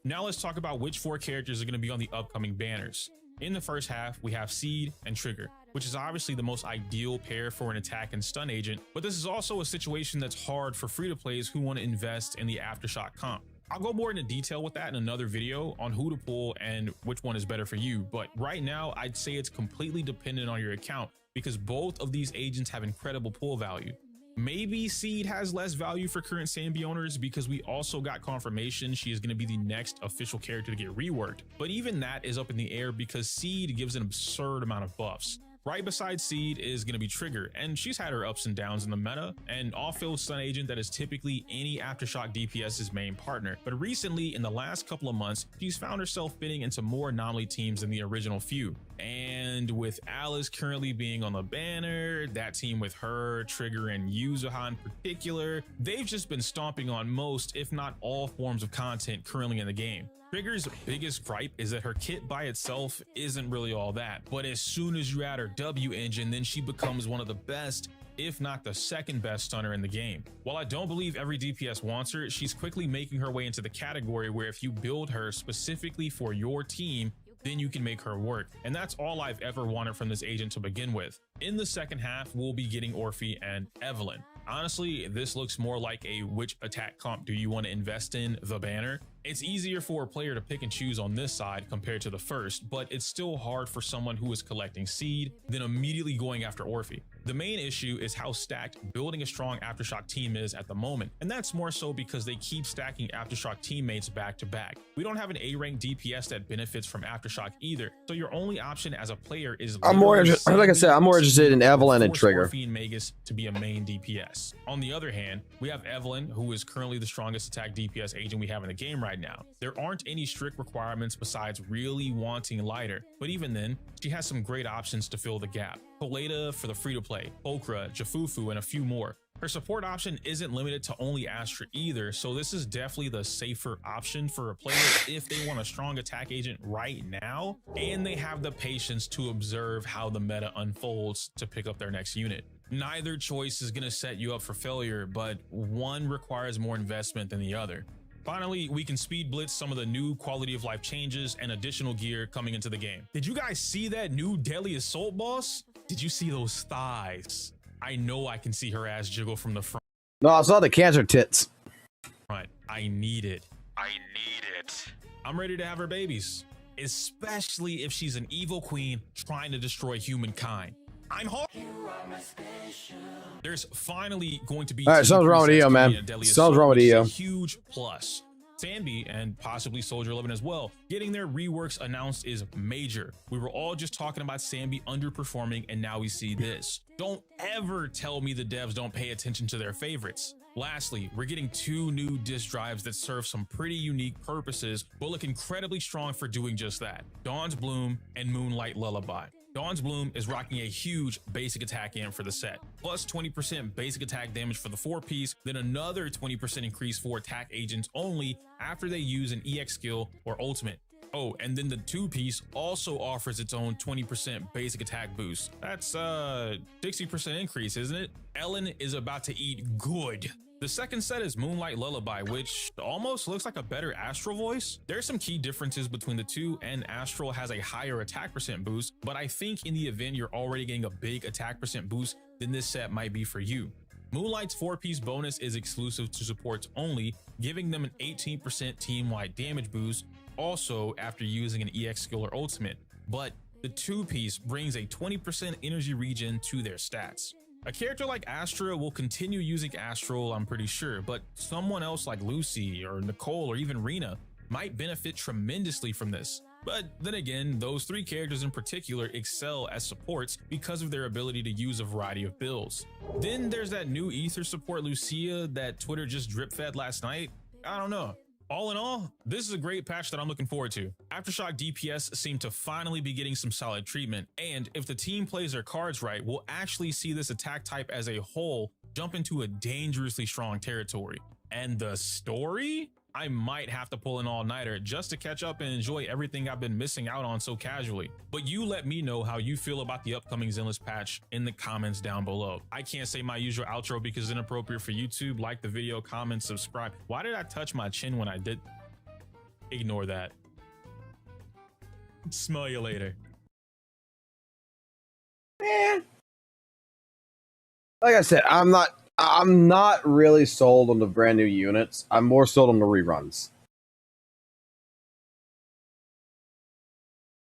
Now let's talk about which 4 characters are going to be on the upcoming banners. In the first half, we have Seed and Trigger, which is obviously the most ideal pair for an attack and stun agent, but this is also a situation that's hard for free-to-plays who want to invest in the Aftershock comp. I'll go more into detail with that in another video on who to pull and which one is better for you, but right now I'd say it's completely dependent on your account because both of these agents have incredible pull value. Maybe Seed has less value for current Sambi owners because we also got confirmation she is going to be the next official character to get reworked. But even that is up in the air because Seed gives an absurd amount of buffs. Right beside Seed is going to be Trigger, and she's had her ups and downs in the meta, an off-field stun agent that is typically any Aftershock DPS's main partner. But recently, in the last couple of months, she's found herself fitting into more Anomaly teams than the original few. And with Alice currently being on the banner, that team with her, Trigger, and Yuzuha in particular, they've just been stomping on most, if not all, forms of content currently in the game. Trigger's biggest gripe is that her kit by itself isn't really all that, but as soon as you add her W engine, then she becomes one of the best, if not the second best stunner in the game. While I don't believe every DPS wants her, she's quickly making her way into the category where if you build her specifically for your team, then you can make her work. And that's all I've ever wanted from this agent to begin with. In the second half, we'll be getting Orphe and Evelynn. Honestly, this looks more like a which attack comp do you want to invest in the banner. It's easier for a player to pick and choose on this side compared to the first, but it's still hard for someone who is collecting Seed, then immediately going after Orphe. The main issue is how stacked building a strong Aftershock team is at the moment, and that's more so because they keep stacking Aftershock teammates back to back. We don't have an A-rank DPS that benefits from Aftershock either, so your only option as a player is like I said, I'm more interested in Evelynn and Trigger. Orphe and Magus to be a main DPS. On the other hand, we have Evelynn, who is currently the strongest attack DPS agent we have in the game right now. There aren't any strict requirements besides really wanting lighter, but even then, she has some great options to fill the gap. Poleta for the free-to-play, Okra, Jafufu, and a few more. Her support option isn't limited to only Astra either, so this is definitely the safer option for a player if they want a strong attack agent right now, and they have the patience to observe how the meta unfolds to pick up their next unit. Neither choice is going to set you up for failure, but one requires more investment than the other. Finally, we can speed blitz some of the new quality of life changes and additional gear coming into the game. Did you guys see that new Deadly Assault boss? Did you see those thighs? I know I can see her ass jiggle from the front. No, I saw the cancer tits. I need it. I need it. I'm ready to have her babies, especially if she's an evil queen trying to destroy humankind. I'm hard. There's finally going to be. All right, something's wrong with EO, man. Something's wrong with EO. Huge plus. Sambi and possibly Soldier 11 as well, getting their reworks announced is major. We were all just talking about Sambi underperforming, and now we see this. Don't ever tell me the devs don't pay attention to their favorites. Lastly, we're getting 2 new disk drives that serve some pretty unique purposes, but look incredibly strong for doing just that. Dawn's Bloom and Moonlight Lullaby. Dawn's Bloom is rocking a huge basic attack amp for the set, plus 20% basic attack damage for the 4-piece, then another 20% increase for attack agents only after they use an EX skill or ultimate. Oh, and then the 2-piece also offers its own 20% basic attack boost. That's 60% increase, isn't it? Ellen is about to eat good. The second set is Moonlight Lullaby, which almost looks like a better Astral voice. There's some key differences between the two, and Astral has a higher attack percent boost, but I think in the event you're already getting a big attack percent boost, then this set might be for you. Moonlight's 4-piece bonus is exclusive to supports only, giving them an 18% team-wide damage boost, also after using an EX skill or ultimate, but the 2-piece brings a 20% energy regen to their stats. A character like Astra will continue using Astral, I'm pretty sure, but someone else like Lucy or Nicole or even Rena might benefit tremendously from this. But then again, those 3 characters in particular excel as supports because of their ability to use a variety of builds. Then there's that new Ether support Lucia that Twitter just drip fed last night. I don't know. All in all, this is a great patch that I'm looking forward to. Aftershock DPS seem to finally be getting some solid treatment, and if the team plays their cards right, we'll actually see this attack type as a whole jump into a dangerously strong territory. And the story? I might have to pull an all-nighter just to catch up and enjoy everything I've been missing out on so casually. But you let me know how you feel about the upcoming Zenless patch in the comments down below. I can't say my usual outro because it's inappropriate for YouTube. Like the video, comment, subscribe. Why did I touch my chin when I did? Ignore that. Smell you later. Man. Like I said, I'm not really sold on the brand new units. I'm more sold on the reruns.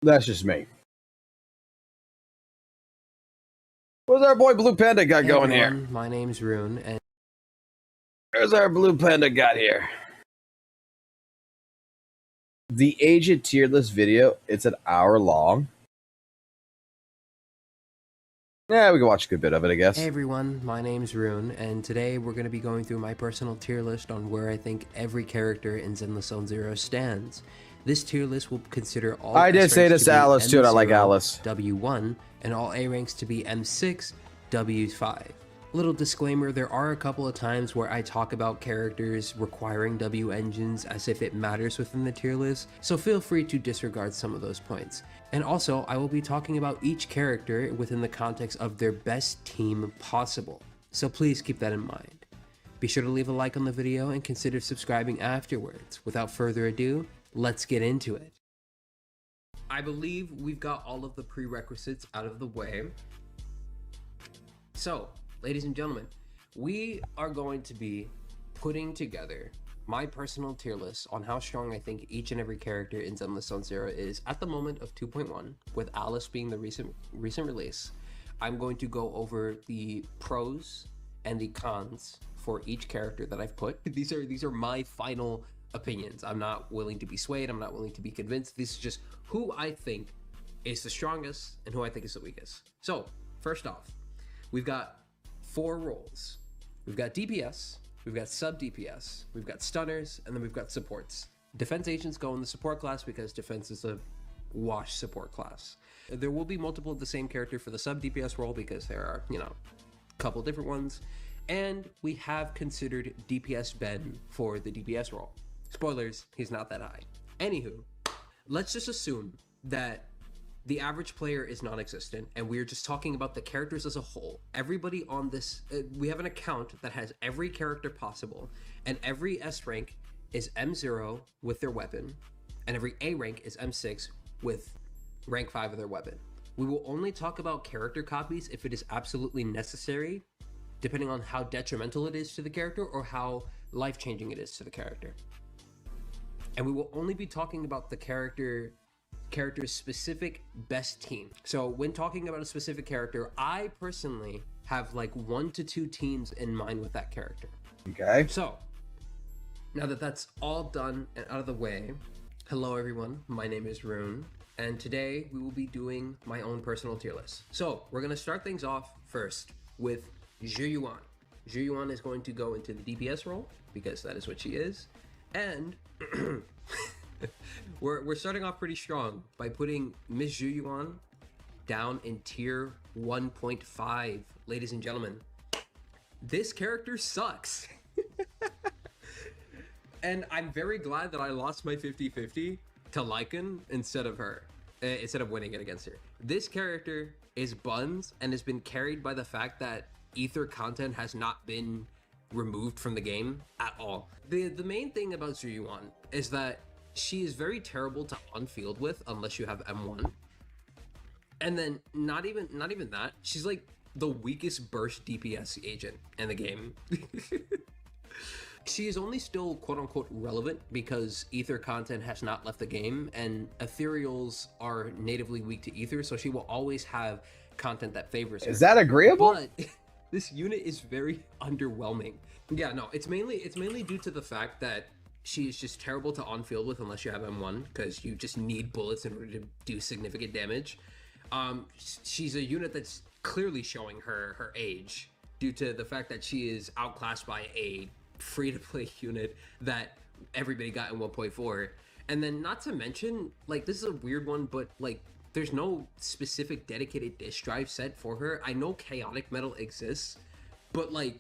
That's just me. What's our boy Blue Panda got going here? My name's Rune, and Where's our Blue Panda got here? The Agent tier list video, it's an hour long. Yeah, we can watch a good bit of it, I guess. Hey everyone, my name's Rune, and today we're going to be going through my personal tier list on where I think every character in Zenless Zone Zero stands. This tier list will consider all I did S say ranks this to Alice too, and I like M0, Alice. W1, and all A ranks to be M6, W5. Little disclaimer, there are a couple of times where I talk about characters requiring W engines as if it matters within the tier list, so feel free to disregard some of those points. And also, I will be talking about each character within the context of their best team possible, so please keep that in mind. Be sure to leave a like on the video and consider subscribing afterwards. Without further ado, let's get into it. I believe we've got all of the prerequisites out of the way. So, ladies and gentlemen, we are going to be putting together my personal tier list on how strong I think each and every character in Zenless Zone Zero is at the moment of 2.1, with Alice being the recent release. I'm going to go over the pros and the cons for each character that I've put. These are my final opinions. I'm not willing to be swayed. I'm not willing to be convinced. This is just who I think is the strongest and who I think is the weakest. So, first off, we've got 4 roles. We've got DPS, we've got sub DPS, we've got stunners, and then we've got supports. Defense agents go in the support class because defense is a wash support class. There will be multiple of the same character for the sub DPS role because there are, a couple different ones. And we have considered DPS Ben for the DPS role. Spoilers, he's not that high. Anywho, let's just assume that the average player is non-existent and we're just talking about the characters as a whole. Everybody on this, we have an account that has every character possible, and every S rank is M0 with their weapon, and every A rank is M6 with rank 5 of their weapon. We will only talk about character copies if it is absolutely necessary, depending on how detrimental it is to the character or how life-changing it is to the character. And we will only be talking about the character's specific best team. So when talking about a specific character, I personally have like 1 to 2 teams in mind with that character. Okay. So now that that's all done and out of the way, hello everyone, my name is Rune, and today we will be doing my own personal tier list. So we're gonna start things off first with Zhu Yuan. Zhu Yuan is going to go into the DPS role because that is what she is, and we're starting off pretty strong by putting Miss Zhu Yuan down in tier 1.5. Ladies and gentlemen, this character sucks. And I'm very glad that I lost my 50-50 to Lycan instead of her, instead of winning it against her. This character is buns and has been carried by the fact that Ether content has not been removed from the game at all. The main thing about Zhu Yuan is that she is very terrible to on-field with unless you have M1. And then not even that, she's like the weakest burst DPS agent in the game. She is only still quote-unquote relevant because ether content has not left the game, and ethereals are natively weak to ether, so she will always have content that favors her. Is that agreeable? But this unit is very underwhelming. Yeah, no, it's mainly due to the fact that she is just terrible to on-field with unless you have M1, because you just need bullets in order to do significant damage. She's a unit that's clearly showing her age due to the fact that she is outclassed by a free-to-play unit that everybody got in 1.4. And then not to mention, like, this is a weird one, but like there's no specific dedicated disk drive set for her. I know chaotic metal exists, but like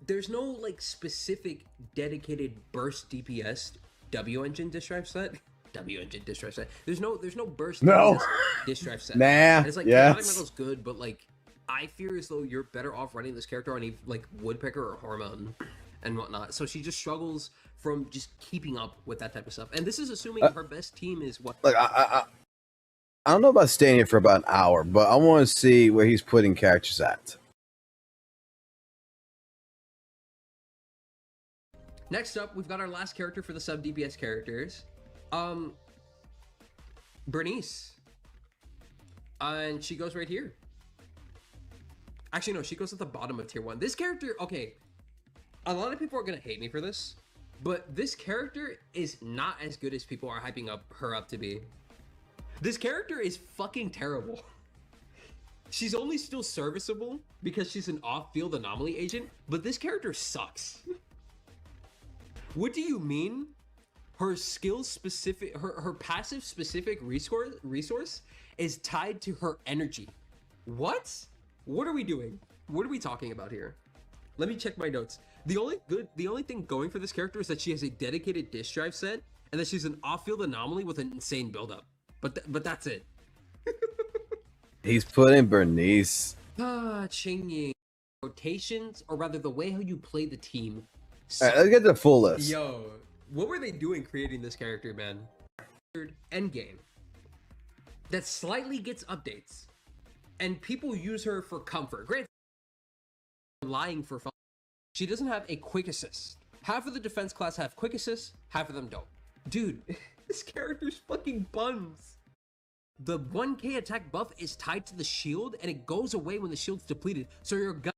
there's no like specific dedicated burst DPS W engine disk drive set. W engine disk drive set. There's no burst DPS disk drive set. Nah. And it's like chaotic Yes. metal's good, but like I fear as though you're better off running this character on like Woodpecker or Hormone and whatnot. So she just struggles from just keeping up with that type of stuff. And this is assuming her best team is what. Look, I don't know about staying here for about an hour, but I want to see where he's putting characters at. Next up, we've got our last character for the sub DPS characters, Bernice, and she goes right here. Actually, no, she goes at the bottom of tier 1. This character, okay, a lot of people are gonna hate me for this, but this character is not as good as people are hyping her up to be. This character is fucking terrible. She's only still serviceable because she's an off-field anomaly agent, but this character sucks. What do you mean? Her skill specific, her passive specific resource is tied to her energy. What? What are we doing? What are we talking about here? Let me check my notes. The only thing going for this character is that she has a dedicated disk drive set and that she's an off-field anomaly with an insane buildup. But that's it. He's putting Bernice. Changing rotations, or rather the way how you play the team. All right, let's get the full list. Yo, what were they doing creating this character, man? Endgame that slightly gets updates, and people use her for comfort. Granted, lying for fun. She doesn't have a quick assist. Half of the defense class have quick assists, half of them don't. Dude, this character's fucking buns. The 1k attack buff is tied to the shield, and it goes away when the shield's depleted. So your gun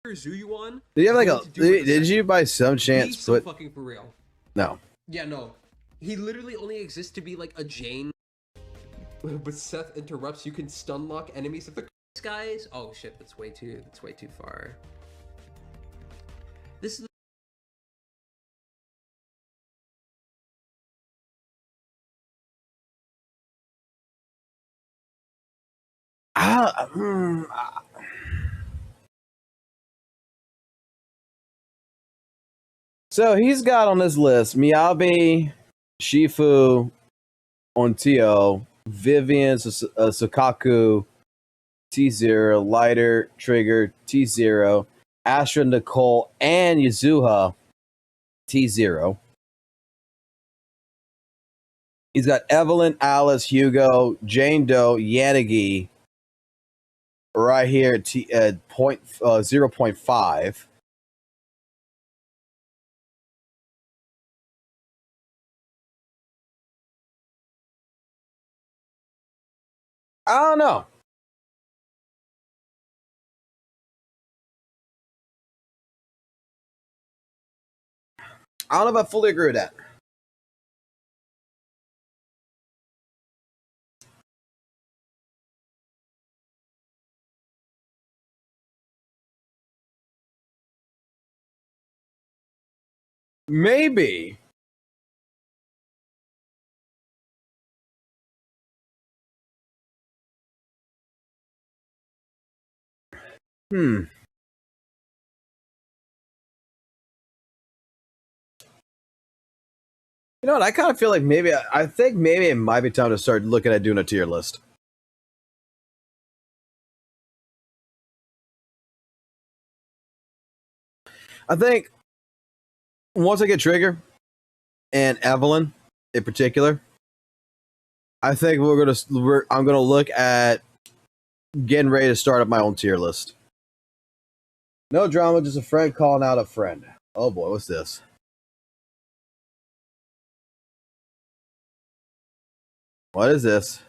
Zuyuan. Did you have like a? Did you by some chance He's so put? fucking for real. No. Yeah, no. He literally only exists to be like a Jane. But Seth interrupts. You can stun lock enemies if the guys. Oh shit, that's way too far. This is So he's got on this list Miyabi, Shifu, Ontio, Vivian, Sukaku, T0, Lighter, Trigger, T0, Astra, Nicole, and Yuzuha, T0. He's got Evelyn, Alice, Hugo, Jane Doe, Yanagi, right here at 0.5. I don't know. I don't know if I fully agree with that. Maybe. You know what? I kind of feel like maybe I think maybe it might be time to start looking at doing a tier list. I think once I get Trigger and Evelyn in particular, I think I'm gonna look at Getting ready to start up my own tier list. No drama, just a friend calling out a friend. Oh boy, what's this? What is this?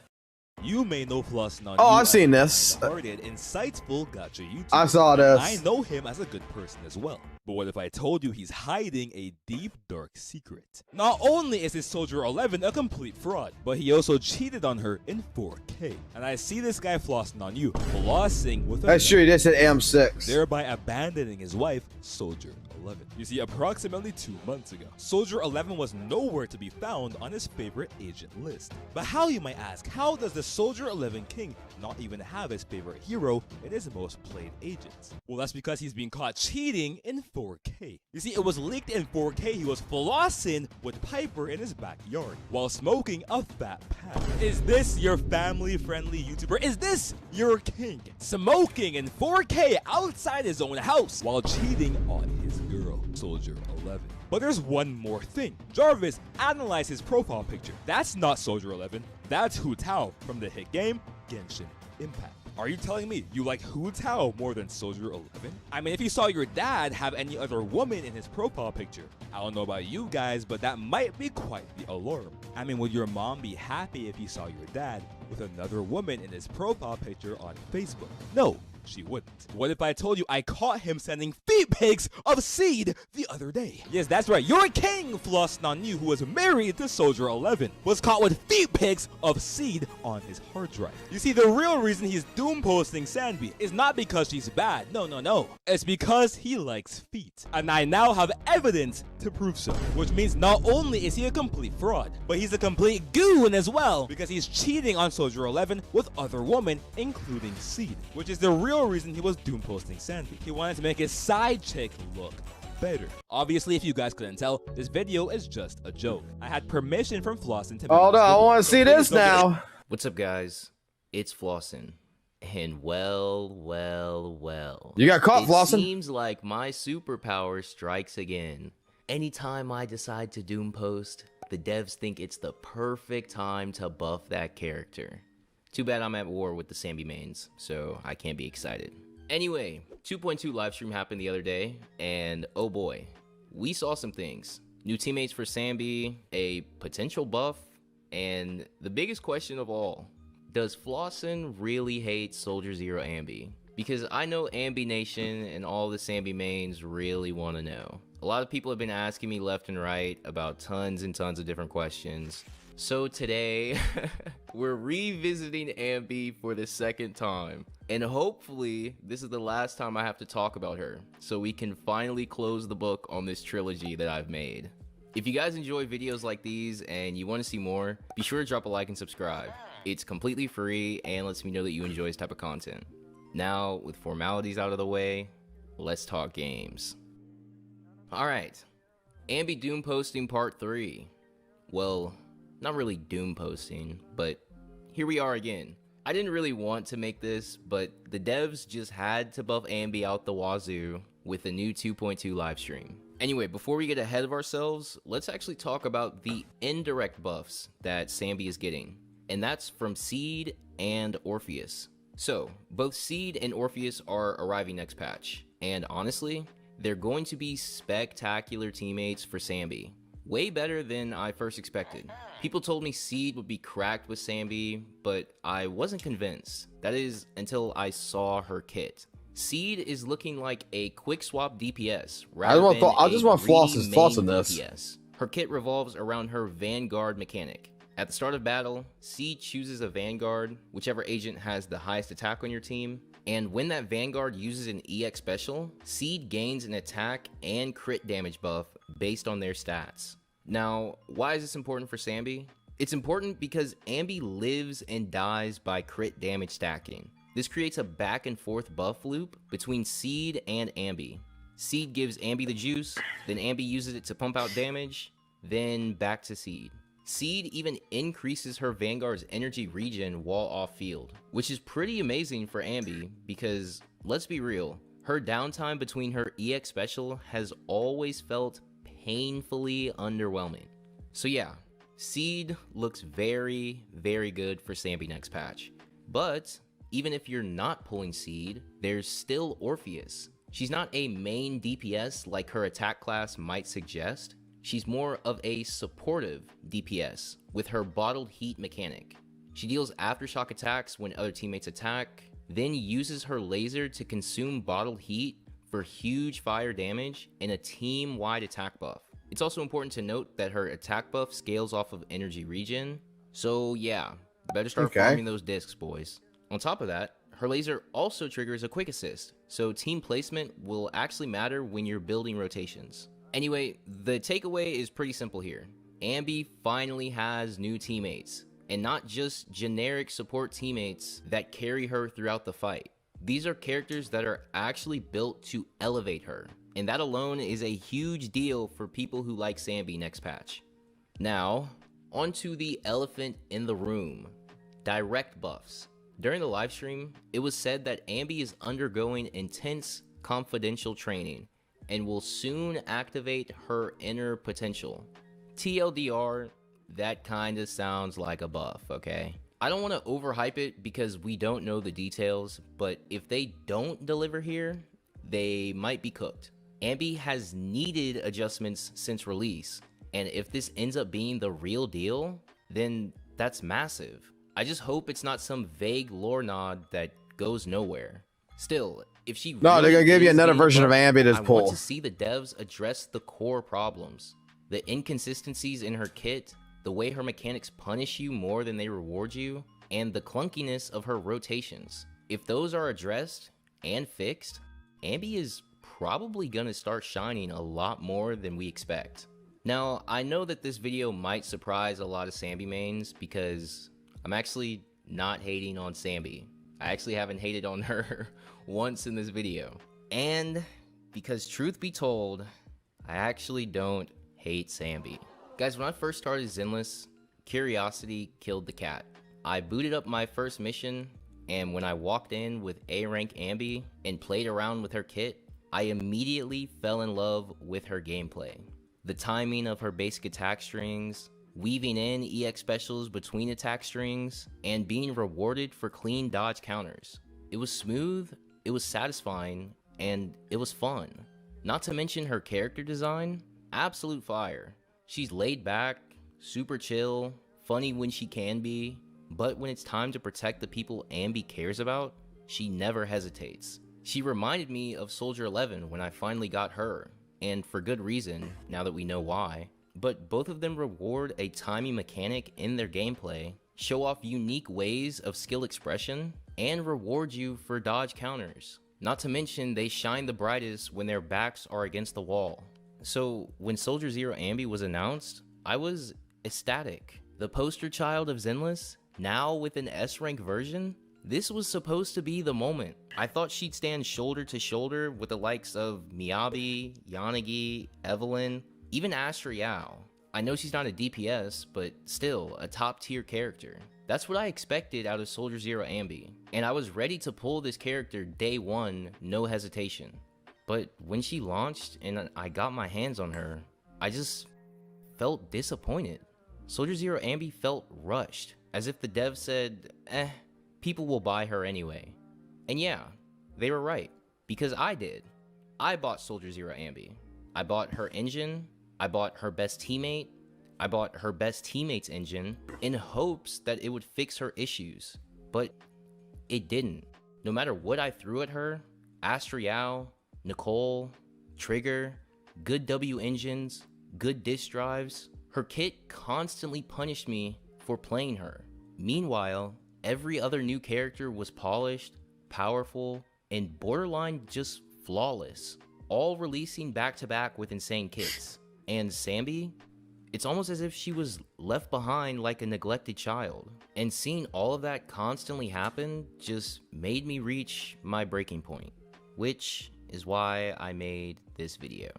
You may know Floss Non. Oh, I've seen this. Hearted, insightful gotcha YouTuber. I saw this. I know him as a good person as well. But what if I told you he's hiding a deep, dark secret? Not only is his Soldier 11 a complete fraud, but he also cheated on her in 4K. And I see this guy flossing on you, flossing with a That's true, he did say AM6. thereby abandoning his wife, Soldier 11. You see, approximately 2 months ago, Soldier 11 was nowhere to be found on his favorite agent list. But how, you might ask, how does the Soldier 11 King not even have his favorite hero in his most played agents? Well, that's because he's being caught cheating in 4K. You see, it was leaked in 4K he was flossing with Piper in his backyard while smoking a fat pack. Is this your family-friendly YouTuber? Is this your king? Smoking in 4K outside his own house while cheating on his girl, Soldier 11. But there's one more thing. Jarvis analyzed his profile picture. That's not Soldier 11. That's Hu Tao from the hit game Genshin Impact. Are you telling me you like Hu Tao more than Soldier 11? I mean, if you saw your dad have any other woman in his profile picture, I don't know about you guys, but that might be quite the alarm. I mean, would your mom be happy if you saw your dad with another woman in his profile picture on Facebook? No, she wouldn't. What if I told you I caught him sending feet pics of Seed the other day? Yes, that's right. Your king, Floss Nanu, who was married to Soldier 11, was caught with feet pics of Seed on his hard drive. You see, the real reason he's doom posting Sanbi is not because she's bad. No, no, no. It's because he likes feet. And I now have evidence to prove so. Which means not only is he a complete fraud, but he's a complete goon as well, because he's cheating on Soldier 11 with other women, including Seed, which is the real reason he was doom posting Sandy. He wanted to make his side chick look better. Obviously, if you guys couldn't tell, this video is just a joke. I had permission from Flossin to make Oh no, this I video, want to so see please this don't get it now. What's up, guys? It's Flossin. And well. You got caught, Flossin. It seems like my superpower strikes again. Anytime I decide to doom post, the devs think it's the perfect time to buff that character. Too bad I'm at war with the Sambi mains, so I can't be excited. Anyway, 2.2 livestream happened the other day, and oh boy, we saw some things. New teammates for Sambi, a potential buff, and the biggest question of all, does Flossin really hate Soldier Zero Ambi? Because I know Ambi Nation and all the Sambi mains really want to know. A lot of people have been asking me left and right about tons and tons of different questions. So today, we're revisiting Ambi for the second time. And hopefully, this is the last time I have to talk about her, so we can finally close the book on this trilogy that I've made. If you guys enjoy videos like these and you want to see more, be sure to drop a like and subscribe. It's completely free and lets me know that you enjoy this type of content. Now, with formalities out of the way, let's talk games. Alright, Ambi Doom Posting Part 3. Well, not really doom posting, but here we are again. I didn't really want to make this, but the devs just had to buff Ambi out the wazoo with a new 2.2 livestream. Anyway, before we get ahead of ourselves, let's actually talk about the indirect buffs that Sambi is getting, and that's from Seed and Orpheus. So, both Seed and Orpheus are arriving next patch, and honestly, they're going to be spectacular teammates for Sambi. Way better than I first expected. People told me Seed would be cracked with Sambi, but I wasn't convinced. That is, until I saw her kit. Seed is looking like a quick swap DPS rather than I just want greedy floss in main this. DPS. Her kit revolves around her Vanguard mechanic. At the start of battle, Seed chooses a Vanguard, whichever agent has the highest attack on your team, and when that Vanguard uses an EX special, Seed gains an attack and crit damage buff based on their stats. Now, why is this important for Sambi? It's important because Ambi lives and dies by crit damage stacking. This creates a back and forth buff loop between Seed and Ambi. Seed gives Ambi the juice, then Ambi uses it to pump out damage, then back to Seed. Seed even increases her Vanguard's energy regen while off field, which is pretty amazing for Ambi because, let's be real, her downtime between her EX special has always felt painfully underwhelming. So yeah, Seed looks very, very good for Sambi next patch. But even if you're not pulling seed, there's still Orpheus. She's not a main DPS like her attack class might suggest. She's more of a supportive DPS with her bottled heat mechanic. She deals aftershock attacks when other teammates attack, then uses her laser to consume bottled heat for huge fire damage and a team-wide attack buff. It's also important to note that her attack buff scales off of energy regen, so yeah, better start farming those discs, boys. On top of that, her laser also triggers a quick assist, so team placement will actually matter when you're building rotations. Anyway, the takeaway is pretty simple here. Ambi finally has new teammates, and not just generic support teammates that carry her throughout the fight. These are characters that are actually built to elevate her, and that alone is a huge deal for people who like Sambi next patch. Now, onto the elephant in the room, direct buffs. During the livestream, it was said that Ambi is undergoing intense confidential training and will soon activate her inner potential. TLDR, that kinda sounds like a buff, okay? I don't want to overhype it because we don't know the details, but if they don't deliver here, they might be cooked. Ambi has needed adjustments since release, and if this ends up being the real deal, then that's massive. I just hope it's not some vague lore nod that goes nowhere. Still, if she No, they're gonna give you another version of Ambi to I pull. want to see the devs address the core problems. The inconsistencies in her kit, the way her mechanics punish you more than they reward you, and the clunkiness of her rotations. If those are addressed and fixed, Ambi is probably gonna start shining a lot more than we expect. Now, I know that this video might surprise a lot of Sambi mains because I'm actually not hating on Sambi. I actually haven't hated on her once in this video. And because truth be told, I actually don't hate Sambi. Guys, when I first started Zenless, curiosity killed the cat. I booted up my first mission, and when I walked in with A rank Ambi and played around with her kit, I immediately fell in love with her gameplay. The timing of her basic attack strings, weaving in EX specials between attack strings, and being rewarded for clean dodge counters. It was smooth, it was satisfying, and it was fun. Not to mention her character design, absolute fire. She's laid back, super chill, funny when she can be, but when it's time to protect the people Ambi cares about, she never hesitates. She reminded me of Soldier 11 when I finally got her, and for good reason, now that we know why. But both of them reward a timing mechanic in their gameplay, show off unique ways of skill expression, and reward you for dodge counters. Not to mention, they shine the brightest when their backs are against the wall. So when Soldier Zero Ambi was announced, I was ecstatic. The poster child of Zenless, now with an S rank version, this was supposed to be the moment. I thought she'd stand shoulder to shoulder with the likes of Miyabi, Yanagi, Evelyn, even Astra Yao. I know she's not a DPS, but still a top tier character. That's what I expected out of Soldier Zero Ambi, and I was ready to pull this character day one, no hesitation. But when she launched and I got my hands on her, I just felt disappointed. Soldier Zero Ambi felt rushed, as if the dev said, people will buy her anyway. And yeah, they were right, because I did. I bought Soldier Zero Ambi. I bought her engine, I bought her best teammate, I bought her best teammate's engine in hopes that it would fix her issues, but it didn't. No matter what I threw at her, Astra Yao, Nicole, Trigger, good W engines, good disk drives, her kit constantly punished me for playing her. Meanwhile, every other new character was polished, powerful, and borderline just flawless, all releasing back to back with insane kits. And Sambi, it's almost as if she was left behind like a neglected child. And seeing all of that constantly happen just made me reach my breaking point, which is why I made this video.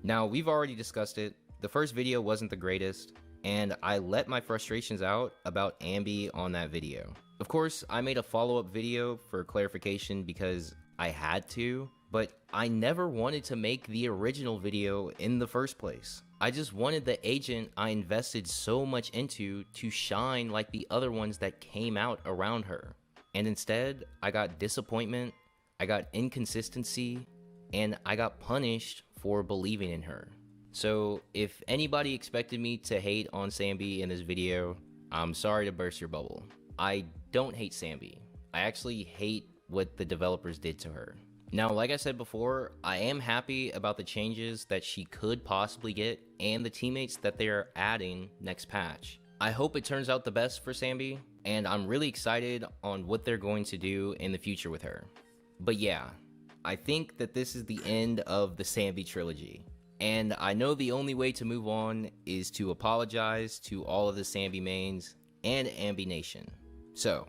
Now, we've already discussed it. The first video wasn't the greatest, and I let my frustrations out about Ambi on that video. Of course, I made a follow-up video for clarification because I had to, but I never wanted to make the original video in the first place. I just wanted the agent I invested so much into to shine like the other ones that came out around her. And instead, I got disappointment, I got inconsistency, and I got punished for believing in her. So if anybody expected me to hate on Sambi in this video, I'm sorry to burst your bubble. I don't hate Sambi. I actually hate what the developers did to her. Now, like I said before, I am happy about the changes that she could possibly get and the teammates that they're adding next patch. I hope it turns out the best for Sambi, and I'm really excited on what they're going to do in the future with her. But yeah, I think that this is the end of the Sambi trilogy. And I know the only way to move on is to apologize to all of the Sambi mains and Ambi Nation. So,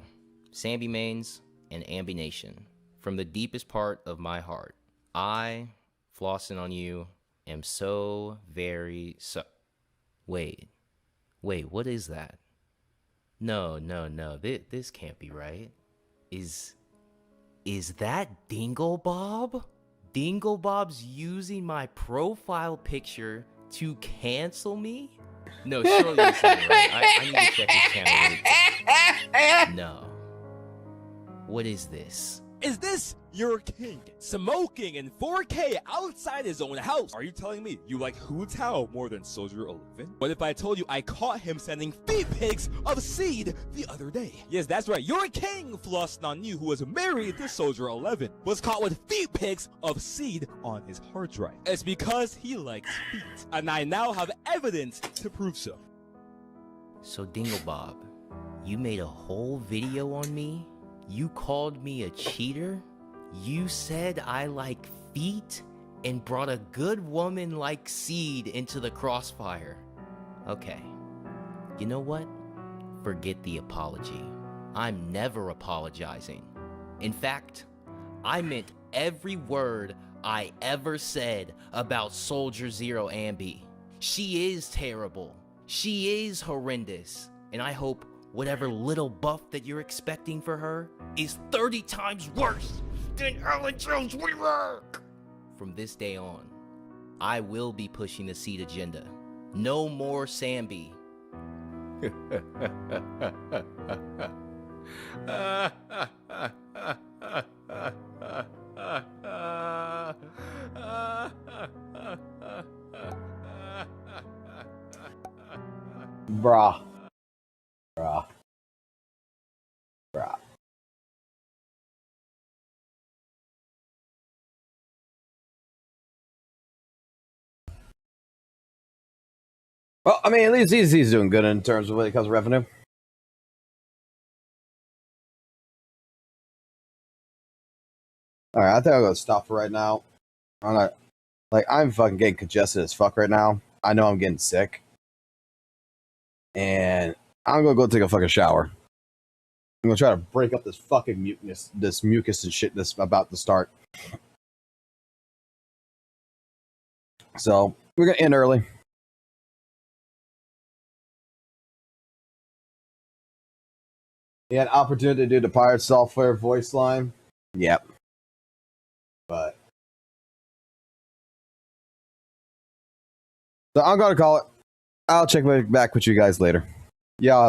Sambi mains and Ambi Nation, from the deepest part of my heart, I, flossing on you, am so very Wait, what is that? No, this can't be right. Is that Dingle Bob? Dingle Bob's using my profile picture to cancel me? No, surely this isn't right. I need to check his channel. No. What is this? Is this your king smoking in 4K outside his own house? Are you telling me you like Hu Tao more than Soldier 11? What if I told you I caught him sending feet pics of Seed the other day? Yes, that's right. Your king flossing on you, who was married to Soldier 11, was caught with feet pics of Seed on his hard drive. It's because he likes feet, and I now have evidence to prove so. So Dingle Bob, you made a whole video on me? You called me a cheater? You said I like feet and brought a good woman like Seed into the crossfire. Okay. You know what? Forget the apology. I'm never apologizing. In fact, I meant every word I ever said about Soldier Zero Ambi. She is terrible. She is horrendous. And I hope whatever little buff that you're expecting for her is 30 times worse than Ellen Jones rework. From this day on, I will be pushing the Seed agenda. No more Sambi. Bruh. Well, I mean, at least Z.Z.Z is doing good in terms of when it comes to revenue. Alright, I think I'm gonna stop for right now. I'm fucking getting congested as fuck right now. I know I'm getting sick. And I'm gonna go take a fucking shower. I'm gonna try to break up this fucking mucus and shit that's about to start. So, we're gonna end early. You had an opportunity to do the Pirate Software voice line? Yep. But so I'm gonna call it. I'll check back with you guys later. Y'all have